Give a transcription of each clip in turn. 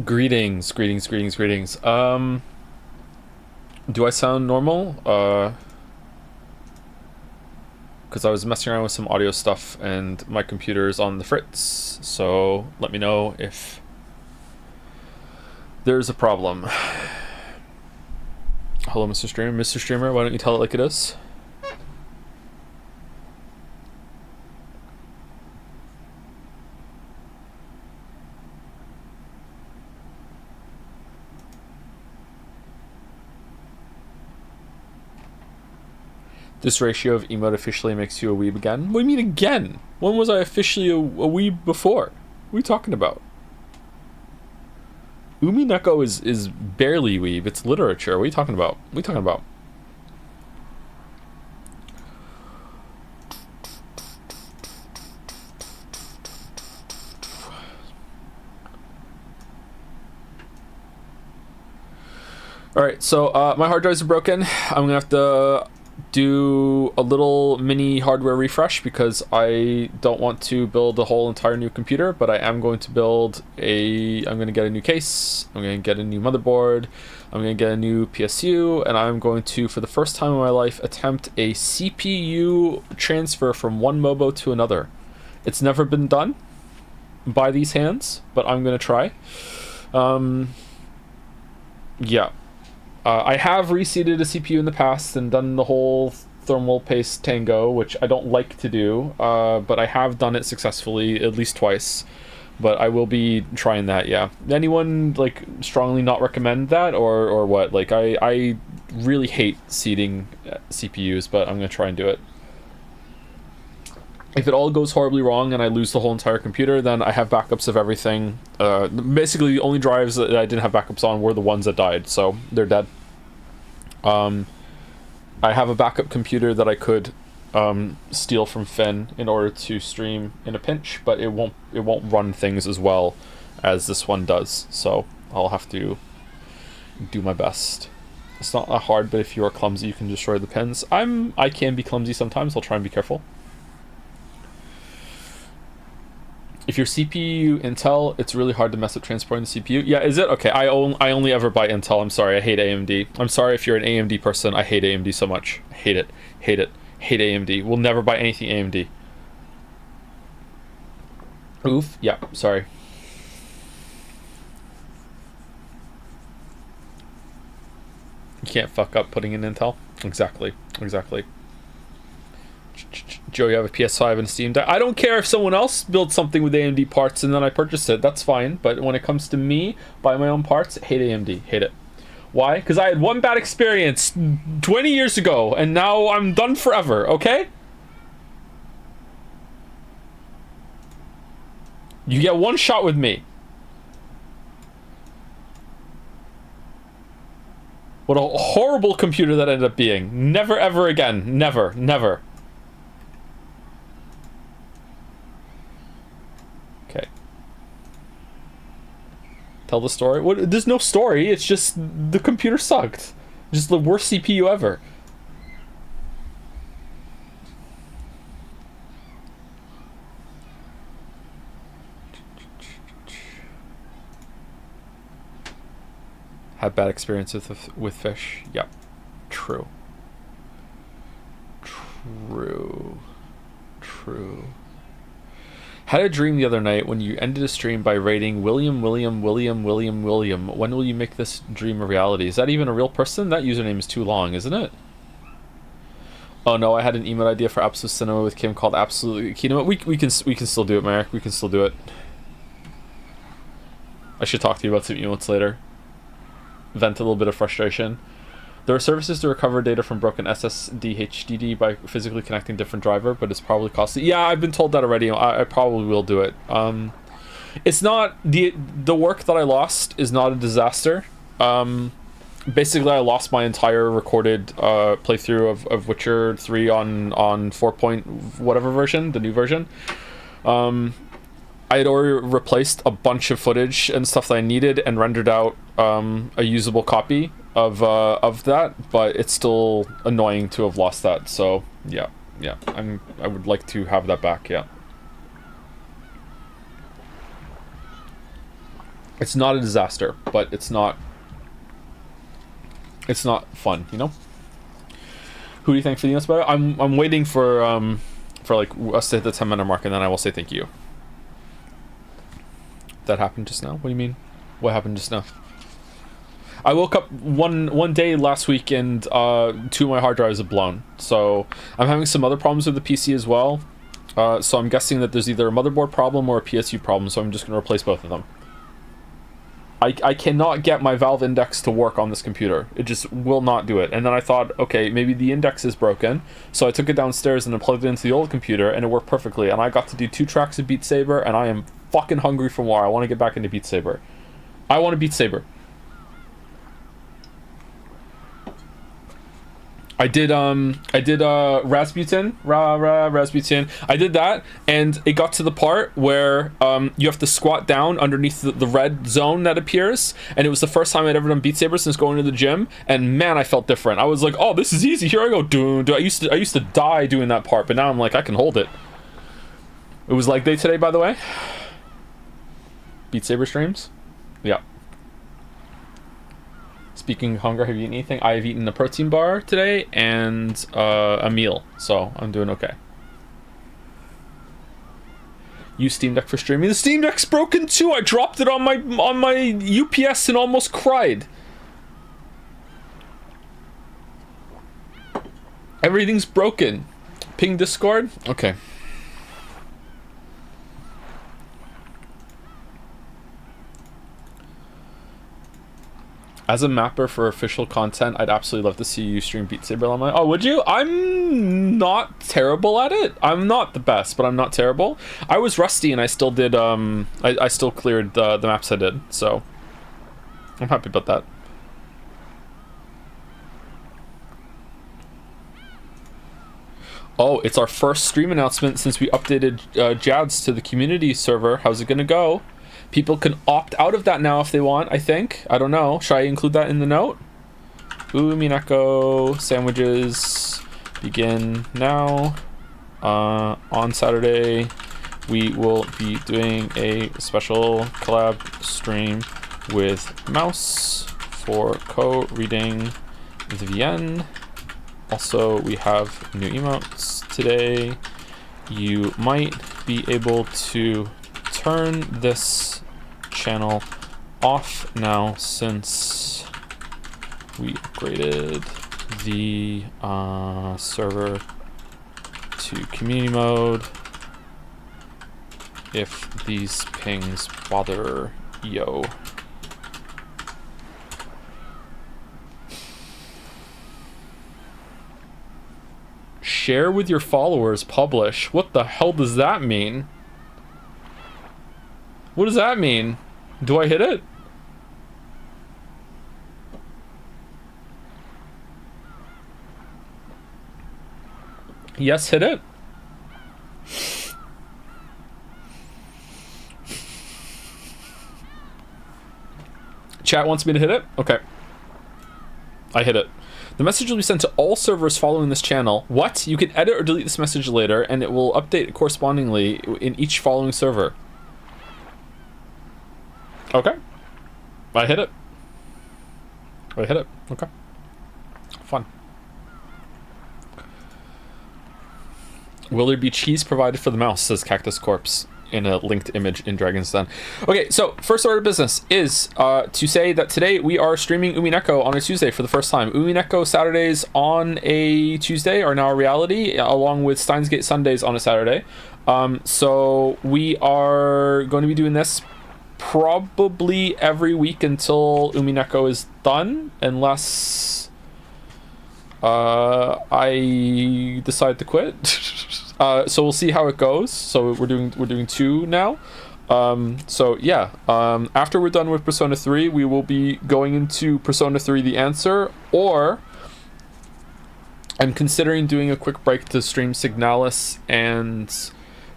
Greetings. Do I sound normal? Because I was messing around with some audio stuff and my computer's on the fritz, so let me know if there's a problem. Hello, Mr. Streamer. Mr. Streamer, why don't you tell it like it is? This ratio of emote officially makes you a weeb again? What do you mean again? When was I officially a weeb before? What are you talking about? Umineko is barely weeb. It's literature. What are you talking about? Alright, so my hard drives are broken. I'm gonna have to do a little mini hardware refresh because I don't want to build a whole entire new computer, but I am going to I'm going to get a new case, I'm going to get a new motherboard, I'm going to get a new PSU, and I'm going to, for the first time in my life, attempt a CPU transfer from one MOBO to another. It's never been done by these hands, but I'm going to try. Yeah. I have reseated a CPU in the past and done the whole thermal paste tango, which I don't like to do, but I have done it successfully at least twice. But I will be trying that, yeah. Anyone, like, strongly not recommend that, or what? Like, I really hate seeding CPUs, but I'm going to try and do it. If it all goes horribly wrong and I lose the whole entire computer, then I have backups of everything. Basically, the only drives that I didn't have backups on were the ones that died, so they're dead. I have a backup computer that I could steal from Finn in order to stream in a pinch, but it won't run things as well as this one does, so I'll have to do my best. It's not that hard, but if you are clumsy, you can destroy the pins. I can be clumsy sometimes. I'll try and be careful. If your CPU Intel, it's really hard to mess up transporting the CPU. Yeah, is it? Okay, I only ever buy Intel. I'm sorry, I hate AMD. I'm sorry if you're an AMD person. I hate AMD so much. I hate it. Hate AMD. We'll never buy anything AMD. Oof. Yeah, sorry. You can't fuck up putting in Intel. Exactly. Joe, you have a PS5 and a Steam Deck. I don't care if someone else builds something with AMD parts and then I purchase it. That's fine. But when it comes to me, buy my own parts, hate AMD. Hate it. Why? Because I had one bad experience 20 years ago, and now I'm done forever, okay? You get one shot with me. What a horrible computer that ended up being. Never, ever again. Never. Okay. Tell the story. What? There's no story. It's just the computer sucked. Just the worst CPU ever. Had bad experiences with fish. Yep. True. Had a dream the other night when you ended a stream by rating William. When will you make this dream a reality? Is that even a real person? That username is too long, isn't it? Oh no, I had an emote idea for Absolute Cinema with Kim called Absolute Cinema. We can still do it, Marek. We can still do it. I should talk to you about some emotes later. Vent a little bit of frustration. There are services to recover data from broken SSD HDD by physically connecting different driver, but it's probably costly. Yeah, I've been told that already. I probably will do it. It's not the work that I lost is not a disaster. basically I lost my entire recorded playthrough of Witcher 3 on 4 point whatever version, the new version. I had already replaced a bunch of footage and stuff that I needed and rendered out a usable copy of that, but it's still annoying to have lost that. So yeah, I would like to have that back. Yeah, it's not a disaster, but it's not fun, you know. Who do you think for the emails about it? I'm waiting for like us to hit the 10-minute mark, and then I will say thank you. That happened just now? What do you mean? What happened just now? I woke up one day last week and 2 of my hard drives are blown. So I'm having some other problems with the PC as well. So I'm guessing that there's either a motherboard problem or a PSU problem. So I'm just going to replace both of them. I cannot get my Valve Index to work on this computer. It just will not do it. And then I thought, okay, maybe the index is broken. So I took it downstairs and I plugged it into the old computer and it worked perfectly. And I got to do 2 tracks of Beat Saber and I am fucking hungry for more. I want to get back into Beat Saber. I want to Beat Saber. I did Rasputin. Rasputin. I did that, and it got to the part where you have to squat down underneath the red zone that appears, and it was the first time I'd ever done Beat Saber since going to the gym, and man, I felt different. I was like, oh, this is easy. Here I go. Dude, I used to die doing that part, but now I'm like, I can hold it. It was leg day today, by the way. Beat Saber streams. Yeah. Speaking of hunger, have you eaten anything? I have eaten a protein bar today and a meal, so I'm doing okay. Use Steam Deck for streaming. The Steam Deck's broken too. I dropped it on my UPS and almost cried. Everything's broken. Ping Discord. Okay. As a mapper for official content, I'd absolutely love to see you stream Beat Saber on my... Oh, would you? I'm not terrible at it. I'm not the best, but I'm not terrible. I was rusty and I still did, I still cleared the maps I did, so... I'm happy about that. Oh, it's our first stream announcement since we updated Jads to the community server. How's it gonna go? People can opt out of that now if they want, I think. I don't know. Should I include that in the note? Umineko Sandwiches begin now. On Saturday, we will be doing a special collab stream with Mouse for co-reading the VN. Also, we have new emotes today. You might be able to turn this channel off now since we upgraded the server to community mode. If these pings bother yo. Share with your followers, publish. What the hell does that mean? What does that mean? Do I hit it? Yes, hit it. Chat wants me to hit it? Okay. I hit it. The message will be sent to all servers following this channel. What? You can edit or delete this message later, and it will update correspondingly in each following server. Okay. I hit it. I hit it. Okay. Fun. Will there be cheese provided for the mouse, says Cactus Corpse in a linked image in Dragon's Den. Okay, so first order of business is to say that today we are streaming Umineko on a Tuesday for the first time. Umineko Saturdays on a Tuesday are now a reality, along with Steins Gate Sundays on a Saturday. So we are going to be doing this probably every week until Umineko is done, unless I decide to quit. So we'll see how it goes. So we're doing 2 now. So yeah, after we're done with Persona 3, we will be going into Persona 3 The Answer, or I'm considering doing a quick break to stream Signalis and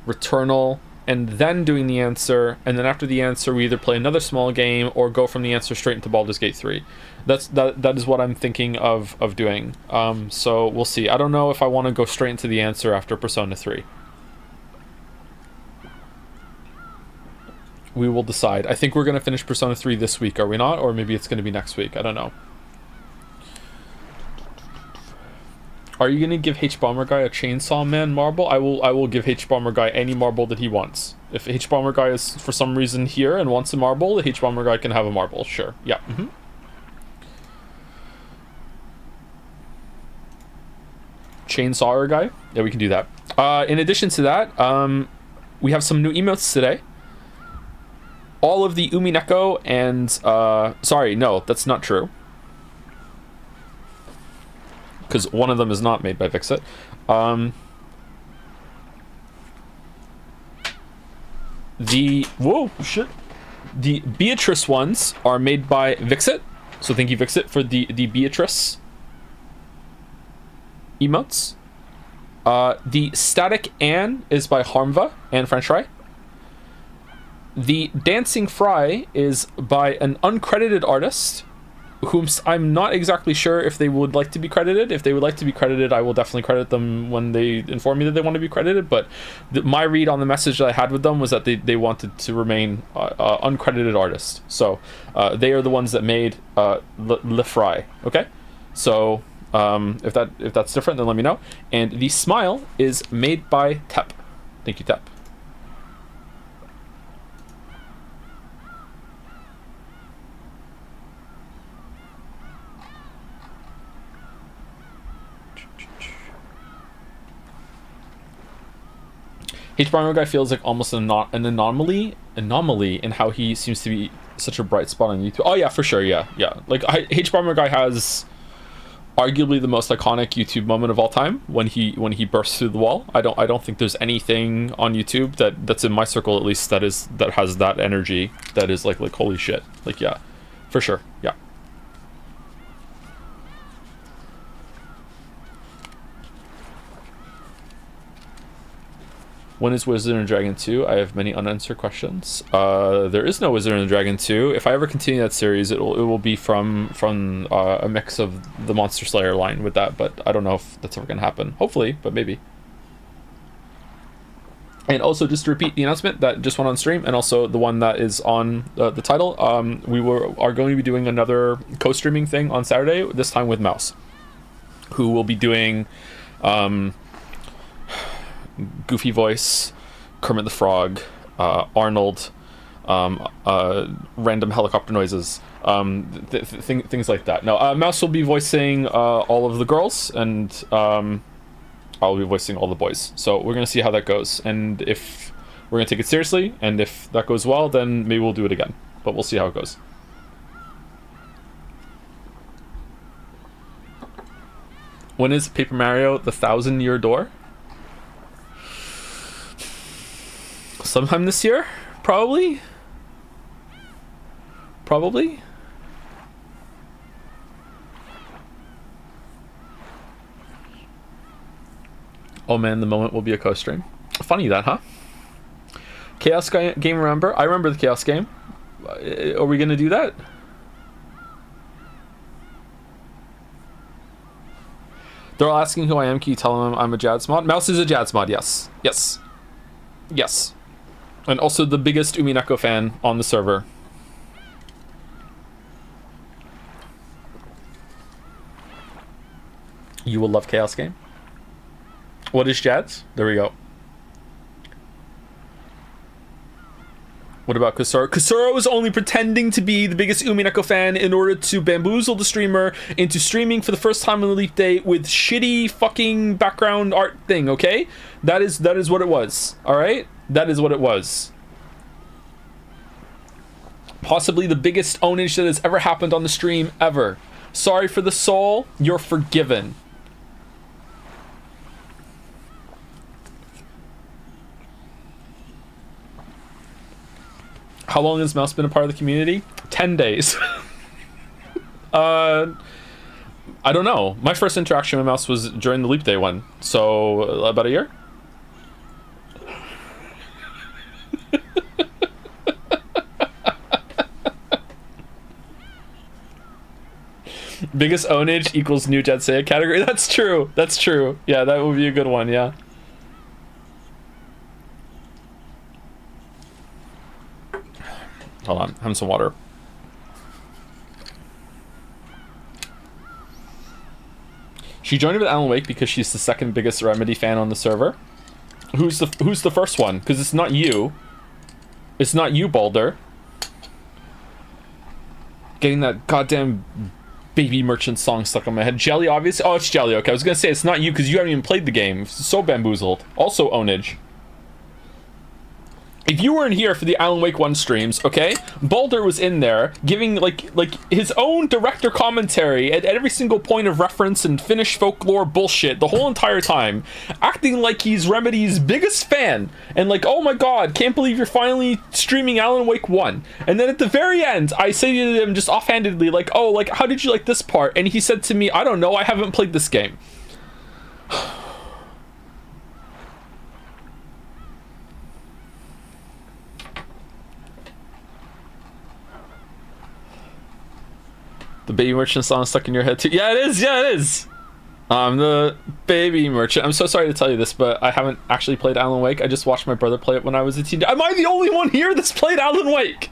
Returnal, and then doing The Answer, and then after The Answer we either play another small game or go from The Answer straight into Baldur's Gate 3. That is what I'm thinking of doing. So we'll see. I don't know if I want to go straight into The Answer after Persona 3. We will decide. I think we're going to finish Persona 3 this week, are we not? Or maybe it's going to be next week. I don't know. Are you going to give H-Bomber Guy a Chainsaw Man marble? I will give H-Bomber Guy any marble that he wants. If H-Bomber Guy is for some reason here and wants a marble, the H-Bomber Guy can have a marble. Sure. Yeah. Mm-hmm. Chainsawer Guy? Yeah, we can do that. In addition to that, we have some new emotes today. All of the Umineko and, sorry, no, that's not true. Because one of them is not made by Vixit. Whoa, shit. The Beatrice ones are made by Vixit. So thank you, Vixit, for the Beatrice emotes. The Static Anne is by Harmva and French Fry. The Dancing Fry is by an uncredited artist, whom I'm not exactly sure if they would like to be credited. If they would like to be credited, I will definitely credit them when they inform me that they want to be credited. But my read on the message that I had with them was that they wanted to remain uncredited artists. So they are the ones that made Le Fry. Okay, so if that's different, then let me know. And the Smile is made by Tep. Thank you, Tep. H-Bomber Guy feels like almost an anomaly in how he seems to be such a bright spot on YouTube. Oh yeah, for sure, yeah. Like H-Bomber Guy has arguably the most iconic YouTube moment of all time when he bursts through the wall. I don't think there's anything on YouTube that's in my circle at least that has that energy that is like holy shit. Like yeah, for sure, yeah. When is Wizard and Dragon 2? I have many unanswered questions. There is no Wizard and Dragon 2. If I ever continue that series, it will be from a mix of the Monster Slayer line with that, but I don't know if that's ever going to happen. Hopefully, but maybe. And also, just to repeat the announcement that just went on stream, and also the one that is on the title, we are going to be doing another co-streaming thing on Saturday, this time with Mouse, who will be doing... Goofy Voice, Kermit the Frog, Arnold, random helicopter noises, things like that. No, Mouse will be voicing all of the girls, and I'll be voicing all the boys. So we're gonna see how that goes, and if we're gonna take it seriously, and if that goes well, then maybe we'll do it again. But we'll see how it goes. When is Paper Mario: The 1,000-Year Door? Sometime this year, probably. Oh man, the moment will be a co-stream. Funny that, huh? Chaos game, remember? I remember the Chaos game. Are we gonna do that? They're all asking who I am. Can you tell them I'm a Jads mod? Mouse is a Jads mod, yes. Yes. And also the biggest Umineko fan on the server. You will love Chaos Game. What is Jads? There we go. What about Kusuro? Kusuro is only pretending to be the biggest Umineko fan in order to bamboozle the streamer into streaming for the first time on the Leap Day with shitty fucking background art thing, okay? That is what it was, alright? That is what it was. Possibly the biggest ownage that has ever happened on the stream ever. Sorry for the soul, you're forgiven. How long has Mouse been a part of the community? 10 days. I don't know. My first interaction with Mouse was during the Leap Day one, so about a year. Biggest ownage equals new Jet Seiya category. That's true. That's true. Yeah, that would be a good one. Yeah. Hold on, have some water. She joined with Alan Wake because she's the second biggest Remedy fan on the server. Who's the first one? Because it's not you. It's not you, Balder. Getting that goddamn Baby Merchant song stuck on my head. Jelly, obviously. Oh, it's Jelly. Okay, I was gonna say it's not you because you haven't even played the game. So bamboozled. Also, ownage. If you weren't here for the Alan Wake 1 streams, okay, Balder was in there giving like his own director commentary at every single point of reference and Finnish folklore bullshit the whole entire time, acting like he's Remedy's biggest fan and like, oh my god, can't believe you're finally streaming Alan Wake 1. And then at the very end, I say to him just offhandedly like, oh, like, how did you like this part? And he said to me, I don't know, I haven't played this game. The Baby Merchant song stuck in your head too. Yeah, it is. Yeah, it is. I'm the Baby Merchant. I'm so sorry to tell you this, but I haven't actually played Alan Wake. I just watched my brother play it when I was a teen. Am I the only one here that's played Alan Wake?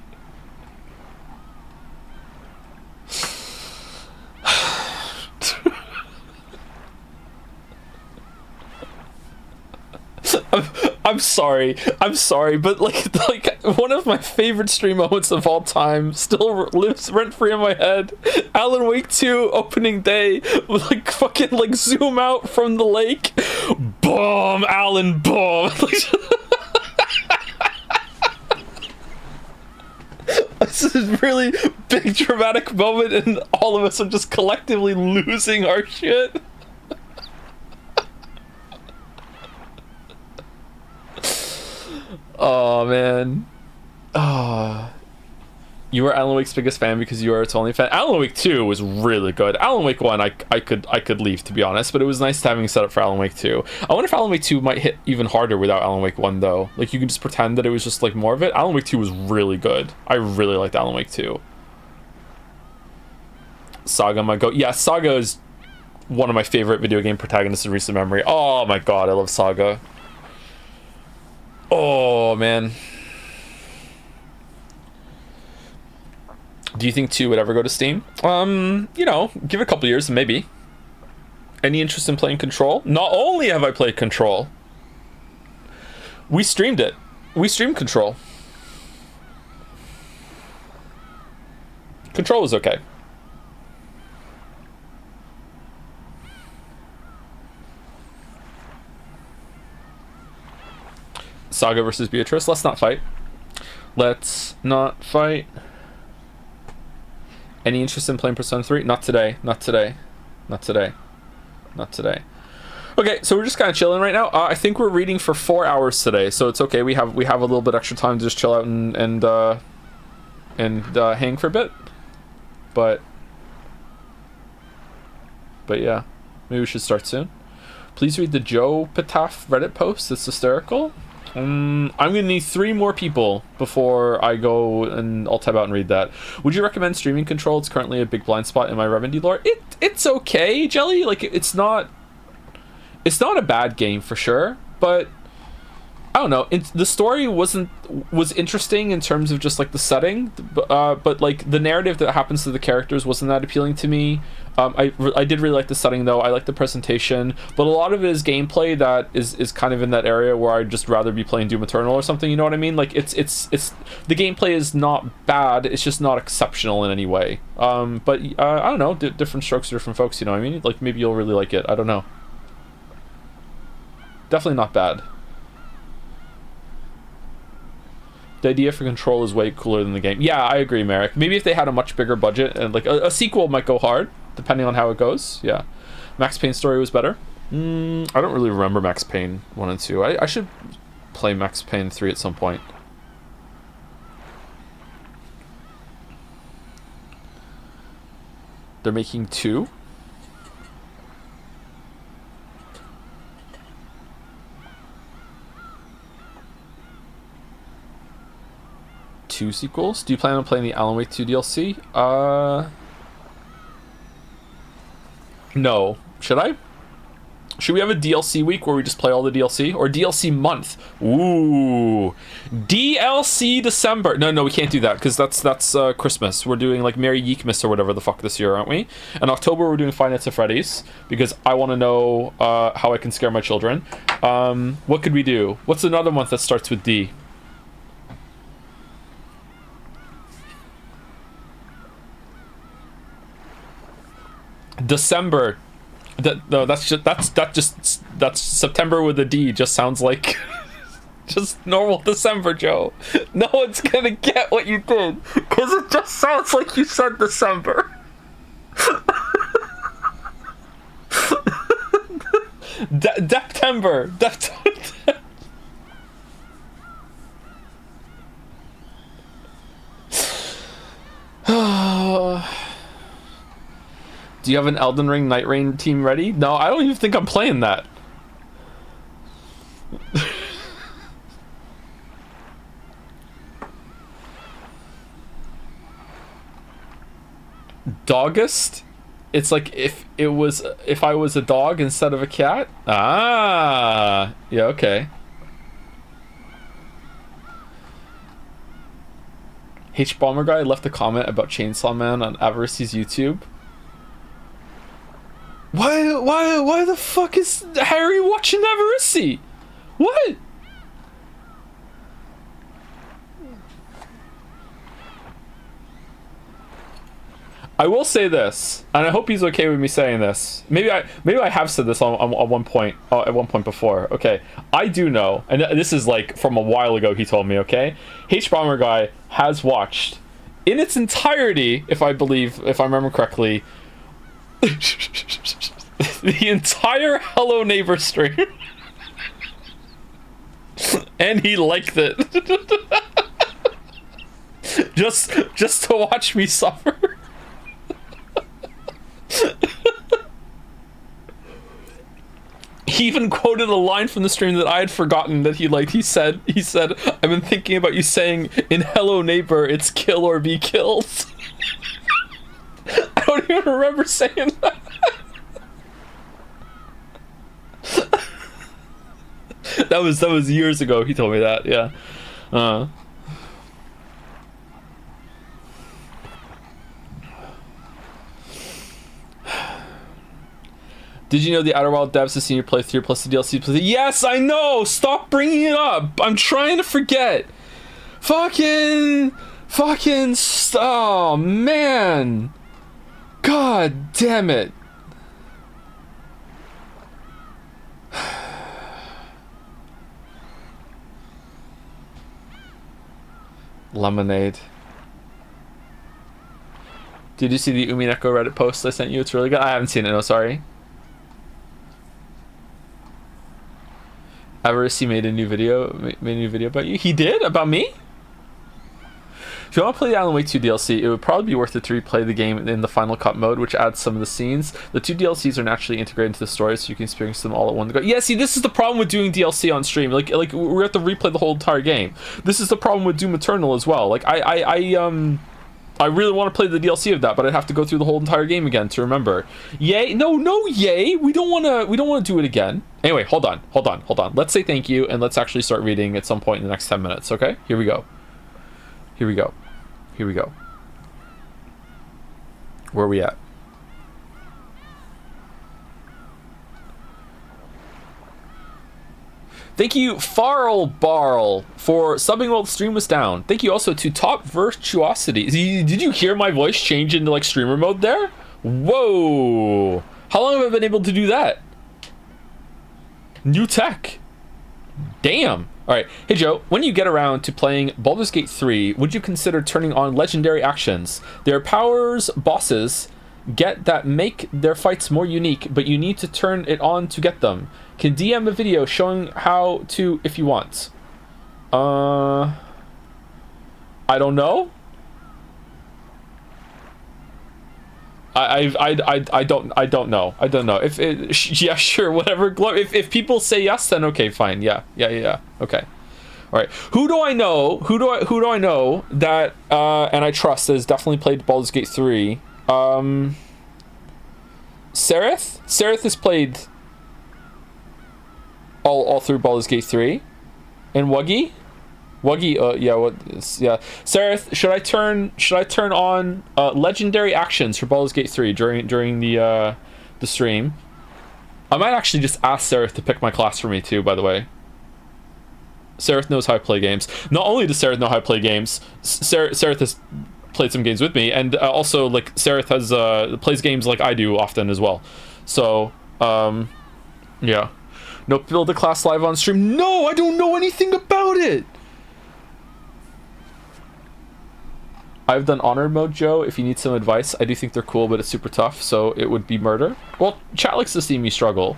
I'm sorry, but like one of my favorite stream moments of all time still lives rent free in my head. Alan Wake 2 opening day, like fucking like zoom out from the lake, boom, Alan, boom. This is a really big dramatic moment, and all of us are just collectively losing our shit. Oh man. Oh. You were Alan Wake's biggest fan because you were its only fan. Alan Wake 2 was really good. Alan Wake 1 I could leave, to be honest, but it was nice having set up for Alan Wake 2. I wonder if Alan Wake 2 might hit even harder without Alan Wake 1 though. Like you can just pretend that it was just like more of it. Alan Wake 2 was really good. I really liked Alan Wake 2. Saga my go. Yeah, Saga is one of my favorite video game protagonists in recent memory. Oh my god, I love Saga. Oh man. Do you think 2 would ever go to Steam? You know, give it a couple years and maybe. Any interest in playing Control? Not only have I played Control, we streamed it. We streamed Control. Control was okay. Saga versus Beatrice. Let's not fight. Let's not fight. Any interest in playing Persona 3? Not today. Not today. Not today. Not today. Okay, so we're just kind of chilling right now. I think we're reading for 4 hours today, so it's okay. We have a little bit extra time to just chill out and hang for a bit. But yeah, maybe we should start soon. Please read the Joe Petaf Reddit post. It's hysterical. I'm gonna need 3 more people before I go, and I'll tab out and read that. Would you recommend streaming Control? It's currently a big blind spot in my Remedy lore. It's okay, Jelly. Like it's not a bad game for sure, but I don't know. The story was interesting in terms of just like the setting, but like the narrative that happens to the characters wasn't that appealing to me. I did really like the setting though. I like the presentation, but a lot of it is gameplay that is kind of in that area where I'd just rather be playing Doom Eternal or something. You know what I mean? Like it's the gameplay is not bad. It's just not exceptional in any way. But I don't know. Different strokes for different folks. You know what I mean? Like maybe you'll really like it. I don't know. Definitely not bad. The idea for Control is way cooler than the game. Yeah, I agree, Merrick. Maybe if they had a much bigger budget and like a sequel might go hard, depending on how it goes. Yeah. Max Payne's story was better. I don't really remember Max Payne 1 and 2. I should play Max Payne 3 at some point. They're making 2. Two sequels? Do you plan on playing the Alan Wake 2 DLC? No. Should I? Should we have a DLC week where we just play all the DLC? Or DLC month? Ooh. DLC December. No, we can't do that, because that's Christmas. We're doing, like, Merry Yeekmas or whatever the fuck this year, aren't we? In October, we're doing Five Nights at Freddy's, because I want to know how I can scare my children. What could we do? What's another month that starts with D? December. That's September with a D. Just sounds like just normal December, Joe. No one's gonna get what you did, because it just sounds like you said December. September. Do you have an Elden Ring Night Rain team ready? No, I don't even think I'm playing that. Doggist? It's like if I was a dog instead of a cat? Ah, yeah, okay. H Bomber Guy left a comment about Chainsaw Man on Avarice's YouTube. Why the fuck is Harry watching Avarice? What? I will say this, and I hope he's okay with me saying this. Maybe I have said this on one point at one point before. Okay, I do know, and this is like from a while ago. He told me. Okay, H Bomber Guy has watched in its entirety, if I remember correctly, the entire Hello Neighbor stream, and he liked it. just to watch me suffer. He even quoted a line from the stream that I had forgotten that he liked. He said, I've been thinking about you saying in Hello Neighbor, it's kill or be killed. I don't even remember saying that. That was years ago. He told me that. Yeah. Did you know the Outer Wild devs have seen your playthrough plus the DLC? Yes, I know. Stop bringing it up. I'm trying to forget. Fucking. Oh man. God damn it. Lemonade. Did you see the Umineko Reddit post I sent you? It's really good. I haven't seen it. No, sorry. Avarice made a new video about you. He did? About me? If you want to play the Alan Wake 2 DLC, it would probably be worth it to replay the game in the Final Cut mode, which adds some of the scenes. The 2 DLCs are naturally integrated into the story, so you can experience them all at one go. Yeah, see, this is the problem with doing DLC on stream. Like we have to replay the whole entire game. This is the problem with Doom Eternal as well. Like I really want to play the DLC of that, but I'd have to go through the whole entire game again to remember. Yay? No, yay. We don't want to do it again. Anyway, hold on. Let's say thank you, and let's actually start reading at some point in the next 10 minutes, okay? Here we go. Where are we at? Thank you, Farl Barl, for subbing while the stream was down. Thank you also to Top Virtuosity. Did you hear my voice change into like streamer mode there? Whoa. How long have I been able to do that? New tech. Damn. Alright. Hey Joe, when you get around to playing Baldur's Gate 3, would you consider turning on legendary actions? There are powers bosses get that make their fights more unique, but you need to turn it on to get them. Can DM a video showing how to if you want. I don't know. I don't know. I don't know. If it, yeah, sure, whatever. If people say yes, then okay, fine. Yeah. Okay. All right. Who do I know? Who do I know that and I trust has definitely played Baldur's Gate 3? Sereth? Sereth has played all through Baldur's Gate 3. And Wuggy? Wuggy, yeah. Sereth, should I turn on legendary actions for Baldur's Gate 3 during the stream? I might actually just ask Sereth to pick my class for me too, by the way. Sereth knows how I play games. Not only does Sereth know how I play games, Sereth has played some games with me, and also like Sereth has plays games like I do often as well. So yeah. No, build a class live on stream. No, I don't know anything about it. I've done honored mode, Joe. If you need some advice, I do think they're cool, but it's super tough, so it would be murder. Well, chat likes to see me struggle.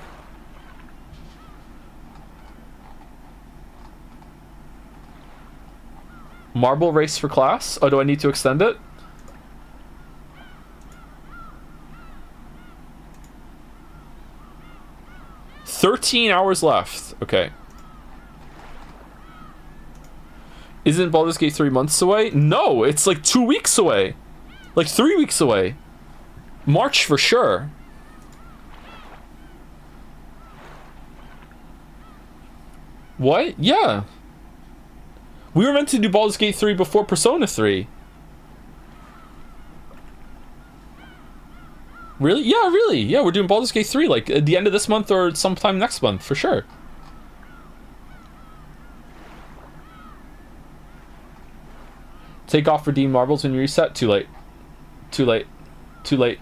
Marble race for class? Oh, do I need to extend it? "13 hours left." Okay. Isn't Baldur's Gate 3 months away? No, it's like 2 weeks away. Like 3 weeks away. March for sure. What? Yeah. We were meant to do Baldur's Gate 3 before Persona 3. Really? Yeah, really. Yeah, we're doing Baldur's Gate 3 like at the end of this month or sometime next month for sure. Take off redeem marbles when you reset. Too late. Too late. Too late.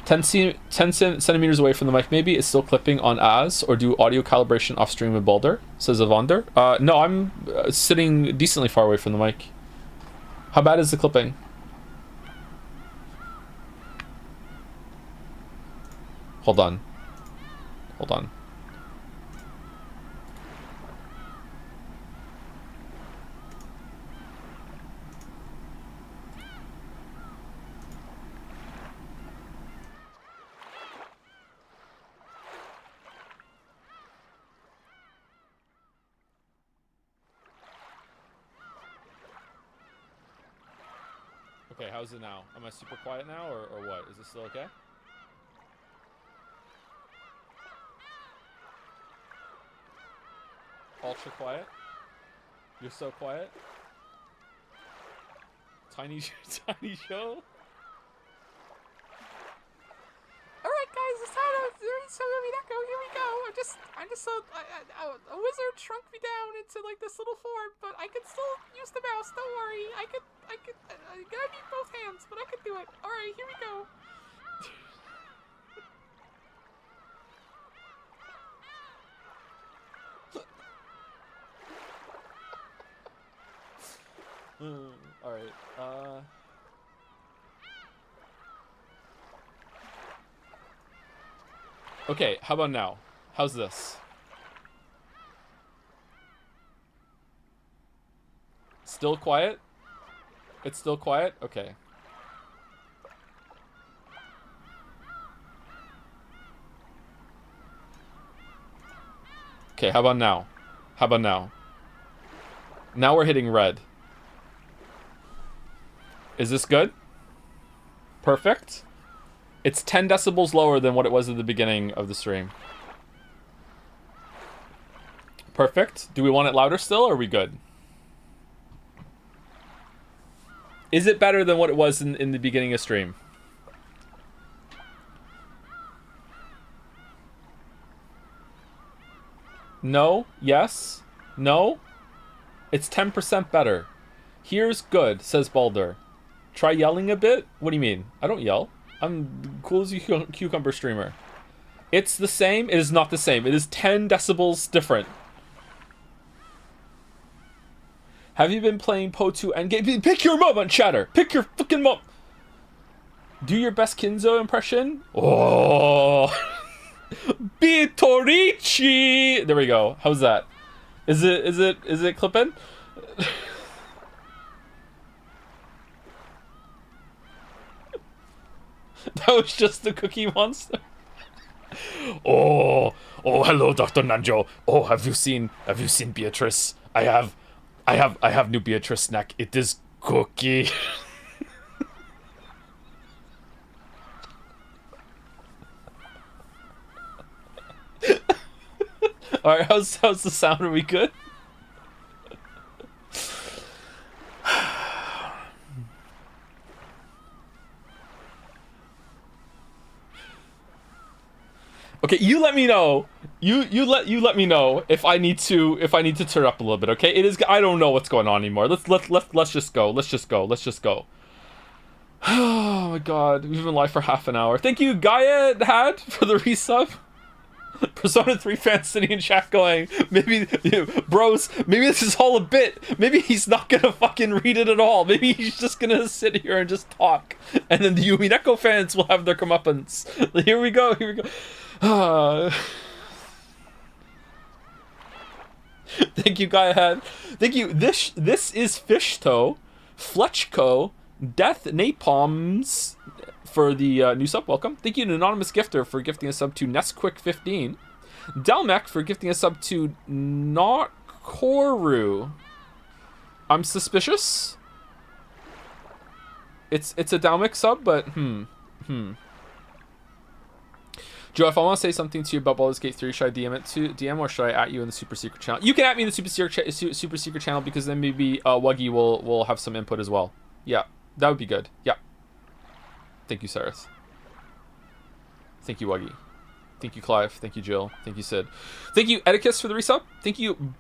10 centimeters away from the mic maybe. Is still clipping on as, or do audio calibration off stream with Baldur, says Evander. No, I'm sitting decently far away from the mic. How bad is the clipping? Hold on. Okay, how's it now? Am I super quiet now, or what? Is this still okay? Ultra quiet? You're so quiet? Tiny show? Alright guys, it's time to Serving Umineko, here we go. I'm just a wizard shrunk me down into like this little form, but I can still use the mouse, don't worry. I gotta need both hands, but I can do it. Alright, here we go. Alright, okay, how about now? How's this? Still quiet? It's still quiet? Okay. Okay, how about now? How about now? Now we're hitting red. Is this good? Perfect? It's 10 decibels lower than what it was at the beginning of the stream. Perfect. Do we want it louder still, or are we good? Is it better than what it was in the beginning of stream? No? Yes? No? It's 10% better. Here's good, says Baldur. Try yelling a bit? What do you mean? I don't yell. I'm cool as a cucumber streamer. It's the same? It is not the same. It is 10 decibels different. Have you been playing Po2 Endgame? Pick your moment, chatter! Pick your fucking moment! Do your best Kinzo impression? Oh! Bitorici! There we go. How's that? Is it clipping? That was just the Cookie Monster. Oh, hello, Dr. Nanjo. Oh, have you seen Beatrice? I have new Beatrice snack. It is Cookie. All right, how's the sound? Are we good? Okay, you let me know. You let me know if I need to turn up a little bit. Okay, it is. I don't know what's going on anymore. Let's just go. Let's just go. Oh my god, we've been live for half an hour. Thank you, Gaia Had, for the resub. Persona 3 fans sitting in chat going, maybe, bros, maybe this is all a bit. Maybe he's not gonna fucking read it at all. Maybe he's just gonna sit here and just talk. And then the Umineko fans will have their comeuppance. Here we go. Thank you, Gaia Had. Thank you. This is Fishtoe, Fletchco, Death Napalms for the new sub. Welcome. Thank you to Anonymous Gifter for gifting a sub to Nestquick15. Delmec for gifting a sub to Not Koru. I'm suspicious. It's a Delmec sub, but Joe, if I want to say something to you about Baldur's Gate 3, should I DM it to DM or should I at you in the super secret channel? You can at me in the super secret channel because then maybe Wuggy will have some input as well. Yeah, that would be good. Yeah. Thank you, Sarith. Thank you, Wuggy. Thank you, Clive. Thank you, Jill. Thank you, Sid. Thank you, Edicus, for the resub. Thank you,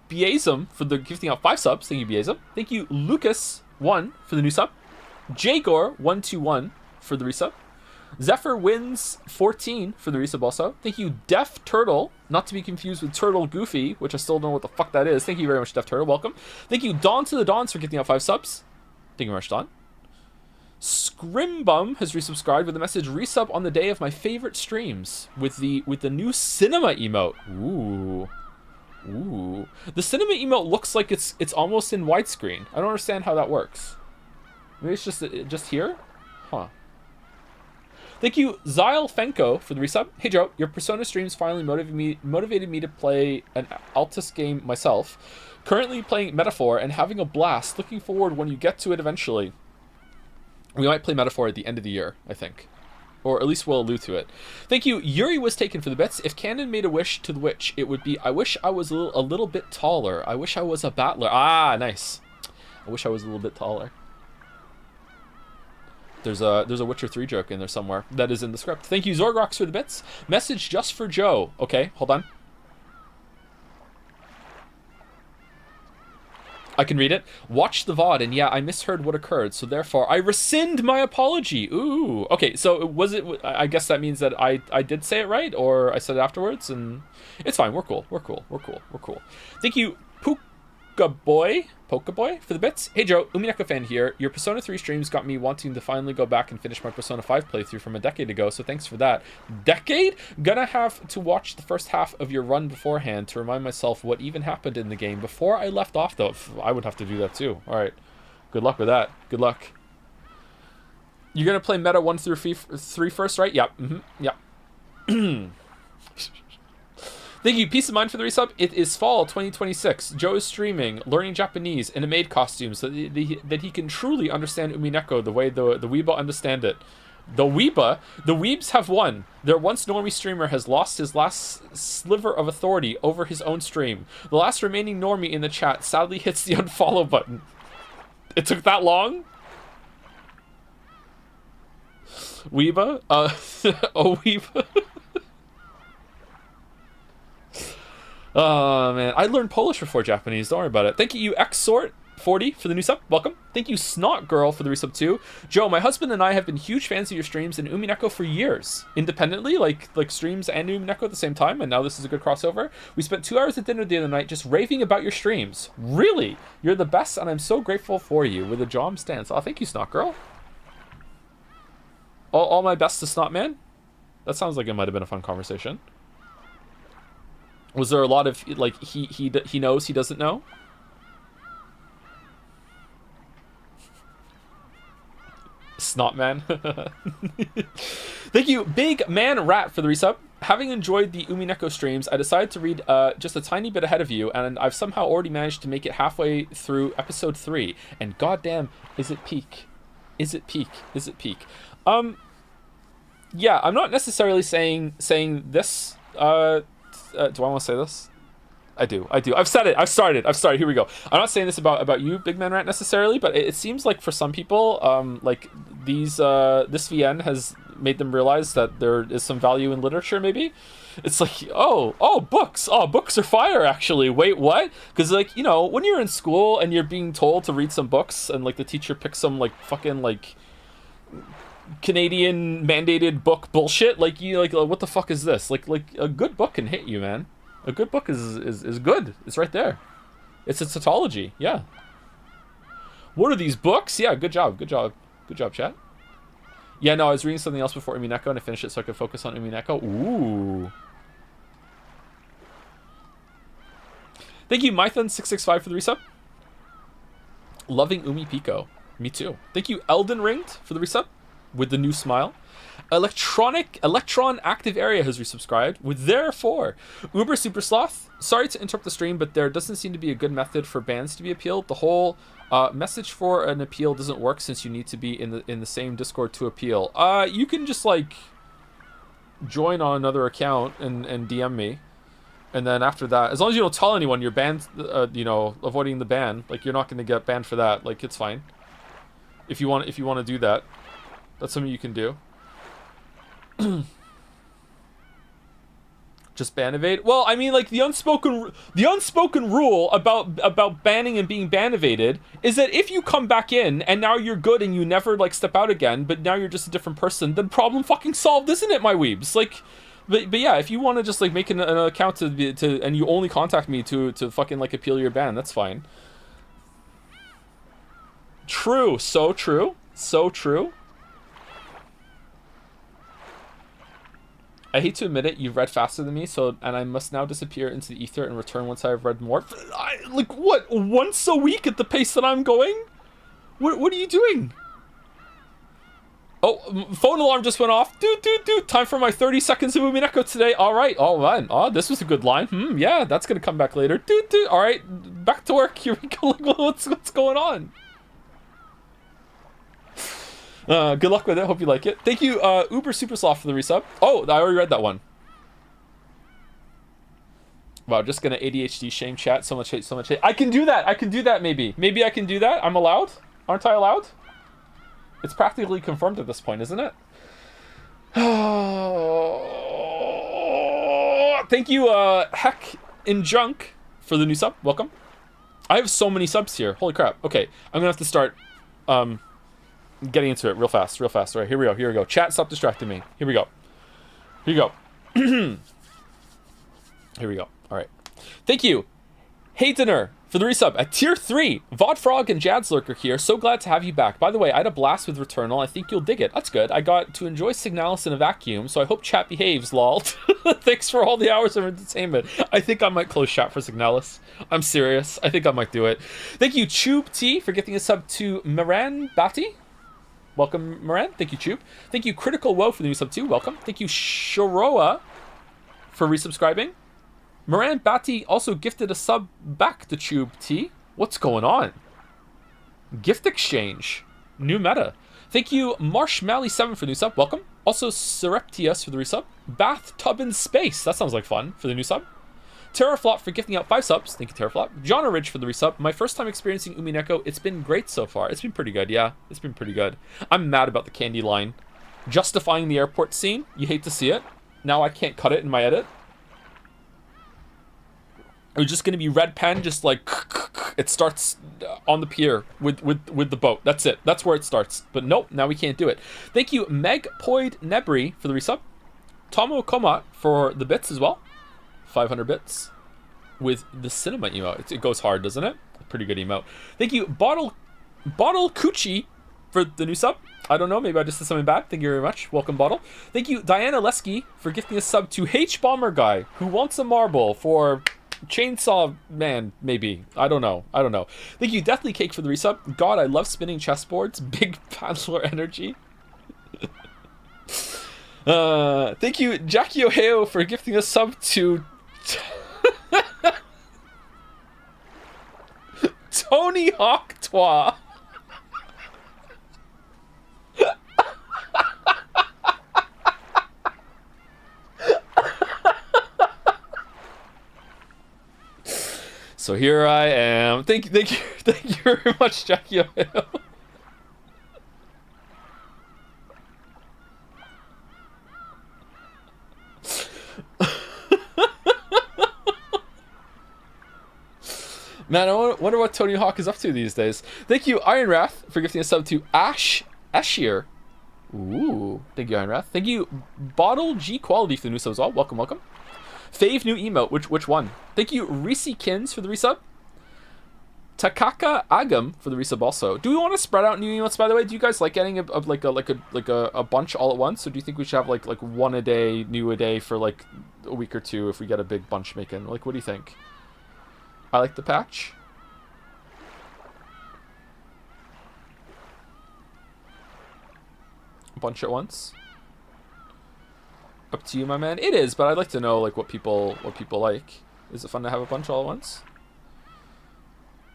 Beazum, for the gifting out 5 subs. Thank you, Beazum. Thank you, Lucas1 for the new sub. Jagor121 for the resub. Zephyr wins 14 for the resub also. Thank you, Def Turtle, not to be confused with Turtle Goofy, which I still don't know what the fuck that is. Thank you very much, Def Turtle. Welcome. Thank you, Dawn to the Dawns, for gifting out 5 subs. Thank you very much, Dawn. Scrimbum has resubscribed with a message: resub on the day of my favorite streams with the new cinema emote. Ooh. The cinema emote looks like it's almost in widescreen. I don't understand how that works. Maybe it's just here? Huh. Thank you, Zyle Fenko, for the resub. Hey Joe, your Persona streams finally motivated me to play an Altus game myself. Currently playing Metaphor and having a blast. Looking forward when you get to it eventually. We might play Metaphor at the end of the year, I think. Or at least we'll allude to it. Thank you. Yuri was taken for the bits. If Canon made a wish to the witch, it would be, I wish I was a little bit taller. I wish I was a battler. Ah, nice. I wish I was a little bit taller. There's a Witcher 3 joke in there somewhere. That is in the script. Thank you, Zorgrox, for the bits. Message just for Joe. Okay, hold on. I can read it. Watch the VOD, and yeah, I misheard what occurred, so therefore I rescind my apology. Ooh. Okay, so was it... I guess that means that I did say it right, or I said it afterwards, and... It's fine, we're cool. Thank you, Pokeboy, for the bits. Hey Joe, Umineko fan here. Your Persona 3 streams got me wanting to finally go back and finish my Persona 5 playthrough from a decade ago, so thanks for that. Decade? Gonna have to watch the first half of your run beforehand to remind myself what even happened in the game before I left off, though. I would have to do that too. Alright. Good luck with that. Good luck. You're gonna play Meta 1 through 3 first, right? Yep. Yep. Thank you, Peace of Mind, for the resub. It is fall 2026. Joe is streaming, learning Japanese in a maid costume so that he can truly understand Umineko the way the Weeba understand it. The Weebs have won. Their once normie streamer has lost his last sliver of authority over his own stream. The last remaining normie in the chat sadly hits the unfollow button. It took that long? Weeba? Oh, Weeba. Oh, man. I learned Polish before Japanese. Don't worry about it. Thank you, XSort40, for the new sub. Welcome. Thank you, Snot Girl, for the resub, too. Joe, my husband and I have been huge fans of your streams and Umineko for years. Independently, like streams and Umineko at the same time, and now this is a good crossover. We spent 2 hours at dinner the other night just raving about your streams. Really? You're the best, and I'm so grateful for you. With a Jom stance. Oh, thank you, Snot Girl. All my best to Snot Man. That sounds like it might have been a fun conversation. Was there a lot of, like, he knows he doesn't know? Snot Man. Thank you, Big Man Rat, for the resub. Having enjoyed the Umineko streams, I decided to read just a tiny bit ahead of you, and I've somehow already managed to make it halfway through episode 3. And goddamn, is it peak? Is it peak? Is it peak? Yeah, I'm not necessarily saying this. Do I want to say this? I do. I've said it. I've started. Here we go. I'm not saying this about you, Big Man Rat, necessarily, but it seems like for some people, like this VN has made them realize that there is some value in literature. Maybe it's like, books. Books are fire. Actually, wait, what? Because like, you know, when you're in school and you're being told to read some books, and like the teacher picks some like fucking like Canadian mandated book bullshit, like you like what the fuck is this? Like a good book can hit you, man. A good book is good. It's right there. It's a tautology. Yeah. What are these books? Yeah, good job, chat. Yeah, no, I was reading something else before Umineko, and I finished it so I could focus on Umineko. Ooh. Thank you, Mython665, for the resub. Loving Umi Pico. Me too. Thank you, Elden Ringed, for the resub with the new smile. Electron Active Area has resubscribed with therefore. Uber Super Sloth, sorry to interrupt the stream, but there doesn't seem to be a good method for bans to be appealed. The whole message for an appeal doesn't work since you need to be in the same Discord to appeal. You can just like join on another account and DM me, and then after that, as long as you don't tell anyone you're banned, you know, avoiding the ban, like you're not going to get banned for that. Like it's fine. If you want to do that, that's something you can do. Just ban evade. Well, I mean, like the unspoken rule about banning and being ban evaded is that if you come back in and now you're good and you never like step out again, but now you're just a different person, then problem fucking solved, isn't it, my weebs? Like, but yeah, if you want to just like make an account to and you only contact me to fucking like appeal your ban, that's fine. True, so true, so true. I hate to admit it, you've read faster than me, and I must now disappear into the ether and return once I have read more. Like what? Once a week at the pace that I'm going? What are you doing? Oh, phone alarm just went off. Dude. Time for my 30 seconds of Umineko today. All right. Oh, this was a good line. Yeah, that's gonna come back later. Dude. All right, back to work. Here we go. What's going on? Good luck with it. Hope you like it. Thank you, Uber Supersoft, for the resub. Oh, I already read that one. Wow, just gonna ADHD shame chat. So much hate. I can do that. Maybe I can do that. I'm allowed. Aren't I allowed? It's practically confirmed at this point, isn't it? Thank you, Heck in Junk, for the new sub. Welcome. I have so many subs here. Holy crap. Okay, I'm gonna have to start getting into it real fast. All right, here we go. Chat, stop distracting me. Here we go. Here we go. All right. Thank you, Haydener, for the resub at tier 3. Vodfrog and Jadslurker here. So glad to have you back. By the way, I had a blast with Returnal. I think you'll dig it. That's good. I got to enjoy Signalis in a vacuum, so I hope chat behaves, lol. Thanks for all the hours of entertainment. I think I might close chat for Signalis. I'm serious. I think I might do it. Thank you, Tube T, for gifting a sub to Moran Bati. Welcome, Moran. Thank you, Tube. Thank you, Critical Woe, for the new sub too. Welcome. Thank you, Shoroa, for resubscribing. Moran Bati also gifted a sub back to Tube T. What's going on? Gift exchange. New meta. Thank you, Marshmalley7, for the new sub. Welcome. Also, Surreptius for the resub. Bathtub in Space. That sounds like fun, for the new sub. Terraflop for gifting out 5 subs. Thank you, Terraflop. John Ridge for the resub. My first time experiencing Umineko. It's been great so far. It's been pretty good, yeah. It's been pretty good. I'm mad about the candy line. Justifying the airport scene. You hate to see it. Now I can't cut it in my edit. It was just going to be red pen, just like... It starts on the pier with the boat. That's it. That's where it starts. But nope, now we can't do it. Thank you, Megpoid Nebri, for the resub. Tomo Komat for the bits as well. 500 bits with the cinema emote. It goes hard, doesn't it? Pretty good emote. Thank you, Bottle Coochie, for the new sub. I don't know, maybe I just did something bad. Thank you very much. Welcome, Bottle. Thank you, Diana Lesky, for gifting a sub to H-Bomber Guy, who wants a marble for Chainsaw Man, maybe. I don't know. Thank you, Deathly Cake, for the resub. God, I love spinning chessboards. Big paddler energy. Thank you, Jackie Ohio, for gifting a sub to Tony Hawk Twa. So here I am. Thank you very much, Jackie Ohio. Man, I wonder what Tony Hawk is up to these days. Thank you, Iron Wrath, for gifting a sub to Ashier. Ooh, thank you, Iron Wrath. Thank you, Bottle G Quality, for the new sub as well. Welcome, welcome. Fave new emote. Which one? Thank you, Reese Kins, for the resub. Takaka Agam for the resub also. Do we want to spread out new emotes, by the way? Do you guys like getting a bunch all at once, or do you think we should have like one a day, new a day for like a week or two if we get a big bunch making? Like, what do you think? I like the patch. A bunch at once. Up to you, my man. It is, but I'd like to know like what people like. Is it fun to have a bunch all at once?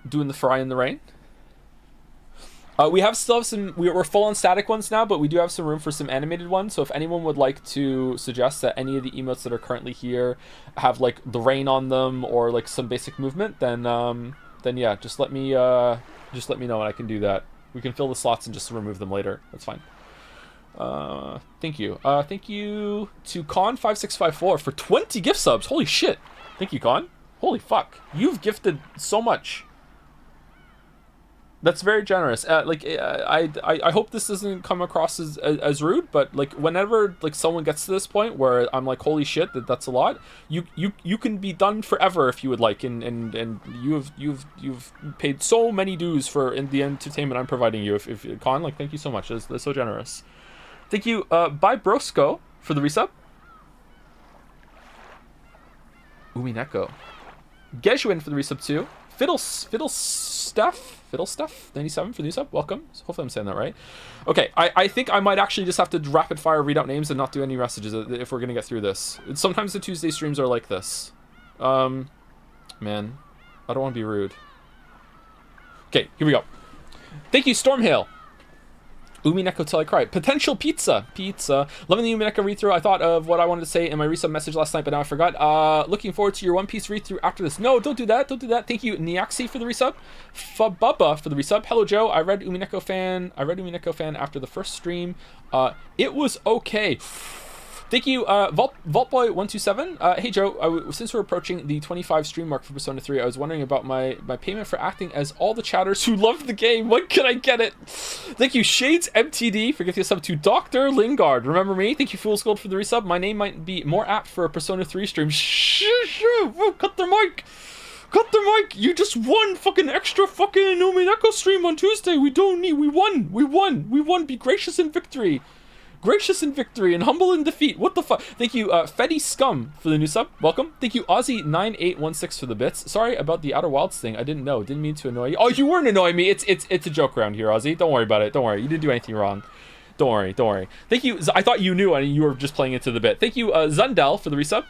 Doing the fry in the rain. We still have some. We're full on static ones now, but we do have some room for some animated ones. So if anyone would like to suggest that any of the emotes that are currently here have like the rain on them or like some basic movement, then yeah, just let me know and I can do that. We can fill the slots and just remove them later. That's fine. Thank you. Thank you to Con5654 for 20 gift subs. Holy shit! Thank you, Con. Holy fuck! You've gifted so much. That's very generous. I hope this doesn't come across as rude, but like whenever like someone gets to this point where I'm like, holy shit, that's a lot. You can be done forever if you would like, and you've paid so many dues for in the entertainment I'm providing you. If Con, like, thank you so much. That's so generous. Thank you, Bye Brosco, for the resub. Umineko. Geshuin for the resub too. Fiddlestuff 97 for the new sub. Welcome. So hopefully I'm saying that right. Okay, I think I might actually just have to rapid fire read out names and not do any messages if we're gonna get through this. Sometimes the Tuesday streams are like this. Man, I don't want to be rude. Okay, here we go. Thank you, Stormhail. Umineko till I cry. Potential pizza. Loving the Umineko read-through. I thought of what I wanted to say in my resub message last night, but now I forgot. Looking forward to your One Piece read-through after this. No, don't do that. Thank you, Niaxi, for the resub. Fababa for the resub. Hello, Joe. I read Umineko fan after the first stream. It was okay. Thank you, Vaultboy127. Hey, Joe, since we're approaching the 25 stream mark for Persona 3, I was wondering about my payment for acting as all the chatters who love the game. When can I get it? Thank you, Shades MTD, for giving us sub to Dr. Lingard. Remember me? Thank you, Fool's Gold, for the resub. My name might be more apt for a Persona 3 stream. Cut their mic. You just won fucking extra fucking Umineko stream on Tuesday. We won. Be gracious in victory. And humble in defeat. What the fuck? Thank you, Fetty Scum, for the new sub. Welcome. Thank you, Aussie9816, for the bits. Sorry about the Outer Wilds thing. I didn't know. Didn't mean to annoy you. Oh, you weren't annoying me. It's a joke around here, Aussie. Don't worry about it. Don't worry. You didn't do anything wrong. Don't worry. Thank you. I thought you knew and you were just playing into the bit. Thank you, Zundel, for the resub.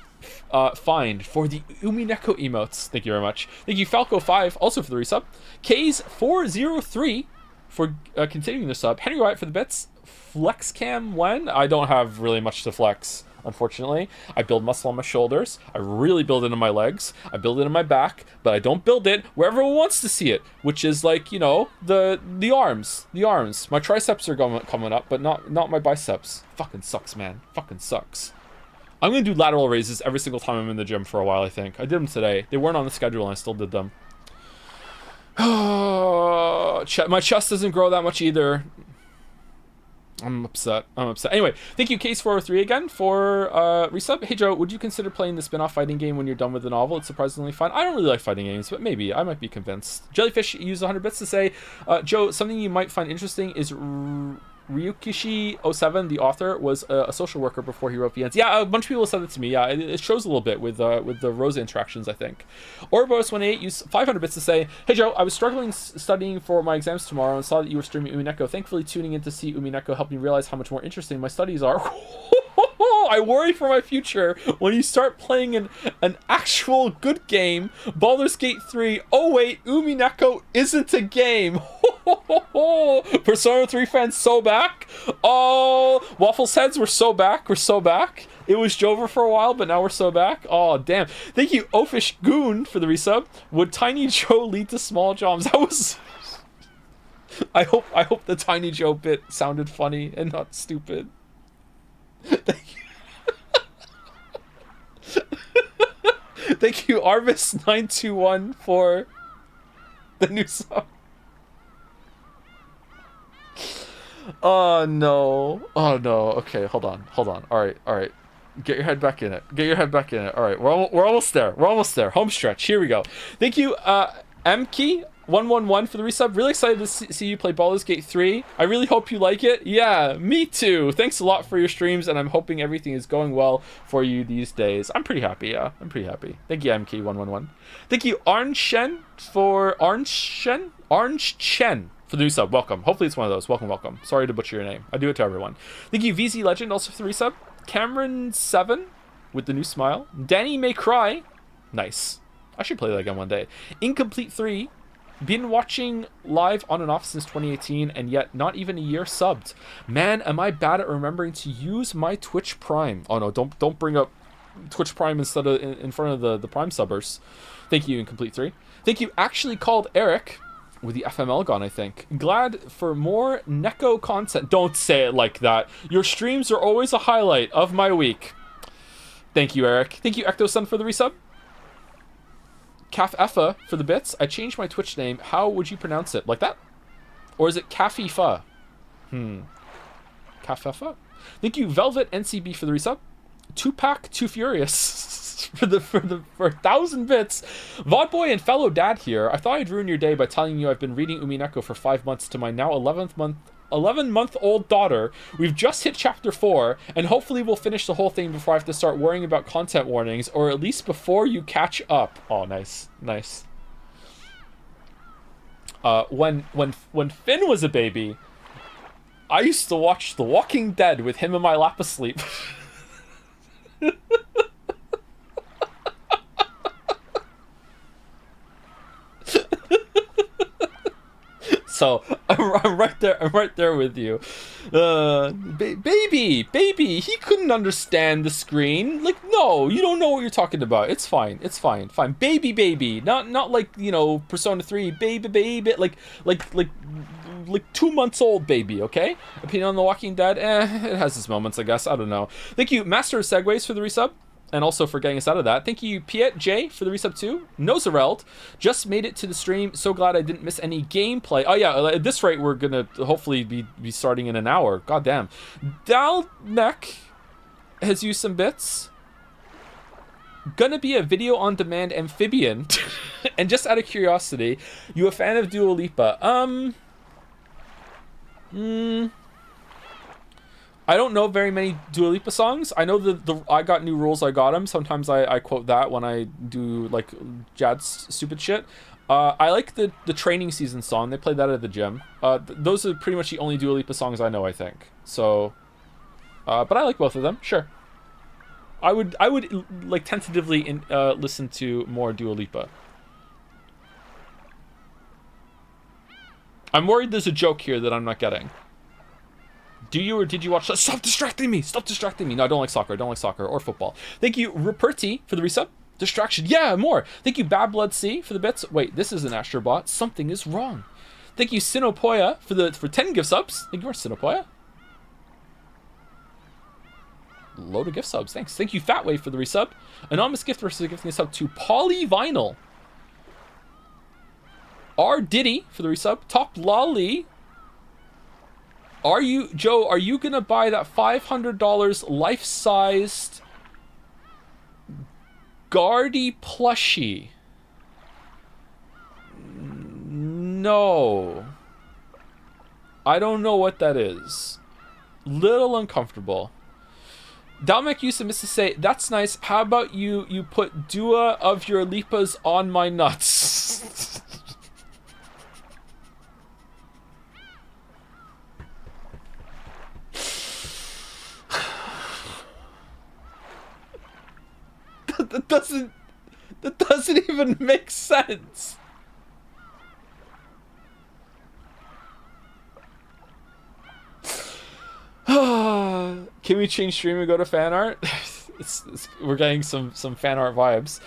Find for the Umineko emotes. Thank you very much. Thank you, Falco5, also for the resub. K's403 for continuing the sub. Henry White for the bits. Flexcam when? I don't have really much to flex, unfortunately. I build muscle on my shoulders. I really build it in my legs. I build it in my back, but I don't build it where everyone wants to see it, which is like, you know, the arms. My triceps are coming up, but not my biceps. Fucking sucks, man. Fucking sucks. I'm gonna do lateral raises every single time I'm in the gym for a while, I think. I did them today. They weren't on the schedule and I still did them. My chest doesn't grow that much either. I'm upset. Anyway, thank you, Case403 again for resub. Hey, Joe, would you consider playing the spin-off fighting game when you're done with the novel? It's surprisingly fun. I don't really like fighting games, but maybe. I might be convinced. Jellyfish used 100 bits to say, Joe, something you might find interesting is Ryukishi07, the author, was a social worker before he wrote VNs. Yeah, a bunch of people said it to me. Yeah, it shows a little bit with the Rosa interactions, I think. Ouroboros18 used 500 bits to say, hey Joe, I was struggling studying for my exams tomorrow and saw that you were streaming Umineko. Thankfully, tuning in to see Umineko helped me realize how much more interesting my studies are. I worry for my future when you start playing an actual good game. Baldur's Gate 3. Oh wait, Umineko isn't a game. Persona 3 fans so back. Oh, Waffles heads, we're so back. We're so back. It was Jover for a while, but now we're so back. Oh, damn. Thank you, Oafish Goon, for the resub. Would Tiny Joe lead to small jobs? That was... I hope the Tiny Joe bit sounded funny and not stupid. Thank you. Thank you, Arvis921, for the new song. Oh no. Oh no. Okay, hold on. Alright. Get your head back in it. Alright, we're almost there. Home stretch. Here we go. Thank you, Mkey111 for the resub. Really excited to see you play Baldur's Gate 3. I really hope you like it. Yeah, me too. Thanks a lot for your streams, and I'm hoping everything is going well for you these days. I'm pretty happy, yeah. Thank you, Mkey111. Thank you, Orange Chen for the new sub. Welcome. Hopefully it's one of those. Welcome. Sorry to butcher your name. I do it to everyone. Thank you, VZ Legend, also for the resub. Cameron7 with the new smile. Danny May Cry. Nice. I should play that again one day. Incomplete 3. Been watching live on and off since 2018, and yet not even a year subbed. Man, am I bad at remembering to use my Twitch Prime. Oh no, don't bring up Twitch Prime instead of in front of the Prime subbers. Thank you, Incomplete 3. Thank you, Actually Called Eric. With the FML gone, I think. Glad for more Neko content. Don't say it like that. Your streams are always a highlight of my week. Thank you, Eric. Thank you, Ectosun, for the resub. Caf Effa for the bits. I changed my Twitch name. How would you pronounce it? Like that? Or is it Cafifa? Caf Effa? Thank you, Velvet NCB, for the resub. Tupac Too Furious for 1,000 bits. Vodboy and fellow dad here. I thought I'd ruin your day by telling you I've been reading Umineko for 5 months to my now 11-month-old daughter. We've just hit chapter 4, and hopefully we'll finish the whole thing before I have to start worrying about content warnings, or at least before you catch up. Oh, nice. When Finn was a baby, I used to watch The Walking Dead with him in my lap asleep. So I'm right there with you. Baby, he couldn't understand the screen. Like, no, you don't know what you're talking about. It's fine. Baby, not like, you know, Persona 3, baby, like 2 months old baby, okay? Opinion on The Walking Dead, it has its moments, I guess. I don't know. Thank you, Master of Segways, for the resub. And also for getting us out of that. Thank you, Piet J, for the resub too. Nozereld, just made it to the stream. So glad I didn't miss any gameplay. Oh yeah, at this rate, we're gonna hopefully be starting in an hour. God damn. Dalnek has used some bits. Gonna be a video on demand amphibian. And just out of curiosity, you a fan of Dua Lipa? I don't know very many Dua Lipa songs. I know the I Got New Rules, I Got 'Em. Sometimes I quote that when I do, like, Jad's stupid shit. I like the Training Season song. They play that at the gym. Those are pretty much the only Dua Lipa songs I know, I think. So, but I like both of them, sure. I would like, tentatively listen to more Dua Lipa. I'm worried there's a joke here that I'm not getting. Do you or did you watch? Stop distracting me! No, I don't like soccer. Or football. Thank you, Ruperti, for the resub. Distraction. Yeah, more. Thank you, Bad Blood C, for the bits. Wait, this is an Astrobot. Something is wrong. Thank you, Sinopoya, for 10 gift subs. Thank you, Sinopoya. Load of gift subs. Thanks. Thank you, Fatway, for the resub. Anonymous gift versus gifting a sub to Polyvinyl. R Diddy for the resub. Top Lolly. Joe, are you gonna buy that $500 life-sized Guardy plushie? No. I don't know what that is. Little uncomfortable. Dalmek used to say, that's nice. How about you put Dua of your Lipas on my nuts? That doesn't even make sense. Can we change stream and go to fan art? We're getting some fan art vibes.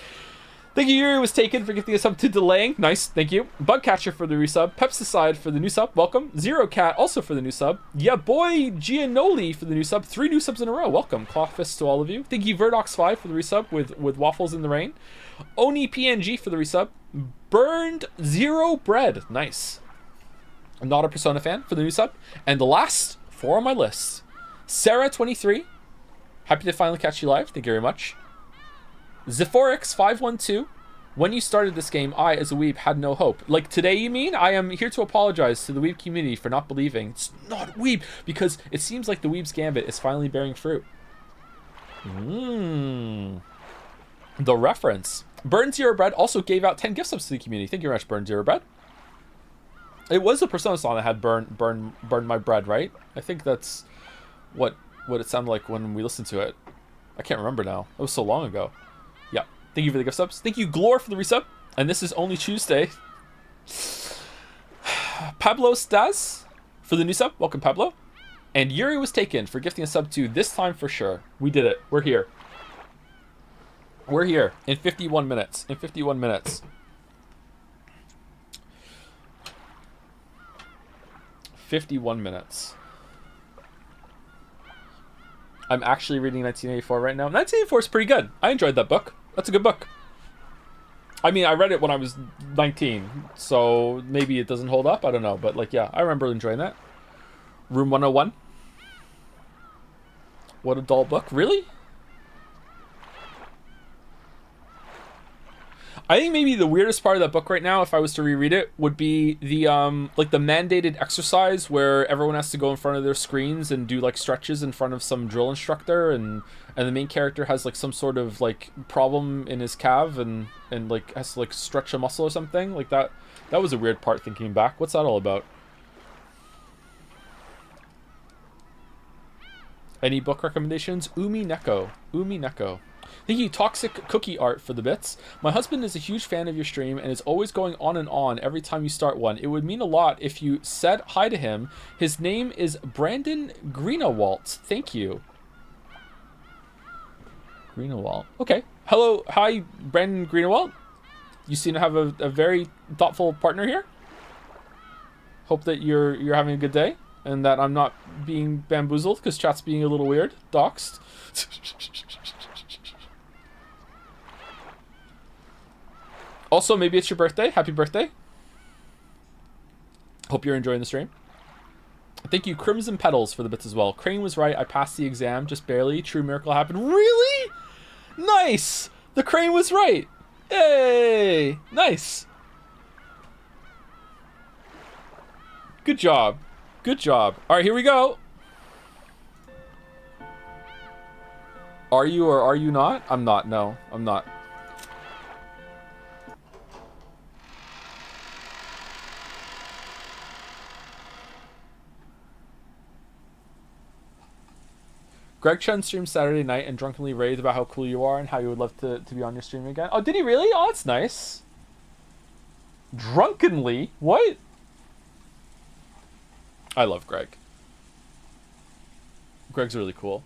Thank you, Yuri was taken for gifting us up to delaying. Nice, thank you. Bugcatcher for the resub. Pepsicide for the new sub. Welcome. Zero Cat also for the new sub. Yeah, boy Gianoli for the new sub. 3 new subs in a row. Welcome. Claw fists to all of you. Thank you, Verdox5 for the resub with waffles in the rain. Oni PNG for the resub. Burned Zero Bread. Nice. I'm not a Persona fan for the new sub. And the last 4 on my list. Sarah23. Happy to finally catch you live. Thank you very much. Zephorix512. When you started this game, I, as a weeb, had no hope. Like today, you mean? I am here to apologize to the weeb community for not believing. It's not weeb, because it seems like the weeb's gambit is finally bearing fruit. The reference. Burn Zero Bread also gave out 10 gift subs to the community. Thank you very much, Burn Zero Bread. It was a Persona song that had burn my bread, right? I think that's what it sounded like when we listened to it. I can't remember now. It was so long ago. Yeah. Thank you for the gift subs. Thank you, Glor, for the resub. And this is only Tuesday. Pablo Stas for the new sub. Welcome, Pablo. And Yuri was taken for gifting a sub to this time for sure. We did it. We're here. We're here in 51 minutes. In 51 minutes. 51 minutes. I'm actually reading 1984 right now. 1984 is pretty good. I enjoyed that book. That's a good book. I mean, I read it when I was 19, so maybe it doesn't hold up. I don't know, but like, yeah, I remember enjoying that. Room 101. What a dull book. Really? I think maybe the weirdest part of that book right now, if I was to reread it, would be the like the mandated exercise where everyone has to go in front of their screens and do like stretches in front of some drill instructor, and the main character has like some sort of like problem in his calf and like has to like stretch a muscle or something like that. That was a weird part thinking back. What's that all about? Any book recommendations? Umineko. Thank you, Toxic Cookie Art, for the bits. My husband is a huge fan of your stream and is always going on and on every time you start one. It would mean a lot if you said hi to him. His name is Brandon Greenawalt. Thank you. Greenawalt. Okay. Hello. Hi, Brandon Greenawalt. You seem to have a very thoughtful partner here. Hope that you're having a good day and that I'm not being bamboozled because chat's being a little weird. Doxed. Also, maybe it's your birthday. Happy birthday. Hope you're enjoying the stream. Thank you, Crimson Petals, for the bits as well. Crane was right. I passed the exam, just barely. True miracle happened. Really? Nice. The Crane was right. Hey. Nice. Good job. Good job. All right, here we go. Are you or are you not? I'm not. No, I'm not. Greg Chen streamed Saturday night and drunkenly raved about how cool you are and how you would love to be on your stream again. Oh, did he really? Oh, that's nice. Drunkenly? What? I love Greg. Greg's really cool.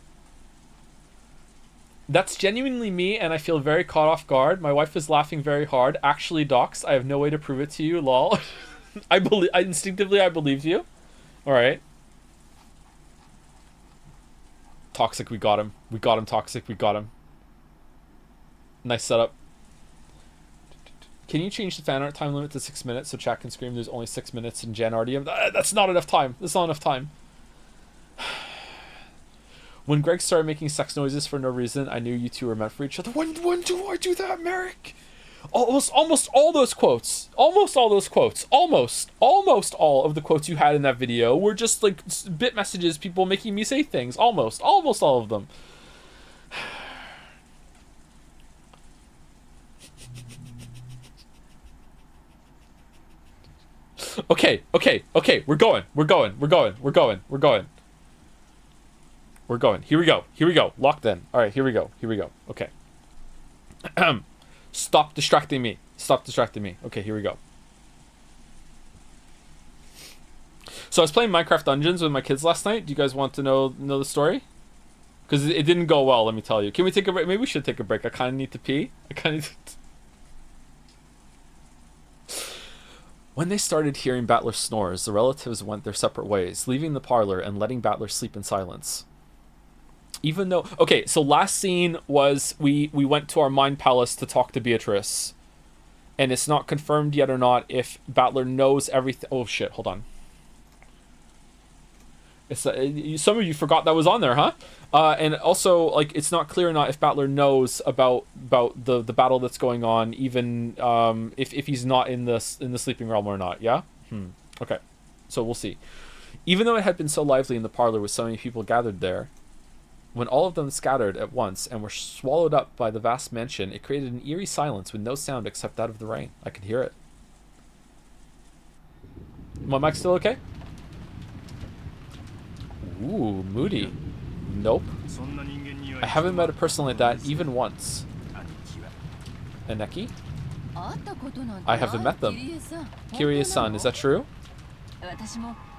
That's genuinely me, and I feel very caught off guard. My wife is laughing very hard. Actually, Docs, I have no way to prove it to you, lol. I believe you. All right. Toxic, we got him. We got him, Toxic, we got him. Nice setup. Can you change the fan art time limit to 6 minutes so chat can scream there's only 6 minutes in Jan RDM? That's not enough time. That's not enough time. When Greg started making sex noises for no reason, I knew you two were meant for each other. When do I do that, Merrick? Almost all those quotes. Almost all of the quotes you had in that video were just like bit messages, people making me say things. Almost all of them. Okay. We're going. Here we go. Locked in. All right, here we go. Okay. Stop distracting me. Stop distracting me. Okay, here we go. So I was playing Minecraft Dungeons with my kids last night. Do you guys want to know the story? Because it didn't go well, let me tell you. Can we take a break? Maybe we should take a break. I kind of need to pee. When they started hearing Battler's snores, the relatives went their separate ways, leaving the parlor and letting Battler sleep in silence. Even though... Okay, so last scene was we went to our Mind Palace to talk to Beatrice. And it's not confirmed yet or not if Battler knows everything... Oh, shit, hold on. It's some of you forgot that was on there, huh? And also, like, it's not clear or not if Battler knows about the battle that's going on, even if he's not in the sleeping realm or not. Yeah. Okay. So we'll see. Even though it had been so lively in the parlor with so many people gathered there, when all of them scattered at once and were swallowed up by the vast mansion, it created an eerie silence with no sound except that of the rain. I could hear it. My mic still okay? Ooh, moody. Nope. I haven't met a person like that even once. Aneki? I haven't met them. Kirie-san, is that true?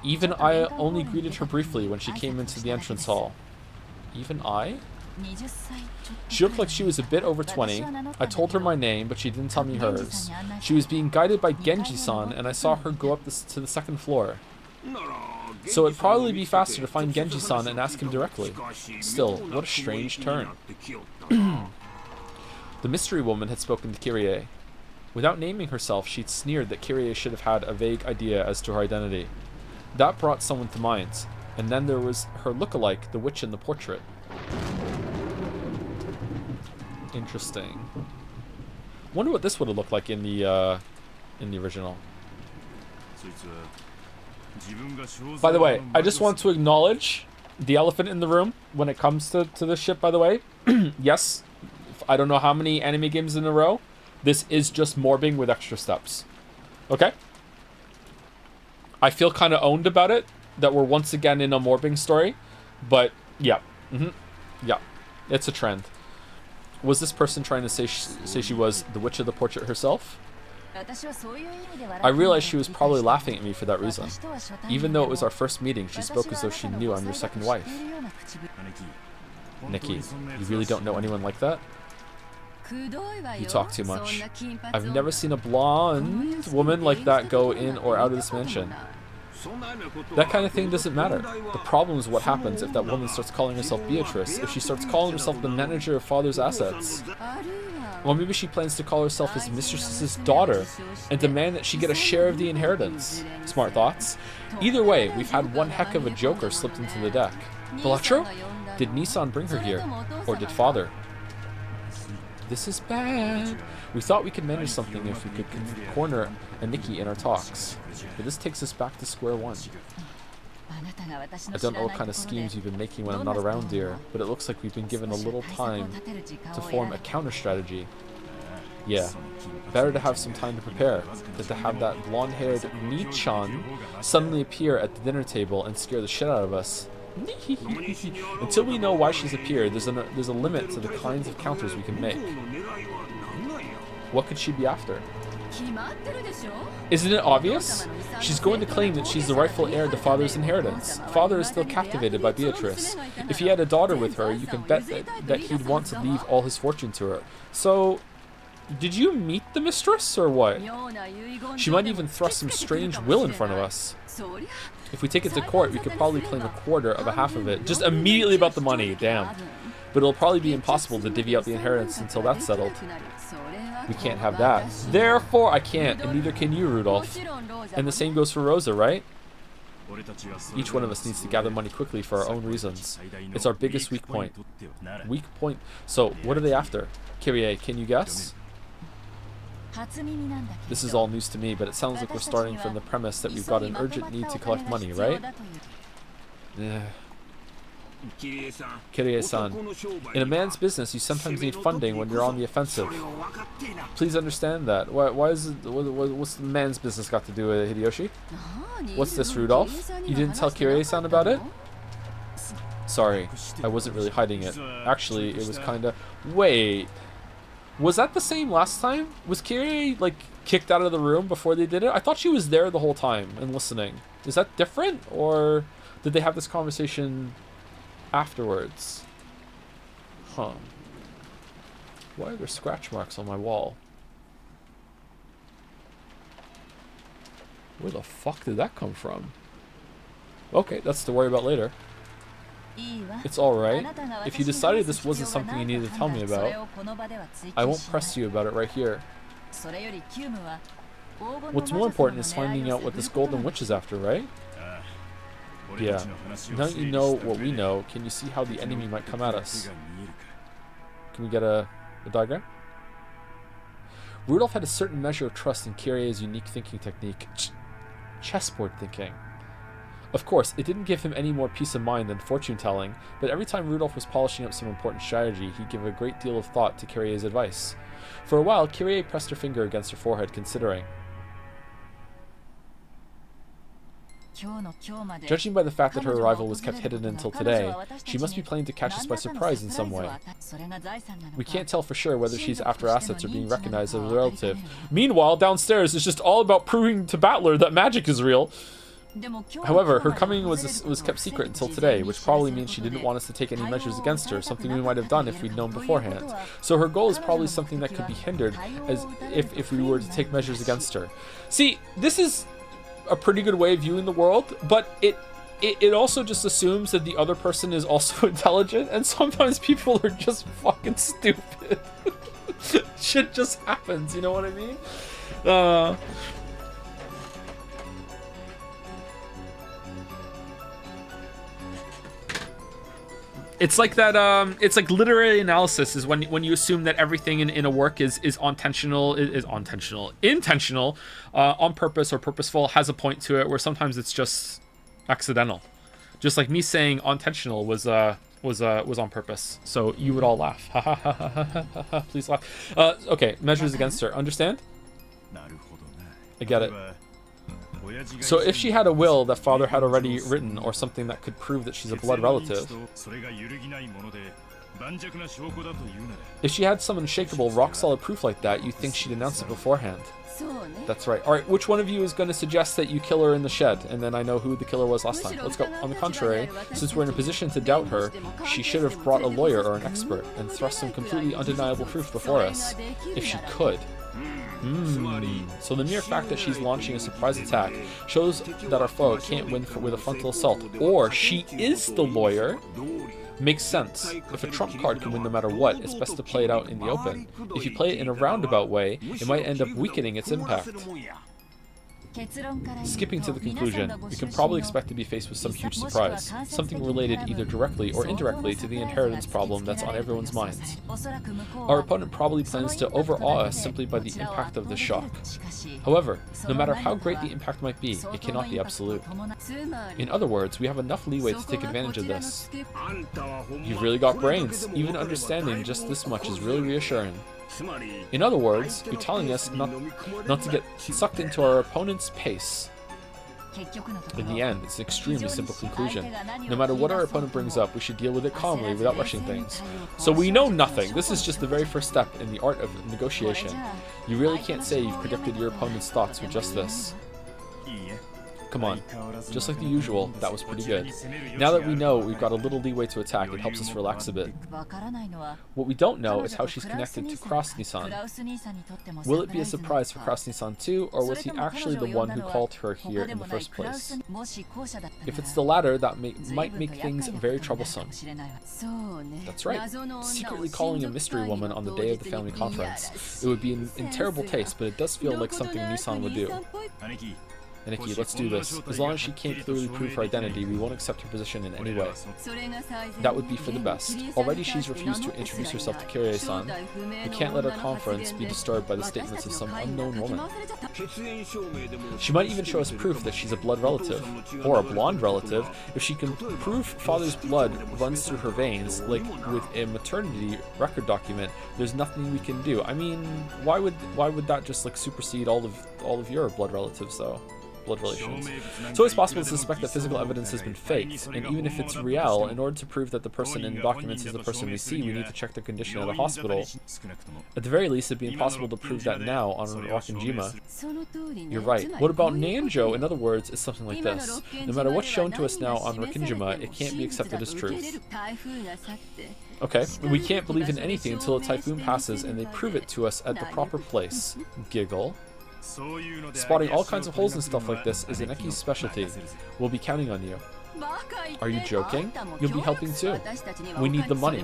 Even I only greeted her briefly when she came into the entrance hall. Even I? She looked like she was a bit over 20. I told her my name, but she didn't tell me hers. She was being guided by Genji-san, and I saw her go up to the second floor. So it'd probably be faster to find Genji-san and ask him directly. Still, what a strange turn. The mystery woman had spoken to Kyrie. Without naming herself, she'd sneered that Kyrie should have had a vague idea as to her identity. That brought someone to mind, and then there was her look-alike, the witch in the portrait. Interesting. Wonder what this would have looked like in the original. By the way, I just want to acknowledge the elephant in the room when it comes to this shit, by the way. Yes, I don't know how many anime games in a row. This is just morbing with extra steps. Okay? I feel kind of owned about it, that we're once again in a morbing story. But, yeah. Yeah. It's a trend. Was this person trying to say she was the witch of the portrait herself? I realized she was probably laughing at me for that reason. Even though it was our first meeting, she spoke as though she knew I'm your second wife. Nikki, you really don't know anyone like that? You talk too much. I've never seen a blonde woman like that go in or out of this mansion. That kind of thing doesn't matter. The problem is what happens if that woman starts calling herself Beatrice, if she starts calling herself the manager of father's assets. Or maybe she plans to call herself his mistress's daughter and demand that she get a share of the inheritance. Smart thoughts. Either way, we've had one heck of a joker slipped into the deck. Electro? Did Nissan bring her here? Or did father? This is bad. We thought we could manage something if we could corner Aniki in our talks. But this takes us back to square one. I don't know what kind of schemes you've been making when I'm not around, dear, but it looks like we've been given a little time to form a counter-strategy. Yeah, better to have some time to prepare than to have that blonde-haired Ni-chan suddenly appear at the dinner table and scare the shit out of us. Until we know why she's appeared, there's a limit to the kinds of counters we can make. What could she be after? Isn't it obvious? She's going to claim that she's the rightful heir to father's inheritance. Father is still captivated by Beatrice. If he had a daughter with her, you can bet that he'd want to leave all his fortune to her. So, did you meet the mistress, or what? She might even thrust some strange will in front of us. If we take it to court, we could probably claim a quarter of a half of it. Just immediately about the money, damn. But it'll probably be impossible to divvy out the inheritance until that's settled. We can't have that. Therefore, I can't, and neither can you, Rudolph. And the same goes for Rosa, right? Each one of us needs to gather money quickly for our own reasons. It's our biggest weak point. Weak point? So, what are they after? Kyrie, can you guess? This is all news to me, but it sounds like we're starting from the premise that we've got an urgent need to collect money, right? Kyrie-san, in a man's business, you sometimes need funding when you're on the offensive. Please understand that. Why is it? What's the man's business got to do with it, Hideyoshi? What's this, Rudolph? You didn't tell Kyrie-san about it? Sorry, I wasn't really hiding it. Actually, it was kinda... Wait. Was that the same last time? Was Kyrie, like, kicked out of the room before they did it? I thought she was there the whole time and listening. Is that different? Or did they have this conversation afterwards? Huh. Why are there scratch marks on my wall? Where the fuck did that come from? Okay, that's to worry about later. It's alright. If you decided this wasn't something you needed to tell me about, I won't press you about it right here. What's more important is finding out what this golden witch is after, right? Yeah. Now that you know what we know, can you see how the enemy might come at us? Can we get a diagram? Rudolph had a certain measure of trust in Kyrie's unique thinking technique. Chessboard thinking. Of course, it didn't give him any more peace of mind than fortune-telling, but every time Rudolph was polishing up some important strategy, he'd give a great deal of thought to Kyrie's advice. For a while, Kyrie pressed her finger against her forehead, considering. Judging by the fact that her arrival was kept hidden until today, she must be planning to catch us by surprise in some way. We can't tell for sure whether she's after assets or being recognized as a relative. Meanwhile, downstairs, it's just all about proving to Battler that magic is real. However, her coming was kept secret until today, which probably means she didn't want us to take any measures against her, something we might have done if we'd known beforehand. So her goal is probably something that could be hindered as if we were to take measures against her. See, this is a pretty good way of viewing the world, but it also just assumes that the other person is also intelligent, and sometimes people are just fucking stupid. Shit just happens, you know what I mean? It's like that. It's like literary analysis is when you assume that everything in a work is intentional, on purpose or purposeful, has a point to it. Where sometimes it's just accidental. Just like me saying intentional was on purpose. So you would all laugh. Ha ha ha ha ha ha. Please laugh. Okay, measures against her. Understand? I get it. So if she had a will that father had already written, or something that could prove that she's a blood relative, if she had some unshakable, rock-solid proof like that, you'd think she'd announce it beforehand. That's right. Alright, which one of you is going to suggest that you kill her in the shed? And then I know who the killer was last time. Let's go. On the contrary, since we're in a position to doubt her, she should have brought a lawyer or an expert, and thrust some completely undeniable proof before us. If she could. So the mere fact that she's launching a surprise attack shows that our foe can't win with a frontal assault, or she is the lawyer. Makes sense. If a trump card can win no matter what, it's best to play it out in the open. If you play it in a roundabout way, it might end up weakening its impact. Skipping to the conclusion, we can probably expect to be faced with some huge surprise, something related either directly or indirectly to the inheritance problem that's on everyone's minds. Our opponent probably plans to overawe us simply by the impact of the shock. However, no matter how great the impact might be, it cannot be absolute. In other words, we have enough leeway to take advantage of this. You've really got brains. Even understanding just this much is really reassuring. In other words, you're telling us not to get sucked into our opponent's pace. In the end, it's an extremely simple conclusion. No matter what our opponent brings up, we should deal with it calmly without rushing things. So we know nothing. This is just the very first step in the art of negotiation. You really can't say you've predicted your opponent's thoughts with just this. Come on. Just like the usual, that was pretty good. Now that we know we've got a little leeway to attack, it helps us relax a bit. What we don't know is how she's connected to Krasny-san. Will it be a surprise for Krasny-san too, or was he actually the one who called her here in the first place? If it's the latter, that might make things very troublesome. That's right. Secretly calling a mystery woman on the day of the family conference. It would be in terrible taste, but it does feel like something Nissan would do. Aniki, let's do this. As long as she can't clearly prove her identity, we won't accept her position in any way. That would be for the best. Already she's refused to introduce herself to Kyrie-san. We can't let our conference be disturbed by the statements of some unknown woman. She might even show us proof that she's a blood relative, or a blonde relative. If she can prove father's blood runs through her veins, like with a maternity record document, there's nothing we can do. I mean, why would that just like supersede all of your blood relatives though? blood relations. It's always possible to suspect that physical evidence has been faked, and even if it's real, in order to prove that the person in the documents is the person we see, we need to check their condition at a hospital. At the very least, it'd be impossible to prove that now on Rakanjima. You're right. What about Nanjo? In other words, it's something like this. No matter what's shown to us now on Rakanjima, it can't be accepted as truth. Okay, we can't believe in anything until a typhoon passes and they prove it to us at the proper place. Giggle. Spotting all kinds of holes and stuff like this is Ineki's specialty. We'll be counting on you. Are you joking? You'll be helping too. We need the money.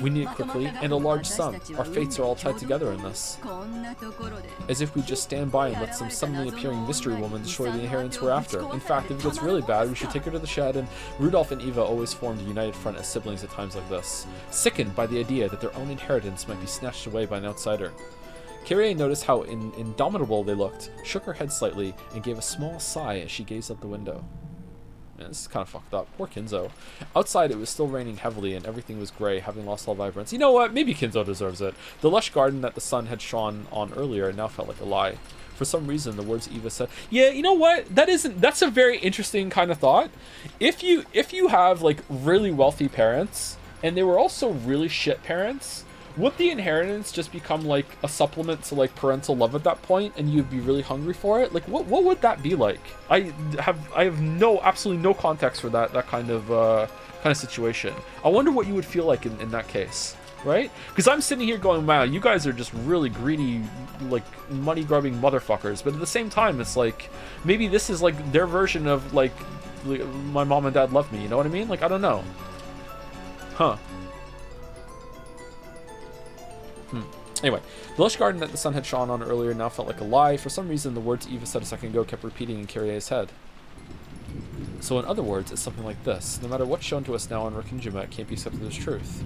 We need it quickly, and a large sum. Our fates are all tied together in this. As if we just stand by and let some suddenly appearing mystery woman destroy the inheritance we're after. In fact, if it gets really bad, we should take her to the shed, and Rudolph and Eva always formed a united front as siblings at times like this, sickened by the idea that their own inheritance might be snatched away by an outsider. Kyrie noticed how indomitable they looked, shook her head slightly, and gave a small sigh as she gazed out the window. Man, this is kind of fucked up. Poor Kinzo. Outside, it was still raining heavily, and everything was gray, having lost all vibrance. You know what? Maybe Kinzo deserves it. The lush garden that the sun had shone on earlier now felt like a lie. For some reason, the words Eva said. Yeah, you know what? That's a very interesting kind of thought. If you have like really wealthy parents, and they were also really shit parents, would the inheritance just become like a supplement to like parental love at that point, and you'd be really hungry for it? Like, what would that be like? I have absolutely no context for that kind of situation. I wonder what you would feel like in that case, right? Because I'm sitting here going, wow, you guys are just really greedy, like money grubbing motherfuckers. But at the same time, it's like maybe this is like their version of like my mom and dad love me. You know what I mean? Like, I don't know. Huh. Anyway, the lush garden that the sun had shone on earlier now felt like a lie. For some reason, the words Eva said a second ago kept repeating in Kyrie's head. So in other words, it's something like this. No matter what's shown to us now on Rakinjima, it can't be accepted as truth.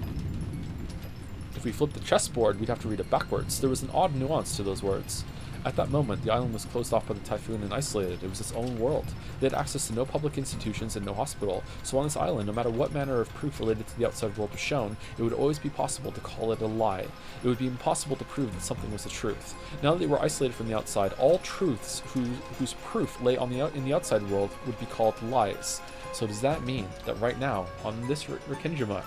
If we flipped the chessboard, we'd have to read it backwards. There was an odd nuance to those words. At that moment, the island was closed off by the typhoon and isolated. It was its own world. They had access to no public institutions and no hospital. So on this island, no matter what manner of proof related to the outside world was shown, it would always be possible to call it a lie. It would be impossible to prove that something was the truth. Now that they were isolated from the outside, all truths whose proof lay in the outside world would be called lies. So does that mean that right now, on this Rakinjima,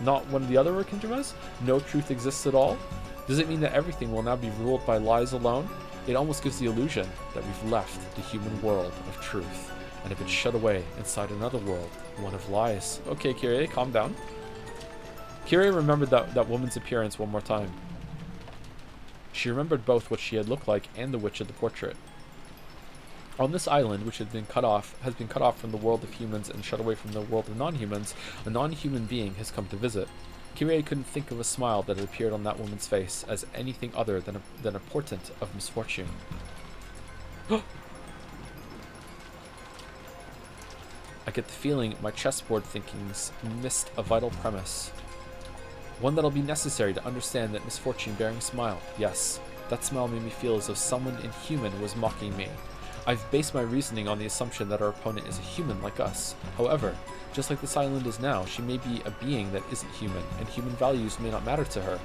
not one of the other Rakinjimas, no truth exists at all? Does it mean that everything will now be ruled by lies alone? It almost gives the illusion that we've left the human world of truth and have been shut away inside another world, one of lies. Okay, Kyrie, calm down. Kyrie remembered that woman's appearance one more time. She remembered both what she had looked like and the witch of the portrait. On this island, which has been cut off from the world of humans and shut away from the world of non-humans, a non-human being has come to visit. Kyrie couldn't think of a smile that had appeared on that woman's face as anything other than a portent of misfortune. I get the feeling my chessboard thinkings missed a vital premise. One that'll be necessary to understand that misfortune bearing smile. Yes, that smile made me feel as though someone inhuman was mocking me. I've based my reasoning on the assumption that our opponent is a human like us. However, just like this island is now, she may be a being that isn't human, and human values may not matter to her.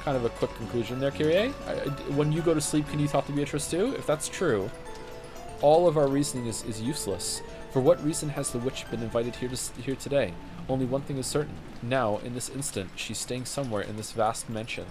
Kind of a quick conclusion there, Kyrie. When you go to sleep, can you talk to Beatrice too? If that's true, all of our reasoning is useless. For what reason has the witch been invited here today? Only one thing is certain. Now, in this instant, she's staying somewhere in this vast mansion.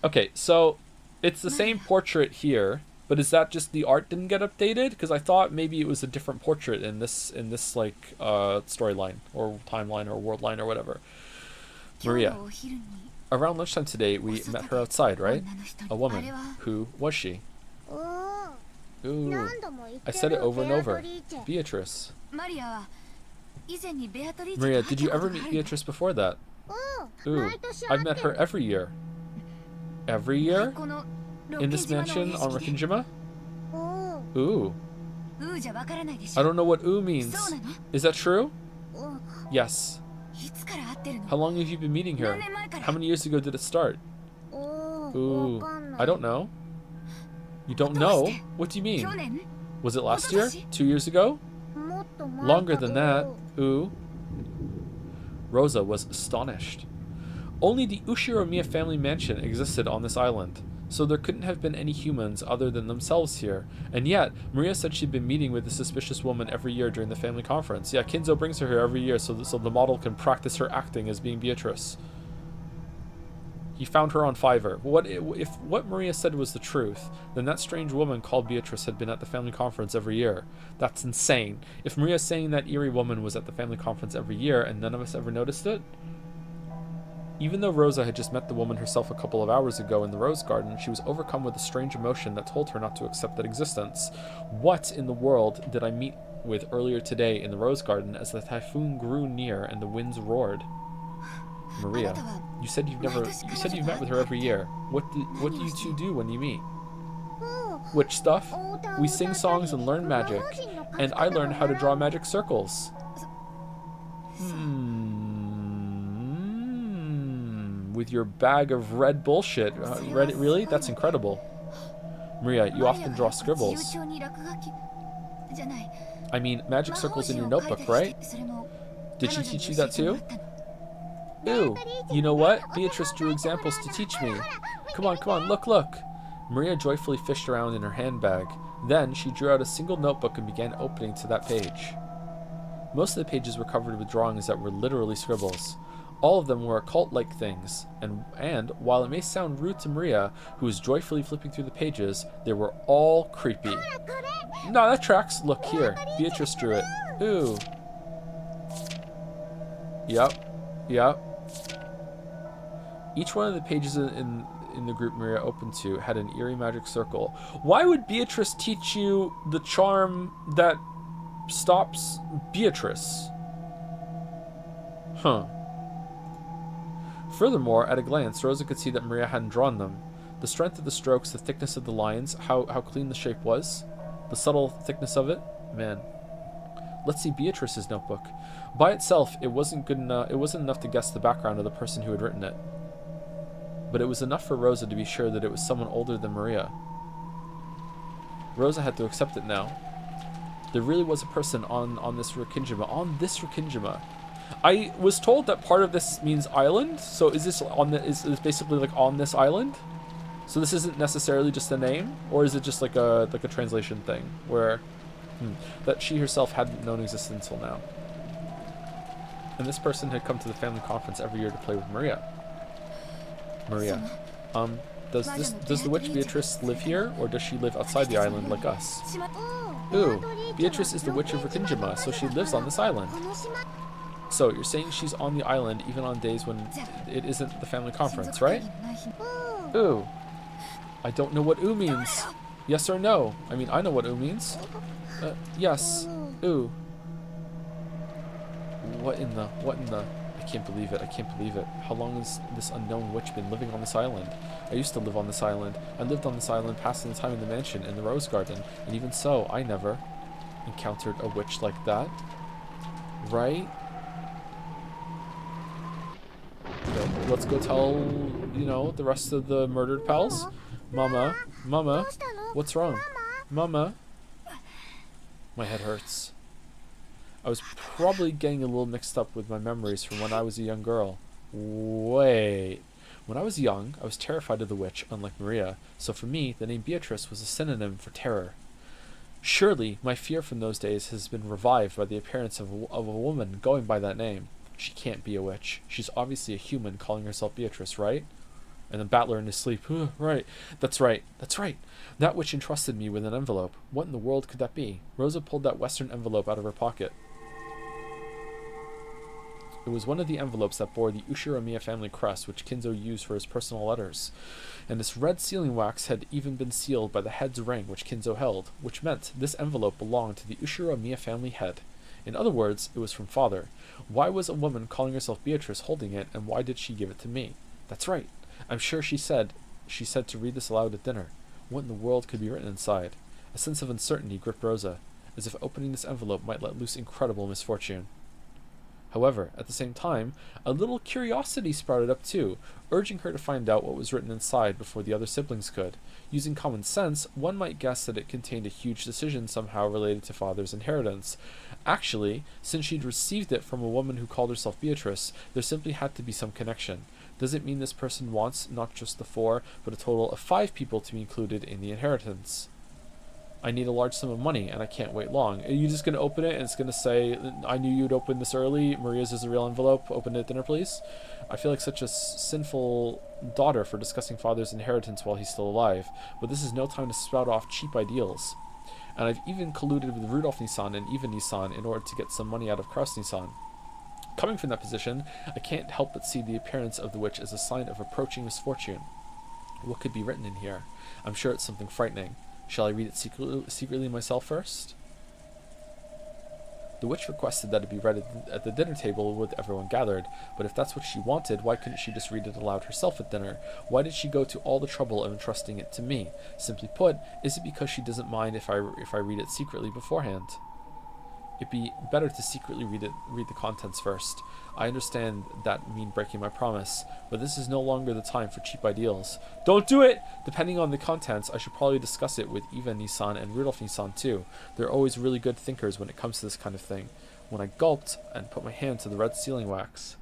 Okay, so it's the same portrait here, but is that just the art didn't get updated? Because I thought maybe it was a different portrait in this like storyline or timeline or world line or whatever. Maria, around lunchtime today we met her outside, right? A woman. Who was she? Ooh, I said it over and over. Beatrice. Maria, did you ever meet Beatrice before that? Ooh, I've met her every year. Every year? In this mansion on Rakinjima? Ooh. I don't know what ooh means. Is that true? Yes. How long have you been meeting her? How many years ago did it start? Ooh. I don't know. You don't know? What do you mean? Was it last year? 2 years ago? Longer than that. Ooh. Rosa was astonished. Only the Ushiromiya family mansion existed on this island, so there couldn't have been any humans other than themselves here. And yet, Maria said she'd been meeting with the suspicious woman every year during the family conference. Yeah, Kinzo brings her here every year so the model can practice her acting as being Beatrice. He found her on Fiverr. If what Maria said was the truth, then that strange woman called Beatrice had been at the family conference every year. That's insane. If Maria's saying that eerie woman was at the family conference every year and none of us ever noticed it? Even though Rosa had just met the woman herself a couple of hours ago in the rose garden, she was overcome with a strange emotion that told her not to accept that existence. What in the world did I meet with earlier today in the rose garden as the typhoon grew near and the winds roared? Maria, you said you've met with her every year. What do you two do when you meet? Witch stuff. We sing songs and learn magic, and I learned how to draw magic circles. With your bag of red bullshit. Really? That's incredible. Maria, you often draw scribbles. I mean, magic circles in your notebook, right? Did she teach you that too? Ew, you know what? Beatrice drew examples to teach me. Come on, look. Maria joyfully fished around in her handbag. Then she drew out a single notebook and began opening to that page. Most of the pages were covered with drawings that were literally scribbles. All of them were occult-like things, and while it may sound rude to Maria, who was joyfully flipping through the pages, they were all creepy. No, that tracks. Look here. Beatrice drew it. Ooh. Yep. Each one of the pages in the group Maria opened to had an eerie magic circle. Why would Beatrice teach you the charm that stops Beatrice? Huh. Furthermore, at a glance, Rosa could see that Maria hadn't drawn them. The strength of the strokes, the thickness of the lines, how clean the shape was, the subtle thickness of it. Man. Let's see Beatrice's notebook. By itself, it wasn't good enough. It wasn't enough to guess the background of the person who had written it. But it was enough for Rosa to be sure that it was someone older than Maria. Rosa had to accept it now. There really was a person on this Rikkinjima. I was told that part of this means island. So is this is basically like on this island? So this isn't necessarily just a name, or is it just like a translation thing where that she herself hadn't known existed until now? And this person had come to the family conference every year to play with Maria. Maria, does the witch Beatrice live here, or does she live outside the island like us? Ooh, Beatrice is the witch of Rikkinjima, so she lives on this island. So you're saying she's on the island even on days when it isn't the family conference, right? Ooh. I don't know what ooh means. Yes or no? I mean, I know what ooh means. Yes. Ooh. What in the... I can't believe it. How long has this unknown witch been living on this island? I used to live on this island. I lived on this island, passing the time in the mansion in the rose garden. And even so, I never encountered a witch like that. Right? Let's go tell, the rest of the murdered pals. Mama, what's wrong? Mama. My head hurts. I was probably getting a little mixed up with my memories from when I was a young girl. Wait. When I was young, I was terrified of the witch, unlike Maria, so for me, the name Beatrice was a synonym for terror. Surely, my fear from those days has been revived by the appearance of a woman going by that name. She can't be a witch. She's obviously a human calling herself Beatrice, right? And the battler in his sleep. Right. That's right. That witch entrusted me with an envelope. What in the world could that be? Rosa pulled that western envelope out of her pocket. It was one of the envelopes that bore the Ushiromiya family crest, which Kinzo used for his personal letters. And this red sealing wax had even been sealed by the head's ring which Kinzo held, which meant this envelope belonged to the Ushiromiya family head. In other words, it was from father. Why was a woman calling herself Beatrice holding it, and why did she give it to me? That's right. I'm sure she said to read this aloud at dinner. What in the world could be written inside? A sense of uncertainty gripped Rosa, as if opening this envelope might let loose incredible misfortune. However, at the same time, a little curiosity sprouted up too, urging her to find out what was written inside before the other siblings could. Using common sense, one might guess that it contained a huge decision somehow related to father's inheritance. Actually, since she'd received it from a woman who called herself Beatrice, there simply had to be some connection. Does it mean this person wants not just the 4, but a total of 5 people to be included in the inheritance? I need a large sum of money, and I can't wait long. Are you just going to open it, and it's going to say, I knew you'd open this early, Maria's is a real envelope, open it at dinner, please? I feel like such a sinful daughter for discussing father's inheritance while he's still alive, but this is no time to spout off cheap ideals. And I've even colluded with Rudolf Nissan and Eva Nissan in order to get some money out of Kraus Nissan. Coming from that position, I can't help but see the appearance of the witch as a sign of approaching misfortune. What could be written in here? I'm sure it's something frightening. Shall I read it secretly myself first? The witch requested that it be read at the dinner table with everyone gathered, but if that's what she wanted, why couldn't she just read it aloud herself at dinner? Why did she go to all the trouble of entrusting it to me? Simply put, is it because she doesn't mind if I read it secretly beforehand? It'd be better to secretly read the contents first. I understand that mean breaking my promise, but this is no longer the time for cheap ideals. Don't do it! Depending on the contents, I should probably discuss it with Eva Nissan and Rudolf Nissan too. They're always really good thinkers when it comes to this kind of thing. When I gulped and put my hand to the red sealing wax,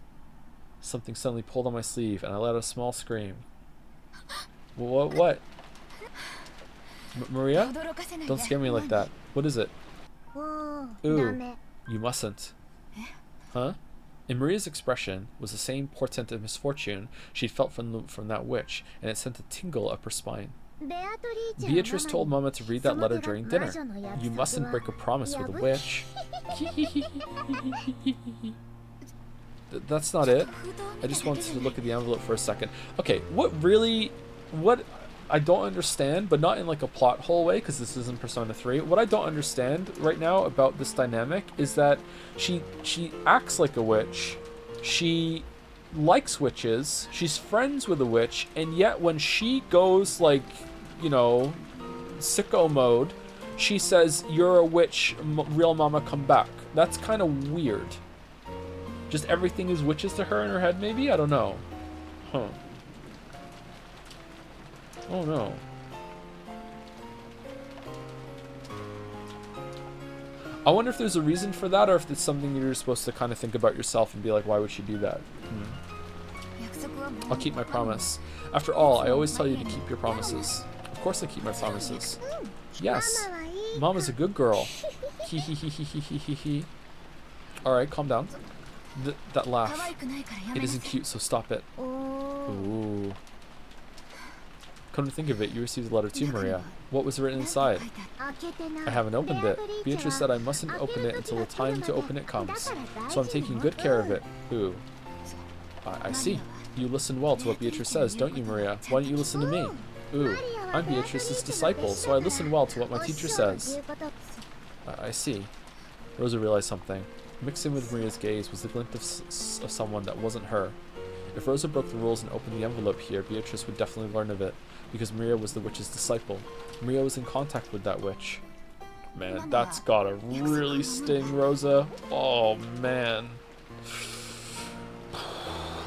something suddenly pulled on my sleeve and I let out a small scream. What? Maria? Don't scare me like that. What is it? Ooh, you mustn't. Huh? In Maria's expression was the same portent of misfortune she'd felt from that witch, and it sent a tingle up her spine. Beatrice told Mama to read that letter during dinner. You mustn't break a promise with a witch. That's not it. I just wanted to look at the envelope for a second. Okay, what I don't understand, but not in like a plot hole way, because this isn't Persona 3. What I don't understand right now about this dynamic is that she acts like a witch, she likes witches, she's friends with a witch, and yet when she goes like, you know, sicko mode, she says, "You're a witch, real mama, come back." That's kind of weird. Just everything is witches to her in her head, maybe? I don't know. Huh. Oh no. I wonder if there's a reason for that, or if it's something you're supposed to kind of think about yourself and be like, why would she do that? I'll keep my promise. After all, I always tell you to keep your promises. Of course I keep my promises. Yes. Mama's a good girl. Hee hee hee hee hee hee hee hee. Alright, calm down. That laugh. It isn't cute, so stop it. Ooh. Come to think of it, you received a letter too, Maria. What was written inside? I haven't opened it. Beatrice said I mustn't open it until the time to open it comes, so I'm taking good care of it. Ooh. I see. You listen well to what Beatrice says, don't you, Maria? Why don't you listen to me? Ooh. I'm Beatrice's disciple, so I listen well to what my teacher says. I see. Rosa realized something. Mixed in with Maria's gaze was the glint of someone that wasn't her. If Rosa broke the rules and opened the envelope here, Beatrice would definitely learn of it, because Maria was the witch's disciple. Maria was in contact with that witch. Man, that's gotta really sting, Rosa. Oh, man.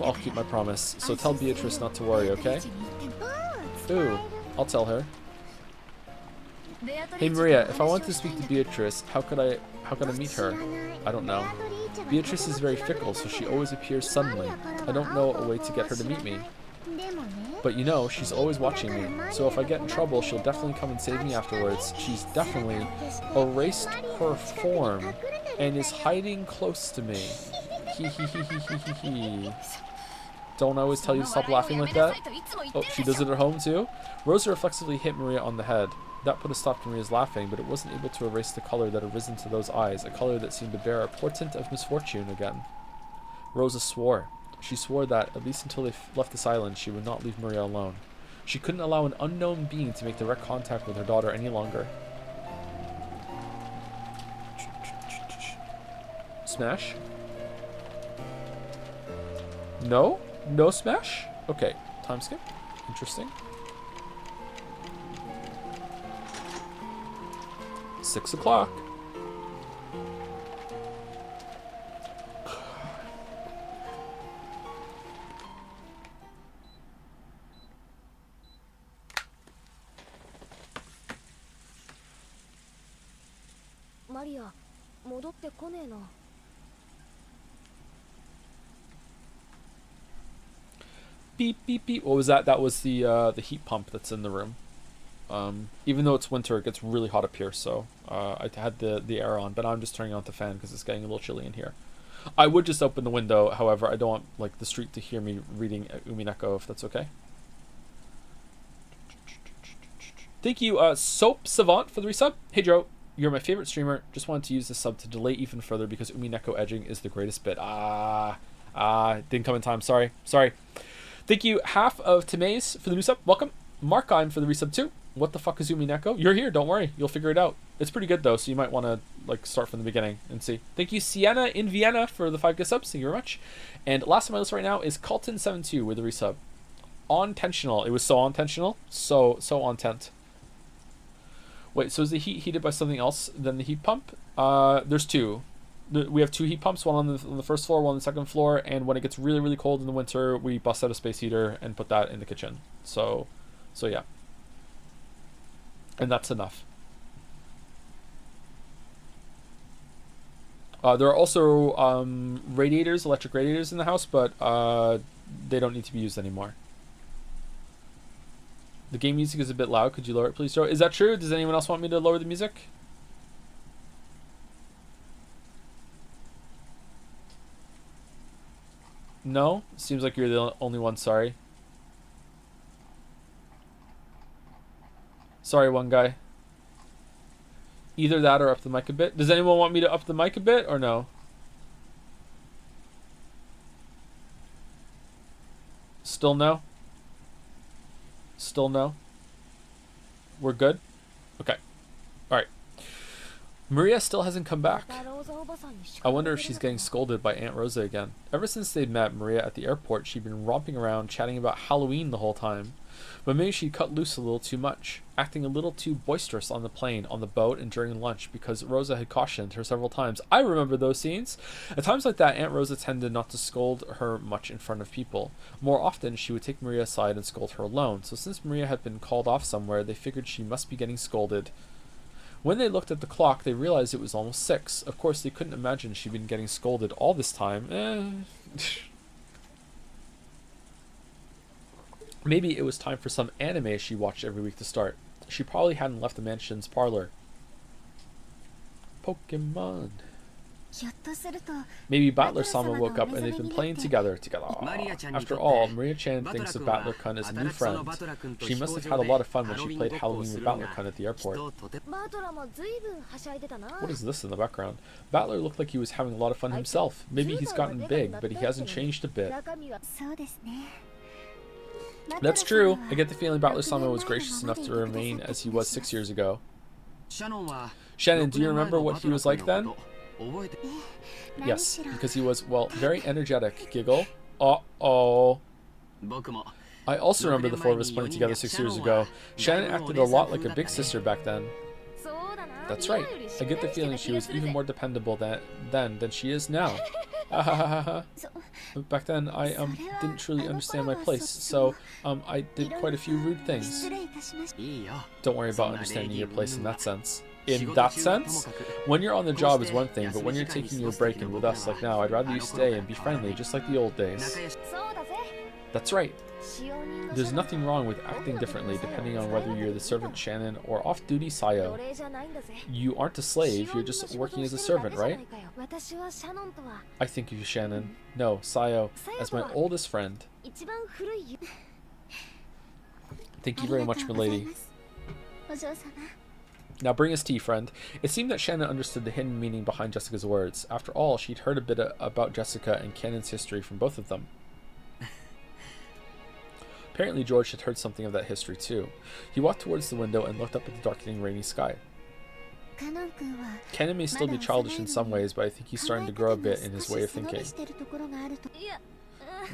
I'll keep my promise, so tell Beatrice not to worry, okay? Ooh, I'll tell her. Hey Maria, if I want to speak to Beatrice, how could I meet her? I don't know. Beatrice is very fickle, so she always appears suddenly. I don't know a way to get her to meet me. But you know, she's always watching me, so if I get in trouble, she'll definitely come and save me afterwards. She's definitely erased her form and is hiding close to me. Hee hee hee hee hee hee hee. Don't I always tell you to stop laughing like that? Oh, she does it at home too? Rosa reflexively hit Maria on the head. That put a stop to Maria's laughing, but it wasn't able to erase the color that had risen to those eyes, a color that seemed to bear a portent of misfortune again. Rosa swore. She swore that, at least until they left this island, she would not leave Maria alone. She couldn't allow an unknown being to make direct contact with her daughter any longer. Smash? No? No smash? Okay, time skip. Interesting. 6 o'clock. Beep, beep, beep. What was that? That was the heat pump that's in the room. Even though it's winter, it gets really hot up here, so I had the air on, but I'm just turning on the fan because it's getting a little chilly in here. I would just open the window, however, I don't want like the street to hear me reading Umineko, if that's okay. Thank you, Soap Savant, for the resub. Hey Joe, you're my favorite streamer. Just wanted to use this sub to delay even further because Umineko edging is the greatest bit. Didn't come in time. Sorry. Thank you, Half of Tamaze, for the new sub. Welcome. Markheim for the resub too. What the fuck is Umineko? You're here, don't worry. You'll figure it out. It's pretty good though, so you might want to like start from the beginning and see. Thank you, Sienna in Vienna, for the 5 gift subs. Thank you very much. And last on my list right now is Colton72 with the resub. On-tensional. It was so on-tensional. So on-tent. Wait, so is the heat heated by something else than the heat pump? There's two. We have 2 heat pumps, one on the first floor, one on the second floor, and when it gets really, really cold in the winter, we bust out a space heater and put that in the kitchen. So yeah. And that's enough. There are also radiators, electric radiators in the house, but they don't need to be used anymore. The game music is a bit loud. Could you lower it, please, Joe? Is that true? Does anyone else want me to lower the music? No? Seems like you're the only one, sorry. Sorry, one guy. Either that or up the mic a bit. Does anyone want me to up the mic a bit or no? Still no? Still no? We're good? Okay. Alright. Maria still hasn't come back. I wonder if she's getting scolded by Aunt Rosa again. Ever since they'd met Maria at the airport, she'd been romping around chatting about Halloween the whole time. But maybe she'd cut loose a little too much, acting a little too boisterous on the plane, on the boat, and during lunch because Rosa had cautioned her several times. I remember those scenes. At times like that, Aunt Rosa tended not to scold her much in front of people. More often, she would take Maria aside and scold her alone. So since Maria had been called off somewhere, they figured she must be getting scolded. When they looked at the clock, they realized it was almost 6. Of course, they couldn't imagine she'd been getting scolded all this time. Maybe it was time for some anime she watched every week to start. She probably hadn't left the mansion's parlor. Pokemon. Maybe Battler-sama woke up and they've been playing together. After all, Maria-chan thinks of Battler-kun as a new friend. She must have had a lot of fun when she played Halloween with Battler-kun at the airport. What is this in the background? Battler looked like he was having a lot of fun himself. Maybe he's gotten big, but he hasn't changed a bit. That's true. I get the feeling Battler-sama was gracious enough to remain as he was 6 years ago. Shannon, do you remember what he was like then? Yes, because he was, well, very energetic. Giggle. Uh-oh. I also remember the 4 of us playing together 6 years ago. Shannon acted a lot like a big sister back then. That's right. I get the feeling she was even more dependable than she is now. Back then, I didn't truly understand my place, so I did quite a few rude things. Don't worry about understanding your place in that sense. In that sense? When you're on the job is one thing, but when you're taking your break and with us like now, I'd rather you stay and be friendly, just like the old days. That's right. There's nothing wrong with acting differently depending on whether you're the servant Shannon or off-duty Sayo. You aren't a slave, you're just working as a servant, right? I think of you, Shannon. No, Sayo, as my oldest friend. Thank you very much, milady. Now bring us tea, friend. It seemed that Shannon understood the hidden meaning behind Jessica's words. After all, she'd heard a bit about Jessica and Cannon's history from both of them. Apparently George had heard something of that history too. He walked towards the window and looked up at the darkening rainy sky. Cannon may still be childish in some ways, but I think he's starting to grow a bit in his way of thinking.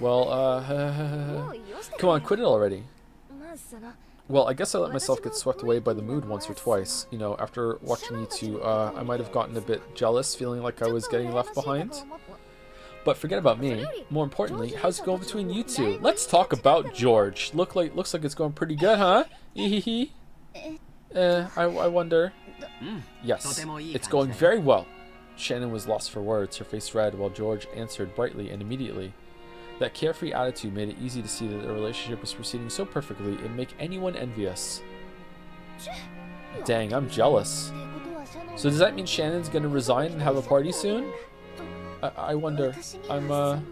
Well, come on, quit it already. Well, I guess I let myself get swept away by the mood once or twice. You know, after watching you two, I might have gotten a bit jealous, feeling like I was getting left behind. But forget about me. More importantly, how's it going between you two? Let's talk about George. Looks like it's going pretty good, huh? I wonder. Yes, it's going very well. Shannon was lost for words, her face red, while George answered brightly and immediately. That carefree attitude made it easy to see that the relationship was proceeding so perfectly it'd make anyone envious. Dang, I'm jealous. So does that mean Shannon's gonna resign and have a party soon? I wonder. Oh,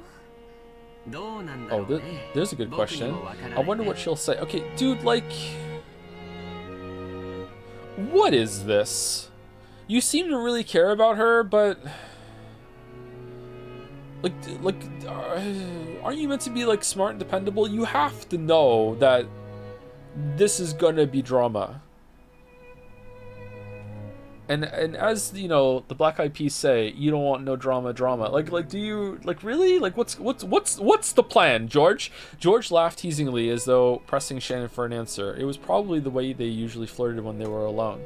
there's a good question. I wonder what she'll say. Okay, dude, like... What is this? You seem to really care about her, but... Like, aren't you meant to be, like, smart and dependable? You have to know that this is gonna be drama. And as, you know, the Black Eyed Peas say, you don't want no drama. Like, do you, like, really? Like, what's the plan, George? George laughed teasingly as though pressing Shannon for an answer. It was probably the way they usually flirted when they were alone.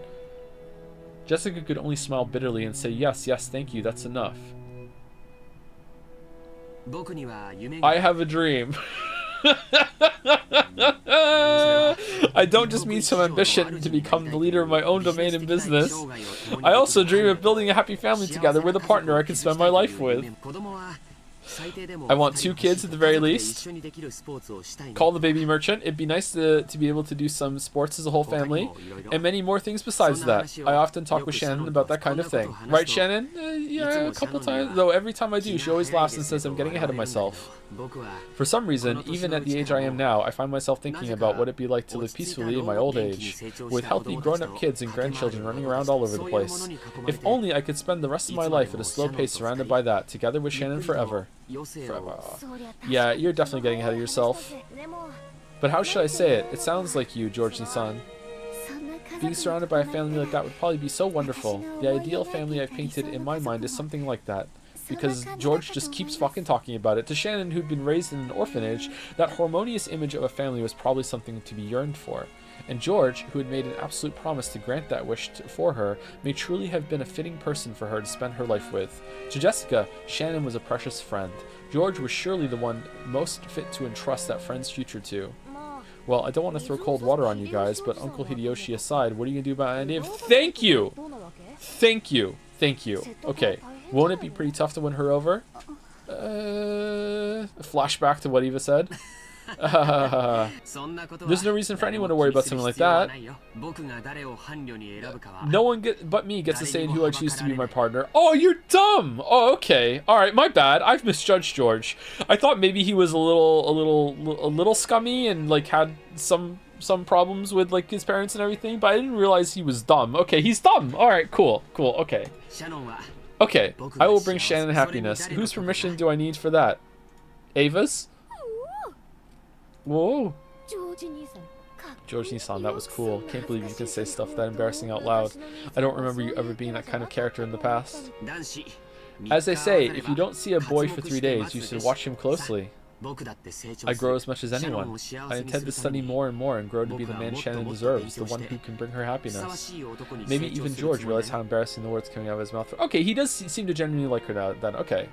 Jessica could only smile bitterly and say, yes, thank you, that's enough. I have a dream. I don't just mean some ambition to become the leader of my own domain and business. I also dream of building a happy family together with a partner I can spend my life with. I want 2 kids at the very least. Call the baby merchant. It'd be nice to be able to do some sports as a whole family. And many more things besides that. I often talk with Shannon about that kind of thing. Right, Shannon? Yeah, a couple times. Though every time I do, she always laughs and says I'm getting ahead of myself. For some reason, even at the age I am now, I find myself thinking about what it'd be like to live peacefully in my old age, with healthy grown-up kids and grandchildren running around all over the place. If only I could spend the rest of my life at a slow pace surrounded by that, together with Shannon forever. Yeah, you're definitely getting ahead of yourself. But how should I say it? It sounds like you, George-san. Being surrounded by a family like that would probably be so wonderful. The ideal family I've painted in my mind is something like that. Because George just keeps fucking talking about it. To Shannon, who'd been raised in an orphanage, that harmonious image of a family was probably something to be yearned for. And George, who had made an absolute promise to grant that wish for her, may truly have been a fitting person for her to spend her life with. To Jessica, Shannon was a precious friend. George was surely the one most fit to entrust that friend's future to. Well, I don't want to throw cold water on you guys, but Uncle Hideyoshi aside, what are you going to do about Andy? Thank you! Thank you! Thank you. Okay. Won't it be pretty tough to win her over? Flashback to what Eva said. There's no reason for anyone to worry about something like that. No one but me gets to say who I choose to be my partner. Oh, you're dumb! Oh, okay. Alright, my bad. I've misjudged George. I thought maybe he was a little scummy and like had some problems with like his parents and everything, but I didn't realize he was dumb. Okay, he's dumb. Alright, cool, okay. Okay, I will bring Shannon happiness. Whose permission do I need for that? Ava's? Whoa. George Nissan, that was cool. Can't believe you can say stuff that embarrassing out loud. I don't remember you ever being that kind of character in the past. As they say, if you don't see a boy for 3 days, you should watch him closely. I grow as much as anyone. I intend to study more and more and grow to be the man Shannon deserves, the one who can bring her happiness. Maybe even George realized how embarrassing the words coming out of his mouth were. Okay, he does seem to genuinely like her now. Then, okay.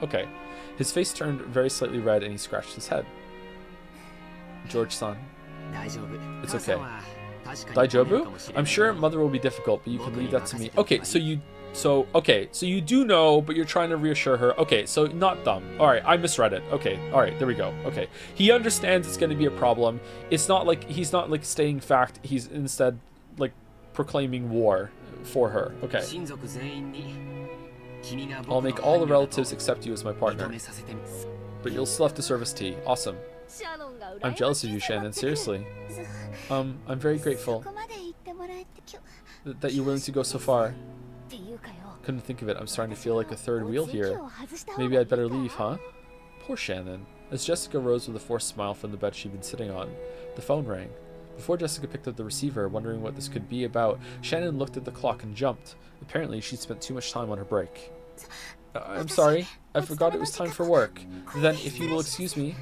Okay. His face turned very slightly red and he scratched his head. George-san. It's okay. Daijobu? I'm sure Mother will be difficult, but you can leave that to me. Okay, so you do know, but you're trying to reassure her. Okay, so not dumb. Alright, I misread it. Okay, alright, there we go. Okay. He understands it's going to be a problem. It's not like, he's not like stating fact, he's instead like proclaiming war for her. Okay. I'll make all the relatives accept you as my partner. But you'll still have to serve us tea. Awesome. I'm jealous of you, Shannon, seriously. I'm very grateful that you're willing to go so far. Couldn't think of it. I'm starting to feel like a third wheel here. Maybe I'd better leave, huh? Poor Shannon. As Jessica rose with a forced smile from the bed she'd been sitting on, the phone rang. Before Jessica picked up the receiver, wondering what this could be about, Shannon looked at the clock and jumped. Apparently, she'd spent too much time on her break. I'm sorry. I forgot it was time for work. Then, if you will excuse me...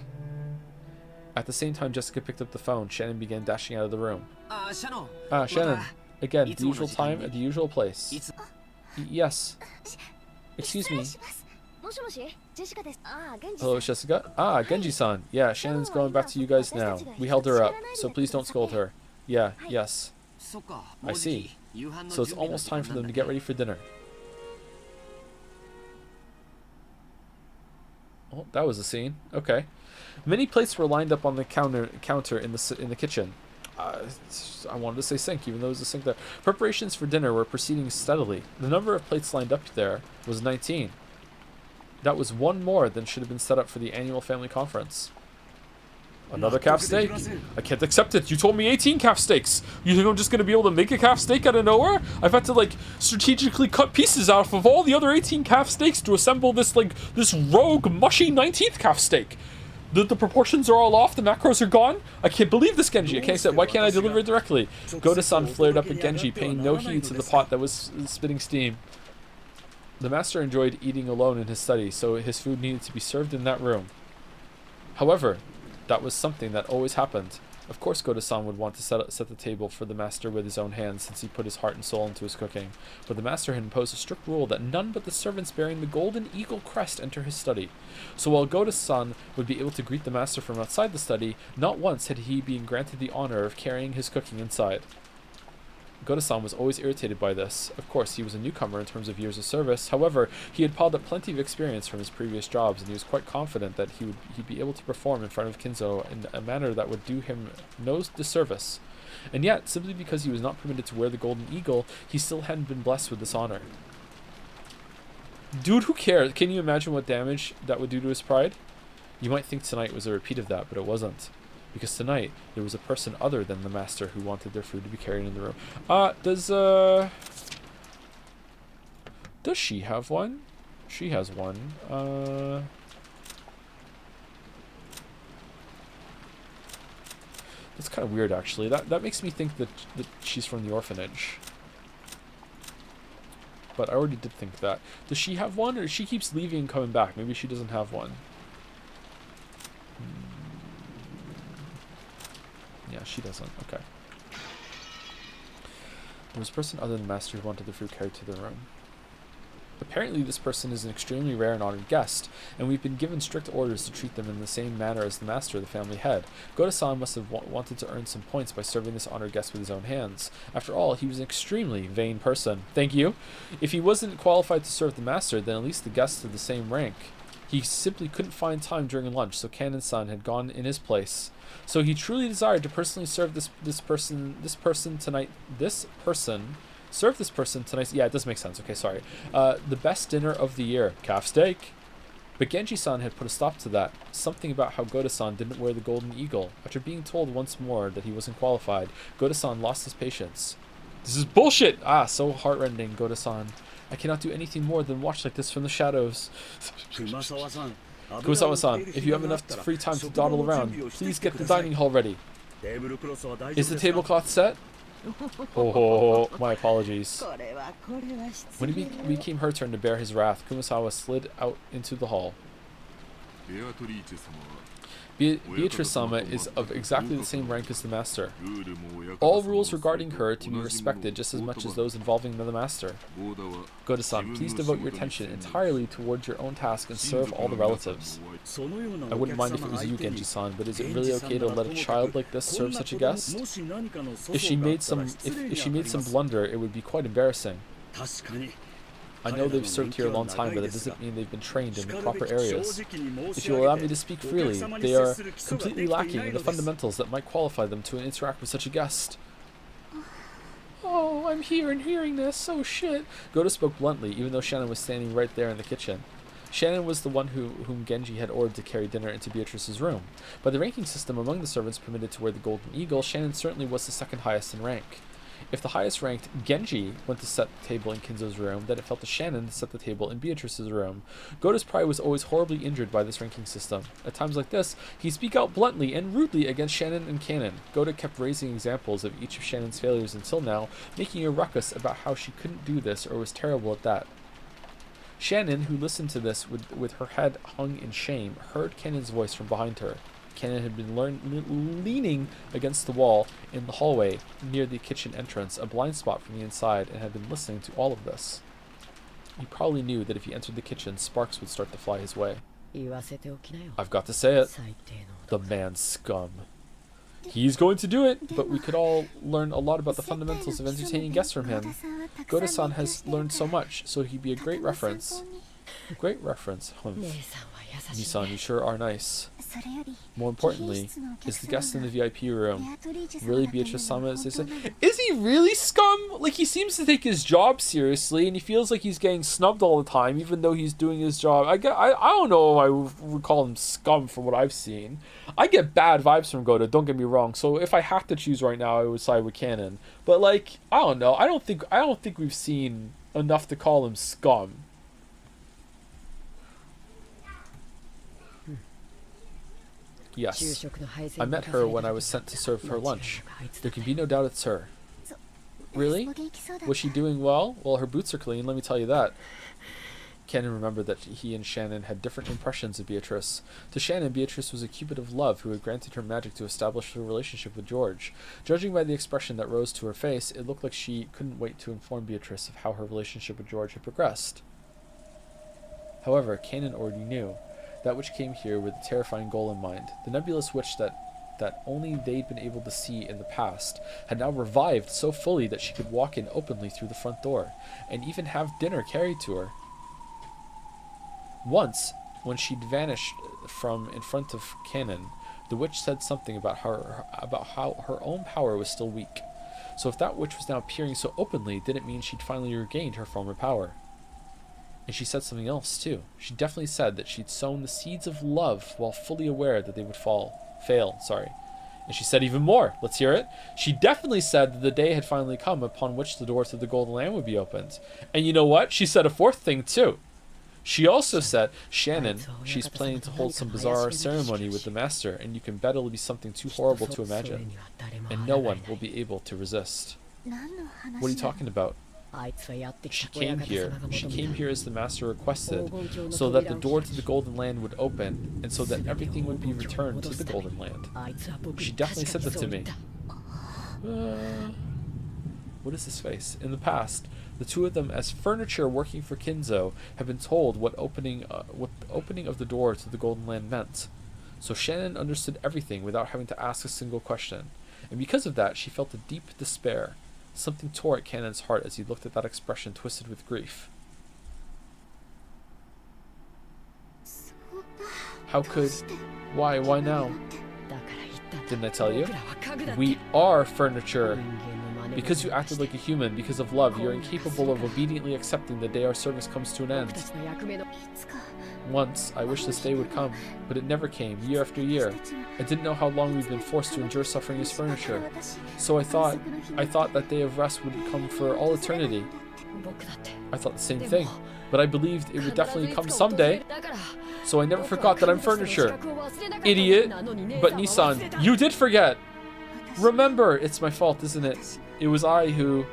At the same time Jessica picked up the phone, Shannon began dashing out of the room. Shannon. Again, the usual time at the usual place. Yes. Excuse me. Hello, Jessica. Genji-san. Yeah, Shannon's going back to you guys now. We held her up, so please don't scold her. Yeah, yes. I see. So it's almost time for them to get ready for dinner. Oh, that was a scene. Okay. Many plates were lined up on the counter in the kitchen. I wanted to say sink, even though it was a sink there. Preparations for dinner were proceeding steadily. The number of plates lined up there was 19. That was one more than should have been set up for the annual family conference. Another calf steak? I can't accept it. You told me 18 calf steaks. You think I'm just going to be able to make a calf steak out of nowhere? I've had to, like, strategically cut pieces out of all the other 18 calf steaks to assemble this, like, this rogue, mushy 19th calf steak. The proportions are all off. The macros are gone. I can't believe this, Genji. I can't accept. Why can't I deliver it directly? Goda-san flared up at Genji, paying no heed to the pot that was spitting steam. The master enjoyed eating alone in his study, so his food needed to be served in that room. However, that was something that always happened. Of course Goda-san would want to set the table for the master with his own hands, since he put his heart and soul into his cooking. But the master had imposed a strict rule that none but the servants bearing the golden eagle crest enter his study. So while Goda-san would be able to greet the master from outside the study, not once had he been granted the honor of carrying his cooking inside. Goda-san was always irritated by this. Of course, he was a newcomer in terms of years of service. However, he had piled up plenty of experience from his previous jobs, and he was quite confident that he'd be able to perform in front of Kinzo in a manner that would do him no disservice. And yet, simply because he was not permitted to wear the golden eagle, he still hadn't been blessed with this honor. Dude, who cares? Can you imagine what damage that would do to his pride? You might think tonight was a repeat of that, but it wasn't. Because tonight, there was a person other than the master who wanted their food to be carried in the room. Does she have one? She has one. That's kind of weird, actually. That makes me think that she's from the orphanage. But I already did think that. Does she have one, or she keeps leaving and coming back? Maybe she doesn't have one. Yeah, she doesn't. Okay. There was a person other than the master who wanted the fruit carried to their room. Apparently this person is an extremely rare and honored guest, and we've been given strict orders to treat them in the same manner as the master of the family head. Goda-san must have wanted to earn some points by serving this honored guest with his own hands. After all, he was an extremely vain person. Thank you. If he wasn't qualified to serve the master, then at least the guest of the same rank. He simply couldn't find time during lunch, so Canon-san had gone in his place. So he truly desired to personally serve this person tonight. Yeah, it does make sense. Okay, sorry. The best dinner of the year, calf steak. But Genji-san had put a stop to that. Something about how Goda-san didn't wear the golden eagle. After being told once more that he wasn't qualified, Goda-san lost his patience. This is bullshit! Ah, so heartrending, Goda-san. I cannot do anything more than watch like this from the shadows. Kumasawa-san, if you have enough free time to dawdle around, please get the dining hall ready. Is the tablecloth set? Oh, my apologies. When it became her turn to bear his wrath, Kumasawa slid out into the hall. Beatrice-sama is of exactly the same rank as the master. All rules regarding her to be respected just as much as those involving the master. Goda-san, please devote your attention entirely towards your own task and serve all the relatives. I wouldn't mind if it was you, Genji-san, but is it really okay to let a child like this serve such a guest? If she made some blunder, it would be quite embarrassing. I know they've served here a long time, but it doesn't mean they've been trained in the proper areas. If you'll allow me to speak freely, they are completely lacking in the fundamentals that might qualify them to interact with such a guest. Oh, I'm here and hearing this. Oh, shit. Goda spoke bluntly, even though Shannon was standing right there in the kitchen. Shannon was the one whom Genji had ordered to carry dinner into Beatrice's room. By the ranking system among the servants permitted to wear the golden eagle, Shannon certainly was the second highest in rank. If the highest ranked Genji went to set the table in Kinzo's room, then it fell to Shannon to set the table in Beatrice's room. Goda's pride was always horribly injured by this ranking system. At times like this, he'd speak out bluntly and rudely against Shannon and Canon. Goda kept raising examples of each of Shannon's failures until now, making a ruckus about how she couldn't do this or was terrible at that. Shannon, who listened to this with her head hung in shame, heard Canon's voice from behind her. Canon had been leaning against the wall in the hallway near the kitchen entrance, a blind spot from the inside, and had been listening to all of this. He probably knew that if he entered the kitchen, sparks would start to fly his way. I've got to say it. The man's scum. He's going to do it, but we could all learn a lot about the fundamentals of entertaining guests from him. Goda-san has learned so much, so he'd be a great reference. Great reference. Nisan, you sure are nice. More importantly, is the guest in the VIP room really Beatrice-sama, as they say? Is he really scum? Like, he seems to take his job seriously, and he feels like he's getting snubbed all the time, even though he's doing his job. I don't know if I would call him scum from what I've seen. I get bad vibes from Goda, don't get me wrong. So if I had to choose right now, I would side with Canon. But like, I don't know. I don't think we've seen enough to call him scum. Yes, I met her when I was sent to serve her lunch. There can be no doubt it's her. Really? Was she doing well? Well, her boots are clean, let me tell you that. Canon remembered that he and Shannon had different impressions of Beatrice. To Shannon, Beatrice was a cupid of love who had granted her magic to establish a relationship with George. Judging by the expression that rose to her face, it looked like she couldn't wait to inform Beatrice of how her relationship with George had progressed. However, Canon already knew. That witch came here with a terrifying goal in mind. The nebulous witch that only they'd been able to see in the past had now revived so fully that she could walk in openly through the front door, and even have dinner carried to her. Once, when she'd vanished from in front of Canon, the witch said something about how her own power was still weak. So if that witch was now appearing so openly, did it mean she'd finally regained her former power? And she said something else, too. She definitely said that she'd sown the seeds of love while fully aware that they would fail. And she said even more. Let's hear it. She definitely said that the day had finally come upon which the door to the Golden Land would be opened. And you know what? She said a fourth thing, too. She also said, Shannon, she's planning to hold some bizarre ceremony with the Master, and you can bet it'll be something too horrible to imagine. And no one will be able to resist. What are you talking about? She came here as the Master requested, so that the door to the Golden Land would open, and so that everything would be returned to the Golden Land. She definitely said that to me. What is his face? In the past, the two of them, as furniture working for Kinzo, have been told what the opening of the door to the Golden Land meant. So Shannon understood everything without having to ask a single question, and because of that, she felt a deep despair. Something tore at Canon's heart as he looked at that expression twisted with grief. How could... Why now? Didn't I tell you? We are furniture. Because you acted like a human, because of love, you're incapable of obediently accepting the day our service comes to an end. Once, I wished this day would come, but it never came, year after year. I didn't know how long we've been forced to endure suffering as furniture. So I thought that day of rest would come for all eternity. I thought the same thing, but I believed it would definitely come someday. So I never forgot that I'm furniture. Idiot! But Nissan, you did forget! Remember, it's my fault, isn't it? It was I who...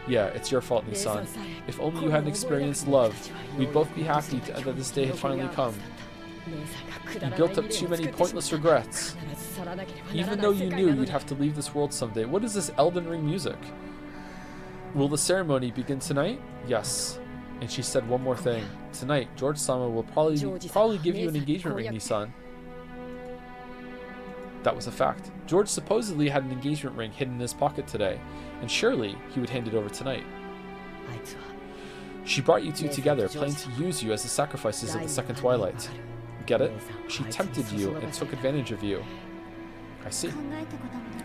Yeah, it's your fault, Nissan. If only you hadn't experienced love, we'd both be happy that this day had finally come. You built up too many pointless regrets. Even though you knew you'd have to leave this world someday. What is this Elden Ring music? Will the ceremony begin tonight? Yes. And she said one more thing. Tonight, George-sama will probably give you an engagement ring, Nissan. That was a fact. George supposedly had an engagement ring hidden in his pocket today, and surely he would hand it over tonight. She brought you two together, planning to use you as the sacrifices of the Second Twilight. Get it? She tempted you and took advantage of you. I see.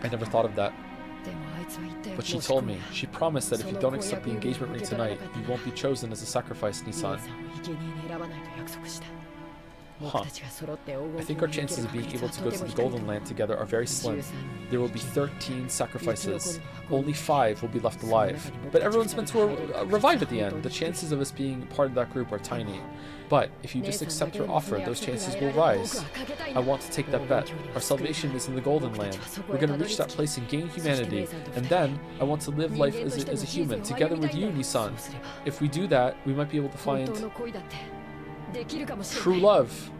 I never thought of that. But she told me, she promised that if you don't accept the engagement ring tonight, you won't be chosen as a sacrifice, Nissan. Huh. I think our chances of being able to go to the Golden Land together are very slim. There will be 13 sacrifices. Only 5 will be left alive. But everyone's meant to revive at the end. The chances of us being part of that group are tiny. But if you just accept her offer, those chances will rise. I want to take that bet. Our salvation is in the Golden Land. We're going to reach that place and gain humanity. And then, I want to live life as a human, together with you, Nissan. If we do that, we might be able to find true love.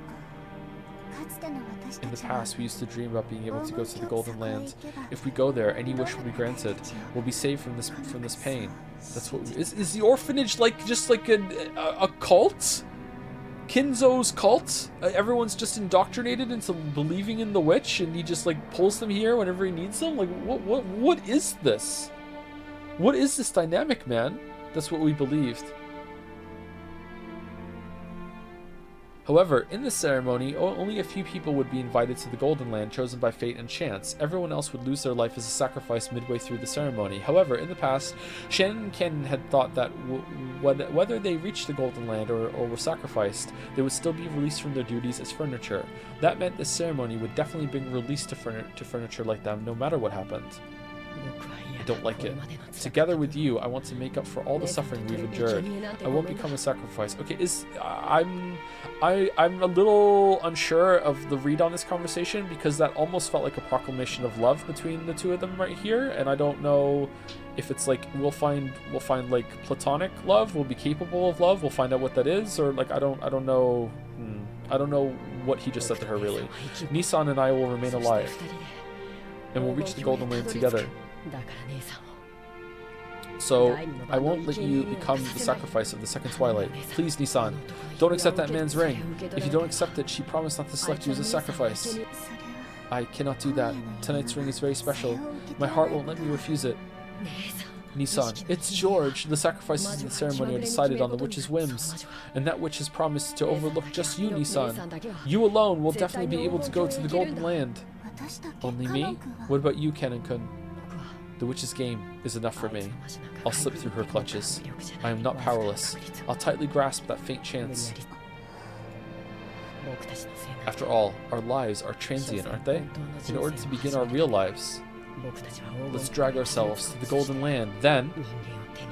In the past, we used to dream about being able to go to the Golden Land. If we go there, any wish will be granted. We'll be saved from this pain. That's what is the orphanage like? Just like a cult? Kinzo's cult? Everyone's just indoctrinated into believing in the witch, and he just like pulls them here whenever he needs them? Like, what is this? What is this dynamic, man? That's what we believed. However, in this ceremony, only a few people would be invited to the Golden Land, chosen by fate and chance. Everyone else would lose their life as a sacrifice midway through the ceremony. However, in the past, Shannon and Ken had thought that whether they reached the Golden Land or were sacrificed, they would still be released from their duties as furniture. That meant this ceremony would definitely bring release to furniture like them, no matter what happened. I don't like it. Together with you, I want to make up for all the suffering we've endured. I won't become a sacrifice. Okay, I'm a little unsure of the read on this conversation, because that almost felt like a proclamation of love between the two of them right here, and I don't know if it's like we'll find like platonic love, we'll be capable of love, we'll find out what that is, or like I don't know. I don't know what he just said to her really. Nissan and I will remain alive, and we'll reach the Golden Land together. So, I won't let you become the sacrifice of the second twilight. Please, Nissan, don't accept that man's ring. If you don't accept it, she promised not to select you as a sacrifice. I cannot do that. Tonight's ring is very special. My heart won't let me refuse it. Nissan, it's George. The sacrifices in the ceremony are decided on the witch's whims, and that witch has promised to overlook just you, Nissan. You alone will definitely be able to go to the Golden Land. Only me? What about you, Kennen-kun? The witch's game is enough for me. I'll slip through her clutches. I am not powerless. I'll tightly grasp that faint chance. After all, our lives are transient, aren't they? In order to begin our real lives, let's drag ourselves to the Golden Land. Then,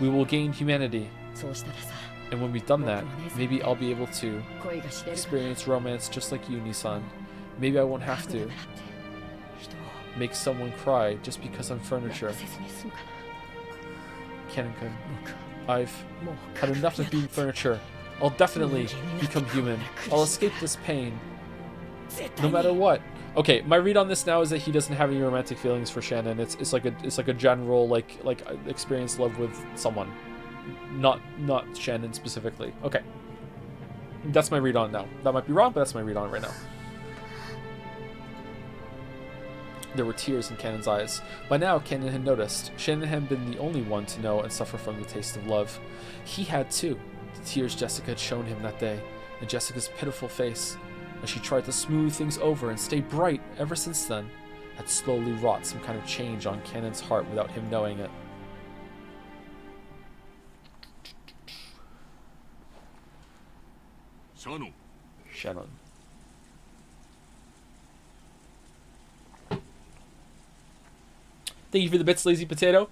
we will gain humanity. And when we've done that, maybe I'll be able to experience romance just like you, Nissan. Maybe I won't have to make someone cry just because I'm furniture. Kennen-kun, I've had enough of being furniture. I'll definitely become human. I'll escape this pain, no matter what. Okay, my read on this now is that he doesn't have any romantic feelings for Shannon. It's like a general like experience love with someone, not Shannon specifically. Okay, that's my read on now. That might be wrong, but that's my read on right now. There were tears in Cannon's eyes. By now, Cannon had noticed. Shannon hadn't been the only one to know and suffer from the taste of love. He had too. The tears Jessica had shown him that day, and Jessica's pitiful face, as she tried to smooth things over and stay bright ever since then, had slowly wrought some kind of change on Cannon's heart without him knowing it. Shannon. Thank you for the bits, Lazy Potato.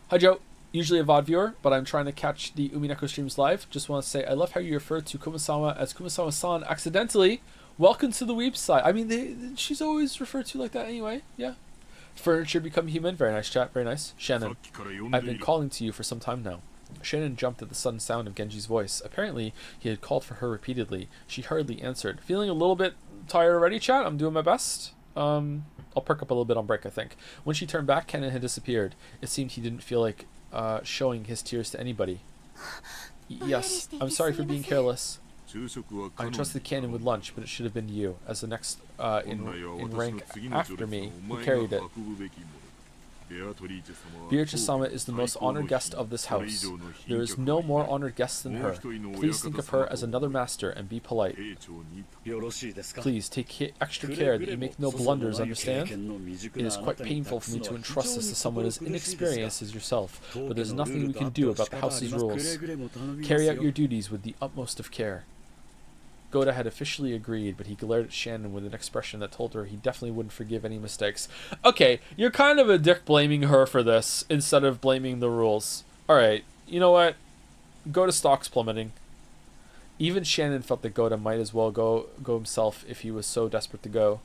Hi, Joe. Usually a VOD viewer, but I'm trying to catch the Umineko streams live. Just want to say I love how you refer to Kumasawa as Kumasawa-san accidentally. Welcome to the weeb side. I mean, she's always referred to like that anyway. Yeah. Furniture become human. Very nice chat. Very nice. Shannon, I've been calling to you for some time now. Shannon jumped at the sudden sound of Genji's voice. Apparently, he had called for her repeatedly. She hurriedly answered. Feeling a little bit tired already, chat? I'm doing my best. I'll perk up a little bit on break, I think. When she turned back, Kennen had disappeared. It seemed he didn't feel like showing his tears to anybody. Yes, I'm sorry for being careless. I entrusted Kennen with lunch, but it should have been you, as the next in rank after me, who carried it. Beatrice-sama is the most honored guest of this house. There is no more honored guest than her. Please think of her as another master and be polite. Please take extra care that you make no blunders, understand? It is quite painful for me to entrust this to someone as inexperienced as yourself, but there's nothing we can do about the house's rules. Carry out your duties with the utmost of care. Goda had officially agreed, but he glared at Shannon with an expression that told her he definitely wouldn't forgive any mistakes. Okay, you're kind of a dick blaming her for this instead of blaming the rules. Alright, you know what? Goda stocks plummeting. Even Shannon felt that Goda might as well go himself if he was so desperate to go.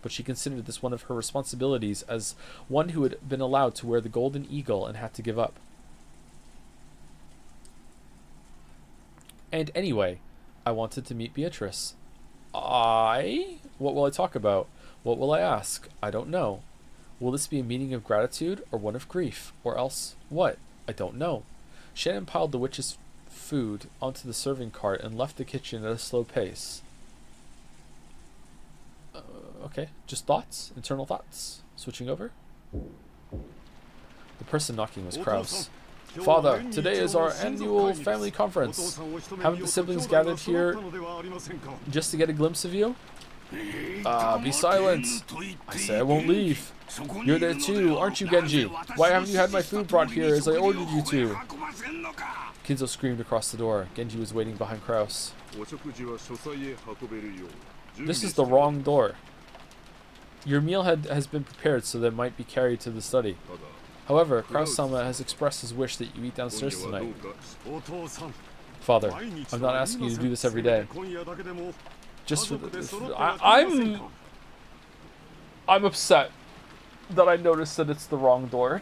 But she considered this one of her responsibilities as one who had been allowed to wear the golden eagle and had to give up. And anyway, I wanted to meet Beatrice. What will I talk about? What will I ask? I don't know. Will this be a meeting of gratitude or one of grief? Or else what? I don't know. Shannon piled the witch's food onto the serving cart and left the kitchen at a slow pace. Okay, just thoughts, internal thoughts. Switching over. The person knocking was Kraus. Father, today is our annual family conference. Haven't the siblings gathered here just to get a glimpse of you? Be silent. I say I won't leave. You're there too, aren't you, Genji? Why haven't you had my food brought here as I ordered you to? Kinzo screamed across the door. Genji was waiting behind Kraus. This is the wrong door. Your meal has been prepared so that it might be carried to the study. However, Kraus-sama has expressed his wish that you eat downstairs tonight. Father, I'm not asking you to do this every day. Just for I'm upset that I noticed that it's the wrong door.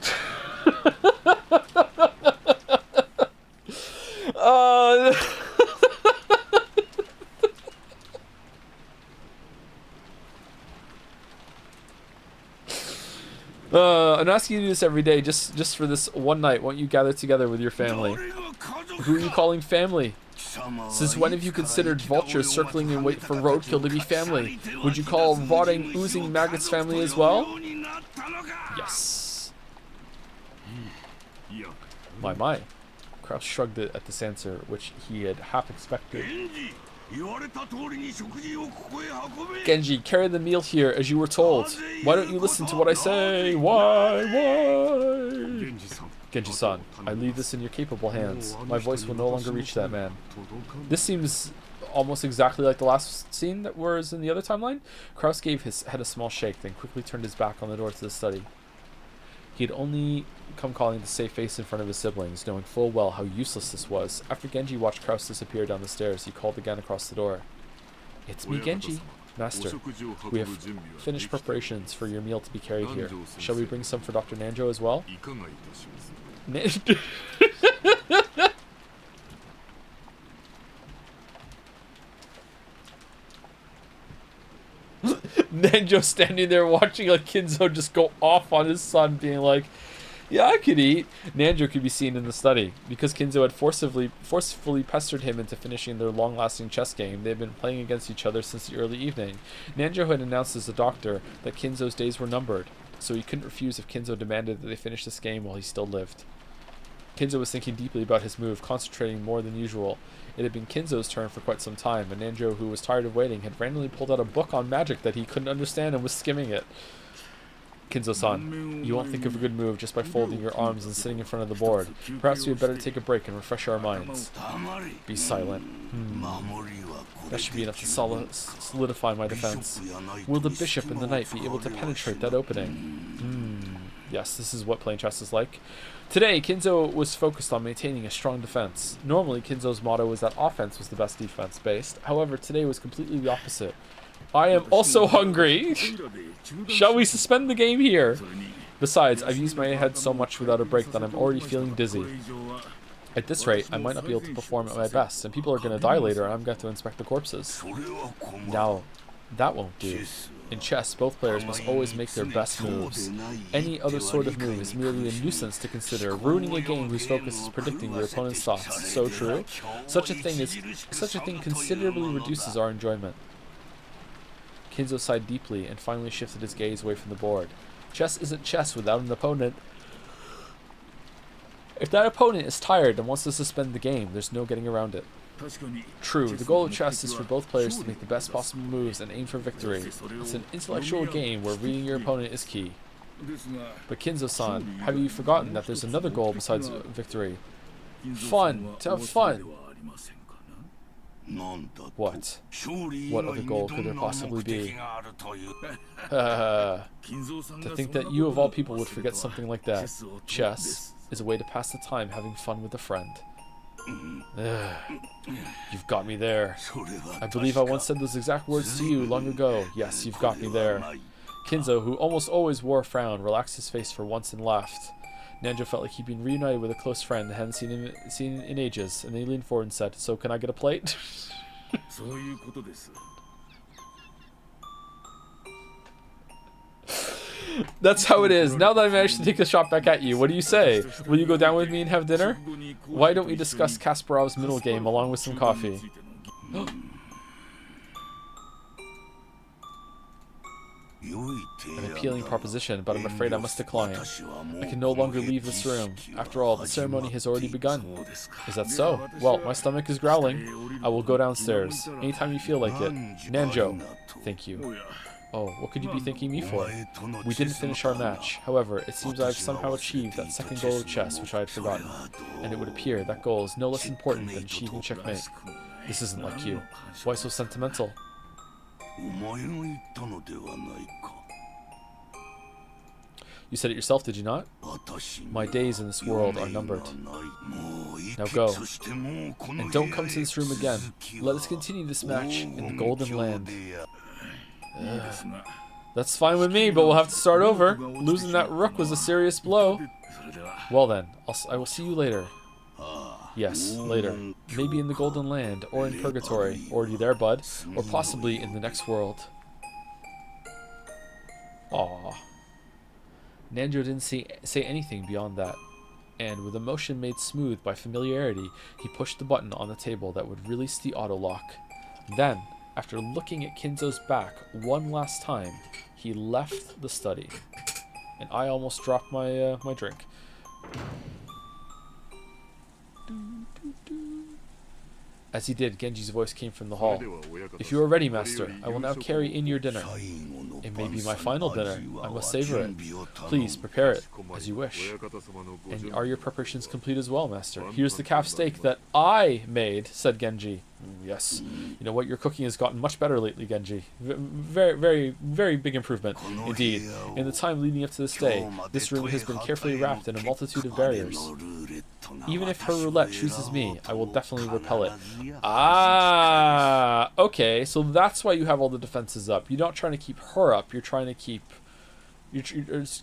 I'm asking you to do this every day, just for this one night. Won't you gather together with your family? Who are you calling family? Since when have you considered vultures circling in wait for roadkill to be family? Would you call rotting, oozing maggots family as well? Yes. My. Kraus shrugged it at this answer, which he had half expected. Genji, carry the meal here as you were told. Why don't you listen to what I say? Why? Genji-san, I leave this in your capable hands. My voice will no longer reach that man. This seems almost exactly like the last scene that was in the other timeline. Kraus gave his head a small shake, then quickly turned his back on the door to the study. He had only come calling to save face in front of his siblings, knowing full well how useless this was. After Genji watched Kraus disappear down the stairs, he called again across the door. It's me, Genji. Master, we have finished preparations for your meal to be carried here. Shall we bring some for Dr. Nanjo as well? Nanjo standing there watching like Kinzo just go off on his son, being like, yeah, I could eat. Nanjo could be seen in the study. Because Kinzo had forcefully pestered him into finishing their long-lasting chess game, they had been playing against each other since the early evening. Nanjo had announced as a doctor that Kinzo's days were numbered, so he couldn't refuse if Kinzo demanded that they finish this game while he still lived. Kinzo was thinking deeply about his move, concentrating more than usual. It had been Kinzo's turn for quite some time, and Nanjo, who was tired of waiting, had randomly pulled out a book on magic that he couldn't understand and was skimming it. Kinzo-san, you won't think of a good move just by folding your arms and sitting in front of the board. Perhaps we had better take a break and refresh our minds. Be silent. That should be enough to solidify my defense. Will the bishop and the knight be able to penetrate that opening? Yes, this is what playing chess is like. Today, Kinzo was focused on maintaining a strong defense. Normally, Kinzo's motto was that offense was the best defense based. However, today was completely the opposite. I am also hungry. Shall we suspend the game here? Besides, I've used my head so much without a break that I'm already feeling dizzy. At this rate, I might not be able to perform at my best, and people are going to die later, and I'm going to inspect the corpses. Now, that won't do. In chess, both players must always make their best moves. Any other sort of move is merely a nuisance to consider, ruining a game whose focus is predicting your opponent's thoughts. So true. Such a thing considerably reduces our enjoyment. Kinzo sighed deeply and finally shifted his gaze away from the board. Chess isn't chess without an opponent. If that opponent is tired and wants to suspend the game, there's no getting around it. True, the goal of chess is for both players to make the best possible moves and aim for victory. It's an intellectual game where reading your opponent is key. But Kinzo-san, have you forgotten that there's another goal besides victory? Fun! To have fun! What? What other goal could there possibly be? To think that you of all people would forget something like that. Chess is a way to pass the time having fun with a friend. You've got me there. I believe I once said those exact words to you long ago. Yes, you've got me there. Kinzo, who almost always wore a frown, relaxed his face for once and laughed. Nanjo felt like he'd been reunited with a close friend that hadn't seen in ages, and then he leaned forward and said, "So can I get a plate?" That's how it is. Now that I managed to take the shot back at you, what do you say? Will you go down with me and have dinner? Why don't we discuss Kasparov's middle game along with some coffee? An appealing proposition, but I'm afraid I must decline. I can no longer leave this room. After all, the ceremony has already begun. Is that so? Well, my stomach is growling. I will go downstairs. Anytime you feel like it. Nanjo. Thank you. Oh, what could you be thanking me for? We didn't finish our match. However, it seems I have somehow achieved that second goal of chess, which I had forgotten. And it would appear that goal is no less important than achieving checkmate. This isn't like you. Why so sentimental? You said it yourself, did you not? My days in this world are numbered. Now go. And don't come to this room again. Let us continue this match in the Golden Land. That's fine with me, but we'll have to start over. Losing that rook was a serious blow. Well then, I will see you later. Yes, later. Maybe in the Golden Land, or in Purgatory. Already there, bud. Or possibly in the next world. Aww. Nanjo didn't say anything beyond that. And with emotion made smooth by familiarity, he pushed the button on the table that would release the auto-lock. Then, after looking at Kinzo's back one last time, he left the study. And I almost dropped my my drink. As he did, Genji's voice came from the hall. If you are ready, master, I will now carry in your dinner. It may be my final dinner. I must savor it. Please, prepare it, as you wish. And are your preparations complete as well, master? Here's the calf steak that I made, said Genji. Yes. You know what? Your cooking has gotten much better lately, Genji. Very, very, very big improvement, indeed. In the time leading up to this day, this room has been carefully wrapped in a multitude of barriers. Even if her roulette chooses me, I will definitely repel it. Ah, okay. So that's why you have all the defenses up. You're not trying to keep her up. You're trying to keep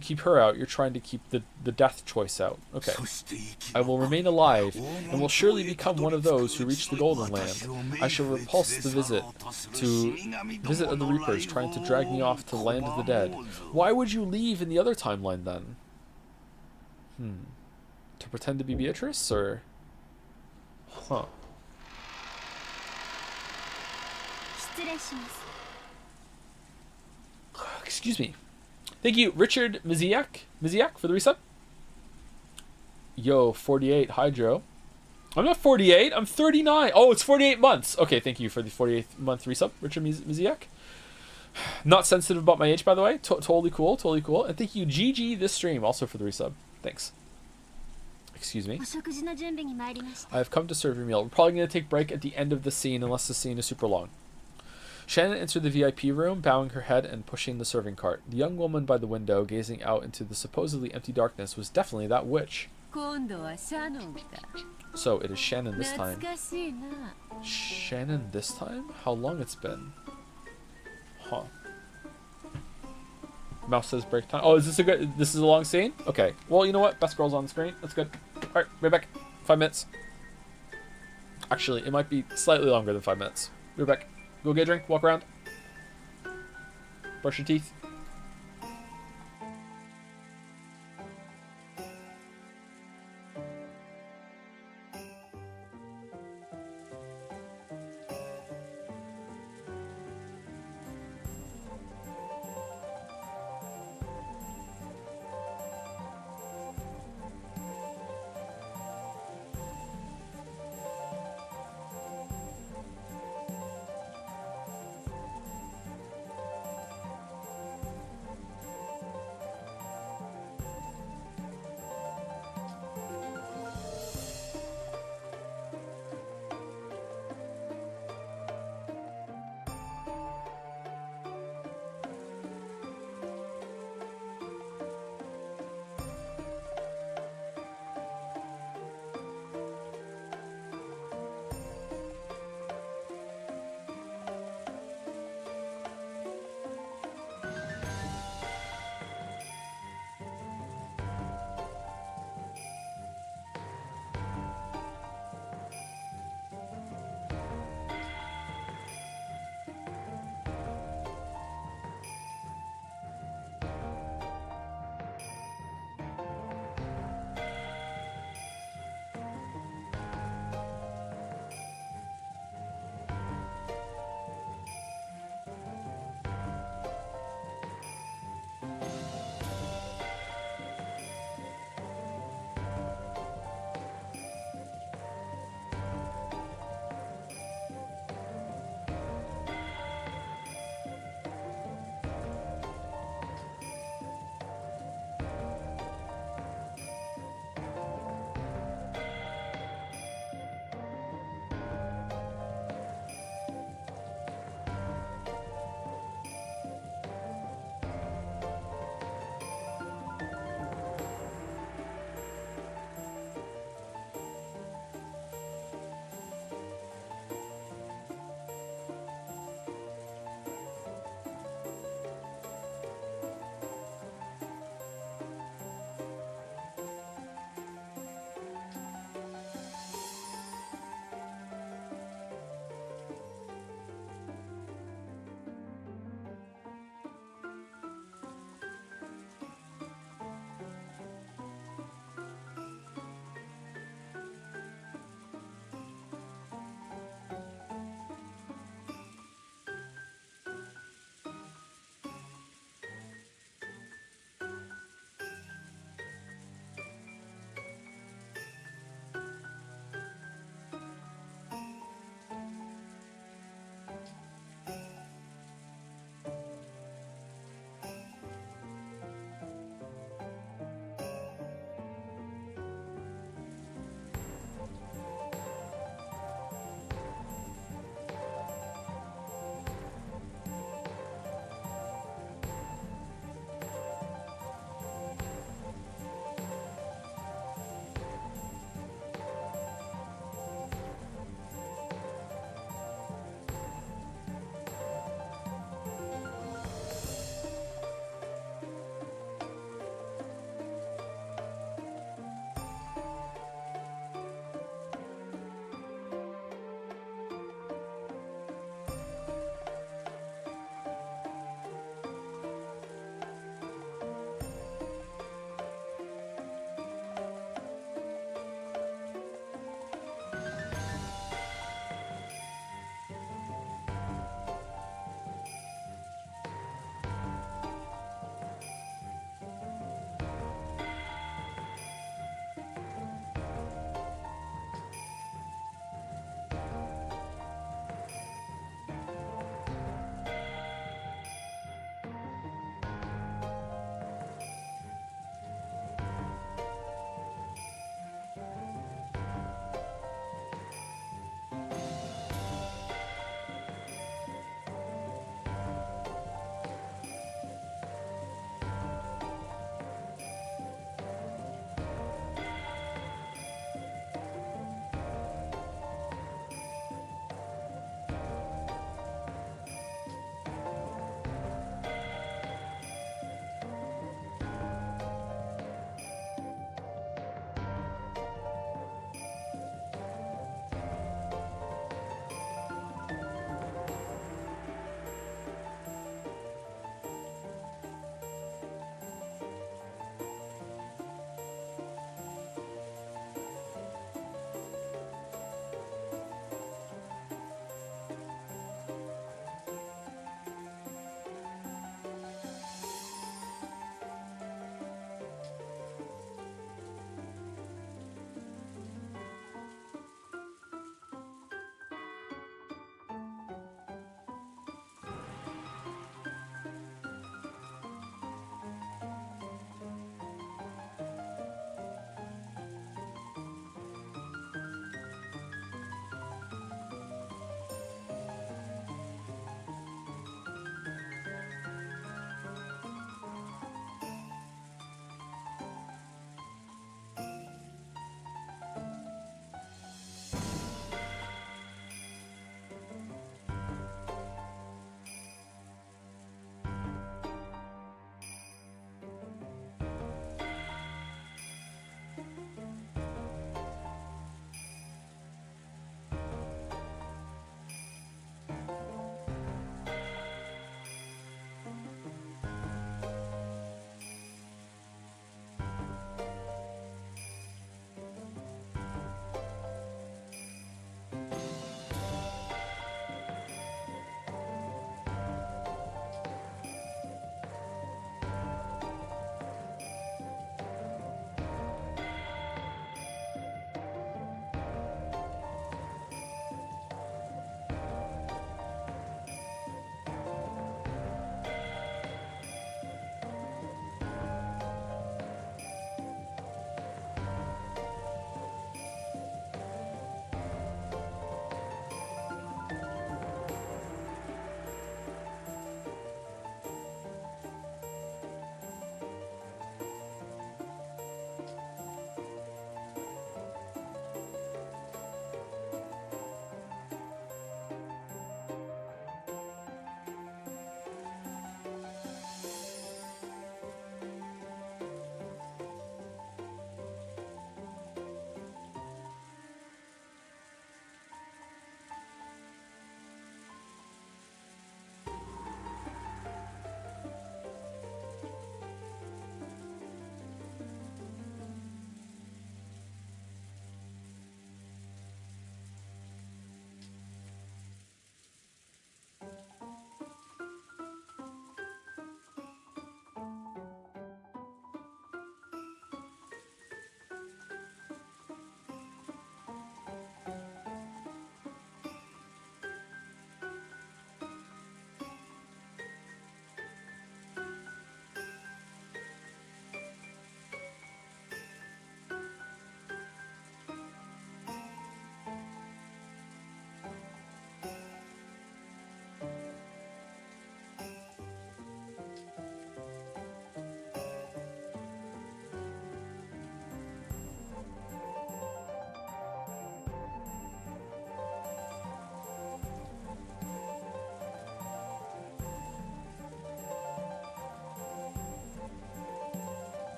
keep her out. You're trying to keep the death choice out. Okay. I will remain alive and will surely become one of those who reach the Golden Land. I shall repulse the visit of the Reapers trying to drag me off to the land of the dead. Why would you leave in the other timeline then? To pretend to be Beatrice, or? Huh. Excuse me. Thank you, Richard Miziak for the resub. Yo, 48 Hydro. I'm not 48, I'm 39. Oh, it's 48 months. Okay, thank you for the 48th month resub, Richard Miziak. Not sensitive about my age, by the way. Totally cool, totally cool. And thank you, GG this stream, also for the resub. Thanks. Excuse me. I have come to serve your meal. We're probably going to take a break at the end of the scene, unless the scene is super long. Shannon entered the VIP room, bowing her head and pushing the serving cart. The young woman by the window, gazing out into the supposedly empty darkness, was definitely that witch. So, it is Shannon this time. Shannon this time? How long it's been? Huh. Mouse says break time. Oh, is this this is a long scene? Okay. Well, you know what? Best girl's on the screen. That's good. Alright, right back. 5 minutes. Actually, it might be slightly longer than 5 minutes. Right back. Go get a drink, walk around. Brush your teeth.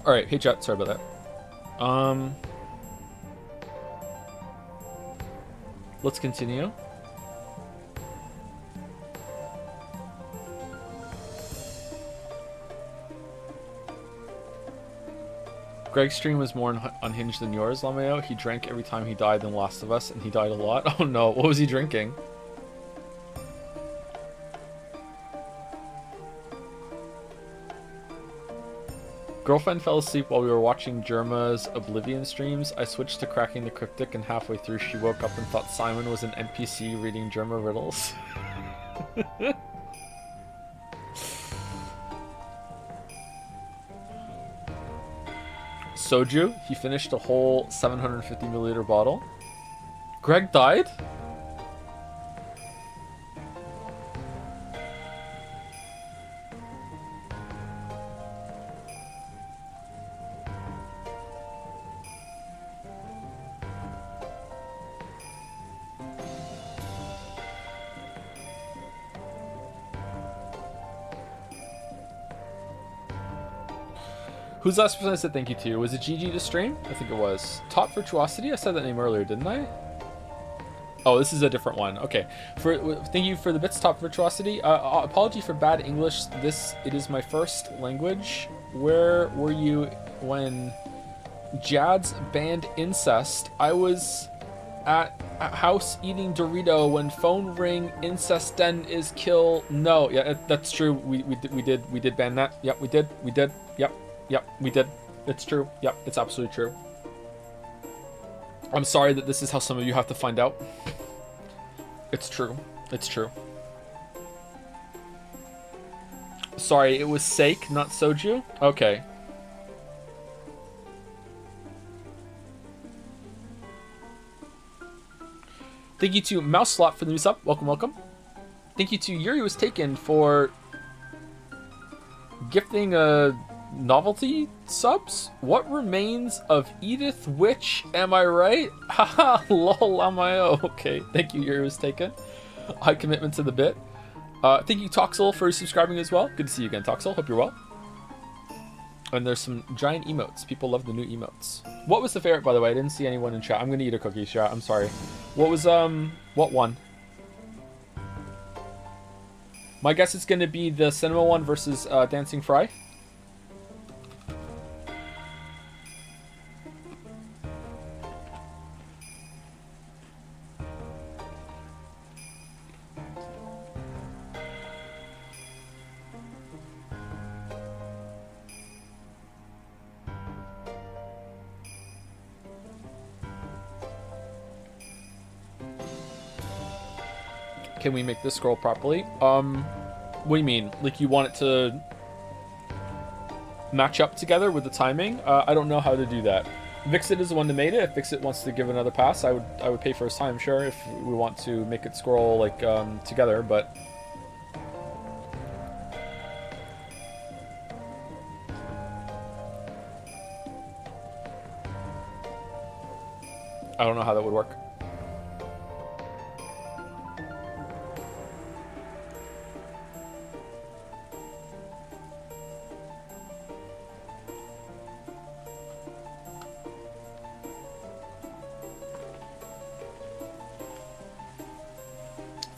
Alright, hey chat, sorry about that. Let's continue. Greg's stream was more unhinged than yours, Lameo. He drank every time he died in Last of Us, and he died a lot. Oh no, what was he drinking? Girlfriend fell asleep while we were watching Germa's Oblivion streams. I switched to cracking the cryptic, and halfway through she woke up and thought Simon was an NPC reading Germa riddles. Soju, he finished a whole 750 milliliter bottle. Greg died? Who's the last person I said thank you to? Was it GG to stream? I think it was. Top Virtuosity? I said that name earlier, didn't I? Oh, this is a different one. Okay. Thank you for the bits, Top Virtuosity. Apology for bad English. It is my first language. Where were you when Jads banned incest? I was at house eating Dorito when phone ring incest den is kill. No, yeah, that's true. We did ban that. Yep, we did. Yep, we did. It's true. Yep, it's absolutely true. I'm sorry that this is how some of you have to find out. It's true. It's true. Sorry, it was sake, not soju? Okay. Thank you to Mouse Slot for the new sub. Welcome, welcome. Thank you to Yuri Was Taken for gifting a novelty subs. What remains of Edith Witch? Am I right? Haha, lol, am I? Okay, thank you, Yuri Was Taken. High commitment to the bit. Thank you, Toxel, for subscribing as well. Good to see you again, Toxel. Hope you're well. And there's some giant emotes. People love the new emotes. What was the favorite, by the way? I didn't see anyone in chat. I'm gonna eat a cookie, chat. I'm sorry. What was, what one? My guess is gonna be the cinema one versus Dancing Fry. Can we make this scroll properly? What do you mean? Like you want it to match up together with the timing? I don't know how to do that. Vixit is the one that made it. If Vixit wants to give another pass, I would pay for his time, sure, if we want to make it scroll like together, but I don't know how that would work.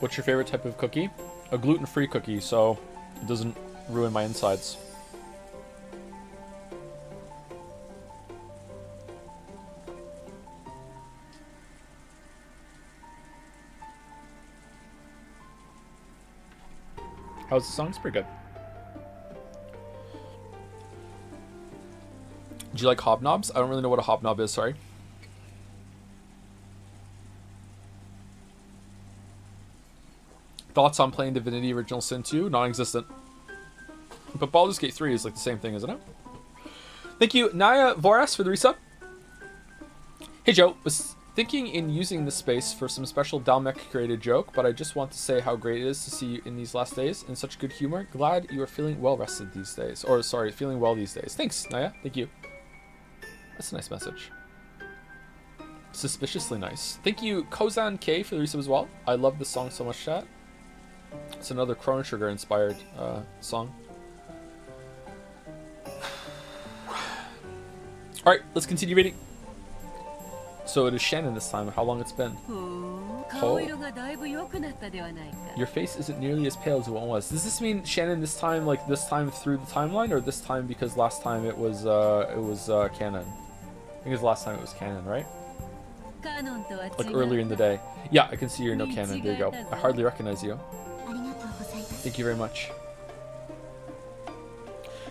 What's your favorite type of cookie? A gluten-free cookie, so it doesn't ruin my insides. How's the song? It's pretty good. Do you like hobnobs? I don't really know what a hobnob is, sorry. Thoughts on playing Divinity Original Sin 2? Non-existent. But Baldur's Gate 3 is like the same thing, isn't it? Thank you, Naya Voras, for the resub. Hey Joe, was thinking in using this space for some special Dalmec created joke, but I just want to say how great it is to see you in these last days in such good humor. Glad you are feeling well rested these days. Or sorry, feeling well these days. Thanks, Naya. Thank you. That's a nice message. Suspiciously nice. Thank you, Kozan K, for the resub as well. I love this song so much, chat. It's another Chrono Trigger inspired song. Alright, let's continue reading. So it is Shannon this time. How long it's been? Oh. Your face isn't nearly as pale as it was. Does this mean Shannon this time, like this time through the timeline, or this time because last time it was canon? I think it was last time it was canon, right? Like earlier in the day. Yeah, I can see you're no canon. There you go. I hardly recognize you. Thank you very much.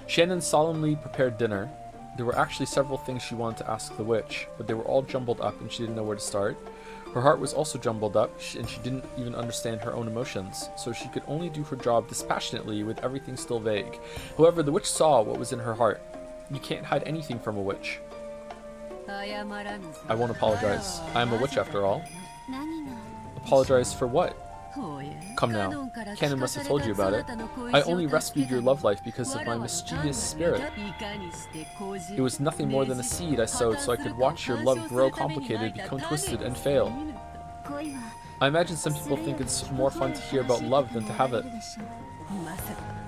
Shannon solemnly prepared dinner. There were actually several things she wanted to ask the witch, but they were all jumbled up and she didn't know where to start. Her heart was also jumbled up, and she didn't even understand her own emotions, so she could only do her job dispassionately with everything still vague. However, the witch saw what was in her heart. You can't hide anything from a witch. I won't apologize. I am a witch after all. Apologize for what? Come now. Canon must have told you about it. I only rescued your love life because of my mischievous spirit. It was nothing more than a seed I sowed so I could watch your love grow complicated, become twisted, and fail. I imagine some people think it's more fun to hear about love than to have it.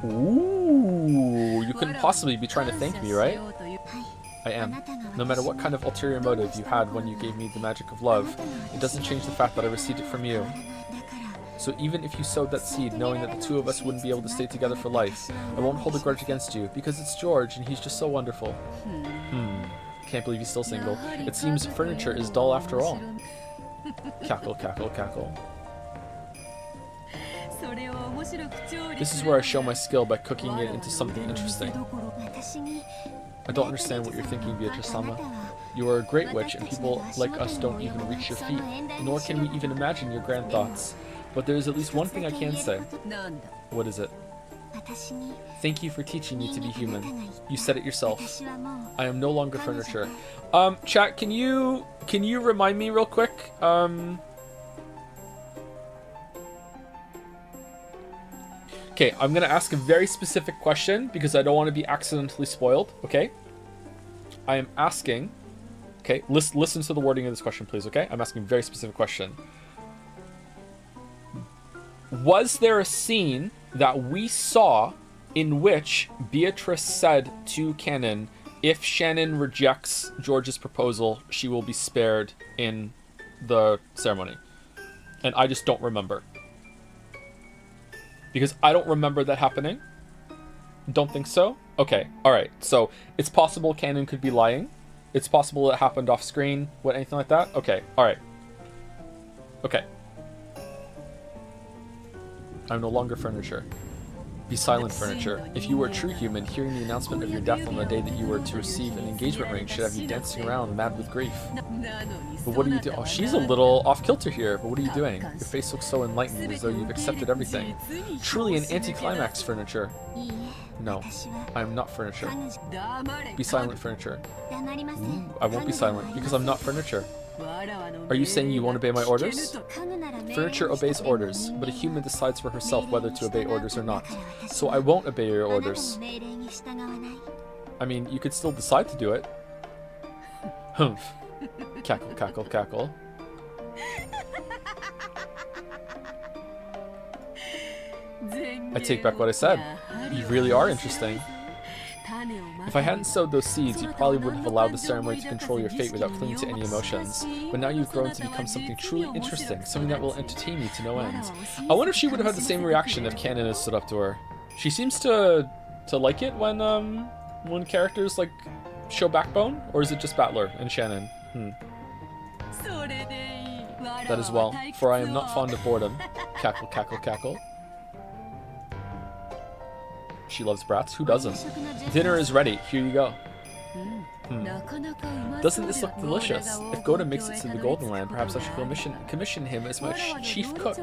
Ooh, you couldn't possibly be trying to thank me, right? I am. No matter what kind of ulterior motive you had when you gave me the magic of love, it doesn't change the fact that I received it from you. So even if you sowed that seed knowing that the two of us wouldn't be able to stay together for life, I won't hold a grudge against you, because it's George and he's just so wonderful. Can't believe he's still single. It seems furniture is dull after all. Cackle, cackle, cackle. This is where I show my skill by cooking it into something interesting. I don't understand what you're thinking, Beatrice-sama. You are a great witch, and people like us don't even reach your feet, nor can we even imagine your grand thoughts. But there is at least one thing I can say. What is it? Thank you for teaching me to be human. You said it yourself. I am no longer furniture. Chat, can you remind me real quick? Okay, I'm gonna ask a very specific question because I don't want to be accidentally spoiled. Okay. I am asking. Okay, listen to the wording of this question, please. Okay, I'm asking a very specific question. Was there a scene that we saw in which Beatrice said to Canon, if Shannon rejects George's proposal, she will be spared in the ceremony? And I just don't remember. Because I don't remember that happening. Don't think so? Okay, alright. So, it's possible Canon could be lying. It's possible it happened off screen. What, anything like that? Okay, alright. Okay. I'm no longer furniture. Be silent, furniture. If you were a true human, hearing the announcement of your death on the day that you were to receive an engagement ring should have you dancing around, mad with grief. But what are you doing? Oh, she's a little off-kilter here, but what are you doing? Your face looks so enlightened, as though you've accepted everything. Truly an anti-climax, furniture. No, I am not furniture. Be silent, furniture. Ooh, I won't be silent, because I'm not furniture. Are you saying you won't obey my orders? Furniture obeys orders, but a human decides for herself whether to obey orders or not. So I won't obey your orders. I mean, you could still decide to do it. Humph. Cackle, cackle, cackle. I take back what I said. You really are interesting. If I hadn't sowed those seeds, you probably wouldn't have allowed the ceremony to control your fate without clinging to any emotions. But now you've grown to become something truly interesting, something that will entertain me to no end. I wonder if she would have had the same reaction if Canon had stood up to her. She seems to like it when characters like show backbone, or is it just Battler and Shannon? That as well, for I am not fond of boredom. Cackle, cackle, cackle. She loves brats. Who doesn't? Dinner is ready. Here you go. Doesn't this look delicious? If Goda makes it to the Golden Land, perhaps I should commission him as my chief cook.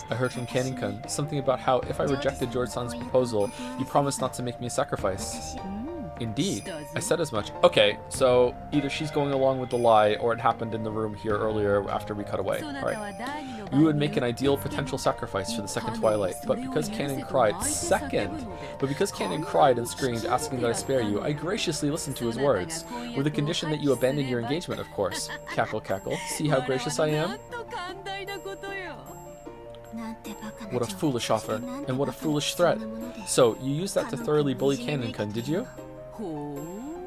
I heard from Canon-kun something about how if I rejected George-san's proposal, you promised not to make me a sacrifice. Indeed, I said as much. Okay, so either she's going along with the lie, or it happened in the room here earlier after we cut away. Alright. We would make an ideal potential sacrifice for the second twilight, but because Canon cried and screamed, asking that I spare you, I graciously listened to his words, with the condition that you abandon your engagement, of course. Cackle, cackle. See how gracious I am? What a foolish offer, and what a foolish threat. So, you used that to thoroughly bully Canon-kun, did you?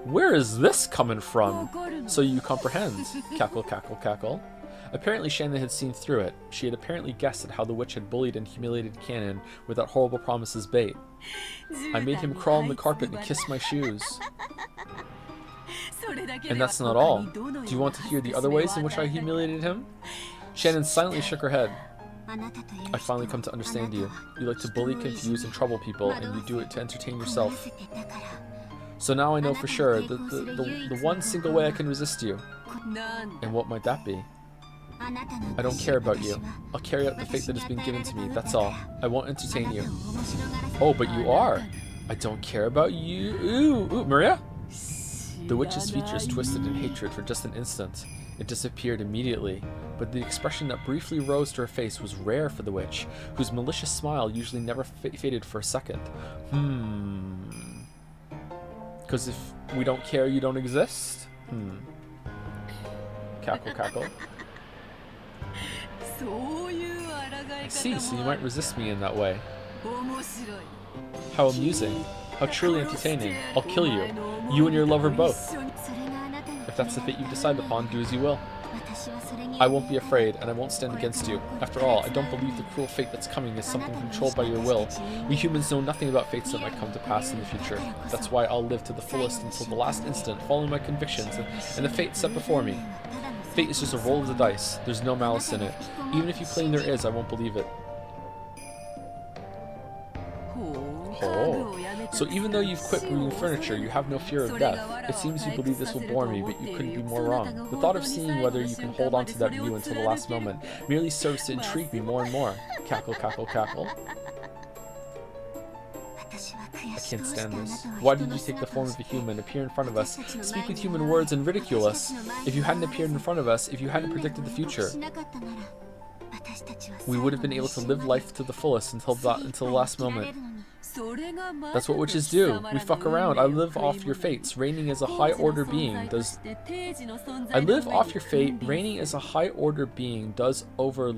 Where is this coming from? So you comprehend. Cackle, cackle, cackle. Apparently Shannon had seen through it. She had apparently guessed at how the witch had bullied and humiliated Canon with that horrible promise as bait. I made him crawl on the carpet and kiss my shoes. And that's not all. Do you want to hear the other ways in which I humiliated him? Shannon silently shook her head. I finally come to understand you. You like to bully, confuse, and trouble people, and you do it to entertain yourself. So now I know for sure the one single way I can resist you. And what might that be? I don't care about you. I'll carry out the fate that has been given to me, that's all. I won't entertain you. Oh, but you are. I don't care about you. Ooh, Maria? The witch's features twisted in hatred for just an instant. It disappeared immediately, but the expression that briefly rose to her face was rare for the witch, whose malicious smile usually never faded for a second. Because if we don't care, you don't exist? Cackle, cackle. I see, so you might resist me in that way. How amusing. How truly entertaining. I'll kill you. You and your lover both. If that's the fate you decide upon, do as you will. I won't be afraid, and I won't stand against you. After all, I don't believe the cruel fate that's coming is something controlled by your will. We humans know nothing about fates that might come to pass in the future. That's why I'll live to the fullest until the last instant, following my convictions and the fate set before me. Fate is just a roll of the dice. There's no malice in it. Even if you claim there is, I won't believe it. Oh. So even though you've quit brewing furniture, you have no fear of death. It seems you believe this will bore me, but you couldn't be more wrong. The thought of seeing whether you can hold on to that view until the last moment merely serves to intrigue me more and more. Cackle, cackle, cackle. I can't stand this. Why did you take the form of a human, appear in front of us, speak with human words, and ridicule us? If you hadn't appeared in front of us, if you hadn't predicted the future, we would have been able to live life to the fullest until the last moment. That's what witches do. We fuck around. I live off your fates. Reigning as a high order being does. I live off your fate. Reigning as a high order being does over.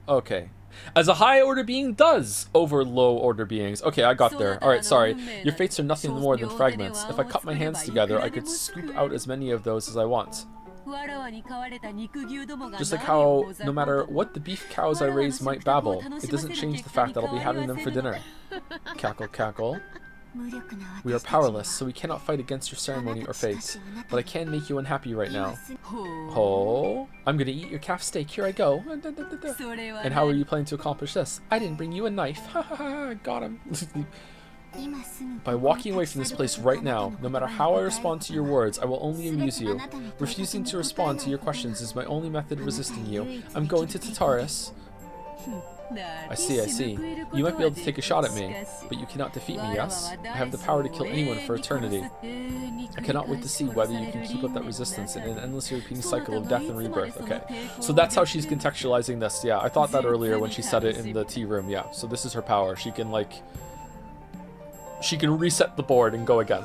Okay. As a high order being does over low order beings. Okay, I got there. Alright, sorry. Your fates are nothing more than fragments. If I cut my hands together, I could scoop out as many of those as I want. Just like how, no matter what the beef cows I raise might babble, it doesn't change the fact that I'll be having them for dinner. Cackle, cackle. We are powerless, so we cannot fight against your ceremony or fate. But I can make you unhappy right now. Oh, I'm gonna eat your calf steak. Here I go. And how are you planning to accomplish this? I didn't bring you a knife. Ha ha ha, got him. By walking away from this place right now, no matter how I respond to your words, I will only amuse you. Refusing to respond to your questions is my only method of resisting you. I'm going to Tartarus. I see. You might be able to take a shot at me, but you cannot defeat me, yes? I have the power to kill anyone for eternity. I cannot wait to see whether you can keep up that resistance in an endlessly repeating cycle of death and rebirth. Okay, so that's how she's contextualizing this. Yeah, I thought that earlier when she said it in the tea room. Yeah, so this is her power. She can, like... She can reset the board and go again.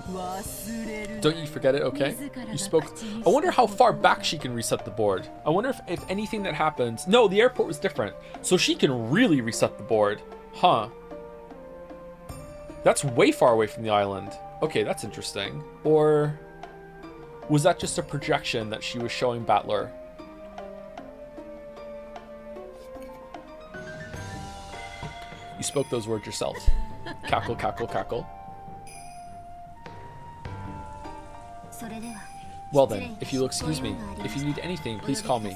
Don't you forget it, okay? You spoke... I wonder how far back she can reset the board. I wonder if anything that happens... No, the airport was different. So she can really reset the board. Huh. That's way far away from the island. Okay, that's interesting. Or... was that just a projection that she was showing Battler? You spoke those words yourself. Cackle, cackle, cackle. Well then, if you'll excuse me, if you need anything, please call me.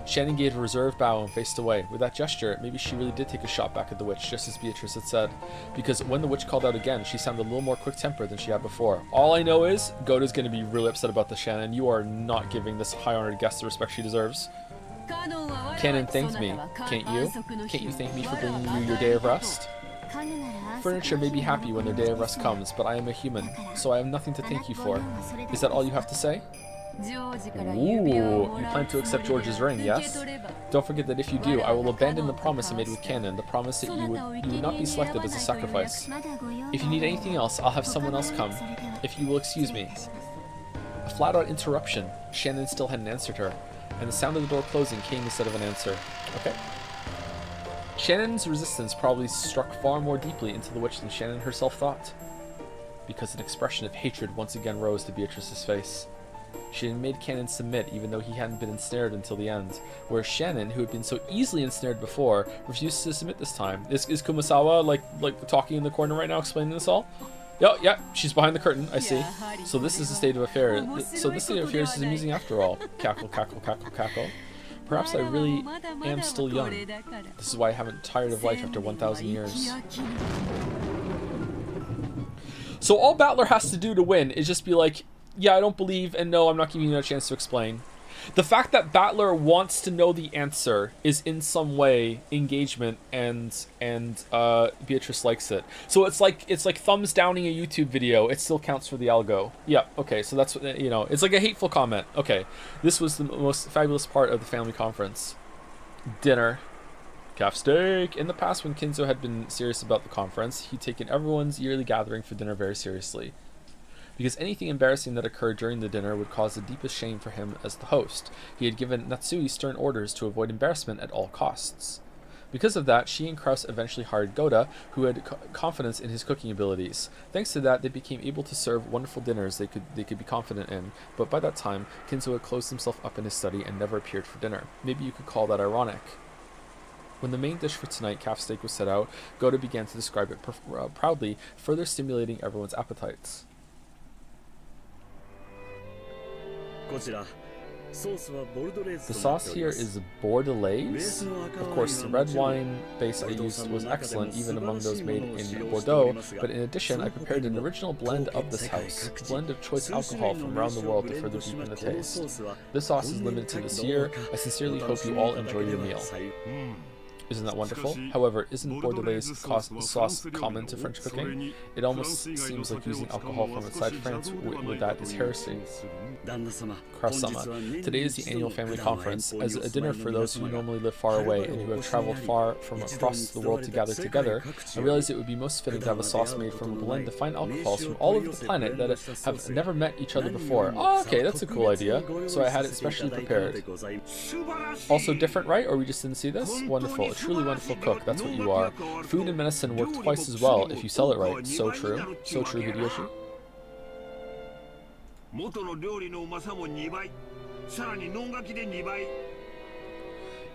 Shannon gave a reserved bow and faced away. With that gesture, maybe she really did take a shot back at the witch, just as Beatrice had said. Because when the witch called out again, she sounded a little more quick-tempered than she had before. All I know is, Goda's going to be really upset about this, Shannon. You are not giving this high-honored guest the respect she deserves. Canon thanked me, can't you? Can't you thank me for bringing you your day of rest? Furniture may be happy when their day of rest comes, but I am a human, so I have nothing to thank you for. Is that all you have to say? Ooh, you plan to accept George's ring, yes? Don't forget that if you do, I will abandon the promise I made with Canon, the promise that you would not be selected as a sacrifice. If you need anything else, I'll have someone else come, if you will excuse me. A flat-out interruption. Shannon still hadn't answered her, and the sound of the door closing came instead of an answer. Okay. Shannon's resistance probably struck far more deeply into the witch than Shannon herself thought. because an expression of hatred once again rose to Beatrice's face. She had made Cannon submit even though he hadn't been ensnared until the end, whereas Shannon, who had been so easily ensnared before, refused to submit this time. Is Kumasawa like talking in the corner right now, explaining this all? Yeah, she's behind the curtain, I see. So this is the state of affairs. So this state of affairs is amusing after all. Cackle, cackle, cackle, cackle. Perhaps I really am still young. This is why I haven't tired of life after 1,000 years. So all Battler has to do to win is just be like, yeah, I don't believe, and no, I'm not giving you a chance to explain. The fact that Battler wants to know the answer is in some way engagement, and Beatrice likes it. So it's like thumbs downing a YouTube video. It still counts for the algo. Yeah, okay, so that's what, you know, it's like a hateful comment. Okay, this was the most fabulous part of the family conference. Dinner. Calf steak. In the past, when Kinzo had been serious about the conference, he'd taken everyone's yearly gathering for dinner very seriously. Because anything embarrassing that occurred during the dinner would cause the deepest shame for him as the host. He had given Natsui stern orders to avoid embarrassment at all costs. Because of that, she and Kraus eventually hired Goda, who had confidence in his cooking abilities. Thanks to that, they became able to serve wonderful dinners they could be confident in. But by that time, Kinzo had closed himself up in his study and never appeared for dinner. Maybe you could call that ironic. When the main dish for tonight, calf steak, was set out, Goda began to describe it proudly, further stimulating everyone's appetites. The sauce here is Bordelaise. Of course, the red wine base I used was excellent, even among those made in Bordeaux, but in addition, I prepared an original blend of this house, a blend of choice alcohol from around the world to further deepen the taste. This sauce is limited to this year. I sincerely hope you all enjoy your meal. Isn't that wonderful? However, isn't Bordelaise sauce common to French cooking? It almost seems like using alcohol from outside France with that is heresy. Kraus-sama, today is the annual family conference. As a dinner for those who normally live far away and who have traveled far from across the world to gather together, I realized it would be most fitting to have a sauce made from a blend of fine alcohols from all over the planet that have never met each other before. Oh, okay, that's a cool idea. So I had it specially prepared. Also different, right? Or we just didn't see this? Wonderful. Truly wonderful cook, that's what you are. Food and medicine work twice as well if you sell it right. So true. So true, Hideyoshi.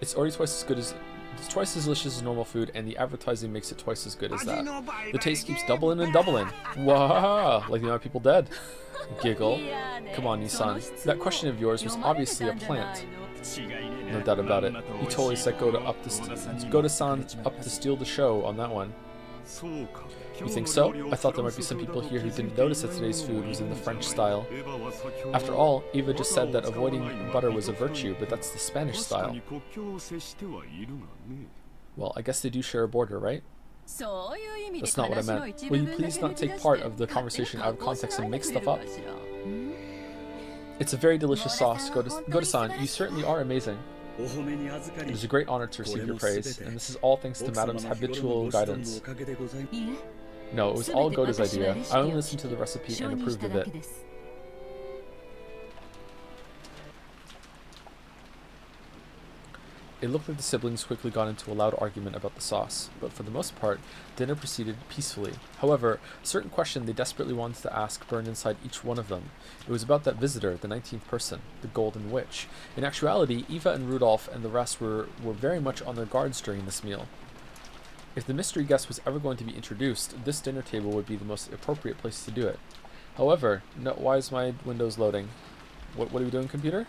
It's already it's twice as delicious as normal food, and the advertising makes it twice as good as that. The taste keeps doubling and doubling. Wow, like the amount of people dead. Giggle. Come on, Nissan. That question of yours was obviously a plant. No doubt about it. You totally set Goda-san up to steal the show on that one. You think so? I thought there might be some people here who didn't notice that today's food was in the French style. After all, Eva just said that avoiding butter was a virtue, but that's the Spanish style. Well, I guess they do share a border, right? That's not what I meant. Will you please not take part of the conversation out of context and make stuff up? It's a very delicious sauce, Goda-san. You certainly are amazing. It is a great honor to receive your praise, and this is all thanks to Madame's habitual guidance. No, it was all Goda's idea. I only listened to the recipe and approved of it. It looked like the siblings quickly got into a loud argument about the sauce, but for the most part, dinner proceeded peacefully. However, a certain question they desperately wanted to ask burned inside each one of them. It was about that visitor, the 19th person, the Golden Witch. In actuality, Eva and Rudolph and the rest were very much on their guards during this meal. If the mystery guest was ever going to be introduced, this dinner table would be the most appropriate place to do it. However, no, why is my Windows loading? What are we doing, computer?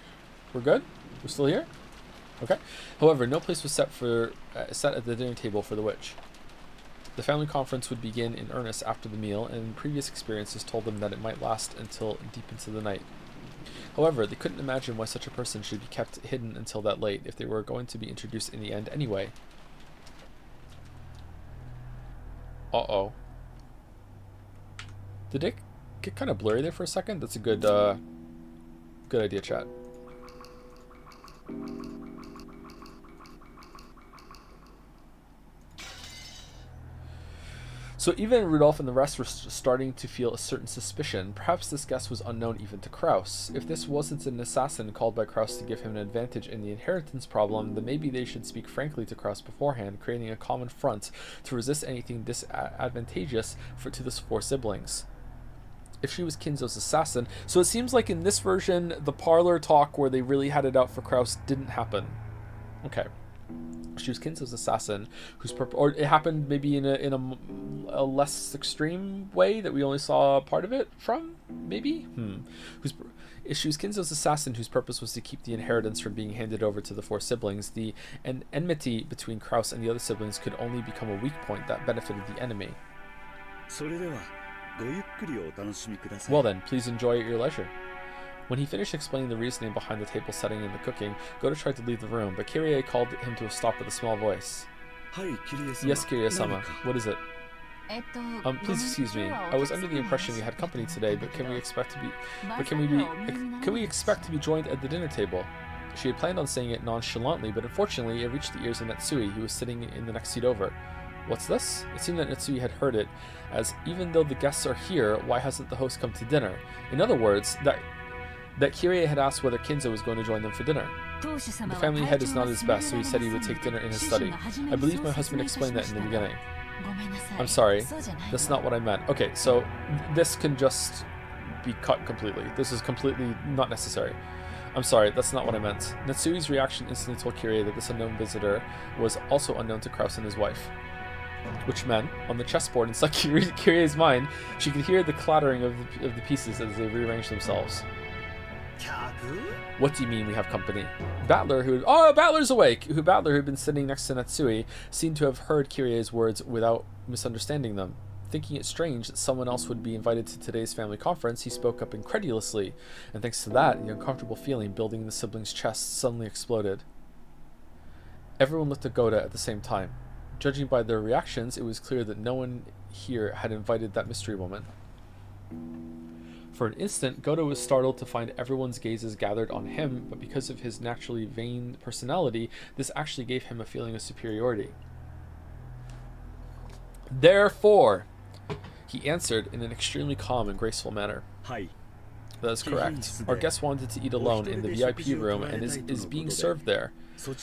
We're good? We're still here? Okay. However, no place was set at the dinner table for the witch. The family conference would begin in earnest after the meal, and previous experiences told them that it might last until deep into the night. However, they couldn't imagine why such a person should be kept hidden until that late if they were going to be introduced in the end anyway. Uh-oh. Did it get kind of blurry there for a second? That's a good idea, chat. So even Rudolph and the rest were starting to feel a certain suspicion. Perhaps this guest was unknown even to Kraus. If this wasn't an assassin called by Kraus to give him an advantage in the inheritance problem, then maybe they should speak frankly to Kraus beforehand, creating a common front to resist anything disadvantageous to the four siblings. if she was Kinzo's assassin. So it seems like in this version, the parlor talk where they really had it out for Kraus didn't happen. Okay. She was Kinzo's assassin, or it happened maybe in a less extreme way that we only saw part of it from, maybe. She was Kinzo's assassin, whose purpose was to keep the inheritance from being handed over to the 4 siblings. The enmity between Kraus and the other siblings could only become a weak point that benefited the enemy. Well then, please enjoy at your leisure. When he finished explaining the reasoning behind the table setting and the cooking, Goda tried to leave the room, but Kyrie called him to a stop with a small voice. Yes, Kyrie-sama. What is it? Please excuse me. I was under the impression we had company today, but can we expect to be joined at the dinner table? She had planned on saying it nonchalantly, but unfortunately it reached the ears of Natsui, who was sitting in the next seat over. What's this? It seemed that Natsui had heard it, as even though the guests are here, why hasn't the host come to dinner? In other words, that Kyrie had asked whether Kinzo was going to join them for dinner. The family head is not at his best, so he said he would take dinner in his study. I believe my husband explained that in the beginning. I'm sorry, that's not what I meant. Okay, so this can just be cut completely. This is completely not necessary. I'm sorry, that's not what I meant. Natsui's reaction instantly told Kyrie that this unknown visitor was also unknown to Kraus and his wife. Which meant, on the chessboard inside Kyrie's mind, she could hear the clattering of the pieces as they rearranged themselves. What do you mean we have company? Battler's awake! Battler, who had been sitting next to Natsui, seemed to have heard Kyrie's words without misunderstanding them. Thinking it strange that someone else would be invited to today's family conference, he spoke up incredulously, and thanks to that, the uncomfortable feeling building in the siblings' chests suddenly exploded. Everyone looked at Goda at the same time. Judging by their reactions, it was clear that no one here had invited that mystery woman. For an instant, Goda was startled to find everyone's gazes gathered on him, but because of his naturally vain personality, this actually gave him a feeling of superiority. Therefore, he answered in an extremely calm and graceful manner. That is correct. Our guest wanted to eat alone in the VIP room and is being served there.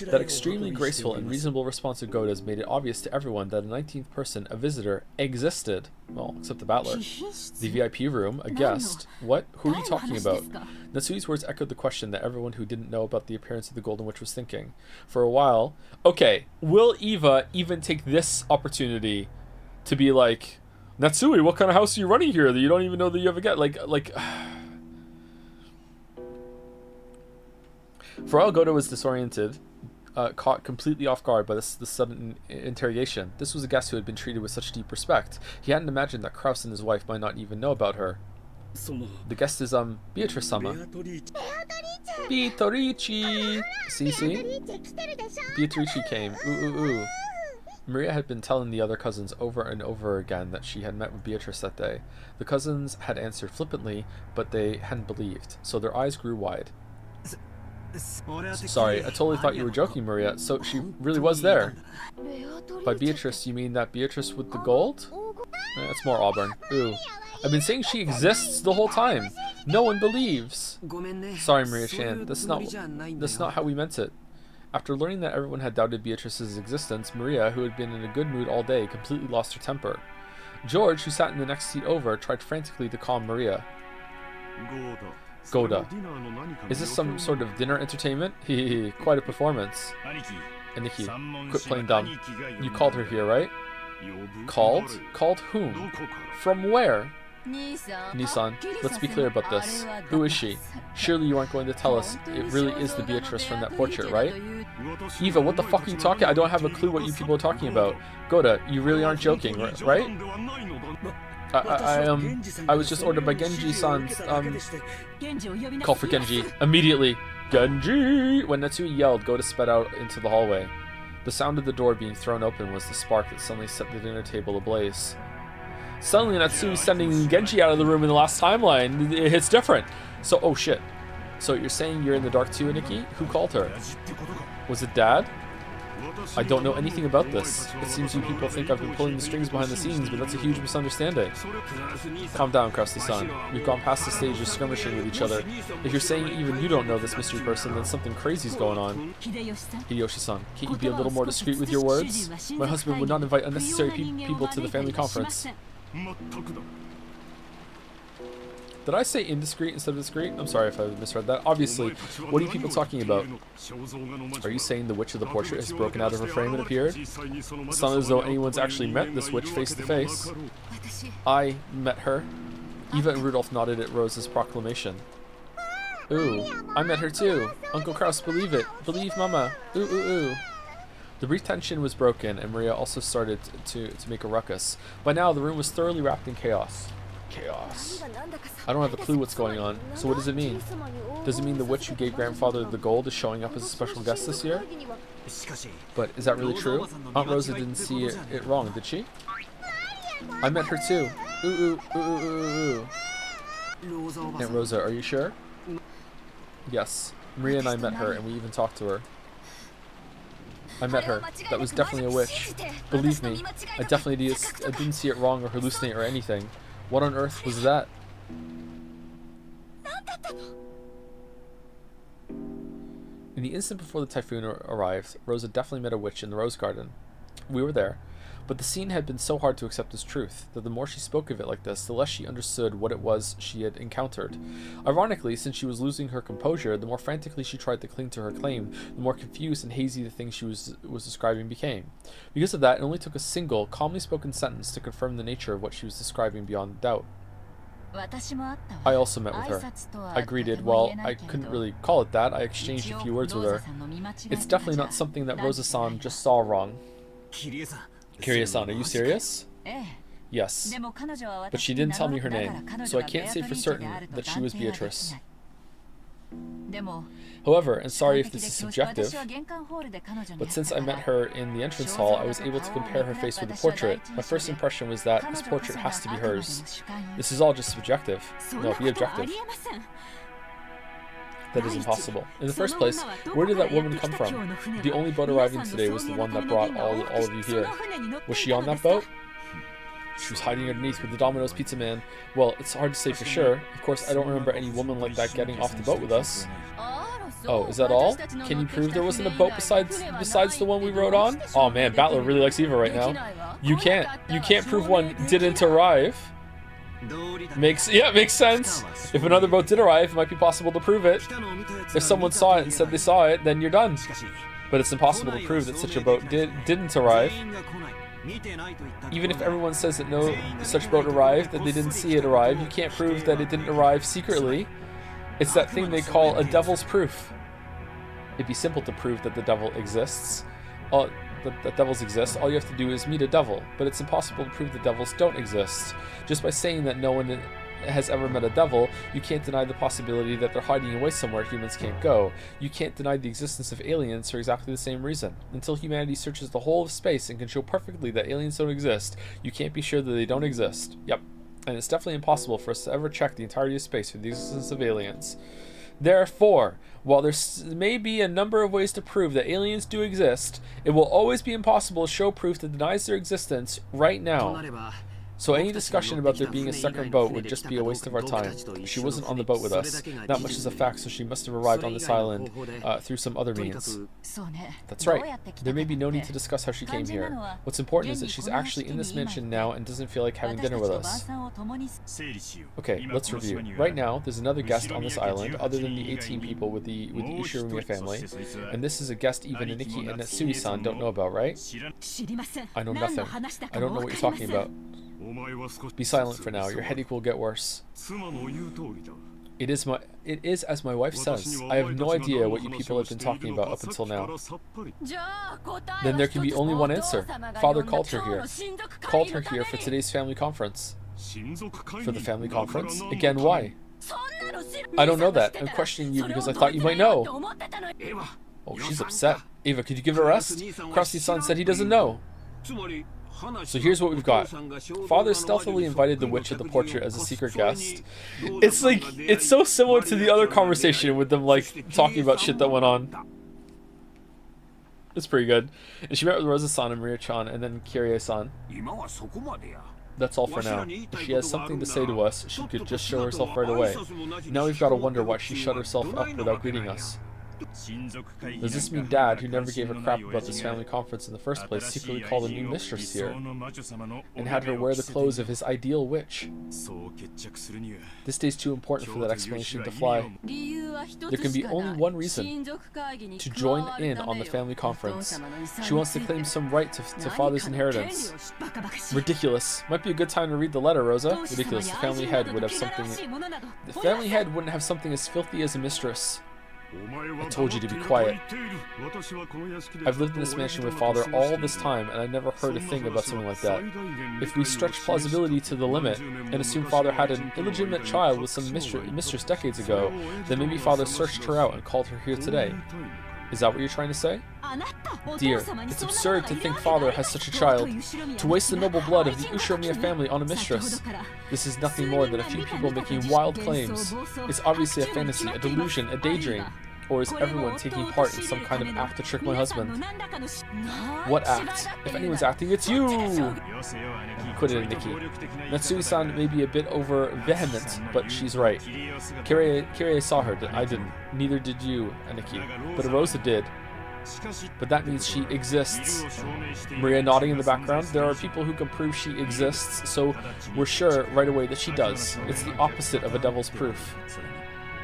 That extremely graceful and reasonable response of Goda's made it obvious to everyone that a 19th person, a visitor, existed. Well, except the Battler. The VIP room, a guest. What? Who are you talking about? Natsui's words echoed the question that everyone who didn't know about the appearance of the Golden Witch was thinking. For a while, okay, will Eva even take this opportunity to be like, Natsui, what kind of house are you running here that you don't even know that you have a guest? Like... For all Goda was disoriented, caught completely off guard by this sudden interrogation. This was a guest who had been treated with such deep respect. He hadn't imagined that Kraus and his wife might not even know about her. The guest is, Beatrice-sama. Beatrice! See? Beatrice came. Ooh. Maria had been telling the other cousins over and over again that she had met with Beatrice that day. The cousins had answered flippantly, but they hadn't believed, so their eyes grew wide. Sorry, I totally thought you were joking, Maria. So she really was there. By Beatrice, you mean that Beatrice with the gold? That's more Auburn. Ooh. I've been saying she exists the whole time. No one believes. Sorry, Maria-chan. That's not how we meant it. After learning that everyone had doubted Beatrice's existence, Maria, who had been in a good mood all day, completely lost her temper. George, who sat in the next seat over, tried frantically to calm Maria. Goda. Is this some sort of dinner entertainment? Hehe, quite a performance. Aniki, quit playing dumb. You called her here, right? Called? Called whom? From where? Nissan, let's be clear about this. Who is she? Surely you aren't going to tell us it really is the Beatrice from that portrait, right? Eva, what the fuck are you talking? I don't have a clue what you people are talking about. Goda, you really aren't joking, right? I was just ordered by Genji-san's, call for Genji. Immediately. Genji! When Natsui yelled, Goda sped out into the hallway. The sound of the door being thrown open was the spark that suddenly set the dinner table ablaze. Suddenly Natsui's sending Genji out of the room in the last timeline. It's different. So, oh shit. So you're saying you're in the dark too, Aniki? Who called her? Was it Dad? I don't know anything about this. It seems you people think I've been pulling the strings behind the scenes, but that's a huge misunderstanding. Calm down, Krusty-san. We've gone past the stage of skirmishing with each other. If you're saying even you don't know this mystery person, then something crazy's going on. Hideyoshi-san, can't you be a little more discreet with your words? My husband would not invite unnecessary people to the family conference. Did I say indiscreet instead of discreet? I'm sorry if I misread that. Obviously, what are you people talking about? Are you saying the witch of the portrait has broken out of her frame and appeared? It's not as though anyone's actually met this witch face to face. I met her. Eva and Rudolph nodded at Rose's proclamation. Ooh, I met her too. Uncle Kraus, believe it. Believe Mama. Ooh, ooh, ooh. The brief tension was broken, and Maria also started to make a ruckus. By now, the room was thoroughly wrapped in chaos. Chaos. I don't have a clue what's going on. So what does it mean? Does it mean the witch who gave grandfather the gold is showing up as a special guest this year? But is that really true? Aunt Rosa didn't see it wrong, did she? I met her too. Ooh, ooh, ooh, ooh, ooh, ooh. Aunt Rosa, are you sure? Yes. Maria and I met her, and we even talked to her. I met her. That was definitely a witch. Believe me, I didn't see it wrong or hallucinate or anything. What on earth was that? In the instant before the typhoon arrived, Rosa definitely met a witch in the rose garden. We were there, but the scene had been so hard to accept as truth that the more she spoke of it like this, the less she understood what it was she had encountered. Ironically, since she was losing her composure, the more frantically she tried to cling to her claim, the more confused and hazy the thing she was describing became. Because of that, it only took a single, calmly spoken sentence to confirm the nature of what she was describing beyond doubt. I also met with her. I greeted. Well, I couldn't really call it that. I exchanged a few words with her. It's definitely not something that Rosa-san just saw wrong. Kiria-san, are you serious? Yes. But she didn't tell me her name, so I can't say for certain that she was Beatrice. However, and sorry if this is subjective, but since I met her in the entrance hall, I was able to compare her face with the portrait. My first impression was that this portrait has to be hers. This is all just subjective. No, be objective. That is impossible. In the first place, where did that woman come from? The only boat arriving today was the one that brought all of you here. Was she on that boat? She was hiding underneath with the Domino's Pizza Man. Well, it's hard to say for sure. Of course, I don't remember any woman like that getting off the boat with us. Oh, is that all? Can you prove there wasn't a boat besides the one we rode on? Oh man, Battler really likes Eva right now. You can't prove one didn't arrive. Makes sense. If another boat did arrive, it might be possible to prove it. If someone saw it and said they saw it, then you're done. But it's impossible to prove that such a boat didn't arrive. Even if everyone says that no such boat arrived, that they didn't see it arrive, you can't prove that it didn't arrive secretly. It's that thing they call a devil's proof. It'd be simple to prove that the devil exists. That devils exist. All you have to do is meet a devil, but it's impossible to prove that devils don't exist. Just by saying that no one has ever met a devil, you can't deny the possibility that they're hiding away somewhere humans can't go. You can't deny the existence of aliens for exactly the same reason. Until humanity searches the whole of space and can show perfectly that aliens don't exist, you can't be sure that they don't exist. Yep. And it's definitely impossible for us to ever check the entirety of space for the existence of aliens. Therefore, while there may be a number of ways to prove that aliens do exist, it will always be impossible to show proof that denies their existence right now. So any discussion about there being a second boat would just be a waste of our time. She wasn't on the boat with us. Not much is a fact, so she must have arrived on this island through some other means. That's right. There may be no need to discuss how she came here. What's important is that she's actually in this mansion now and doesn't feel like having dinner with us. Okay, let's review. Right now, there's another guest on this island other than the 18 people with the Ishiromiya family, and this is a guest even Niki and Natsui-san don't know about, right? I know nothing. I don't know what you're talking about. Be silent for now. Your headache will get worse. It is as my wife says. I have no idea what you people have been talking about up until now. Then there can be only one answer. Father called her here. Called her here for today's family conference. For the family conference? Again, why? I don't know that. I'm questioning you because I thought you might know. Oh, she's upset. Eva, could you give her a rest? Krusty-san said he doesn't know. So here's what we've got. Father stealthily invited the witch of the portrait as a secret guest. It's like, it's so similar to the other conversation with them like talking about shit that went on. It's pretty good. And she met with Rosa-san and Maria-chan and then Kirie-san. That's all for now. If she has something to say to us, she could just show herself right away. Now we've got to wonder why she shut herself up without greeting us. Does this mean Dad, who never gave a crap about this family conference in the first place, secretly called a new mistress here and had her wear the clothes of his ideal witch? This day's too important for that explanation to fly. There can be only one reason: to join in on the family conference. She wants to claim some right to father's inheritance. Ridiculous. Might be a good time to read the letter, Rosa. Ridiculous. The family head would have something. The family head wouldn't have something as filthy as a mistress. I told you to be quiet. I've lived in this mansion with Father all this time, and I never heard a thing about something like that. If we stretch plausibility to the limit, and assume Father had an illegitimate child with some mistress decades ago, then maybe Father searched her out and called her here today. Is that what you're trying to say? Dear, it's absurd to think Father has such a child. To waste the noble blood of the Ushiramiya family on a mistress. This is nothing more than a few people making wild claims. It's obviously a fantasy, a delusion, a daydream. Or is everyone taking part in some kind of act to trick my husband? What act? If anyone's acting, it's you! Quit it, Nikki. Natsui-san may be a bit over vehement, but she's right. Kirie saw her, I didn't. Neither did you, Aniki. But Rosa did. But that means she exists. Maria nodding in the background. There are people who can prove she exists, so we're sure right away that she does. It's the opposite of a devil's proof.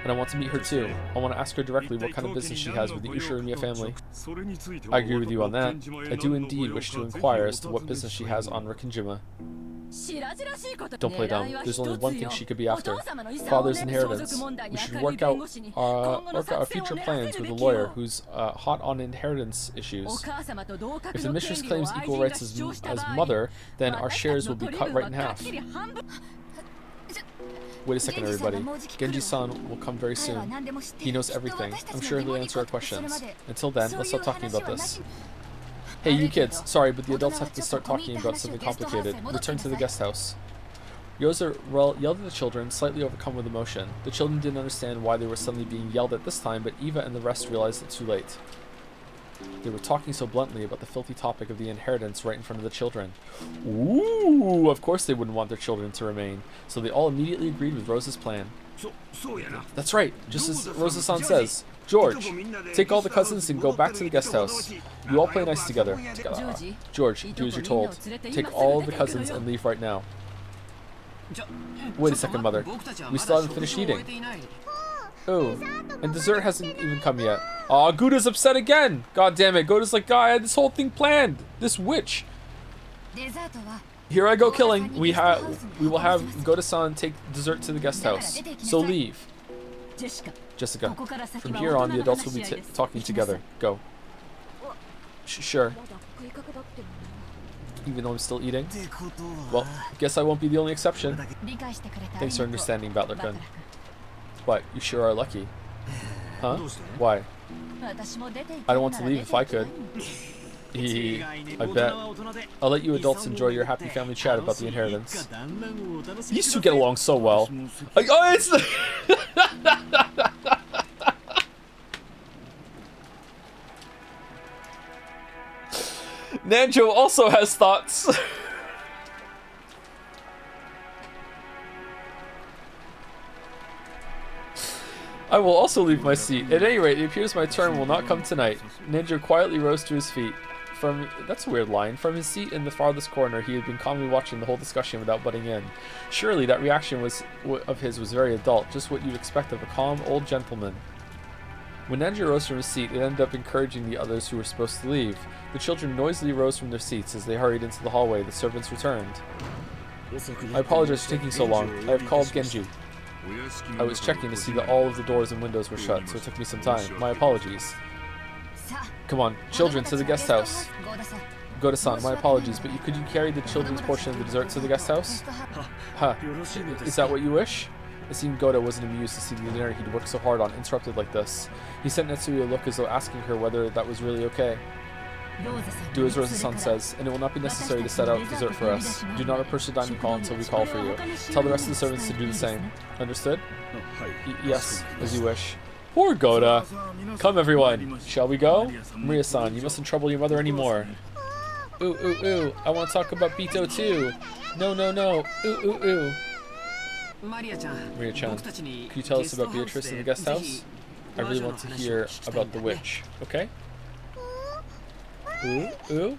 And I want to meet her too. I want to ask her directly what kind of business she has with the Ushiramiya family. I agree with you on that. I do indeed wish to inquire as to what business she has on Rikkinjima. Don't play dumb. There's only one thing she could be after. Father's inheritance. We should work out our future plans with a lawyer who's hot on inheritance issues. If the mistress claims equal rights as mother, then our shares will be cut right in half. Wait a second, everybody. Genji-san will come very soon. He knows everything. I'm sure he'll answer our questions. Until then, let's stop talking about this. Hey, you kids. Sorry, but the adults have to start talking about something complicated. Return to the guest house. Yoza yelled at the children, slightly overcome with emotion. The children didn't understand why they were suddenly being yelled at this time, but Eva and the rest realized it too late. They were talking so bluntly about the filthy topic of the inheritance right in front of the children. Ooh, of course they wouldn't want their children to remain, so they all immediately agreed with Rosa's plan. That's right, just as Rosa-san says. George, take all the cousins and go back to the guest house. You all play nice together. George, do as you're told. Take all the cousins and leave right now. Wait a second, Mother. We still haven't finished eating. Oh, and dessert hasn't even come yet. Aw, Guda's upset again! God damn it, Guda's like, God, I had this whole thing planned! This witch! Here I go killing. We will have Goda-san take dessert to the guest house. So leave. Jessica, from here on, the adults will be talking together. Go. Sure. Even though I'm still eating? Well, guess I won't be the only exception. Thanks for understanding, Battler-kun. What? You sure are lucky. Huh? Why? I don't want to leave if I could. I bet. I'll let you adults enjoy your happy family chat about the inheritance. These two get along so well. Oh, it's the... Nanjo also has thoughts. I will also leave my seat. At any rate, it appears my turn will not come tonight. Ninja quietly rose to his feet. That's a weird line. From his seat in the farthest corner, he had been calmly watching the whole discussion without butting in. Surely that reaction of his was very adult, just what you'd expect of a calm old gentleman. When Ninja rose from his seat, it ended up encouraging the others who were supposed to leave. The children noisily rose from their seats as they hurried into the hallway. The servants returned. I apologize for taking so long. I have called Genji. I was checking to see that all of the doors and windows were shut, so it took me some time. My apologies. Come on, children, to the guest house. Goda-san, my apologies, but could you carry the children's portion of the dessert to the guest house? Huh. Is that what you wish? It seemed Goda wasn't amused to see the dinner he'd worked so hard on interrupted like this. He sent Netsui a look as though asking her whether that was really okay. Do as Rosa-san says, and it will not be necessary to set out dessert for us. Do not approach the dining hall until we call for you. Tell the rest of the servants to do the same. Understood? Yes, as you wish. Poor Goda. Come, everyone. Shall we go? Maria-san, you mustn't trouble your mother anymore. Ooh, ooh, ooh. I want to talk about Bito too. No, no, no. Ooh, ooh, ooh. Maria-chan, could you tell us about Beatrice in the guest house? I really want to hear about the witch. Okay? Ooh, ooh.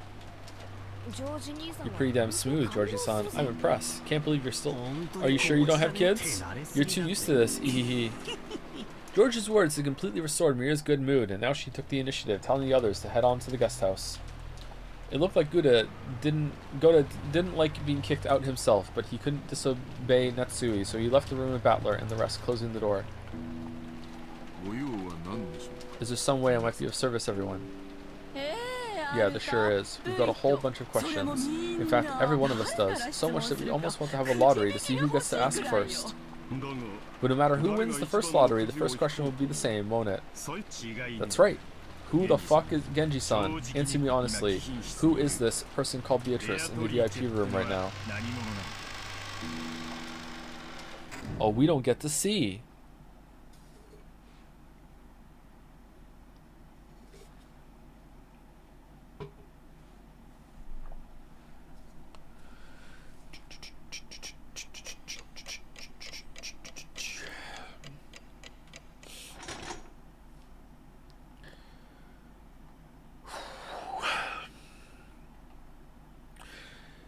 You're pretty damn smooth, Georgie-san. I'm impressed. Can't believe you're still... Are you sure you don't have kids? You're too used to this. Ehehe. George's words had completely restored Mira's good mood, and now she took the initiative, telling the others to head on to the guest house. It looked like Gouda didn't like being kicked out himself, but he couldn't disobey Natsui, so he left the room with Battler and the rest, closing the door. Is there some way I might be of service, everyone? Yeah, there sure is. We've got a whole bunch of questions. In fact, every one of us does. So much that we almost want to have a lottery to see who gets to ask first. But no matter who wins the first lottery, the first question will be the same, won't it? That's right. Who the fuck is Genji-san? Answer me honestly. Who is this person called Beatrice in the VIP room right now? Oh, we don't get to see.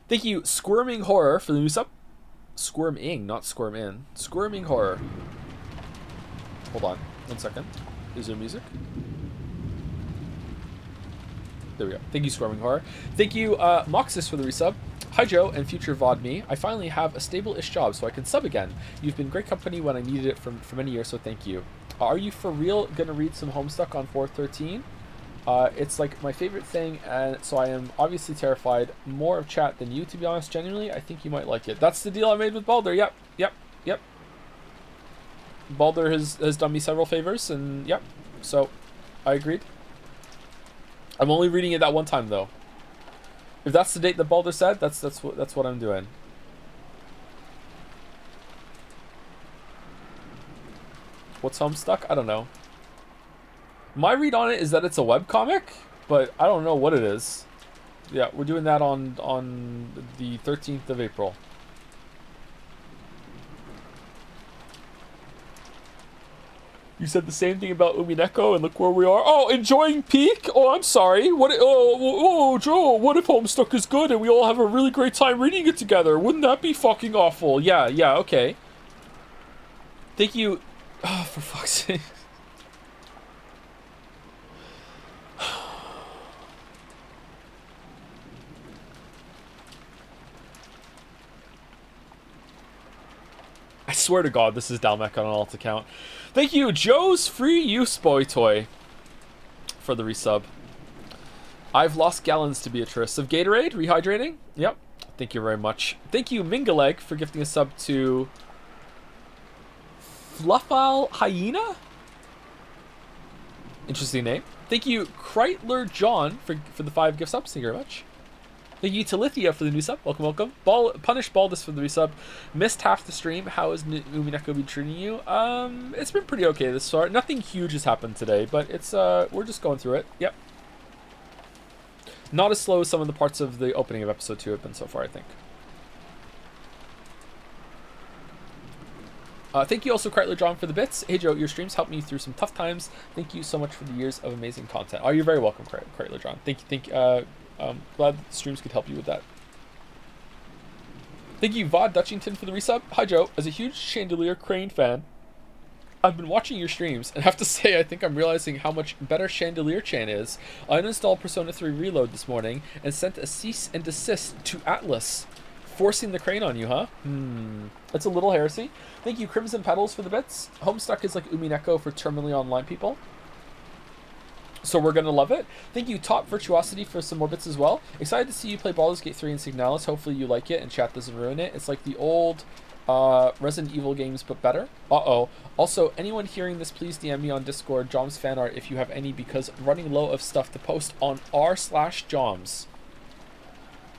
Thank you, Squirming Horror, for the new sub. Squirming, not squirm in. Squirming Horror. Hold on, 1 second. Is there music? There we go. Thank you, Squirming Horror. Thank you, Moxis, for the resub. Hi, Joe, and future VOD me. I finally have a stable-ish job, so I can sub again. You've been great company when I needed it for many years, so thank you. Are you for real gonna read some Homestuck on 413? It's like my favorite thing, and so I am obviously terrified more of chat than you, to be honest. Genuinely, I think you might like it. That's the deal I made with Balder. Yep. Balder has done me several favors, and yep. So, I agreed. I'm only reading it that one time though. If that's the date that Balder said, that's what I'm doing. What's Homestuck? I don't know. My read on it is that it's a webcomic, but I don't know what it is. Yeah, we're doing that on the 13th of April. You said the same thing about Umineko, and look where we are. Oh, enjoying peak? Oh, I'm sorry. What? Oh, Joe, what if Homestuck is good and we all have a really great time reading it together? Wouldn't that be fucking awful? Yeah, okay. Thank you. Oh, for fuck's sake. I swear to God, this is Dalmec on an alt account. Thank you, Joe's Free Use Boy Toy, for the resub. I've lost gallons to Beatrice. Of Gatorade? Rehydrating? Yep. Thank you very much. Thank you, Mingaleg, for gifting a sub to Fluffal Hyena? Interesting name. Thank you, Kreitler John, for the 5 gift subs. Thank you very much. Thank you to Lithia for the new sub. Welcome. Punish Baldus for the resub. Missed half the stream. How has Umineko been treating you? It's been pretty okay this far. Nothing huge has happened today, but it's we're just going through it. Yep. Not as slow as some of the parts of the opening of episode 2 have been so far, I think. Thank you also, Kreitler John, for the bits. Hey Joe, your streams helped me through some tough times. Thank you so much for the years of amazing content. Oh, you're very welcome, Kreitler John. Thank you. Glad the streams could help you with that. Thank you, Vod Dutchington, for the resub. Hi, Joe. As a huge Chandelier Crane fan, I've been watching your streams, and have to say, I think I'm realizing how much better Chandelier Chan is. I uninstalled Persona 3 Reload this morning and sent a cease and desist to Atlas. Forcing the crane on you, huh? That's a little heresy. Thank you, Crimson Petals, for the bits. Homestuck is like Umineko for terminally online people, so we're gonna love it. Thank you, Top Virtuosity, for some more bits as well. Excited to see you play Baldur's Gate 3 and Signalis. Hopefully you like it and chat doesn't ruin it. It's like the old Resident Evil games, but better. Also, anyone hearing this, please DM me on Discord, Joms fan art, if you have any, because I'm running low of stuff to post on r/Joms.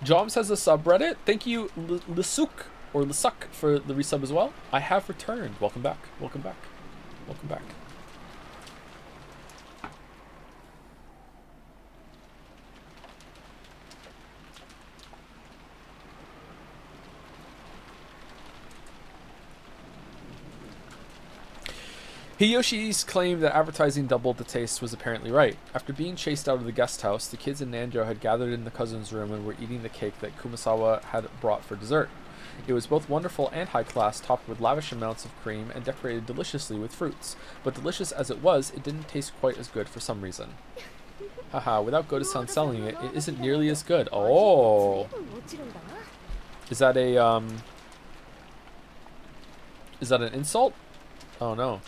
Joms has a subreddit. Thank you, Lisuk, or Lisuk, for the resub as well. I have returned. Welcome back. Hiyoshi's claim that advertising doubled the taste was apparently right. After being chased out of the guest house, the kids and Nanjo had gathered in the cousin's room and were eating the cake that Kumasawa had brought for dessert. It was both wonderful and high class, topped with lavish amounts of cream and decorated deliciously with fruits. But delicious as it was, it didn't taste quite as good for some reason. Haha, without Goto-san selling it, it isn't nearly as good. Oh! Is that an insult? Oh no.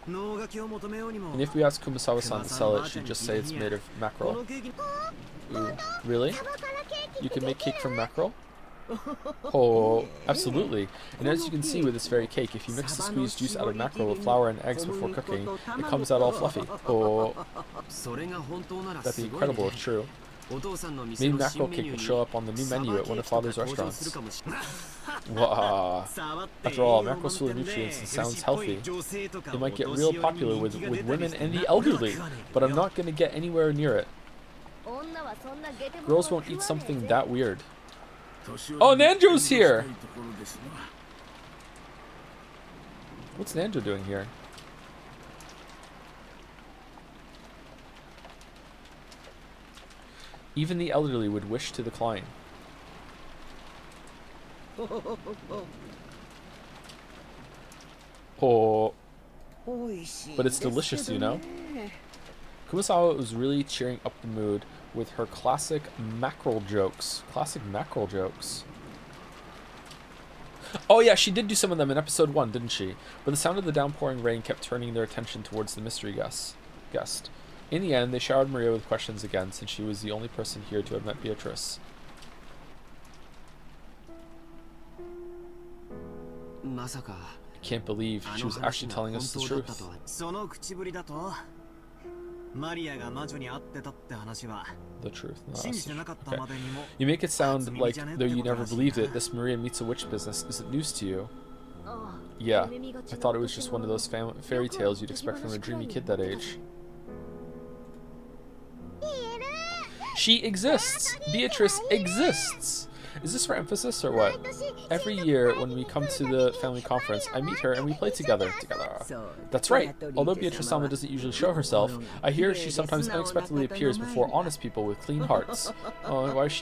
And if we ask Kumasawa-san to sell it, she'd just say it's made of mackerel. Ooh, really? You can make cake from mackerel? Oh, absolutely. And as you can see with this very cake, if you mix the squeezed juice out of mackerel with flour and eggs before cooking, it comes out all fluffy. Oh, that'd be incredible if true. Maybe mackerel cake will show up on the new menu at one of Father's restaurants. Wow. After all, mackerel's full of nutrients and sounds healthy. It might get real popular with women and the elderly, but I'm not going to get anywhere near it. Girls won't eat something that weird. Oh, Nanjo's here! What's Nanjo doing here? Even the elderly would wish to decline. Oh. But it's delicious, you know? Kumasawa was really cheering up the mood with her classic mackerel jokes. Classic mackerel jokes. Oh yeah, she did do some of them in episode 1, didn't she? But the sound of the downpouring rain kept turning their attention towards the mystery guest. In the end, they showered Maria with questions again, since she was the only person here to have met Beatrice. I can't believe she was actually telling us the truth. The truth. No, okay. You make it sound like, though you never believed it, this Maria meets a witch business isn't news to you. Yeah, I thought it was just one of those fairy tales you'd expect from a dreamy kid that age. She exists! Beatrice exists! Is this for emphasis or what? Every year when we come to the family conference, I meet her and we play together. That's right. Although Beatrice-sama doesn't usually show herself, I hear she sometimes unexpectedly appears before honest people with clean hearts. Why is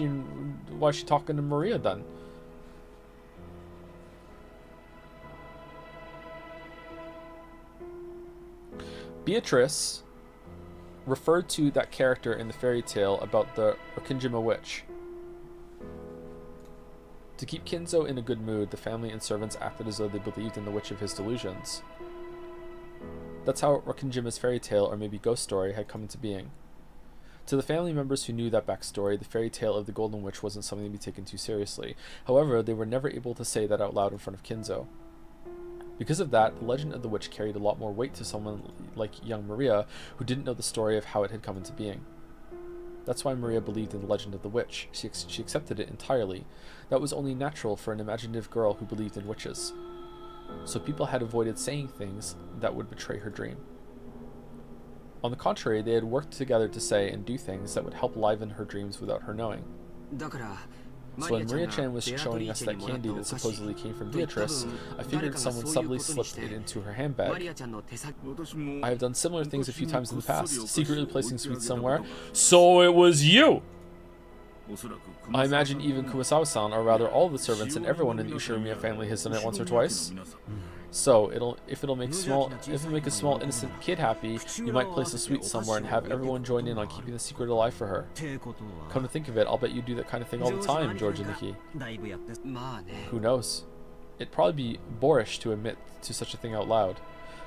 she talking to Maria then? Beatrice referred to that character in the fairy tale about the Okinjima witch. To keep Kinzo in a good mood, the family and servants acted as though they believed in the witch of his delusions. That's how Okinjima's fairy tale, or maybe ghost story, had come into being. To the family members who knew that backstory, the fairy tale of the Golden Witch wasn't something to be taken too seriously. However, they were never able to say that out loud in front of Kinzo. Because of that, the legend of the witch carried a lot more weight to someone like young Maria, who didn't know the story of how it had come into being. That's why Maria believed in the legend of the witch. She accepted it entirely. That was only natural for an imaginative girl who believed in witches. So people had avoided saying things that would betray her dream. On the contrary, they had worked together to say and do things that would help liven her dreams without her knowing. So when Maria-chan was showing us that candy that supposedly came from Beatrice, I figured someone subtly slipped it into her handbag. I have done similar things a few times in the past, secretly placing sweets somewhere. So it was you! I imagine even Kumasawa-san, or rather all the servants and everyone in the Ushirimiya family has done it once or twice. So if it'll make a small innocent kid happy, you might place a sweet somewhere and have everyone join in on keeping the secret alive for her. Come to think of it, I'll bet you do that kind of thing all the time, George and Nikki. Who knows? It'd probably be boorish to admit to such a thing out loud.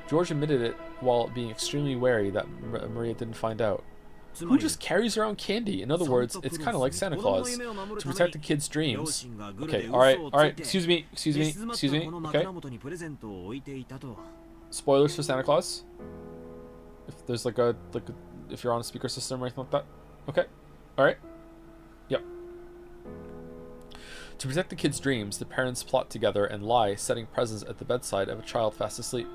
George admitted it while being extremely wary that Maria didn't find out. Who just carries around candy? In other words, it's kind of like Santa Claus. To protect the kids' dreams. Okay, alright, excuse me, okay. Spoilers for Santa Claus? If there's if you're on a speaker system or anything like that? Okay, alright. Yep. To protect the kids' dreams, the parents plot together and lie, setting presents at the bedside of a child fast asleep.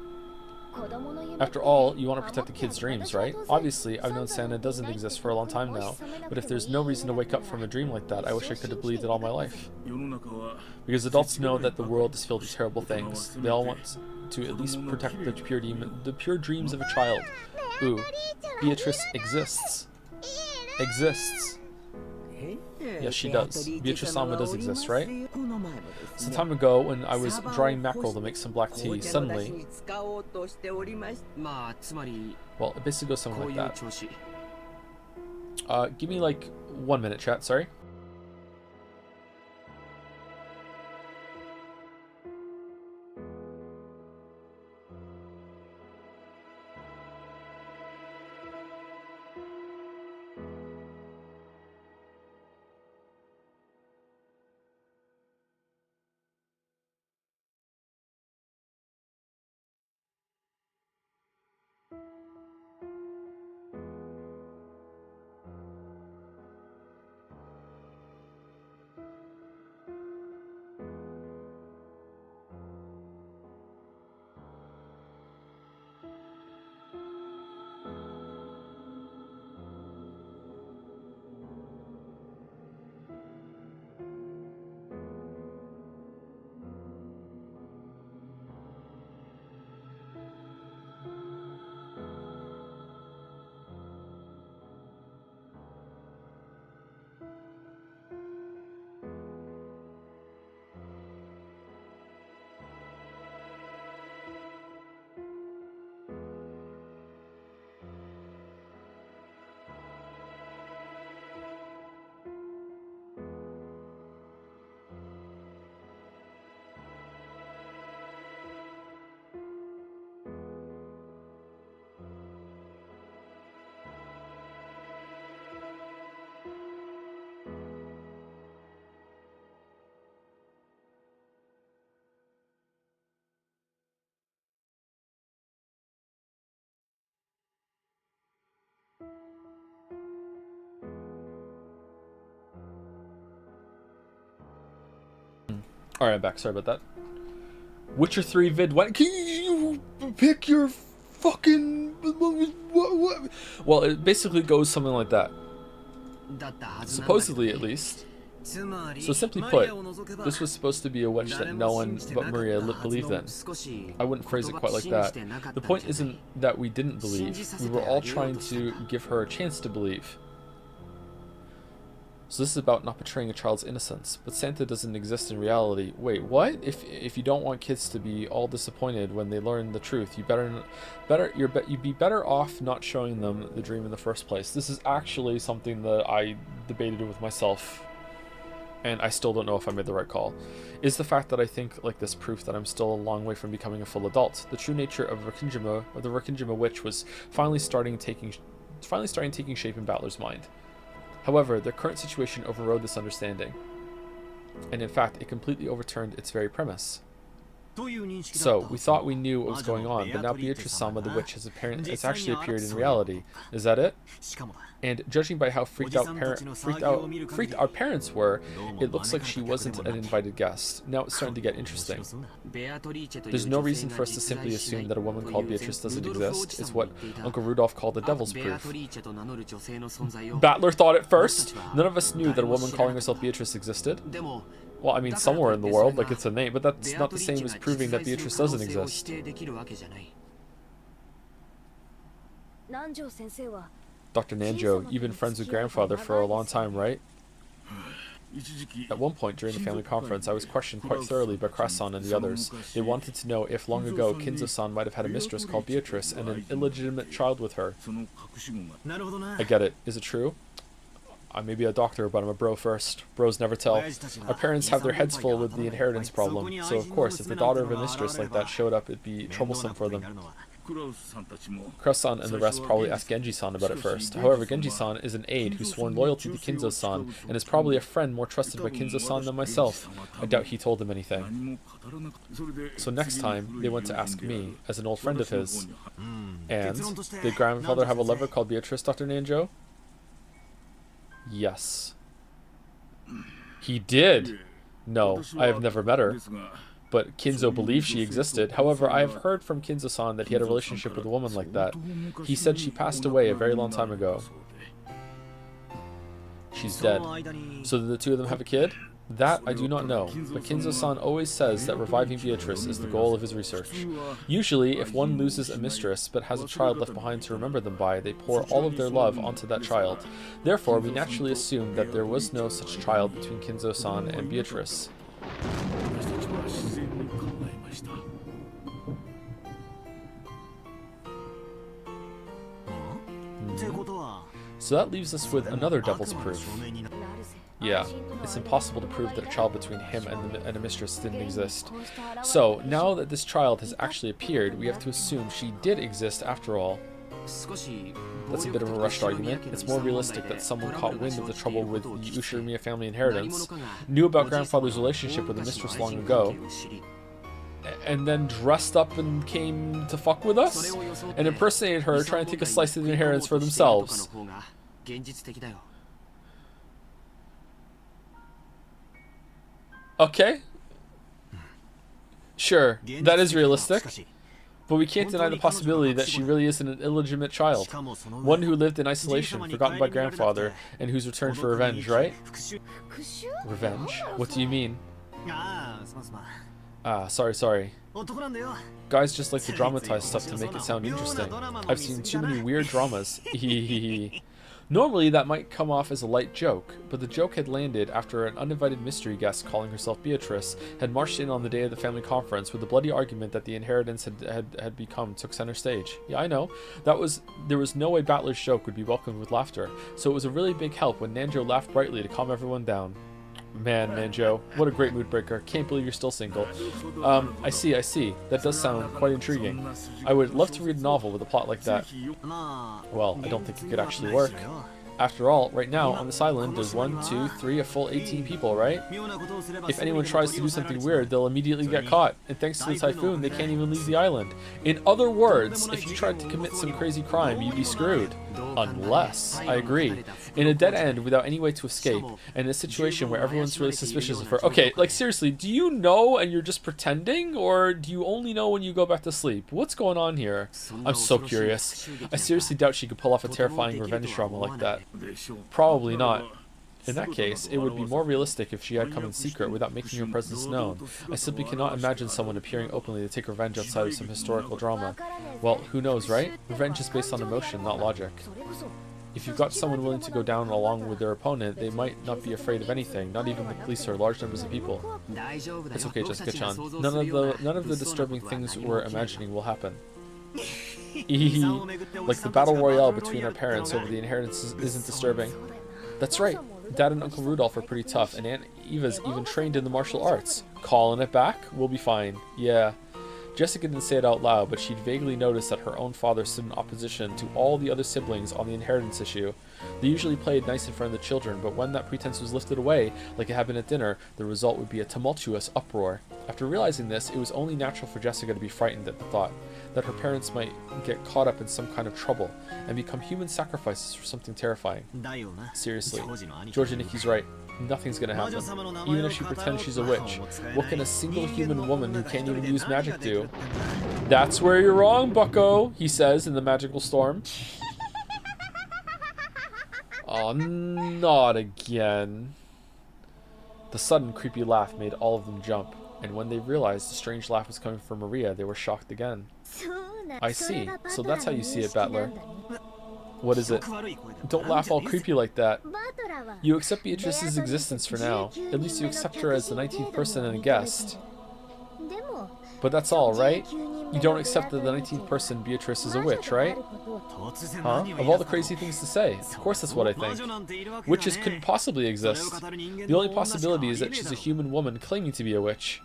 After all, you want to protect the kids' dreams, right? Obviously, I've known Santa doesn't exist for a long time now, but if there's no reason to wake up from a dream like that, I wish I could have believed it all my life. Because adults know that the world is filled with terrible things. They all want to at least protect the pure dreams of a child. Ooh, Beatrice exists. Exists. Yes, she does. Beatrice-sama does exist, right? Some time ago, when I was drying mackerel to make some black tea, suddenly... Well, it basically goes something like that. Give me like 1 minute, chat, sorry. Alright, I'm back. Sorry about that. Witcher 3 vid. What? Can you pick your fucking... What? Well, it basically goes something like that. Supposedly, at least. So simply put, this was supposed to be a witch that no one but Maria believed in. I wouldn't phrase it quite like that. The point isn't that we didn't believe. We were all trying to give her a chance to believe. So this is about not betraying a child's innocence. But Santa doesn't exist in reality. Wait, what? If you don't want kids to be all disappointed when they learn the truth, you'd be better off not showing them the dream in the first place. This is actually something that I debated with myself, and I still don't know if I made the right call. Is the fact that I think like this proof that I'm still a long way from becoming a full adult. The true nature of the Rikkinjima witch was finally starting taking shape in Battler's mind. However, the current situation overrode this understanding, and in fact, it completely overturned its very premise. So, we thought we knew what was going on, but now Beatrice-sama the witch has actually appeared in reality. Is that it? And judging by how freaked our parents were, it looks like she wasn't an invited guest. Now it's starting to get interesting. There's no reason for us to simply assume that a woman called Beatrice doesn't exist. It's what Uncle Rudolph called the devil's proof. Battler thought it first. None of us knew that a woman calling herself Beatrice existed. Well, I mean, somewhere in the world, like it's a name, but that's not the same as proving that Beatrice doesn't exist. Dr. Nanjo, you've been friends with grandfather for a long time, right? At one point during the family conference, I was questioned quite thoroughly by Krasan and the others. They wanted to know if long ago Kinzo-san might have had a mistress called Beatrice and an illegitimate child with her. I get it. Is it true? I may be a doctor, but I'm a bro first. Bros never tell. Our parents have their heads full with the inheritance problem, so of course, if the daughter of a mistress like that showed up, it'd be troublesome for them. Krasan and the rest probably asked Genji-san about it first. However, Genji-san is an aide who's sworn loyalty to Kinzo-san, and is probably a friend more trusted by Kinzo-san than myself. I doubt he told them anything. So next time, they went to ask me, as an old friend of his. And, did grandfather have a lover called Beatrice, Dr. Nanjo? Yes. He did! No, I have never met her. But Kinzo believes she existed. However, I have heard from Kinzo-san that he had a relationship with a woman like that. He said she passed away a very long time ago. She's dead. So did the two of them have a kid? That I do not know, but Kinzo-san always says that reviving Beatrice is the goal of his research. Usually, if one loses a mistress but has a child left behind to remember them by, they pour all of their love onto that child. Therefore, we naturally assume that there was no such child between Kinzo-san and Beatrice. So that leaves us with another devil's proof. Yeah, it's impossible to prove that a child between him and a mistress didn't exist. So, now that this child has actually appeared, we have to assume she did exist after all. That's a bit of a rushed argument. It's more realistic that someone caught wind of the trouble with the Ushirimiya family inheritance, knew about grandfather's relationship with the mistress long ago, and then dressed up and came to fuck with us, and impersonated her, trying to take a slice of the inheritance for themselves. Okay. Sure, that is realistic. But we can't deny the possibility that she really is an illegitimate child. One who lived in isolation, forgotten by grandfather, and who's returned for revenge, right? Revenge? What do you mean? Ah, sorry. Guys just like to dramatize stuff to make it sound interesting. I've seen too many weird dramas. Normally that might come off as a light joke, but the joke had landed after an uninvited mystery guest calling herself Beatrice had marched in on the day of the family conference with the bloody argument that the inheritance had become took center stage. Yeah, I know. There was no way Battler's joke would be welcomed with laughter, so it was a really big help when Nanjo laughed brightly to calm everyone down. Man, Nanjo, what a great mood breaker. Can't believe you're still single. I see. That does sound quite intriguing. I would love to read a novel with a plot like that. Well, I don't think it could actually work. After all, right now, on this island, there's 1, 2, 3, a full 18 people, right? If anyone tries to do something weird, they'll immediately get caught, and thanks to the typhoon, they can't even leave the island. In other words, if you tried to commit some crazy crime, you'd be screwed. Unless, I agree, in a dead end without any way to escape, and in a situation where everyone's really suspicious of her. Okay, like seriously, do you know and you're just pretending, or do you only know when you go back to sleep? What's going on here? I'm so curious. I seriously doubt she could pull off a terrifying revenge drama like that. Probably not. In that case, it would be more realistic if she had come in secret without making her presence known. I simply cannot imagine someone appearing openly to take revenge outside of some historical drama. Well, who knows, right? Revenge is based on emotion, not logic. If you've got someone willing to go down along with their opponent, they might not be afraid of anything, not even the police or large numbers of people. It's okay, Jessica-chan. None of the disturbing things we're imagining will happen. Like the battle royale between our parents over the inheritance isn't disturbing. That's right. Dad and Uncle Rudolph are pretty tough, and Aunt Eva's even trained in the martial arts. Calling it back? We'll be fine. Yeah. Jessica didn't say it out loud, but she'd vaguely noticed that her own father stood in opposition to all the other siblings on the inheritance issue. They usually played nice in front of the children, but when that pretense was lifted away, like it had been at dinner, the result would be a tumultuous uproar. After realizing this, it was only natural for Jessica to be frightened at the thought that her parents might get caught up in some kind of trouble and become human sacrifices for something terrifying. Seriously, Georgia Nikki's right. Nothing's gonna happen. Even if she pretends she's a witch, what can a single human woman who can't even use magic do? That's where you're wrong, bucko, he says in the magical storm. Oh, not again. The sudden creepy laugh made all of them jump, and when they realized the strange laugh was coming from Maria, they were shocked again. I see. So that's how you see it, Battler. What is it? Don't laugh all creepy like that. You accept Beatrice's existence for now. At least you accept her as the 19th person and a guest. But that's all, right? You don't accept that the 19th person, Beatrice, is a witch, right? Huh? Of all the crazy things to say, of course that's what I think. Witches couldn't possibly exist. The only possibility is that she's a human woman claiming to be a witch.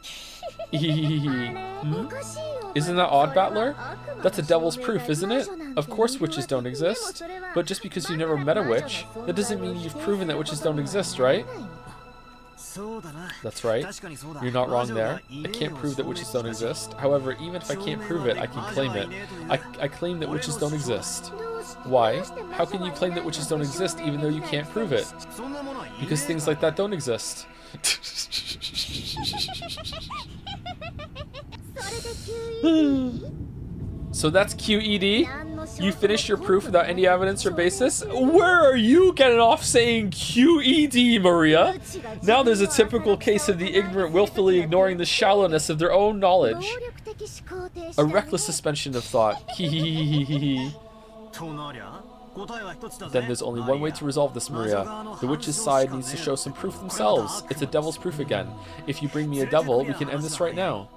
Hmm? Isn't that odd, Battler? That's a devil's proof, isn't it? Of course witches don't exist. But just because you've never met a witch, that doesn't mean you've proven that witches don't exist, right? That's right. You're not wrong there. I can't prove that witches don't exist. However, even if I can't prove it, I can claim it. I claim that witches don't exist. Why? How can you claim that witches don't exist even though you can't prove it? Because things like that don't exist. So that's QED. You finished your proof without any evidence or basis? Where are you getting off saying QED, Maria? Now there's a typical case of the ignorant willfully ignoring the shallowness of their own knowledge. A reckless suspension of thought. Hehehehe. Then there's only one way to resolve this, Maria. The witch's side needs to show some proof themselves. It's a devil's proof again. If you bring me a devil, we can end this right now.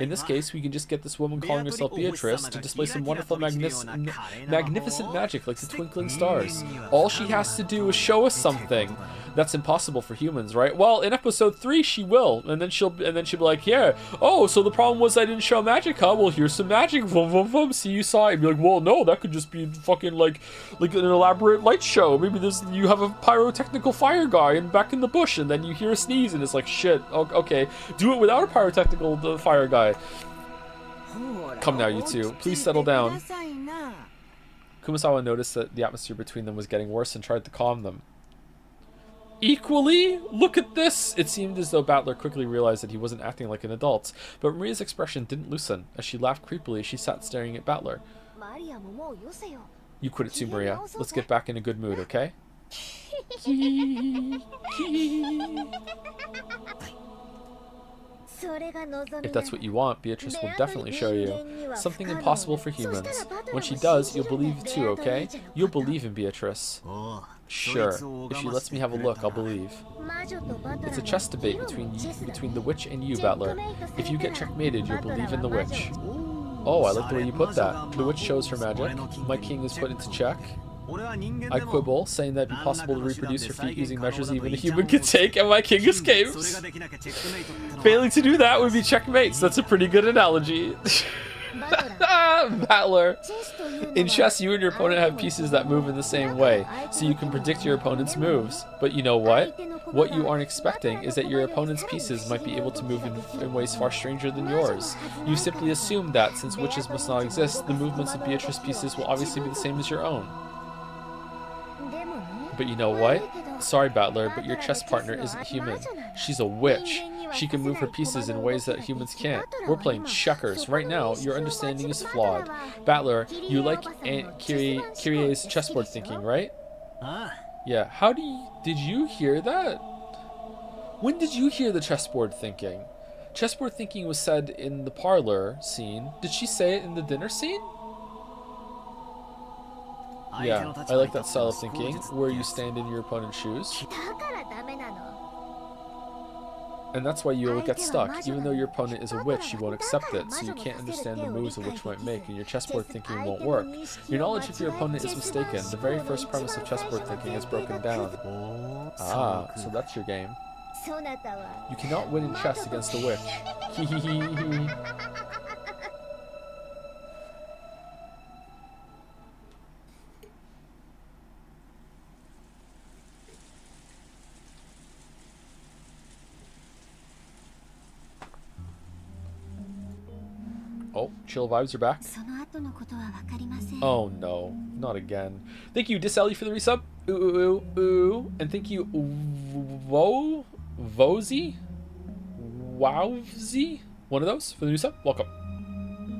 In this case, we can just get this woman calling herself Beatrice to display some wonderful magnificent magic like the twinkling stars. All she has to do is show us something. That's impossible for humans, right? Well, in episode 3 she will, and then she'll be like, yeah, oh, so the problem was I didn't show magic, huh? Well, here's some magic. Vroom, vroom, vroom. See, you saw it. You'd be like, well, no, that could just be fucking like an elaborate light show. Maybe you have a pyrotechnical fire guy and back in the bush, and then you hear a sneeze, and it's like, shit. Okay, do it without a pyrotechnical fire guy. Come now, you two. Please settle down. Kumasawa noticed that the atmosphere between them was getting worse and tried to calm them. Equally? Look at this! It seemed as though Battler quickly realized that he wasn't acting like an adult, but Maria's expression didn't loosen. As she laughed creepily, she sat staring at Battler. You quit it too, Maria. Let's get back in a good mood, okay? If that's what you want, Beatrice will definitely show you. Something impossible for humans. When she does, you'll believe too, okay? You'll believe in Beatrice. Sure. If she lets me have a look, I'll believe. It's a chess debate between the witch and you, Battler. If you get checkmated, you'll believe in the witch. Oh, I like the way you put that. The witch shows her magic. My king is put into check. I quibble, saying that it'd be possible to reproduce her feat using measures even a human could take, and my king escapes. Failing to do that would be checkmates. That's a pretty good analogy. Battler. In chess, you and your opponent have pieces that move in the same way, so you can predict your opponent's moves. But you know what? What you aren't expecting is that your opponent's pieces might be able to move in ways far stranger than yours. You simply assumed that, since witches must not exist, the movements of Beatrice's pieces will obviously be the same as your own. But you know what? Sorry, Battler, but your chess partner isn't human. She's a witch. She can move her pieces in ways that humans can't. We're playing checkers. Right now, your understanding is flawed. Battler, you like Aunt Kyrie's chessboard thinking, right? Yeah, did you hear that? When did you hear the chessboard thinking? Chessboard thinking was said in the parlor scene. Did she say it in the dinner scene? Yeah, I like that style of thinking, where you stand in your opponent's shoes. And that's why you'll get stuck. Even though your opponent is a witch, you won't accept it, so you can't understand the moves a witch might make, and your chessboard thinking won't work. Your knowledge of your opponent is mistaken. The very first premise of chessboard thinking is broken down. Ah, so that's your game. You cannot win in chess against a witch. Hehehehe. Oh, chill vibes are back. Oh no, not again. Thank you, Diselli, for the resub. Ooh, ooh, ooh, ooh. And thank you, Vozy? Wowzy? One of those for the new sub. Welcome.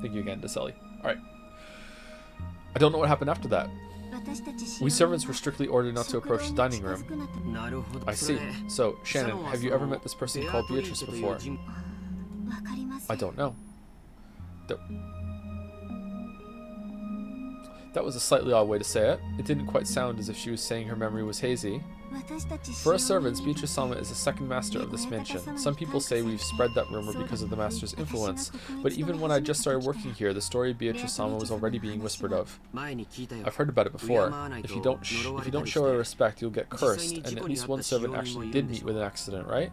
Thank you again, Diselli. Alright. I don't know what happened after that. We servants were strictly ordered not to approach the dining room. I see. So, Shannon, have you ever met this person called Beatrice before? I don't know. That was a slightly odd way to say it. It didn't quite sound as if she was saying her memory was hazy. For us servants, Beatrice-sama is the second master of this mansion. Some people say we've spread that rumor because of the master's influence, but even when I just started working here, the story of Beatrice-sama was already being whispered of. I've heard about it before. If you don't show her respect, you'll get cursed, and at least one servant actually did meet with an accident, right?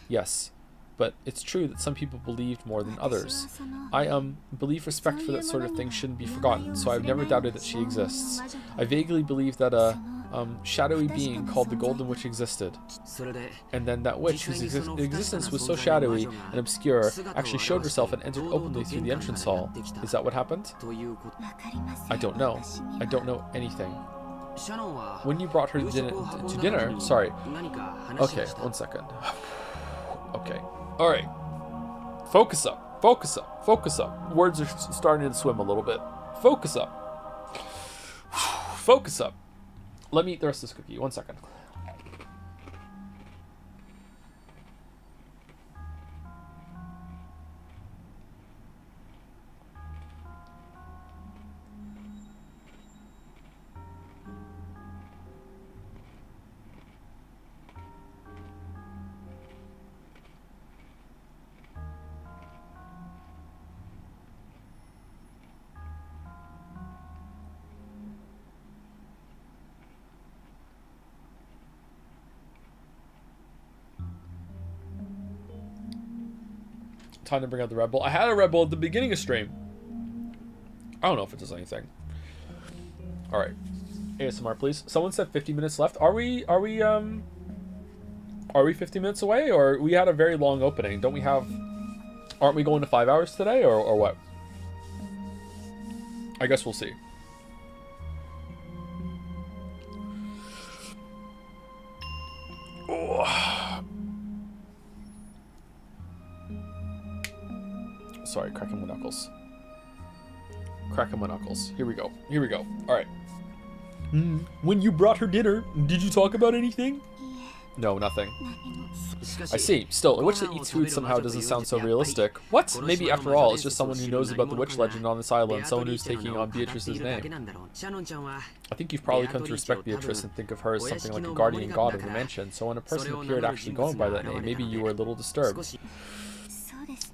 Yes. But it's true that some people believed more than others. I believe respect for that sort of thing shouldn't be forgotten, so I've never doubted that she exists. I vaguely believe that a shadowy being called the Golden Witch existed. And then that witch, whose existence was so shadowy and obscure, actually showed herself and entered openly through the entrance hall. Is that what happened? I don't know. I don't know anything. When you brought her to dinner, sorry. Okay, 1 second. Okay. Alright. Focus up. Focus up. Focus up. Words are starting to swim a little bit. Focus up. Focus up. Let me eat the rest of this cookie. 1 second. Time to bring out the Red Bull. I had a Red Bull at the beginning of stream. I don't know if it does anything. All right, ASMR, please. Someone said 50 minutes left. Are we 50 minutes away, or we had a very long opening? Don't we have? Aren't we going to 5 hours today, or what? I guess we'll see. Oh. Sorry, cracking my knuckles. Cracking my knuckles. Here we go. Here we go. All right. When you brought her dinner, did you talk about anything? No, nothing. I see. Still, a witch that eats food somehow doesn't sound so realistic. What? Maybe after all, it's just someone who knows about the witch legend on this island, someone who's taking on Beatrice's name. I think you've probably come to respect Beatrice and think of her as something like a guardian god of the mansion, so when a person appeared actually going by that name, maybe you were a little disturbed.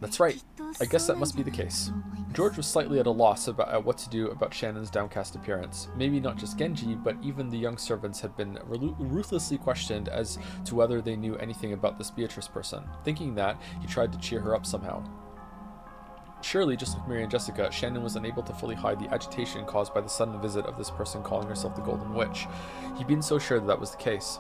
That's right. I guess that must be the case. George was slightly at a loss about what to do about Shannon's downcast appearance. Maybe not just Genji, but even the young servants had been ruthlessly questioned as to whether they knew anything about this Beatrice person. Thinking that, he tried to cheer her up somehow. Surely, just like Mary and Jessica, Shannon was unable to fully hide the agitation caused by the sudden visit of this person calling herself the Golden Witch. He'd been so sure that that was the case.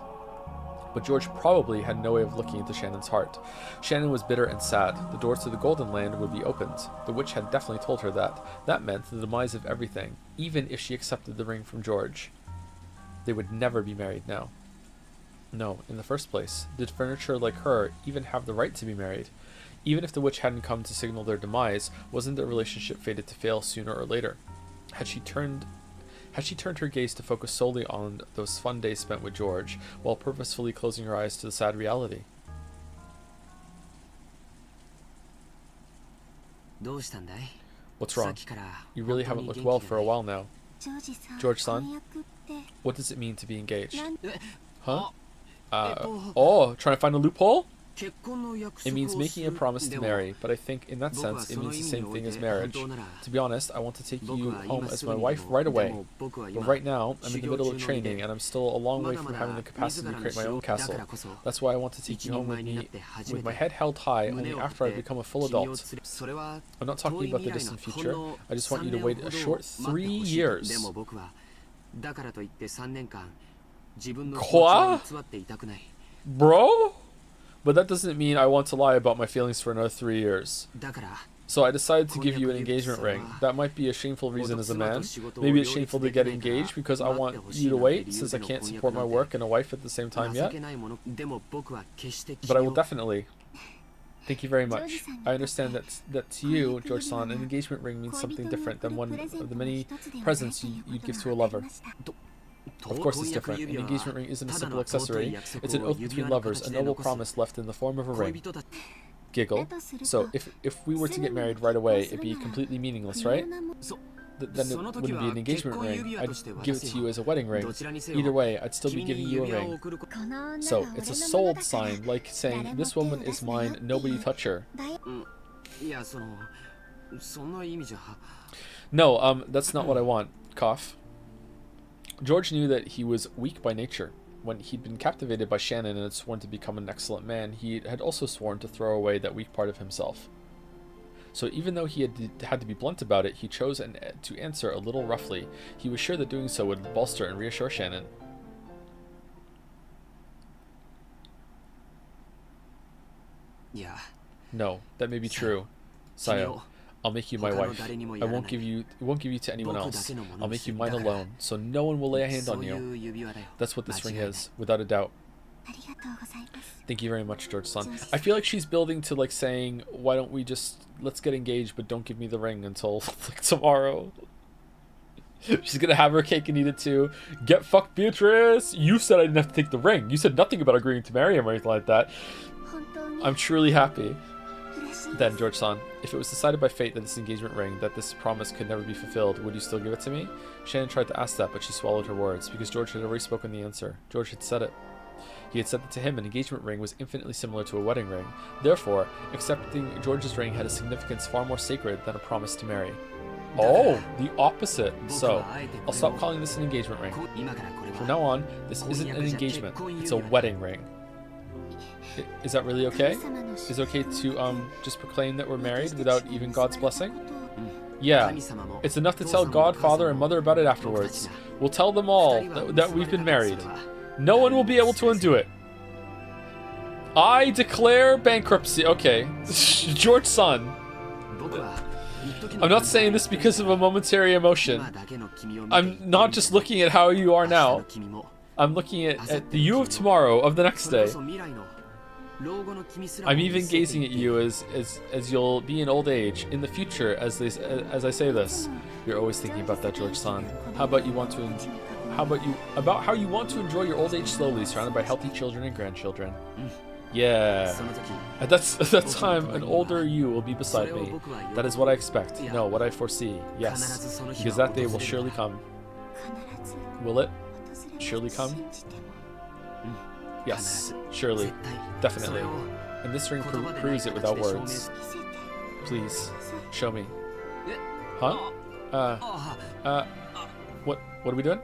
But George probably had no way of looking into Shannon's heart. Shannon was bitter and sad. The doors to the Golden Land would be opened. The witch had definitely told her that. That meant the demise of everything, even if she accepted the ring from George. They would never be married now. No, in the first place, did furniture like her even have the right to be married? Even if the witch hadn't come to signal their demise, wasn't their relationship fated to fail sooner or later? Had she turned her gaze to focus solely on those fun days spent with George, while purposefully closing her eyes to the sad reality? What's wrong? You really haven't looked well for a while now. George-san, what does it mean to be engaged? Huh? Trying to find a loophole? It means making a promise to marry, but I think in that sense it means the same thing as marriage. To be honest, I want to take you home as my wife right away. But right now, I'm in the middle of training and I'm still a long way from having the capacity to create my own castle. That's why I want to take you home with me, with my head held high, only after I become a full adult. I'm not talking about the distant future. I just want you to wait a short 3 years. Quoi? Bro? But that doesn't mean I want to lie about my feelings for another 3 years. So I decided to give you an engagement ring. That might be a shameful reason as a man. Maybe it's shameful to get engaged because I want you to wait, since I can't support my work and a wife at the same time yet. But I will definitely. Thank you very much. I understand that to you, George-san, an engagement ring means something different than one of the many presents you'd give to a lover. Of course it's different. An engagement ring isn't a simple accessory. It's an oath between lovers, a noble promise left in the form of a ring. Giggle. So, if we were to get married right away, it'd be completely meaningless, right? Then it wouldn't be an engagement ring. I'd give it to you as a wedding ring. Either way, I'd still be giving you a ring. So, it's a sold sign, like saying, this woman is mine, nobody touch her. No, that's not what I want. Cough. George knew that he was weak by nature. When he'd been captivated by Shannon and had sworn to become an excellent man, he had also sworn to throw away that weak part of himself. So even though he had to be blunt about it, he chose to answer a little roughly. He was sure that doing so would bolster and reassure Shannon. No, that may be true. Sayo, I'll make you my wife. I won't give you to anyone else. I'll make you mine alone, so no one will lay a hand on you. That's what this ring is, without a doubt. Thank you very much, George-san. I feel like she's building to like saying, why don't we just let's get engaged, but don't give me the ring until like tomorrow. She's gonna have her cake and eat it too. Get fucked, Beatrice! You said I didn't have to take the ring. You said nothing about agreeing to marry him or anything like that. I'm truly happy. Then, George-san, if it was decided by fate that this engagement ring, that this promise could never be fulfilled, would you still give it to me? Shannon tried to ask that, but she swallowed her words, because George had already spoken the answer. George had said it. He had said that to him an engagement ring was infinitely similar to a wedding ring. Therefore, accepting George's ring had a significance far more sacred than a promise to marry. Oh, the opposite. So, I'll stop calling this an engagement ring. From now on, this isn't an engagement, it's a wedding ring. Is that really okay? Is it okay to just proclaim that we're married without even God's blessing? Yeah, it's enough to tell God, Father, and Mother about it afterwards. We'll tell them all that we've been married. No one will be able to undo it. I declare bankruptcy. Okay, George-san. I'm not saying this because of a momentary emotion. I'm not just looking at how you are now. I'm looking at the you of tomorrow, of the next day. I'm even gazing at you as you'll be in old age, in the future, as I say this. You're always thinking about that, George-san. How about you want to enjoy your old age slowly, surrounded by healthy children and grandchildren? Yeah. At that time, an older you will be beside me. That is what I expect. No, what I foresee. Yes, because that day will surely come. Will it surely come? Yes, surely, definitely. And this ring proves it without words. Please, show me. Huh? What are we doing?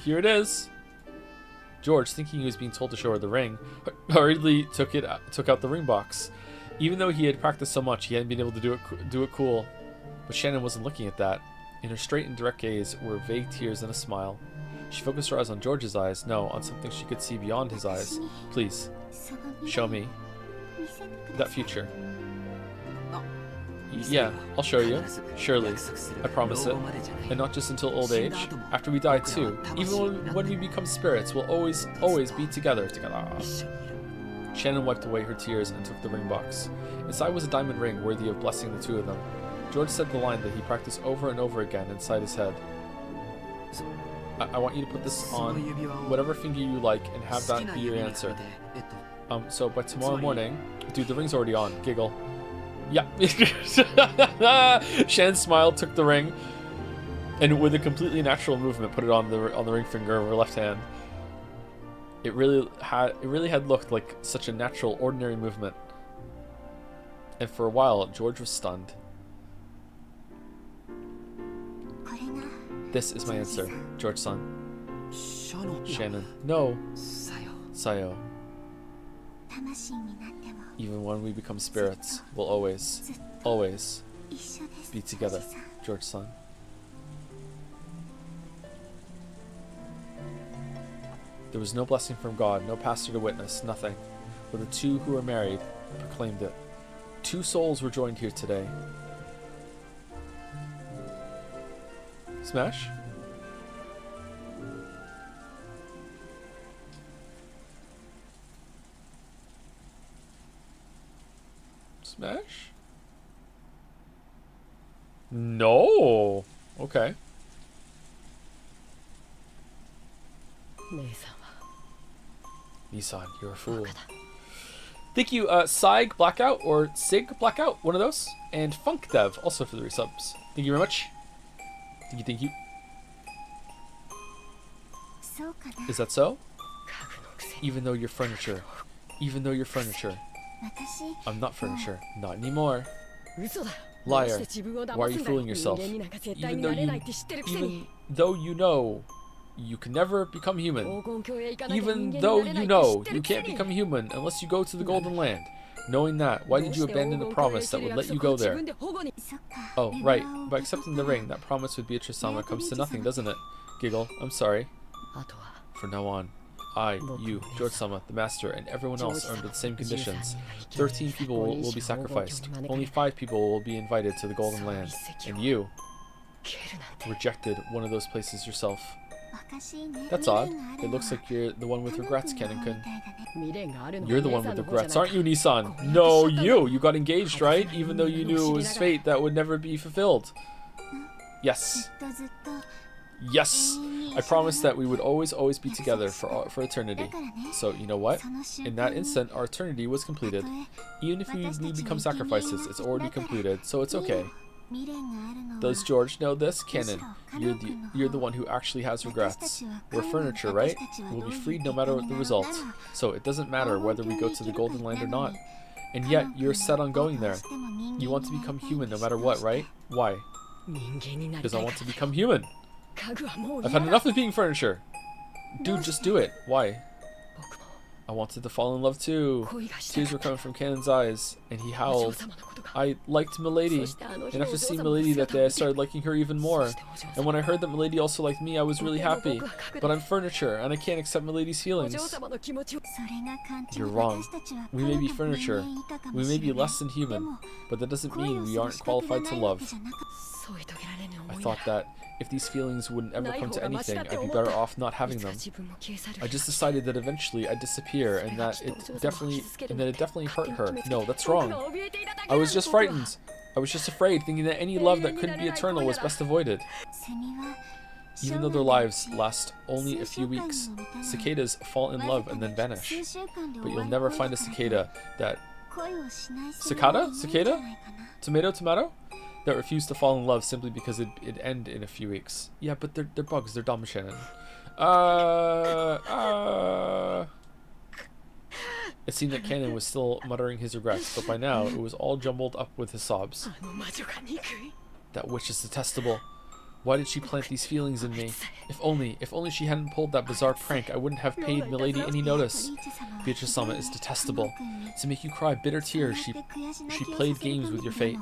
Here it is. George, thinking he was being told to show her the ring, hurriedly took out the ring box. Even though he had practiced so much, he hadn't been able to do it cool. But Shannon wasn't looking at that. In her straight and direct gaze were vague tears and a smile. She focused her eyes on George's eyes, no, on something she could see beyond his eyes. Please, show me that future. Yeah, I'll show you. Surely. I promise it. And not just until old age. After we die too. Even when we become spirits, we'll always be together. Shannon wiped away her tears and took the ring box. Inside was a diamond ring worthy of blessing the two of them. George said the line that he practiced over and over again inside his head. I want you to put this on whatever finger you like and have that be your answer. So by tomorrow morning... Dude, the ring's already on. Giggle. Yeah. Shan smiled, took the ring, and with a completely natural movement put it on the ring finger of her left hand. It really had looked like such a natural, ordinary movement. And for a while, George was stunned. This is my answer, George-san. Shannon. No. Sayo. Even when we become spirits, we'll always be together, George-san. There was no blessing from God, no pastor to witness, nothing. But the two who were married proclaimed it. 2 souls were joined here today. Smash? Smash? No. Okay. Nissan, you're a fool. Thank you, Saig Blackout or Sig Blackout, one of those, and Funk Dev also for the resubs. Thank you very much. Thank you. Is that so? Even though you're furniture. I'm not furniture. Not anymore. Liar. Why are you fooling yourself? Even though you know you can never become human. Even though you know you can't become human unless you go to the Golden Land. Knowing that, why did you abandon the promise that would let you go there? Oh, right. By accepting the ring, that promise with Beatrice-sama comes to nothing, doesn't it? Giggle. I'm sorry. From now on, I, you, George-sama, the master, and everyone else are under the same conditions. 13 people will be sacrificed. Only 5 people will be invited to the Golden Land. And you rejected one of those places yourself. That's odd. It looks like you're the one with regrets, Kennen-kun. You're the one with regrets, aren't you, Nissan? No, you! You got engaged, right? Even though you knew it was fate that would never be fulfilled. Yes. Yes. I promised that we would always be together for eternity. So, you know what? In that instant, our eternity was completed. Even if we become sacrifices, it's already completed, so it's okay. Does George know this? Canon, you're the one who actually has regrets. We're furniture, right? We'll be freed no matter what the result. So it doesn't matter whether we go to the Golden Land or not. And yet, you're set on going there. You want to become human no matter what, right? Why? Because I want to become human. I've had enough of being furniture. Dude, just do it. Why? I wanted to fall in love too. Tears were coming from Canon's eyes, and he howled. I liked Milady, and after seeing Milady that day, I started liking her even more. And when I heard that Milady also liked me, I was really happy. But I'm furniture, and I can't accept Milady's feelings. You're wrong. We may be furniture. We may be less than human, but that doesn't mean we aren't qualified to love. I thought that if these feelings wouldn't ever come to anything, I'd be better off not having them. I just decided that eventually I'd disappear, and that it definitely hurt her. No, that's wrong. I was just frightened. I was just afraid, thinking that any love that couldn't be eternal was best avoided. Even though their lives last only a few weeks, cicadas fall in love and then vanish. But you'll never find a cicada that... Cicada? Cicada? Tomato? Tomato? That refused to fall in love simply because it'd end in a few weeks. Yeah, but they're bugs. They're dumb, Shannon. It seemed that Canon was still muttering his regrets, but by now it was all jumbled up with his sobs. That witch is detestable. Why did she plant these feelings in me? If only she hadn't pulled that bizarre prank, I wouldn't have paid Milady any notice. Beatrice-sama is detestable. To make you cry bitter tears, she played games with your fate.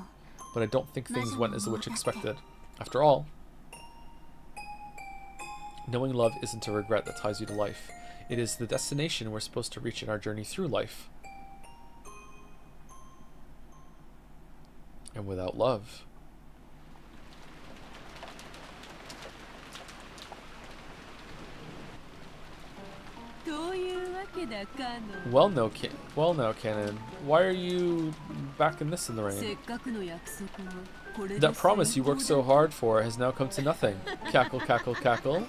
But I don't think things went as the witch expected. After all, knowing love isn't a regret that ties you to life. It is the destination we're supposed to reach in our journey through life. And without love... Well, now, Canon. Why are you back in this in the rain? That promise you worked so hard for has now come to nothing. Cackle, cackle, cackle.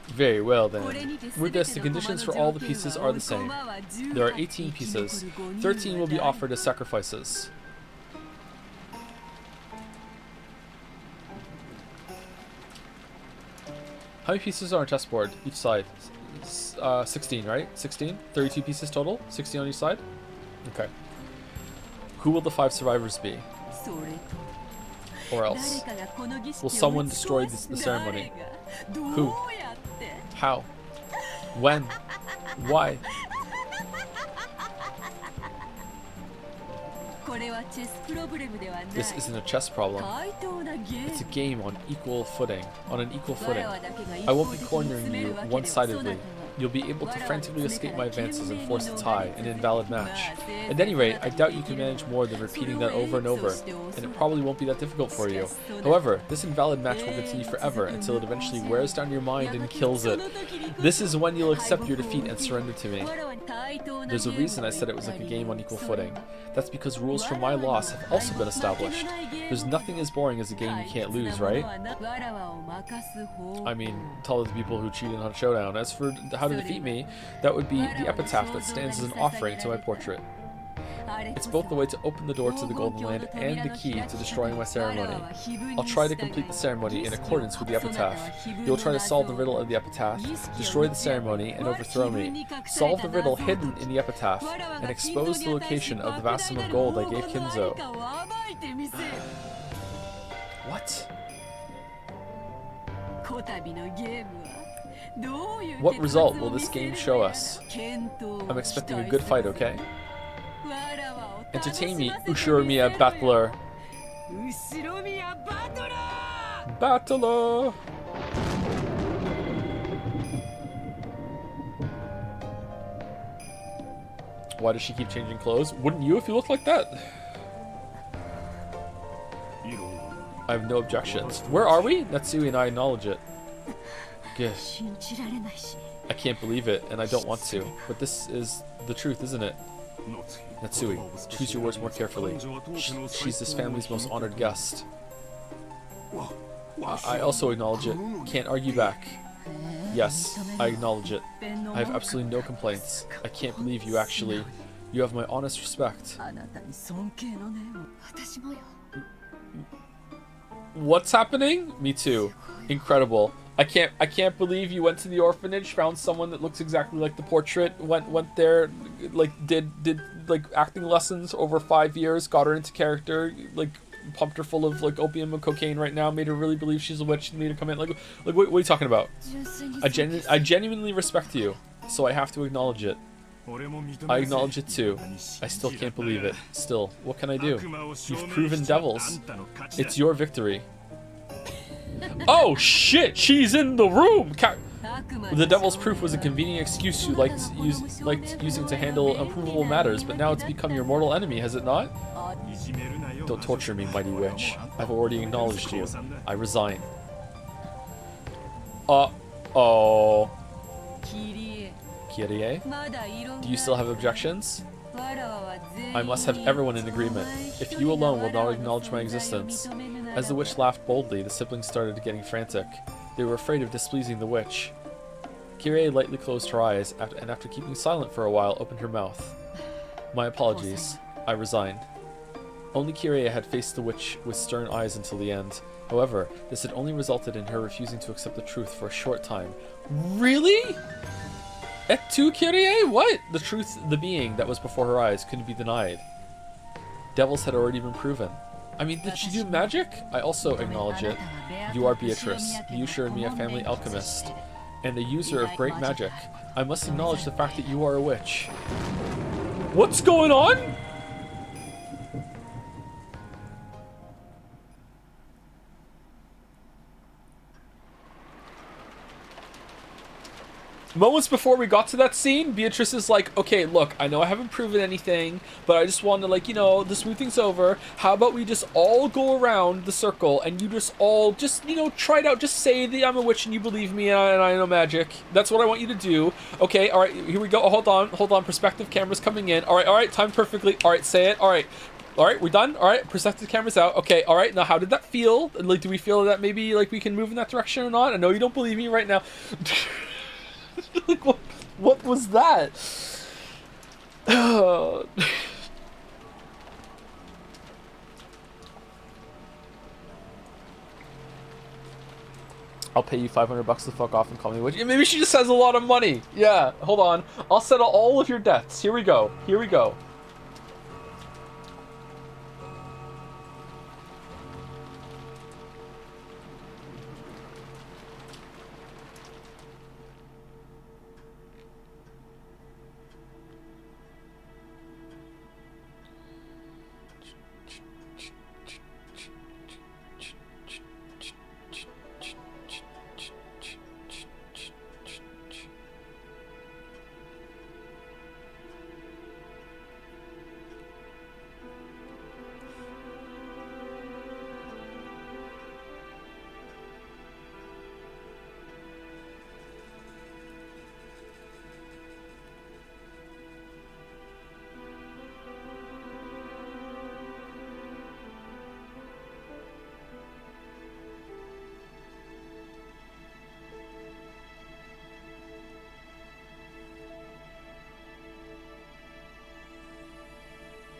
Very well then. With this, the conditions for all the pieces are the same. There are 18 pieces. 13 will be offered as sacrifices. How many pieces are on a chessboard each side? 16, right? 16? 32 pieces total? 16 on each side? Okay. Who will the 5 survivors be? Or else? Will someone destroy the ceremony? Who? How? When? Why? This isn't a chess problem. It's a game on equal footing. I won't be cornering you one-sidedly. You'll be able to frantically escape my advances and force a tie, an invalid match. At any rate, I doubt you can manage more than repeating that over and over, and it probably won't be that difficult for you. However, this invalid match will continue forever until it eventually wears down your mind and kills it. This is when you'll accept your defeat and surrender to me. There's a reason I said it was like a game on equal footing. That's because rules for my loss have also been established. There's nothing as boring as a game you can't lose, right? I mean, tell it to people who cheated on Showdown. As for how to defeat me, that would be the epitaph that stands as an offering to my portrait. It's both the way to open the door to the Golden Land and the key to destroying my ceremony. I'll try to complete the ceremony in accordance with the epitaph. You'll try to solve the riddle of the epitaph, destroy the ceremony, and overthrow me. Solve the riddle hidden in the epitaph, and expose the location of the vast sum of gold I gave Kinzo. What? What result will this game show us? I'm expecting a good fight, okay? Entertain me, Ushiromiya Battler. Battler! Why does she keep changing clothes? Wouldn't you if you looked like that? I have no objections. Where are we? Natsui and I acknowledge it. Good. I can't believe it, and I don't want to. But this is the truth, isn't it? Natsui, choose your words more carefully. She's this family's most honored guest. I also acknowledge it. Can't argue back. Yes, I acknowledge it. I have absolutely no complaints. I can't believe you actually... You have my honest respect. What's happening? Me too. Incredible. I can't believe you went to the orphanage, found someone that looks exactly like the portrait, went there, like did like acting lessons over 5 years, got her into character, like pumped her full of like opium and cocaine right now, made her really believe she's a witch, made her come in like what are you talking about? I genuinely respect you, so I have to acknowledge it. I acknowledge it too. I still can't believe it. Still, what can I do? You've proven devils. It's your victory. Oh shit! She's in the room. The devil's proof was a convenient excuse you liked using to handle unprovable matters, but now it's become your mortal enemy, has it not? Don't torture me, mighty witch. I've already acknowledged you. I resign. Uh-oh. Kyrie? Do you still have objections? I must have everyone in agreement. If you alone will not acknowledge my existence. As the witch laughed boldly, the siblings started getting frantic. They were afraid of displeasing the witch. Kyrie lightly closed her eyes, and after keeping silent for a while, opened her mouth. My apologies. I resign. Only Kyrie had faced the witch with stern eyes until the end. However, this had only resulted in her refusing to accept the truth for a short time. Really? Et tu, Kyrie? What? The truth, the being that was before her eyes, couldn't be denied. Devils had already been proven. I mean, did she do magic? I also acknowledge it. You are Beatrice, the Usher and Mia family alchemist, and a user of great magic. I must acknowledge the fact that you are a witch. What's going on? Moments before we got to that scene, Beatrice is like, okay, look, I know I haven't proven anything, but I just want to, like, you know, to smooth things over. How about we just all go around the circle and you just all, just, you know, try it out. Just say that I'm a witch and you believe me and I know magic. That's what I want you to do. Okay, all right, here we go. Hold on. Perspective camera's coming in. All right, timed perfectly. All right, say it. All right, we're done. All right, perspective camera's out. Okay, all right, now how did that feel? Like, do we feel that maybe, like, we can move in that direction or not? I know you don't believe me right now. Like, what was that? I'll pay you $500 to fuck off and call me a witch. Maybe she just has a lot of money. Yeah, hold on. I'll settle all of your debts. Here we go.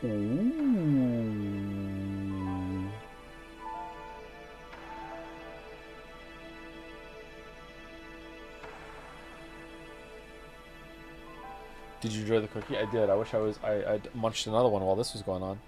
Ooh. Did you enjoy the cookie? I did. I wish I munched another one while this was going on.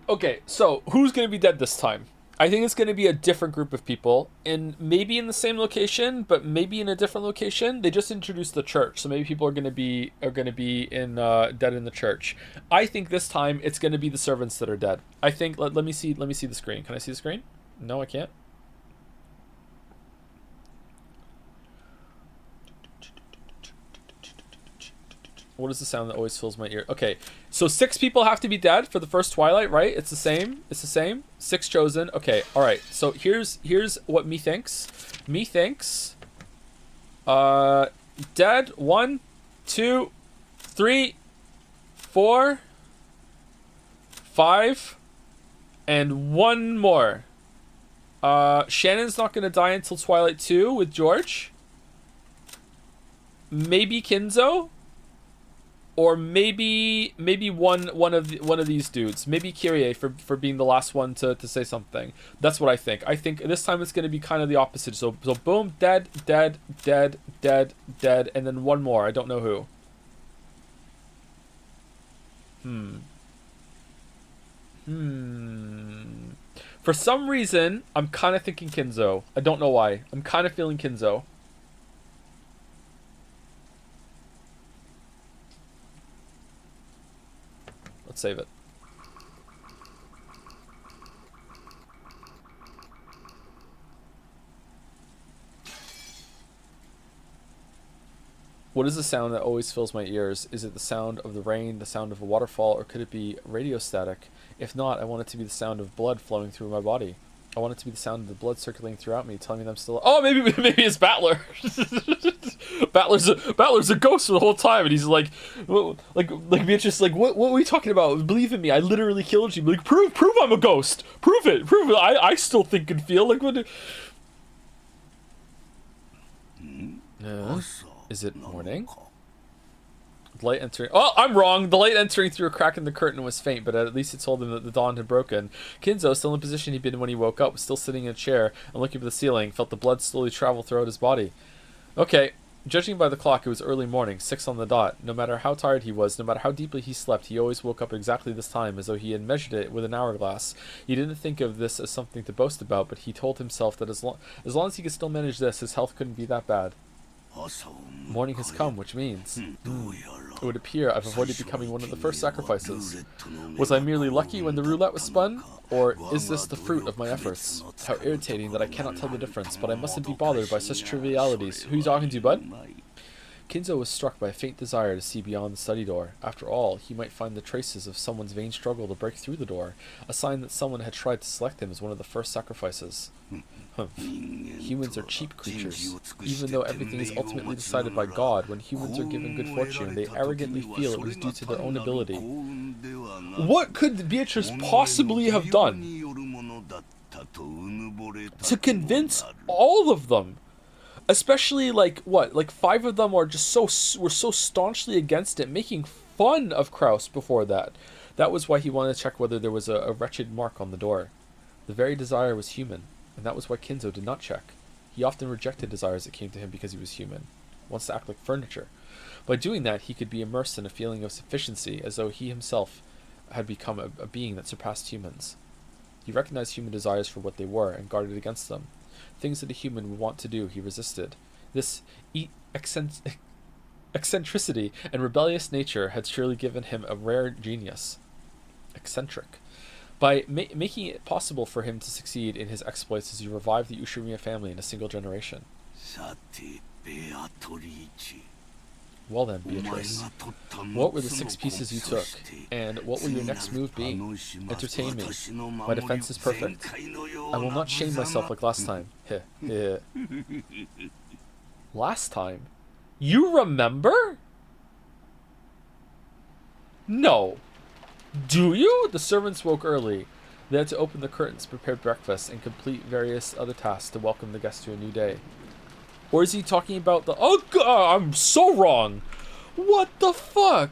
Okay, so who's going to be dead this time? I think it's going to be a different group of people, and maybe in the same location, but maybe in a different location. They just introduced the church, so maybe people are going to be in dead in the church. I think this time it's going to be the servants that are dead. I think. Let me see the screen. Can I see the screen? No, I can't. What is the sound that always fills my ear? Okay, so 6 people have to be dead for the first Twilight, right? It's the same. It's the same. 6 chosen. Okay, all right. So here's what me thinks. Me thinks. Dead. 1, 2, 3, 4, 5, and 1 more. Shannon's not gonna die until Twilight 2 with George. Maybe Kinzo. Or maybe one of these dudes. Maybe Kyrie for being the last one to say something. That's what I think. I think this time it's going to be kind of the opposite. So boom, dead, dead, dead, dead, dead, and then 1 more. I don't know who. For some reason, I'm kind of thinking Kinzo. I don't know why. I'm kind of feeling Kinzo. Let's save it. What is the sound that always fills my ears? Is it the sound of the rain, the sound of a waterfall, or could it be radio static? If not, I want it to be the sound of blood flowing through my body. I want it to be the sound of the blood circulating throughout me, telling me that I'm still... Oh, maybe it's Battler. Battler's a ghost for the whole time, and he's like Beatrice, like, what are we talking about? Believe in me, I literally killed you. Like, prove I'm a ghost. Prove it. I still think and feel like what. Is it morning? Light entering. Oh, I'm wrong. The light entering through a crack in the curtain was faint, but at least it told him that the dawn had broken. Kinzo, still in the position he'd been when he woke up, was still sitting in a chair and looking at the ceiling, felt the blood slowly travel throughout his body. Okay, judging by the clock, it was early morning, 6 on the dot. No matter how tired he was, no matter how deeply he slept, he always woke up at exactly this time, as though he had measured it with an hourglass. He didn't think of this as something to boast about, but he told himself that as long as he could still manage this, his health couldn't be that bad. Morning has come, which means... It would appear I've avoided becoming one of the first sacrifices. Was I merely lucky when the roulette was spun? Or is this the fruit of my efforts? How irritating that I cannot tell the difference, but I mustn't be bothered by such trivialities. Who are you talking to, bud? Kinzo was struck by a faint desire to see beyond the study door. After all, he might find the traces of someone's vain struggle to break through the door, a sign that someone had tried to select him as one of the first sacrifices. Humans are cheap creatures. Even though everything is ultimately decided by God, when humans are given good fortune, they arrogantly feel it was due to their own ability. What could Beatrice possibly have done to convince all of them? Especially, like, 5 of them were so staunchly against it, making fun of Kraus before that. That was why he wanted to check whether there was a wretched mark on the door. The very desire was human, and that was why Kinzo did not check. He often rejected desires that came to him because he was human. Wants to act like furniture. By doing that, he could be immersed in a feeling of sufficiency, as though he himself had become a being that surpassed humans. He recognized human desires for what they were, and guarded against them. Things that a human would want to do, he resisted. This eccentricity and rebellious nature had surely given him a rare genius. Eccentric. By making it possible for him to succeed in his exploits as he revived the Ushiromiya family in a single generation. Well then, Beatrice, what were the 6 pieces you took, and what will your next move be? Entertain me. My defense is perfect. I will not shame myself like last time. Last time? You remember? No. Do you? The servants woke early. They had to open the curtains, prepare breakfast, and complete various other tasks to welcome the guests to a new day. Or is he talking about the... Oh, God, I'm so wrong. What the fuck?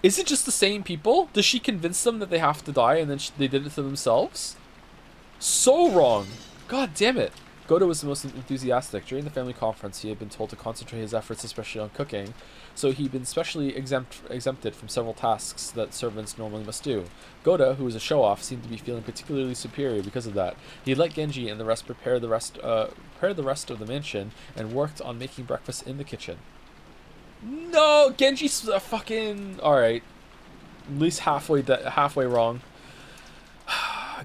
Is it just the same people? Does she convince them that they have to die and then they did it to themselves? So wrong. God damn it. Goto was the most enthusiastic. During the family conference, he had been told to concentrate his efforts especially on cooking, so he'd been specially exempted from several tasks that servants normally must do. Goto, who was a show-off, seemed to be feeling particularly superior because of that. He let Genji and the rest prepare the rest of the mansion and worked on making breakfast in the kitchen. No, Genji's fucking... Alright. At least halfway wrong.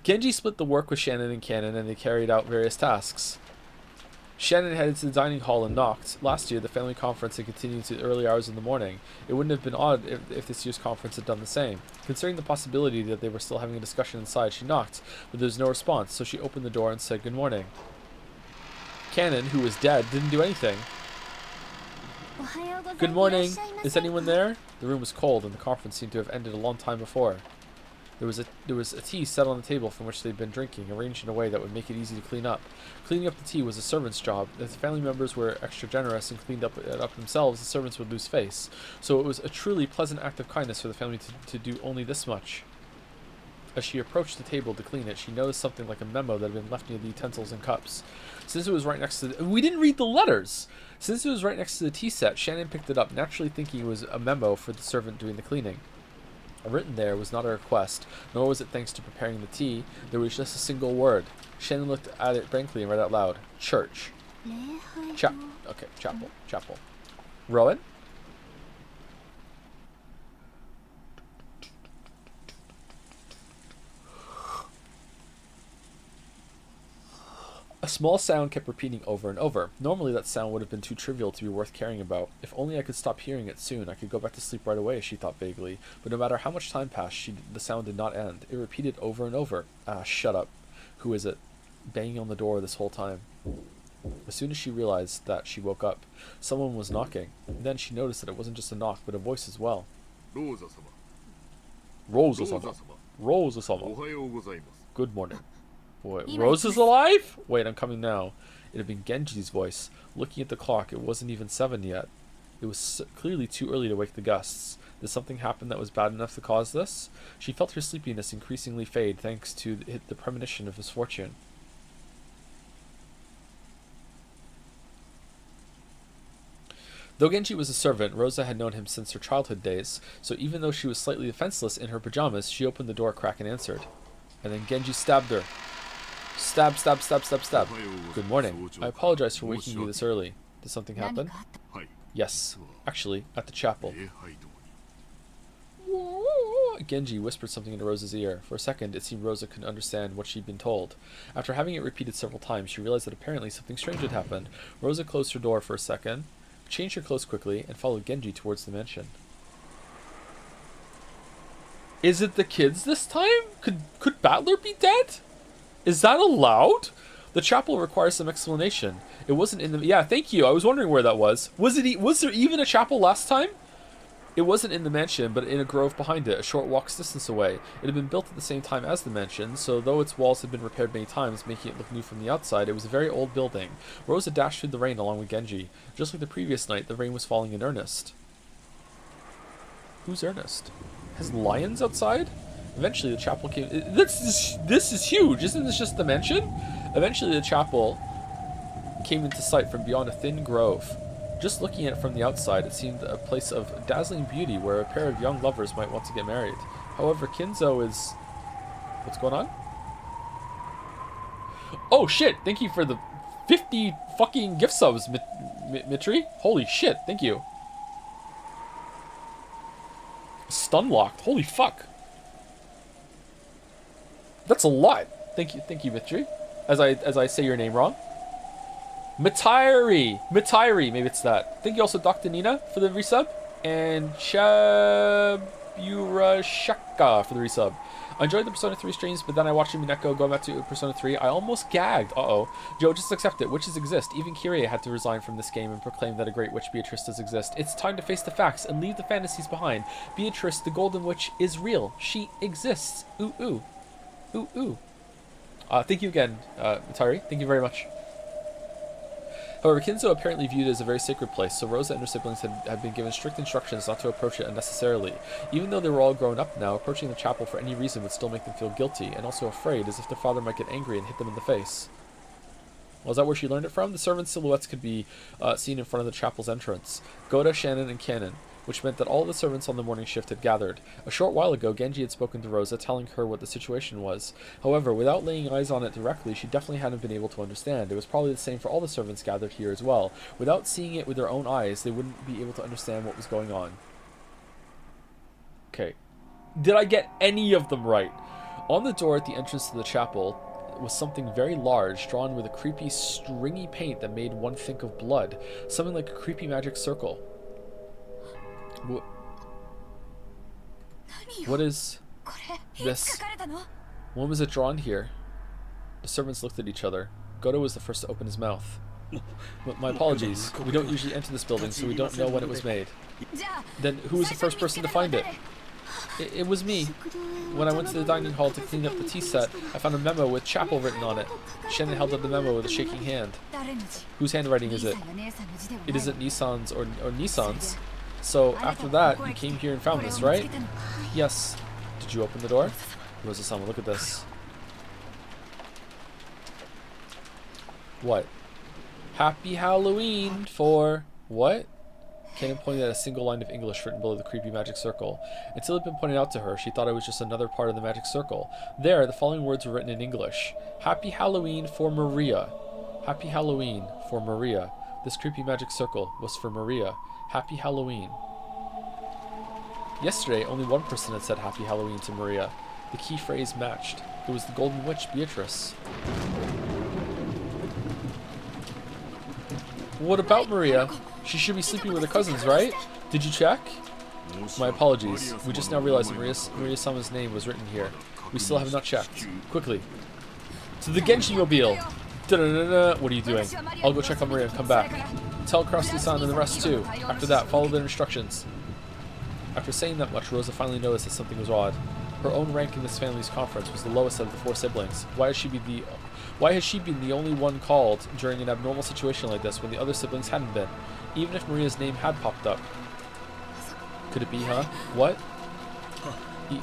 Genji split the work with Shannon and Cannon, and they carried out various tasks. Shannon headed to the dining hall and knocked. Last year, the family conference had continued to the early hours in the morning. It wouldn't have been odd if this year's conference had done the same. Considering the possibility that they were still having a discussion inside, she knocked, but there was no response, so she opened the door and said good morning. Cannon, who was dead, didn't do anything. Good morning. Is anyone there? The room was cold, and the conference seemed to have ended a long time before. There was a tea set on the table from which they'd been drinking, arranged in a way that would make it easy to clean up. Cleaning up the tea was a servant's job. If the family members were extra generous and cleaned it up themselves, the servants would lose face. So it was a truly pleasant act of kindness for the family to do only this much. As she approached the table to clean it, she noticed something like a memo that had been left near the utensils and cups. Since it was right next to we didn't read the letters! Since it was right next to the tea set, Shannon picked it up, naturally thinking it was a memo for the servant doing the cleaning. Written there was not a request, nor was it thanks to preparing the tea. There was just a single word. Shannon looked at it blankly and read out loud. Church. Chapel. Rowan? A small sound kept repeating over and over. Normally that sound would have been too trivial to be worth caring about. If only I could stop hearing it soon, I could go back to sleep right away, she thought vaguely. But no matter how much time passed, the sound did not end. It repeated over and over. Ah, shut up. Who is it? Banging on the door this whole time. As soon as she realized that, she woke up. Someone was knocking. Then she noticed that it wasn't just a knock, but a voice as well. Rosa-sama. Good morning. Wait, Rose is alive? Wait, I'm coming now. It had been Genji's voice. Looking at the clock, it wasn't even 7 yet. It was clearly too early to wake the guests. Did something happen that was bad enough to cause this? She felt her sleepiness increasingly fade thanks to the premonition of misfortune. Though Genji was a servant, Rosa had known him since her childhood days, so even though she was slightly defenseless in her pajamas, she opened the door a crack and answered. And then Genji stabbed her. Stab. Good morning. I apologize for waking you this early. Did something happen? Yes. Actually, at the chapel. Genji whispered something into Rosa's ear. For a second, it seemed Rosa couldn't understand what she'd been told. After having it repeated several times, she realized that apparently something strange had happened. Rosa closed her door for a second, changed her clothes quickly, and followed Genji towards the mansion. Is it the kids this time? Could Battler be dead? Is that allowed? The chapel requires some explanation. It wasn't in the... Yeah, thank you. I was wondering where that was. Was there even a chapel last time? It wasn't in the mansion, but in a grove behind it, a short walk's distance away. It had been built at the same time as the mansion, so though its walls had been repaired many times, making it look new from the outside, it was a very old building. Rosa dashed through the rain along with Genji. Just like the previous night, the rain was falling in earnest. Who's Ernest? Has lions outside? Eventually the chapel came... This is huge! Isn't this just the mansion? Eventually the chapel came into sight from beyond a thin grove. Just looking at it from the outside, it seemed a place of dazzling beauty where a pair of young lovers might want to get married. However, Kinzo is... What's going on? Oh shit! Thank you for the 50 fucking gift subs, Mitri. Holy shit, thank you. Stun locked. Holy fuck. That's a lot. Thank you, Mitri. As I say your name wrong. Mitairi, maybe it's that. Thank you also, Dr. Nina, for the resub, and Shaburashaka for the resub. I enjoyed the Persona 3 streams, but then I watched Umineko go back to Persona 3. I almost gagged. Joe, just accept it. Witches exist. Even Kyrie had to resign from this game and proclaim that a great witch Beatrice does exist. It's time to face the facts and leave the fantasies behind. Beatrice, the Golden Witch, is real. She exists. Ooh, ooh. Ooh, ooh. Thank you again, Atari. Thank you very much. However, Kinzo apparently viewed it as a very sacred place, so Rosa and her siblings had been given strict instructions not to approach it unnecessarily. Even though they were all grown up now, approaching the chapel for any reason would still make them feel guilty, and also afraid, as if their father might get angry and hit them in the face. Well, is that where she learned it from? The servants' silhouettes could be seen in front of the chapel's entrance. Goda, Shannon, and Cannon, which meant that all the servants on the morning shift had gathered. A short while ago, Genji had spoken to Rosa, telling her what the situation was. However, without laying eyes on it directly, she definitely hadn't been able to understand. It was probably the same for all the servants gathered here as well. Without seeing it with their own eyes, they wouldn't be able to understand what was going on. Okay. Did I get any of them right? On the door at the entrance to the chapel, was something very large, drawn with a creepy, stringy paint that made one think of blood. Something like a creepy magic circle. What is this? When was it drawn here? The servants looked at each other. Goto was the first to open his mouth. My apologies. We don't usually enter this building, so we don't know when it was made. Then who was the first person to find it? It was me. When I went to the dining hall to clean up the tea set, I found a memo with chapel written on it. Shannon held up the memo with a shaking hand. Whose handwriting is it? It isn't Nissan's or Nissan's. So after that, you came here and found this, right? Yes. Did you open the door? Rosa-sama, look at this. What? Happy Halloween for... What? Kanan pointed at a single line of English written below the creepy magic circle. Until it had been pointed out to her, she thought it was just another part of the magic circle. There, the following words were written in English. Happy Halloween for Maria. Happy Halloween for Maria. This creepy magic circle was for Maria. Happy Halloween. Yesterday, only one person had said Happy Halloween to Maria. The key phrase matched. It was the Golden Witch, Beatrice. What about Maria? She should be sleeping with her cousins, right? Did you check? My apologies. We just now realized that Maria-sama's name was written here. We still have not checked. Quickly. To the Genshi-mobile! Da-da-da-da. What are you doing? I'll go check on Maria and come back. Tell Krusty-san and the rest too. After that, follow their instructions. After saying that much, Rosa finally noticed that something was odd. Her own rank in this family's conference was the lowest of the four siblings. Why has she been the only one called during an abnormal situation like this when the other siblings hadn't been? Even if Maria's name had popped up. Could it be, huh? What?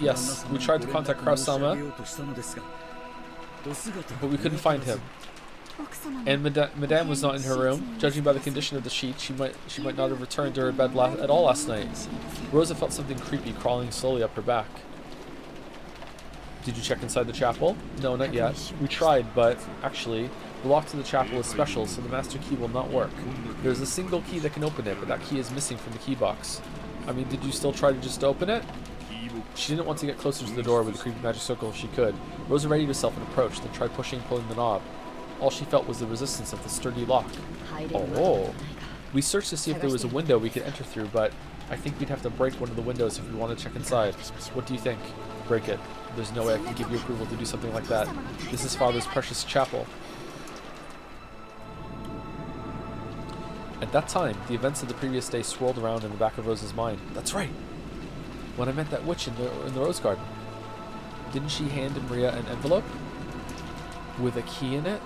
Yes, we tried to contact Kraus-sama, but we couldn't find him. And Madame was not in her room. Judging by the condition of the sheet, she might not have returned to her bed at all last night. Rosa felt something creepy crawling slowly up her back. Did you check inside the chapel? No, not yet. We tried, but actually, the lock to the chapel is special, so the master key will not work. There's a single key that can open it, but that key is missing from the key box. I mean, did you still try to just open it? She didn't want to get closer to the door with the creepy magic circle if she could. Rosa readied herself and approached, then tried pushing and pulling the knob. All she felt was the resistance of the sturdy lock. Oh. We searched to see if there was a window we could enter through, but I think we'd have to break one of the windows if we want to check inside. What do you think? Break it. There's no way I can give you approval to do something like that. This is Father's precious chapel. At that time, the events of the previous day swirled around in the back of Rosa's mind. That's right! When I met that witch in the rose garden. Didn't she hand Maria an envelope? With a key in it?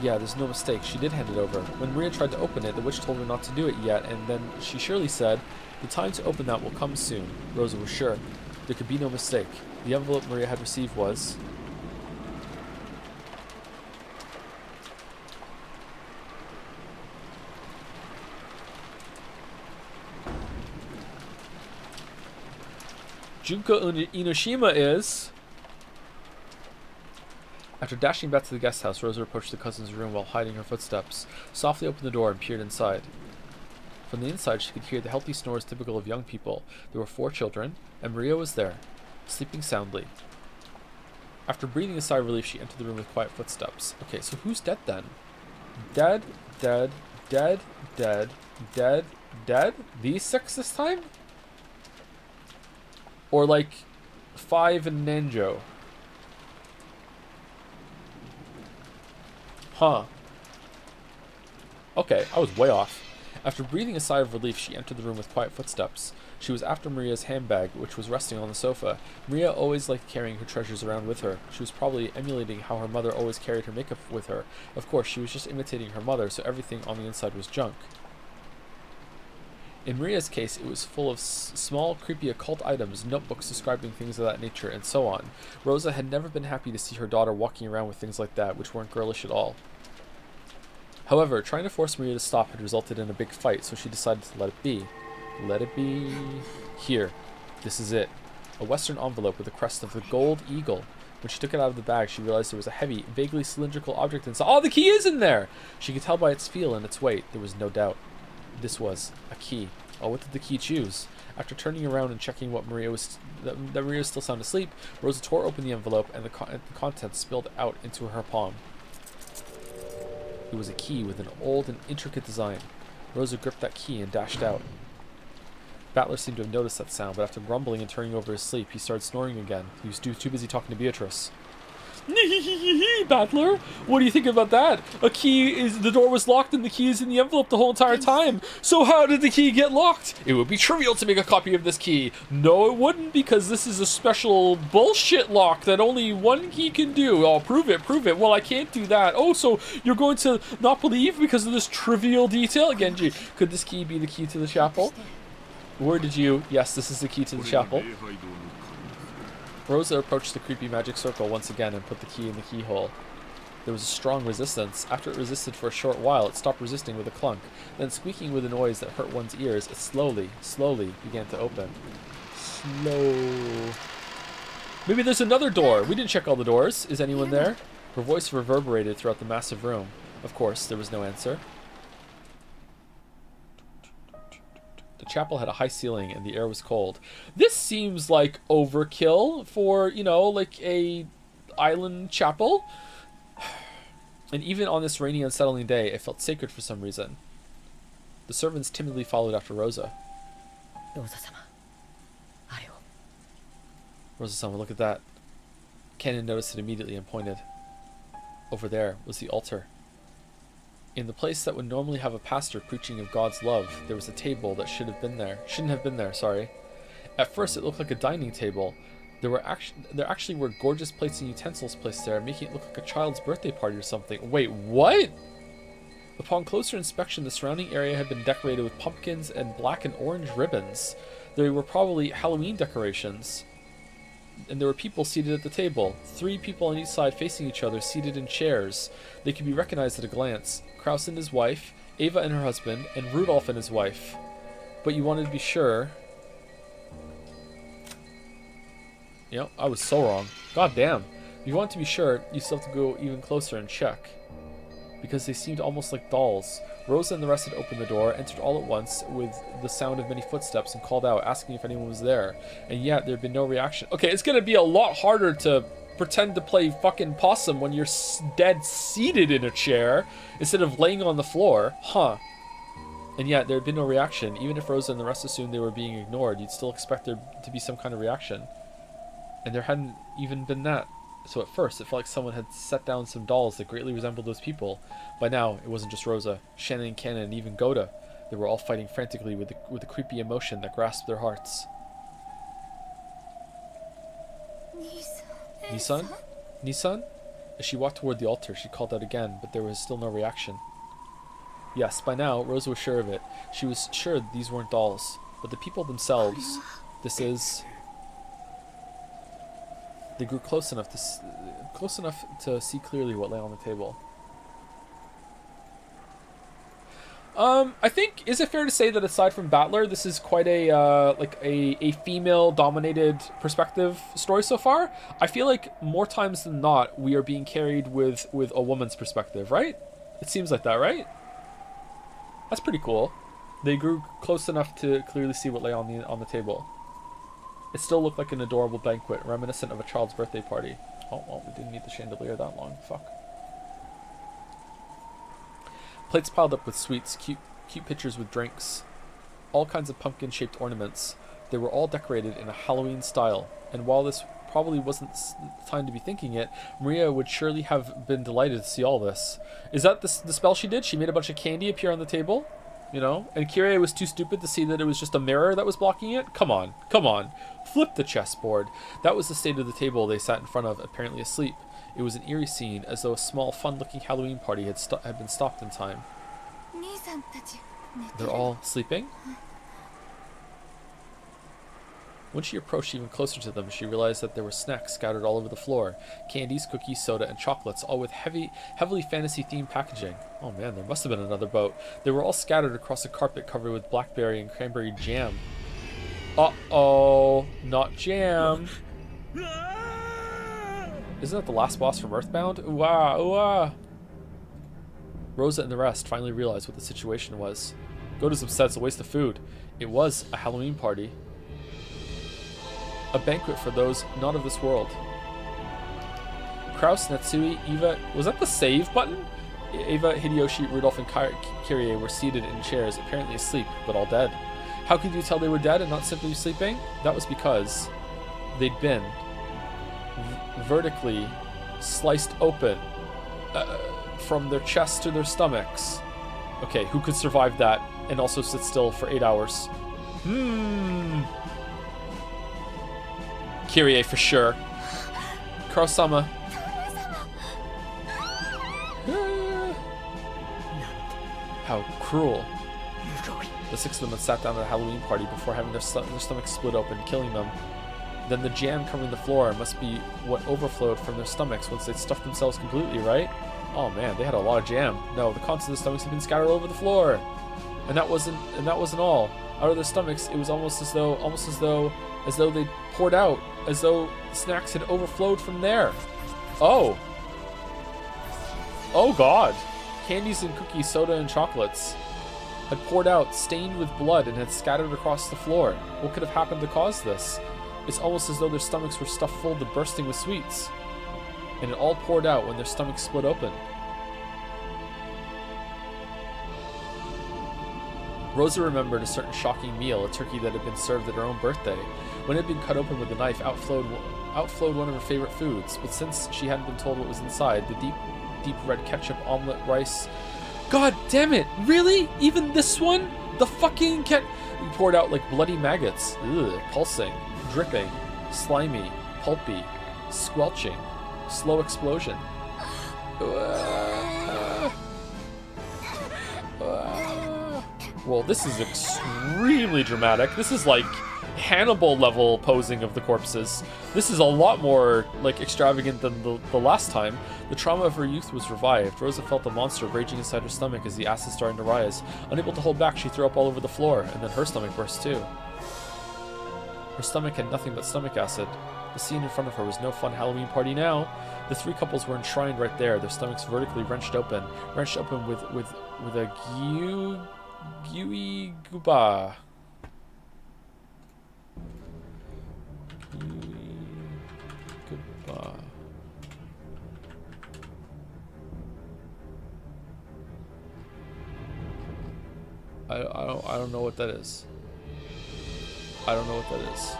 Yeah, there's no mistake. She did hand it over. When Maria tried to open it, the witch told her not to do it yet, and then she surely said, the time to open that will come soon. Rosa was sure. There could be no mistake. The envelope Maria had received was... Junko Inoshima is... After dashing back to the guest house, Rosa approached the cousin's room while hiding her footsteps, softly opened the door and peered inside. From the inside, she could hear the healthy snores typical of young people. There were 4 children, and Maria was there, sleeping soundly. After breathing a sigh of relief, she entered the room with quiet footsteps. Okay, so who's dead then? Dead, dead, dead, dead, dead, dead? These 6 this time? Or like 5 in Nanjo? Huh. Okay, I was way off. After breathing a sigh of relief, she entered the room with quiet footsteps. She was after Maria's handbag, which was resting on the sofa. Maria always liked carrying her treasures around with her. She was probably emulating how her mother always carried her makeup with her. Of course, she was just imitating her mother, so everything on the inside was junk. In Maria's case, it was full of small, creepy occult items, notebooks describing things of that nature, and so on. Rosa had never been happy to see her daughter walking around with things like that, which weren't girlish at all. However, trying to force Maria to stop had resulted in a big fight, so she decided to let it be. Let it be... Here. This is it. A western envelope with the crest of the gold eagle. When she took it out of the bag, she realized there was a heavy, vaguely cylindrical object inside. Oh, the key is in there! She could tell by its feel and its weight. There was no doubt. This was a key. Oh, what did the key choose? After turning around and checking that Maria was still sound asleep, Rosa tore open the envelope and the contents spilled out into her palm. It was a key with an old and intricate design. Rosa gripped that key and dashed out. Battler seemed to have noticed that sound, but after grumbling and turning over his sleep, he started snoring again. He was too busy talking to Beatrice. Battler, what do you think about that? The door was locked and the key is in the envelope the whole entire time. So how did the key get locked? It would be trivial to make a copy of this key. No, it wouldn't, because this is a special bullshit lock that only one key can do. Oh, prove it. Well, I can't do that. Oh, so you're going to not believe because of this trivial detail? Genji, could this key be the key to the chapel? Where did you... Yes, this is the key to the chapel. Rosa approached the creepy magic circle once again and put the key in the keyhole. There was a strong resistance. After it resisted for a short while, it stopped resisting with a clunk. Then, squeaking with a noise that hurt one's ears, it slowly began to open. Slow. Maybe there's another door. We didn't check all the doors. Is anyone there? Her voice reverberated throughout the massive room. Of course, there was no answer. The chapel had a high ceiling and the air was cold. This seems like overkill for, like a island chapel. And even on this rainy, unsettling day, it felt sacred for some reason. The servants timidly followed after Rosa. Rosa-sama, look at that. Canon noticed it immediately and pointed. Over there was the altar. In the place that would normally have a pastor preaching of God's love, there was a table that shouldn't have been there, sorry. At first it looked like a dining table. There actually were gorgeous plates and utensils placed there, making it look like a child's birthday party or something. Wait, what? Upon closer inspection, the surrounding area had been decorated with pumpkins and black and orange ribbons. They were probably Halloween decorations. And there were people seated at the table. 3 people on each side facing each other, seated in chairs. They could be recognized at a glance. Kraus and his wife, Ava and her husband, and Rudolph and his wife. But you wanted to be sure. I was so wrong. God damn. If you want to be sure, you still have to go even closer and check. Because they seemed almost like dolls. Rosa and the rest had opened the door, entered all at once with the sound of many footsteps, and called out, asking if anyone was there. And yet, there had been no reaction. Okay, it's gonna be a lot harder to pretend to play fucking possum when you're dead seated in a chair instead of laying on the floor. Huh. And yet, there had been no reaction. Even if Rosa and the rest assumed they were being ignored, you'd still expect there to be some kind of reaction. And there hadn't even been that. So at first, it felt like someone had set down some dolls that greatly resembled those people. By now, it wasn't just Rosa. Shannon and Cannon and even Goda. They were all fighting frantically with the creepy emotion that grasped their hearts. Nissan? Nissan? As she walked toward the altar, she called out again, but there was still no reaction. Yes, by now, Rosa was sure of it. She was sure these weren't dolls. But the people themselves... They grew close enough to see clearly what lay on the table. I think, is it fair to say that aside from Battler, this is quite a female-dominated perspective story so far? I feel like more times than not, we are being carried with a woman's perspective, right? It seems like that, right? That's pretty cool. They grew close enough to clearly see what lay on the table. It still looked like an adorable banquet, reminiscent of a child's birthday party. Oh, well, we didn't need the chandelier that long. Fuck. Plates piled up with sweets, cute pitchers with drinks, all kinds of pumpkin-shaped ornaments. They were all decorated in a Halloween style, and while this probably wasn't the time to be thinking it, Maria would surely have been delighted to see all this. Is that the spell she did? She made a bunch of candy appear on the table? And Kyrie was too stupid to see that it was just a mirror that was blocking it? Come on. Flip the chessboard. That was the state of the table they sat in front of, apparently asleep. It was an eerie scene, as though a small, fun-looking Halloween party had been stopped in time. They're all sleeping? When she approached even closer to them, she realized that there were snacks scattered all over the floor. Candies, cookies, soda, and chocolates, all with heavily fantasy-themed packaging. Oh man, there must have been another boat. They were all scattered across a carpet covered with blackberry and cranberry jam. Uh-oh, not jam. Isn't that the last boss from Earthbound? Ooh-ah. Rosa and the rest finally realized what the situation was. Goda's upset, it's a waste of food. It was a Halloween party. A banquet for those not of this world. Kraus, Natsui, Eva... Was that the save button? Eva, Hideyoshi, Rudolph, and Kyrie were seated in chairs, apparently asleep, but all dead. How could you tell they were dead and not simply sleeping? That was because they'd been vertically sliced open from their chests to their stomachs. Okay, who could survive that and also sit still for 8 hours? Kyrie for sure. Kurosama. How cruel. The 6 of them had sat down at a Halloween party before having their stomachs split open, killing them. Then the jam covering the floor must be what overflowed from their stomachs once they'd stuffed themselves completely, right? Oh man, they had a lot of jam. No, the contents of the stomachs had been scattered all over the floor. And that wasn't all. Out of their stomachs, it was almost as though they poured out, as though snacks had overflowed from there. Oh. Oh god. Candies and cookies, soda and chocolates had poured out, stained with blood, and had scattered across the floor. What could have happened to cause this? It's almost as though their stomachs were stuffed full to bursting with sweets. And it all poured out when their stomachs split open. Rosa remembered a certain shocking meal, a turkey that had been served at her own birthday. When it had been cut open with a knife, outflowed one of her favorite foods. But since she hadn't been told what was inside, the deep red ketchup omelet rice... God damn it! Really? Even this one? The fucking poured out like bloody maggots. Ugh, pulsing, dripping, slimy, pulpy, squelching, slow explosion. Well, this is extremely dramatic. This is like Hannibal level posing of the corpses. This is a lot more like extravagant than the last time. The trauma of her youth was revived. Rosa felt the monster raging inside her stomach as the acid starting to rise. Unable to hold back, she threw up all over the floor, and then her stomach burst too. Her stomach had nothing but stomach acid. The scene in front of her was no fun Halloween party now. The 3 couples were enshrined right there, their stomachs vertically wrenched open with a gooey gooba. I don't know what that is. I don't know what that is.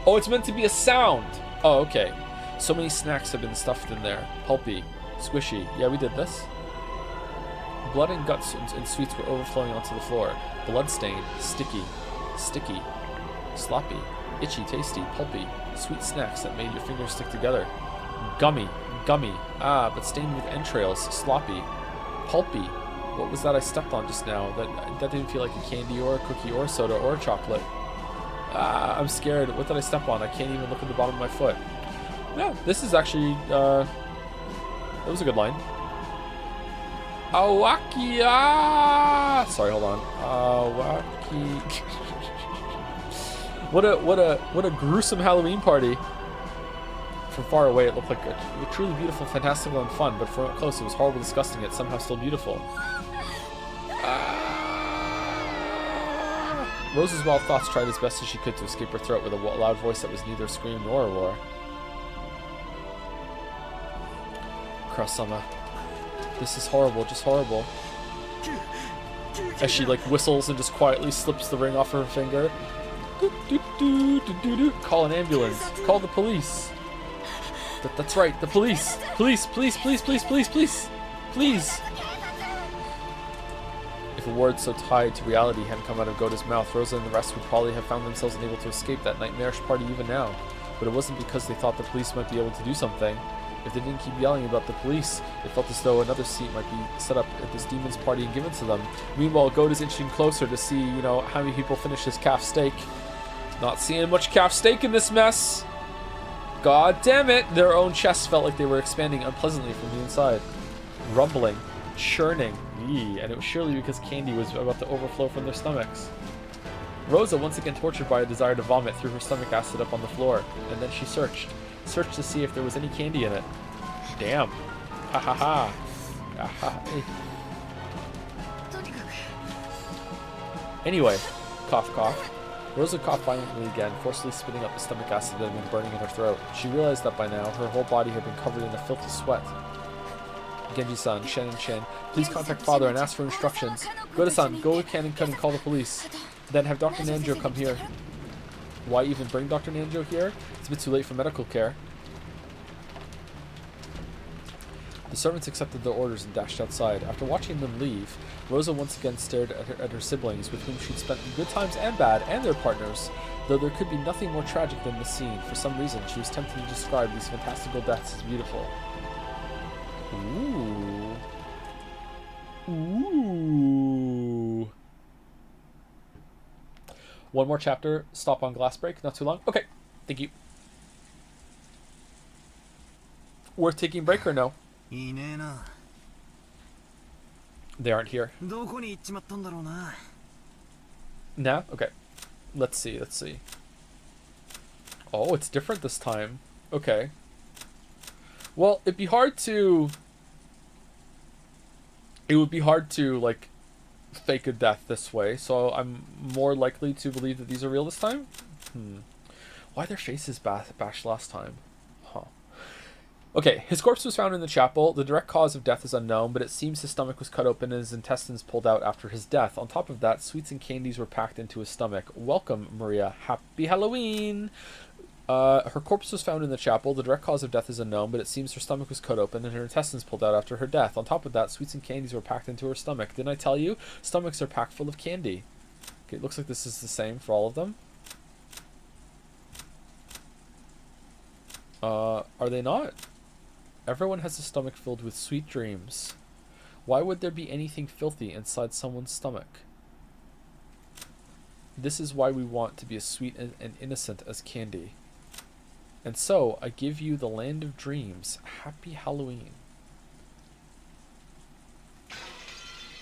Oh, it's meant to be a sound. Oh, okay. So many snacks have been stuffed in there. Pulpy, squishy. Yeah, we did this. Blood and guts and sweets were overflowing onto the floor. Blood-stained, sticky, sloppy, itchy, tasty, pulpy, sweet snacks that made your fingers stick together. Gummy, but stained with entrails, sloppy, pulpy. What was that I stepped on just now? That didn't feel like a candy or a cookie or a soda or a chocolate. I'm scared. What did I step on? I can't even look at the bottom of my foot. Yeah, this is actually, that was a good line. Awakia! Sorry, hold on. Awaki. What a gruesome Halloween party. From far away, it looked like a truly beautiful, fantastical, and fun, but from up close, it was horrible, disgusting, yet somehow still beautiful. Rose's wild thoughts tried as best as she could to escape her throat with a loud voice that was neither a scream nor a roar. Kurosama. This is horrible, just horrible. As she like whistles and just quietly slips the ring off her finger. Call an ambulance. Call the police. That's right, the police. Police. If a word so tied to reality hadn't come out of Goda's mouth, Rosa and the rest would probably have found themselves unable to escape that nightmarish party even now. But it wasn't because they thought the police might be able to do something. If they didn't keep yelling about the police, it felt as though another seat might be set up at this demon's party and given to them. Meanwhile, Goda's inching closer to see, how many people finish this calf steak. Not seeing much calf steak in this mess. God damn it! Their own chests felt like they were expanding unpleasantly from the inside. Rumbling. Churning. Eee, and it was surely because candy was about to overflow from their stomachs. Rosa, once again tortured by a desire to vomit, threw her stomach acid up on the floor, and then she searched to see if there was any candy in it. Damn. Ha ha ha. Aha. Anyway, cough cough. Rosa coughed violently again, forcefully spitting up the stomach acid that had been burning in her throat. She realized that by now, her whole body had been covered in a filthy sweat. Genji-san, Shen and Shen, please contact father and ask for instructions. Goda-san, go with Cannon-kun and call the police. Then have Dr. Nanjo come here. Why even bring Dr. Nanjo here? It's a bit too late for medical care. The servants accepted their orders and dashed outside. After watching them leave, Rosa once again stared at her siblings, with whom she'd spent good times and bad, and their partners. Though there could be nothing more tragic than this scene, for some reason she was tempted to describe these fantastical deaths as beautiful. Ooh. Ooh. One more chapter. Stop on glass break. Not too long. Okay. Thank you. Worth taking a break or no? They aren't here. Nah? Okay. Let's see. Let's see. Oh, it's different this time. Okay. Well, it'd be hard to... It would be hard to, like, fake a death this way, so I'm more likely to believe that these are real this time? Why their faces bashed last time? Huh. Okay, his corpse was found in the chapel. The direct cause of death is unknown, but it seems his stomach was cut open and his intestines pulled out after his death. On top of that, sweets and candies were packed into his stomach. Welcome, Maria. Happy Halloween! Her corpse was found in the chapel. The direct cause of death is unknown, but it seems her stomach was cut open and her intestines pulled out after her death. On top of that, sweets and candies were packed into her stomach. Didn't I tell you? Stomachs are packed full of candy. Okay, it looks like this is the same for all of them. Are they not? Everyone has a stomach filled with sweet dreams. Why would there be anything filthy inside someone's stomach? This is why we want to be as sweet and innocent as candy. And so, I give you the land of dreams. Happy Halloween. Do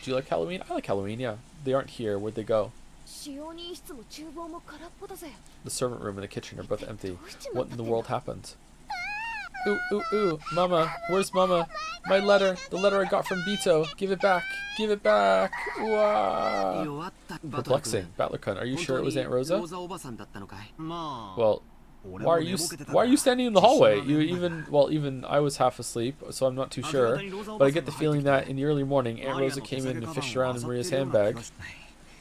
you like Halloween? I like Halloween, yeah. They aren't here. Where'd they go? The servant room and the kitchen are both empty. What in the world happened? Ooh, ooh, ooh. Mama. Where's Mama? My letter. The letter I got from Bito. Give it back. Give it back. Wow. Perplexing. Battler-kun, are you sure it was Aunt Rosa? Well, why are you standing in the hallway? Even I was half asleep, so I'm not too sure. But I get the feeling that in the early morning, Aunt Rosa came in and fished around in Maria's handbag.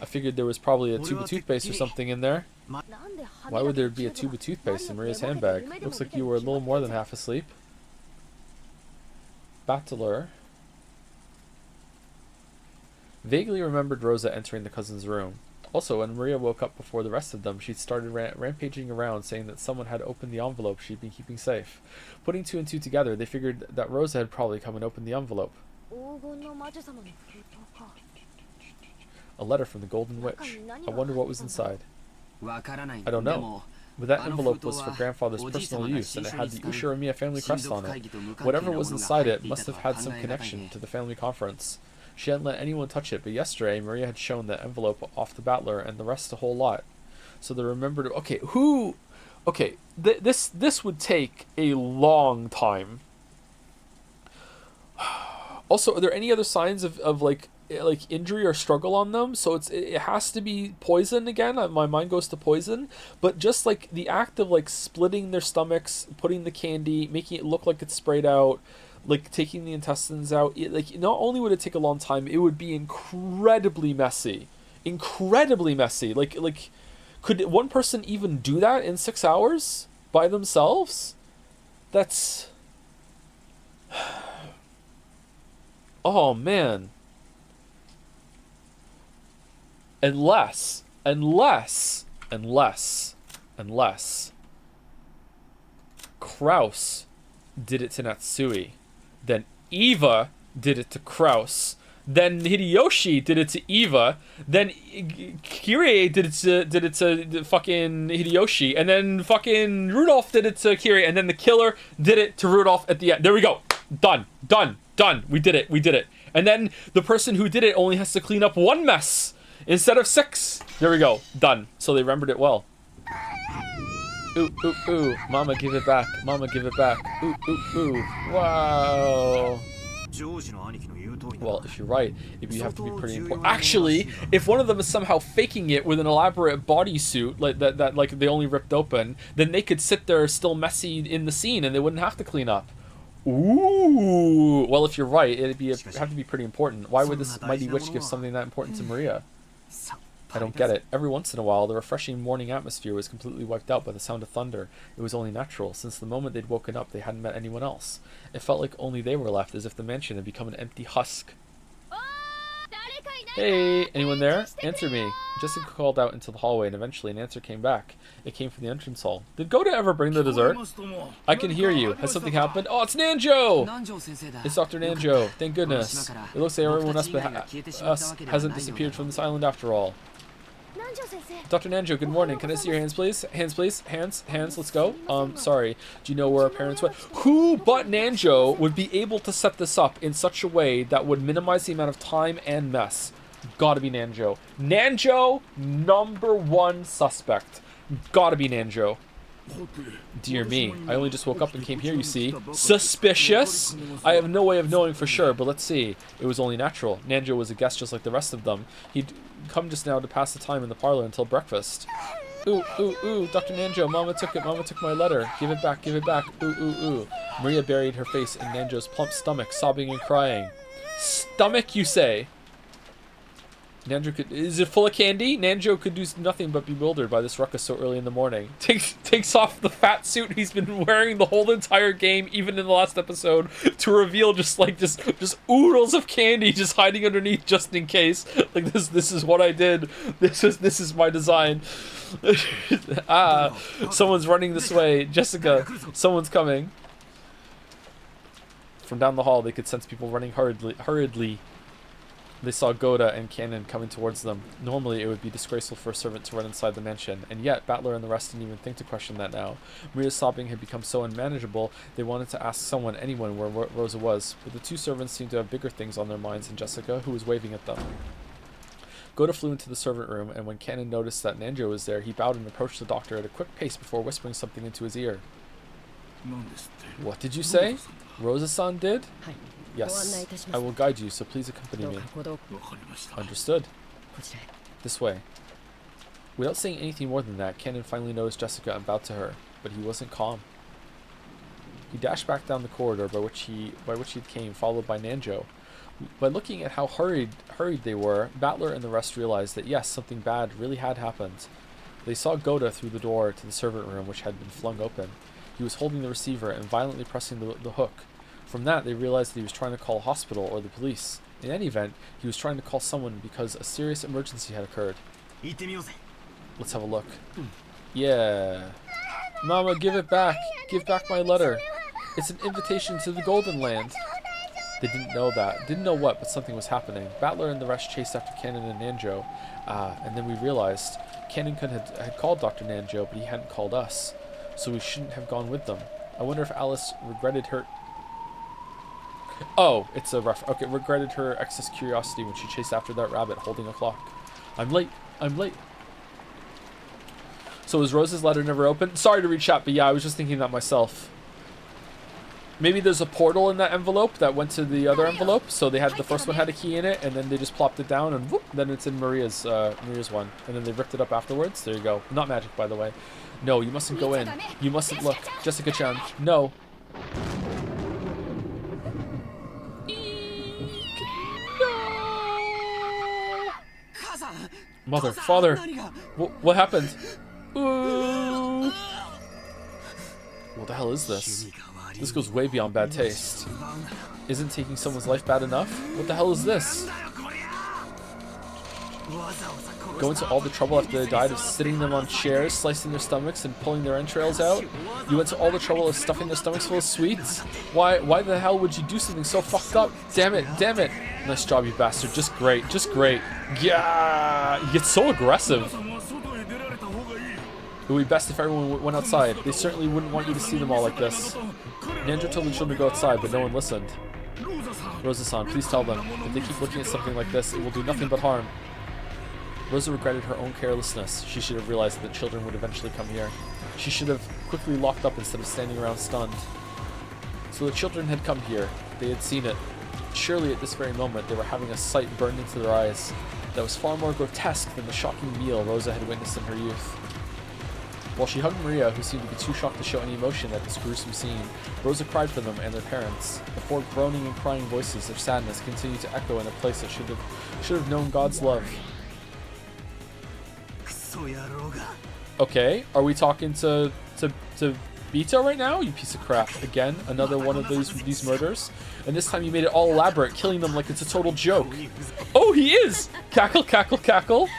I figured there was probably a tube of toothpaste or something in there. Why would there be a tube of toothpaste in Maria's handbag? Looks like you were a little more than half asleep. Battler vaguely remembered Rosa entering the cousin's room. Also, when Maria woke up before the rest of them, she started rampaging around, saying that someone had opened the envelope she'd been keeping safe. Putting two and two together, they figured that Rosa had probably come and opened the envelope. A letter from the Golden Witch. I wonder what was inside. I don't know. But that envelope was for grandfather's personal use, and it had the Ushiramiya family crest on it. Whatever was inside it must have had some connection to the family conference. She hadn't let anyone touch it, but yesterday Maria had shown that envelope off the Battler, and the rest a whole lot. So they remembered. Okay, who? Okay, this would take a long time. Also, are there any other signs of like injury or struggle on them? So it has to be poison again. My mind goes to poison. But just like the act of like splitting their stomachs, putting the candy, making it look like it's sprayed out, like taking the intestines out, like not only would it take a long time, it would be incredibly messy. Like could one person even do that in 6 hours by themselves? That's oh man. Unless Kraus did it to Natsui, then Eva did it to Kraus, then Hideyoshi did it to Eva, then Kirie did it to fucking Hideyoshi, and then fucking Rudolph did it to Kirie, and then the killer did it to Rudolph at the end. There we go. Done. We did it. And then the person who did it only has to clean up one mess instead of 6. There we go. Done. So they remembered it well. Ooh, ooh, ooh. Mama, give it back. Mama, give it back. Ooh, ooh, ooh. Wow. Well, if you're right, it'd have to be pretty important. Actually, if one of them is somehow faking it with an elaborate bodysuit like that like they only ripped open, then they could sit there still messy in the scene and they wouldn't have to clean up. Ooh. Well, if you're right, have to be pretty important. Why would this mighty witch give something that important to Maria? I don't get it. Every once in a while, the refreshing morning atmosphere was completely wiped out by the sound of thunder. It was only natural. Since the moment they'd woken up, they hadn't met anyone else. It felt like only they were left, as if the mansion had become an empty husk. Hey, anyone there? Answer me. Jessica called out into the hallway, and eventually an answer came back. It came from the entrance hall. Did Goda ever bring the dessert? I can hear you. Has something happened? Oh, it's Nanjo! It's Dr. Nanjo. Thank goodness. It looks like everyone else hasn't disappeared from this island after all. Dr. Nanjo, good morning. Can I see your hands, please? Hands, please. Hands, let's go. Sorry. Do you know where our parents went? Who but Nanjo would be able to set this up in such a way that would minimize the amount of time and mess? Gotta be Nanjo. Nanjo, #1 suspect. Gotta be Nanjo. Dear me, I only just woke up and came here, you see. Suspicious? I have no way of knowing for sure, but let's see. It was only natural. Nanjo was a guest just like the rest of them. He'd come just now to pass the time in the parlor until breakfast. Ooh, ooh, ooh, Dr. Nanjo, Mama took it. Mama took my letter. Give it back, give it back. Ooh, ooh, ooh. Maria buried her face in Nanjo's plump stomach, sobbing and crying. Stomach, you say? Nanjo is it full of candy? Nanjo could do nothing but be bewildered by this ruckus so early in the morning. Takes off the fat suit he's been wearing the whole entire game, even in the last episode, to reveal just oodles of candy just hiding underneath just in case. Like this is what I did. This is my design. Someone's running this way. Jessica, someone's coming. From down the hall, they could sense people running hurriedly. They saw Goda and Cannon coming towards them. Normally, it would be disgraceful for a servant to run inside the mansion, and yet Battler and the rest didn't even think to question that now. Maria's sobbing had become so unmanageable, they wanted to ask anyone where Rosa was, but the two servants seemed to have bigger things on their minds than Jessica, who was waving at them. Goda flew into the servant room, and when Cannon noticed that Nanjo was there, he bowed and approached the doctor at a quick pace before whispering something into his ear. What did you say? Rosa-san did? Yes, I will guide you, so please accompany me. Understood. This way. Without saying anything more than that, Cannon finally noticed Jessica and bowed to her, but he wasn't calm. He dashed back down the corridor by which he came, followed by Nanjo. By looking at how hurried they were, Battler and the rest realized that yes, something bad really had happened. They saw Goda through the door to the servant room, which had been flung open. He was holding the receiver and violently pressing the hook. From that, they realized that he was trying to call a hospital or the police. In any event, he was trying to call someone because a serious emergency had occurred. Let's have a look. Yeah. Mama, give it back. Give back my letter. It's an invitation to the Golden Land. They didn't know that. Didn't know what, but something was happening. Battler and the rest chased after Cannon and Nanjo. And then we realized Cannon had called Dr. Nanjo, but he hadn't called us. So we shouldn't have gone with them. I wonder if Alice regretted her... Oh, it's a rough... Okay, regretted her excess curiosity when she chased after that rabbit holding a clock. I'm late. So was Rose's letter never opened? Sorry to read chat, but yeah, I was just thinking that myself. Maybe there's a portal in that envelope that went to the other envelope, so they had the first one had a key in it, and then they just plopped it down, and whoop, then it's in Maria's one, and then they ripped it up afterwards. There you go. Not magic, by the way. No, you mustn't go in. You mustn't look. Jessica-chan, no. Mother, father, what happened? Ooh. What the hell is this? This goes way beyond bad taste. Isn't taking someone's life bad enough? What the hell is this? Go into all the trouble after they died of sitting them on chairs, slicing their stomachs, and pulling their entrails out? You went to all the trouble of stuffing their stomachs full of sweets? Why the hell would you do something so fucked up? Damn it. Nice job, you bastard. Just great. Yeah! You get so aggressive. It would be best if everyone went outside. They certainly wouldn't want you to see them all like this. Nanjo told the children to go outside, but no one listened. Rosa-san, please tell them. If they keep looking at something like this, it will do nothing but harm. Rosa regretted her own carelessness. She should have realized that the children would eventually come here. She should have quickly locked up instead of standing around stunned. So the children had come here. They had seen it. Surely at this very moment they were having a sight burned into their eyes that was far more grotesque than the shocking meal Rosa had witnessed in her youth. While she hugged Maria, who seemed to be too shocked to show any emotion at this gruesome scene, Rosa cried for them and their parents. The four groaning and crying voices of sadness continued to echo in a place that should have known God's love. Okay, are we talking to Bito right now? You piece of crap. Again, another one of these murders. And this time you made it all elaborate, killing them like it's a total joke. Oh, he is! Cackle, cackle, cackle.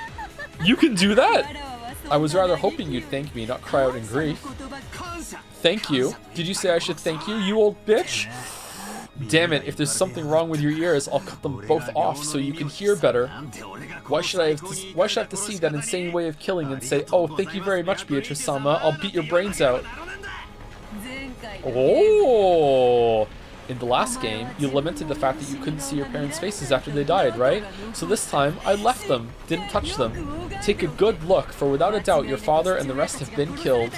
You can do that? I was rather hoping you'd thank me, not cry out in grief. Thank you? Did you say I should thank you, you old bitch? Damn it, if there's something wrong with your ears, I'll cut them both off so you can hear better. Why should I have to see that insane way of killing and say, oh, thank you very much, Beatrice-sama, I'll beat your brains out. Oh! In the last game, you lamented the fact that you couldn't see your parents' faces after they died, right? So this time, I left them, didn't touch them. Take a good look, for without a doubt, your father and the rest have been killed.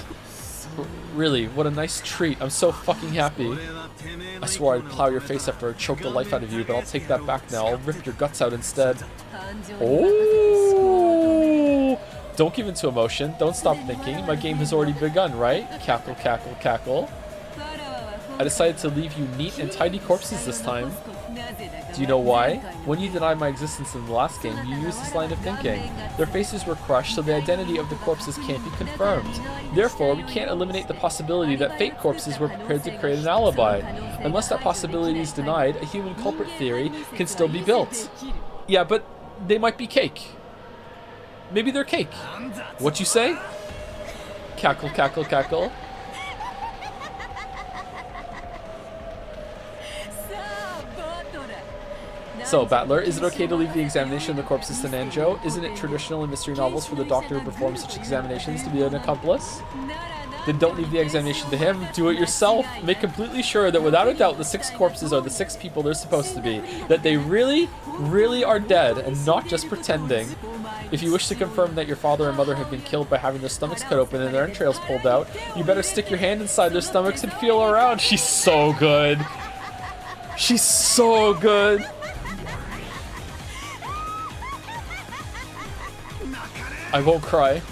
Really, what a nice treat. I'm so fucking happy. I swore I'd plow your face after I choked the life out of you, but I'll take that back now. I'll rip your guts out instead. Oh! Don't give in to emotion. Don't stop thinking. My game has already begun, right? Cackle, cackle, cackle. I decided to leave you neat and tidy corpses this time. Do you know why? When you denied my existence in the last game, you used this line of thinking. Their faces were crushed, so the identity of the corpses can't be confirmed. Therefore, we can't eliminate the possibility that fake corpses were prepared to create an alibi. Unless that possibility is denied, a human culprit theory can still be built. Yeah, but they might be cake. Maybe they're cake. What you say? Cackle, cackle, cackle. So, Battler, is it okay to leave the examination of the corpses to Nanjo? Isn't it traditional in mystery novels for the doctor who performs such examinations to be an accomplice? Then don't leave the examination to him. Do it yourself. Make completely sure that without a doubt the 6 corpses are the 6 people they're supposed to be. That they really, really are dead and not just pretending. If you wish to confirm that your father and mother have been killed by having their stomachs cut open and their entrails pulled out, you better stick your hand inside their stomachs and feel around. She's so good. She's so good. I won't cry.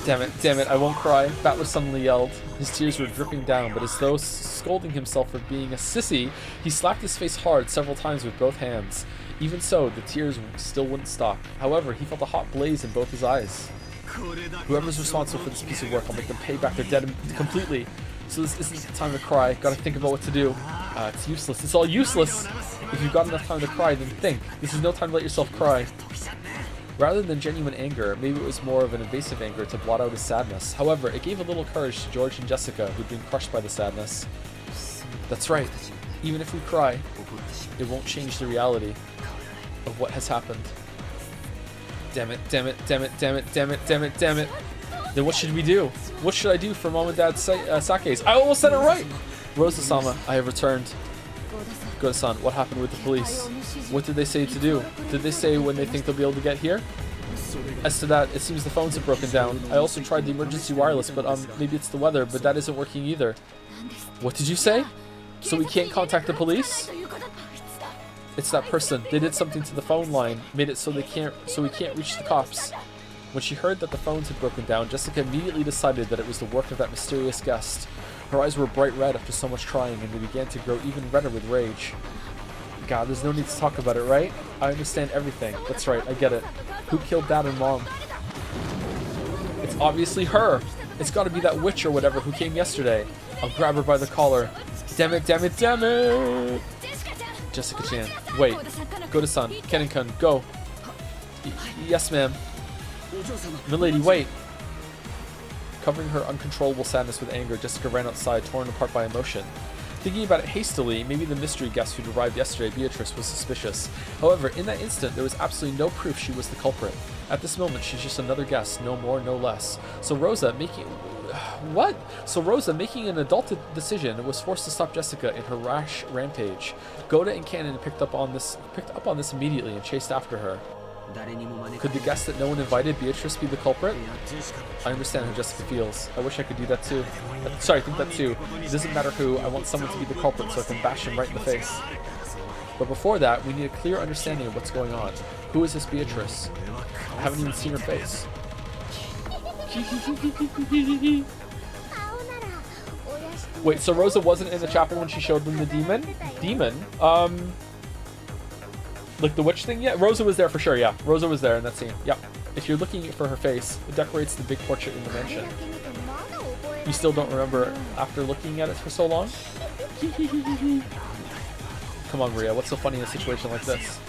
Damn it, I won't cry. Battler suddenly yelled. His tears were dripping down, but as though scolding himself for being a sissy, he slapped his face hard several times with both hands. Even so, the tears still wouldn't stop. However, he felt a hot blaze in both his eyes. Whoever's responsible for this piece of work, I'll make them pay back their debt completely. So this isn't the time to cry. Gotta think about what to do. It's useless. It's all useless. If you've got enough time to cry, then think. This is no time to let yourself cry. Rather than genuine anger, maybe it was more of an evasive anger to blot out his sadness. However, it gave a little courage to George and Jessica, who'd been crushed by the sadness. That's right. Even if we cry, it won't change the reality of what has happened. Damn it, damn it, damn it, damn it, damn it, damn it, damn it. Then what should we do? What should I do for Mom and Dad's sakes? I almost said it right! Rosa-sama, I have returned. Goda-san, what happened with the police? What did they say to do? Did they say when they think they'll be able to get here? As to that, it seems the phones have broken down. I also tried the emergency wireless, but maybe it's the weather, but that isn't working either. What did you say? So we can't contact the police? It's that person. They did something to the phone line, made it so we can't reach the cops. When she heard that the phones had broken down, Jessica immediately decided that it was the work of that mysterious guest. Her eyes were bright red after so much trying, and they began to grow even redder with rage. God, there's no need to talk about it, right? I understand everything. That's right, I get it. Who killed Dad and Mom? It's obviously her! It's gotta be that witch or whatever who came yesterday. I'll grab her by the collar. Damn it, damn it, damn it! Jessica-chan, wait. Goda-san, Kennen-kun, go. Yes, ma'am. Milady, wait. Covering her uncontrollable sadness with anger, Jessica ran outside, torn apart by emotion. Thinking about it hastily, maybe the mystery guest who'd arrived yesterday, Beatrice, was suspicious. However, in that instant, there was absolutely no proof she was the culprit. At this moment, she's just another guest, no more, no less. So Rosa, making an adult decision, was forced to stop Jessica in her rash rampage. Goda and Cannon picked up on this immediately and chased after her. Could the guest that no one invited, Beatrice, be the culprit? I understand how Jessica feels. I wish I could do that too. Sorry, I think that too. It doesn't matter who, I want someone to be the culprit so I can bash him right in the face. But before that, we need a clear understanding of what's going on. Who is this Beatrice? I haven't even seen her face. Wait, so Rosa wasn't in the chapter when she showed them the demon? Demon? Like the witch thing? Yeah, Rosa was there for sure, yeah. Rosa was there in that scene. Yeah. If you're looking for her face, it decorates the big portrait in the mansion. You still don't remember after looking at it for so long? Come on, Maria, what's so funny in a situation like this?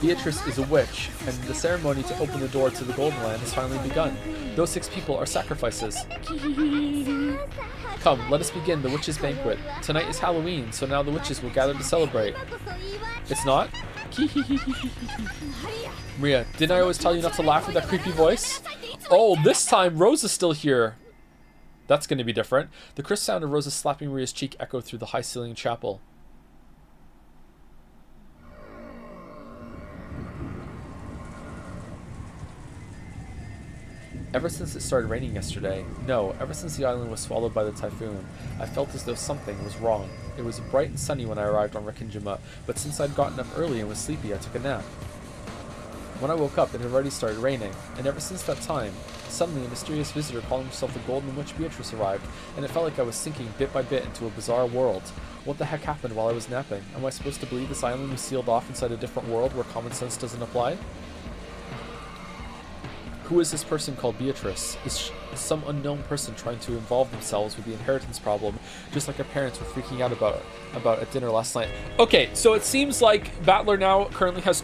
Beatrice is a witch, and the ceremony to open the door to the Golden Land has finally begun. Those 6 people are sacrifices. Come, let us begin the witches' banquet. Tonight is Halloween, so now the witches will gather to celebrate. It's not? Maria, didn't I always tell you not to laugh with that creepy voice? Oh, this time Rosa's still here. That's going to be different. The crisp sound of Rosa slapping Maria's cheek echoed through the high-ceilinged chapel. Ever since it started raining yesterday, no, ever since the island was swallowed by the typhoon, I felt as though something was wrong. It was bright and sunny when I arrived on Rekinjima, but since I'd gotten up early and was sleepy, I took a nap. When I woke up, it had already started raining, and ever since that time, suddenly a mysterious visitor calling himself the Golden Witch Beatrice arrived, and it felt like I was sinking bit by bit into a bizarre world. What the heck happened while I was napping? Am I supposed to believe this island was sealed off inside a different world where common sense doesn't apply? Who is this person called Beatrice? Is some unknown person trying to involve themselves with the inheritance problem, just like our parents were freaking out about at dinner last night? Okay, so it seems like Battler now currently has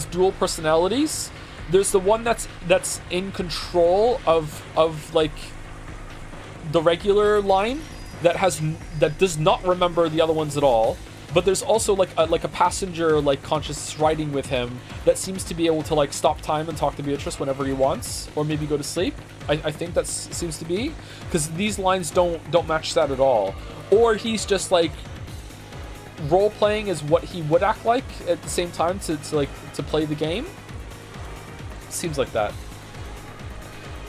dual personalities. There's the one that's in control of like the regular line that does not remember the other ones at all. But there's also like a passenger like conscious riding with him that seems to be able to like stop time and talk to Beatrice whenever he wants, or maybe go to sleep. I think that seems to be, because these lines don't match that at all. Or he's just like role playing as what he would act like at the same time to play the game. Seems like that.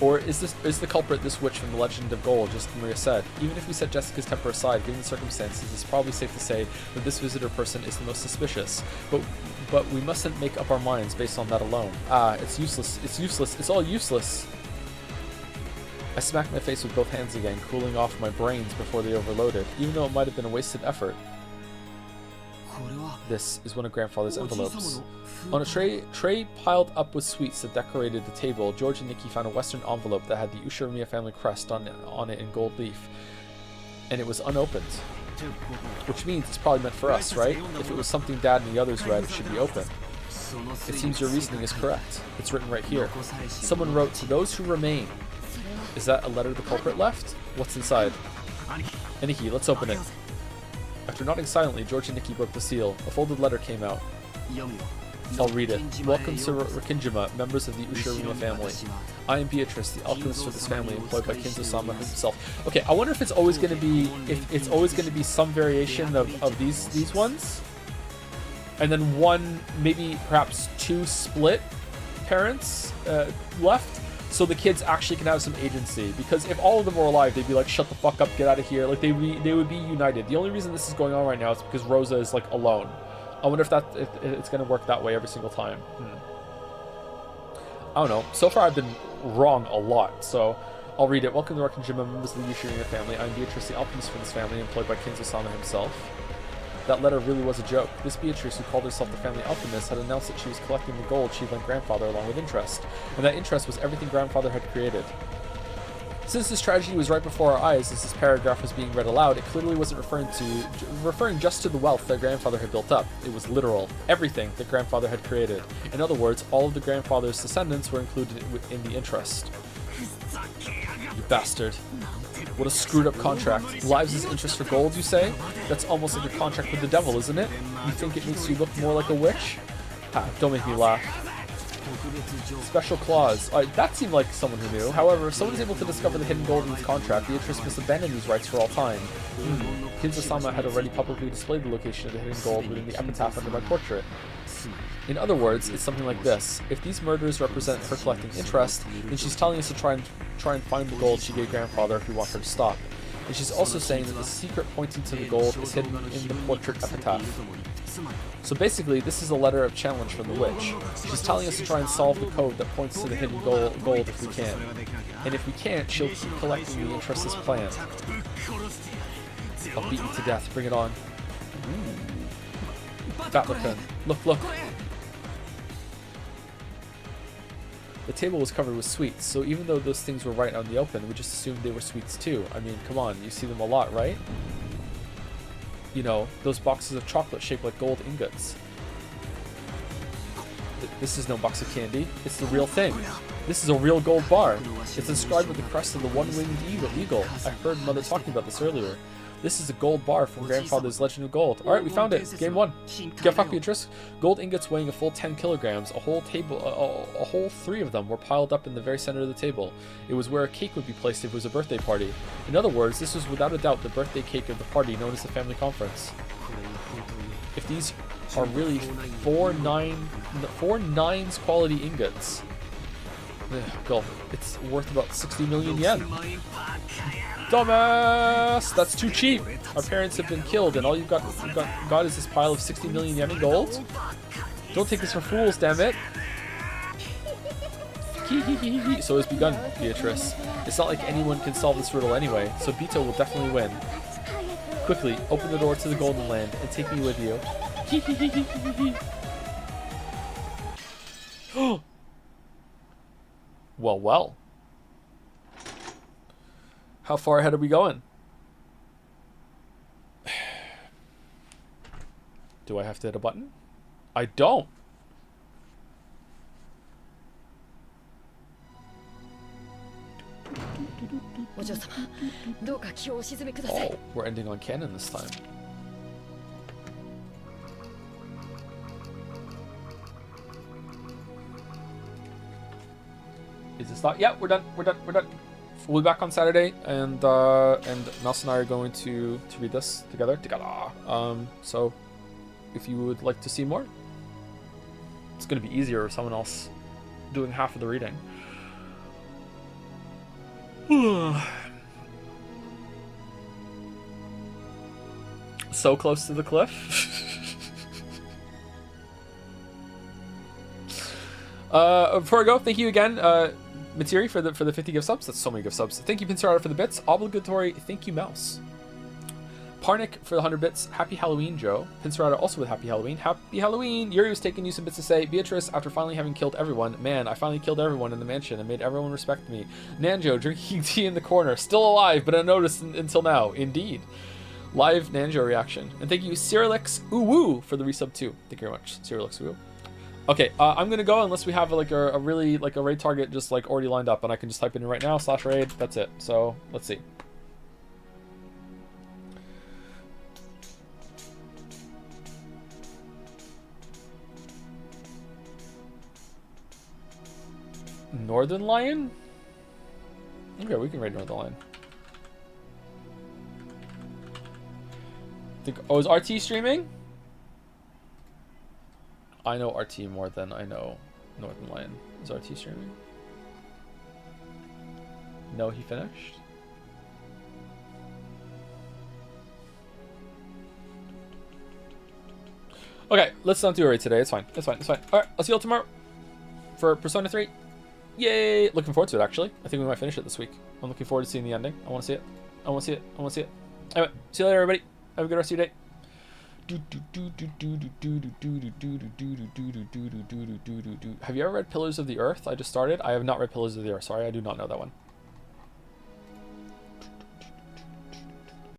Or is the culprit this witch from the Legend of Gold, just as Maria said? Even if we set Jessica's temper aside, given the circumstances, it's probably safe to say that this visitor person is the most suspicious. But we mustn't make up our minds based on that alone. It's useless. It's useless. It's all useless. I smacked my face with both hands again, cooling off my brains before they overloaded, even though it might have been a wasted effort. This is one of Grandfather's envelopes. On a tray piled up with sweets that decorated the table, George and Nikki found a Western envelope that had the Ushirimiya family crest on it in gold leaf. And it was unopened. Which means it's probably meant for us, right? If it was something Dad and the others read, it should be open. It seems your reasoning is correct. It's written right here. Someone wrote, "To those who remain." Is that a letter the culprit left? What's inside? Nikki, let's open it. After nodding silently, George and Nikki broke the seal. A folded letter came out. I'll read it. Welcome to Rekinjima, members of the Ushirimiya family. I am Beatrice, the alchemist for this family, employed by Kinzo-sama himself. Okay, I wonder if it's always going to be some variation of these ones, and then one, maybe perhaps 2 split parents left, so the kids actually can have some agency. Because if all of them were alive, they'd be like, "Shut the fuck up, get out of here." Like they would be united. The only reason this is going on right now is because Rosa is like alone. I wonder if it's going to work that way every single time. I don't know. So far I've been wrong a lot, so I'll read it. Welcome to Rekinjima, members of the Ushirimiya family. I'm Beatrice, the alchemist for this family, employed by Kinzo-sama himself. That letter really was a joke. This Beatrice, who called herself the family alchemist, had announced that she was collecting the gold she lent Grandfather along with interest, and that interest was everything Grandfather had created. Since this tragedy was right before our eyes as this paragraph was being read aloud, it clearly wasn't referring just to the wealth that Grandfather had built up. It was literal. Everything that Grandfather had created. In other words, all of the Grandfather's descendants were included in the interest. You bastard. What a screwed up contract. Lives as interest for gold, you say? That's almost like a contract with the devil, isn't it? You think it makes you look more like a witch? Don't make me laugh. Special clause. That seemed like someone who knew. However, if someone is able to discover the hidden gold in this contract, Beatrice must abandon these rights for all time. Kinzo-sama had already publicly displayed the location of the hidden gold within the epitaph under my portrait. In other words, it's something like this. If these murders represent her collecting interest, then she's telling us to try and find the gold she gave Grandfather if we want her to stop. And she's also saying that the secret pointing to the gold is hidden in the portrait epitaph. So basically, this is a letter of challenge from the witch. She's telling us to try and solve the code that points to the hidden gold if we can. And if we can't, she'll keep collecting the interest this plan. I'll beat you to death. Bring it on. Batlacon. Look, look. The table was covered with sweets, so even though those things were right out in the open, we just assumed they were sweets too. I mean, come on, you see them a lot, right? You know, those boxes of chocolate shaped like gold ingots. This is no box of candy, it's the real thing. This is a real gold bar. It's inscribed with the crest of the one-winged eagle. I heard Mother talking about this earlier. This is a gold bar from Grandfather's Legend of Gold. Alright, we found it. Game 1. Get fucked, Beatrice. Gold ingots weighing a full 10 kilograms. A whole 3 of them were piled up in the very center of the table. It was where a cake would be placed if it was a birthday party. In other words, this was without a doubt the birthday cake of the party known as the family conference. If these are really 4 nines quality ingots, go. It's worth about 60 million yen. Dumbass! That's too cheap. Our parents have been killed, and all you've got is this pile of 60 million yen in gold. Don't take this for fools, damn it. So it's begun, Beatrice. It's not like anyone can solve this riddle anyway, so Bito will definitely win. Quickly, open the door to the Golden Land and take me with you. Well, well. How far ahead are we going? Do I have to hit a button? I don't. Oh, we're ending on canon this time. Is this not? Yeah, we're done. We're done. We're done. We'll be back on Saturday, and Mouse and I are going to read this together. So if you would like to see more, it's going to be easier with someone else doing half of the reading. So close to the cliff. Before I go, thank you again, Materi, for the 50 gift subs. That's so many gift subs. Thank you, Pinsarada, for the bits. Obligatory thank you, Mouse. Parnik for the 100 bits. Happy Halloween, Joe. Pinsarada also with Happy Halloween. Happy Halloween! Yuri was taking you some bits to say. Beatrice, after finally having killed everyone. Man, I finally killed everyone in the mansion and made everyone respect me. Nanjo, drinking tea in the corner. Still alive, but unnoticed until now. Indeed. Live Nanjo reaction. And thank you, Cyrilix Uwu, for the resub too. Thank you very much, Cyrilix Uwu. Okay, I'm gonna go unless we have like a really like a raid target just like already lined up, and I can just type it in right now /raid. That's it. So let's see. Northern Lion? Okay, we can raid Northern Lion. Oh, is RT streaming? I know RT more than I know Northern Lion. Is RT streaming? No, he finished? Okay, let's not do a raid today. It's fine. It's fine. It's fine. Alright, I'll see you all tomorrow for Persona 3. Yay! Looking forward to it, actually. I think we might finish it this week. I'm looking forward to seeing the ending. I want to see it. I want to see it. I want to see it. Anyway, see you later, everybody. Have a good rest of your day. Have you ever read Pillars of the Earth? I just started. I have not read Pillars of the Earth. Sorry, I do not know that one.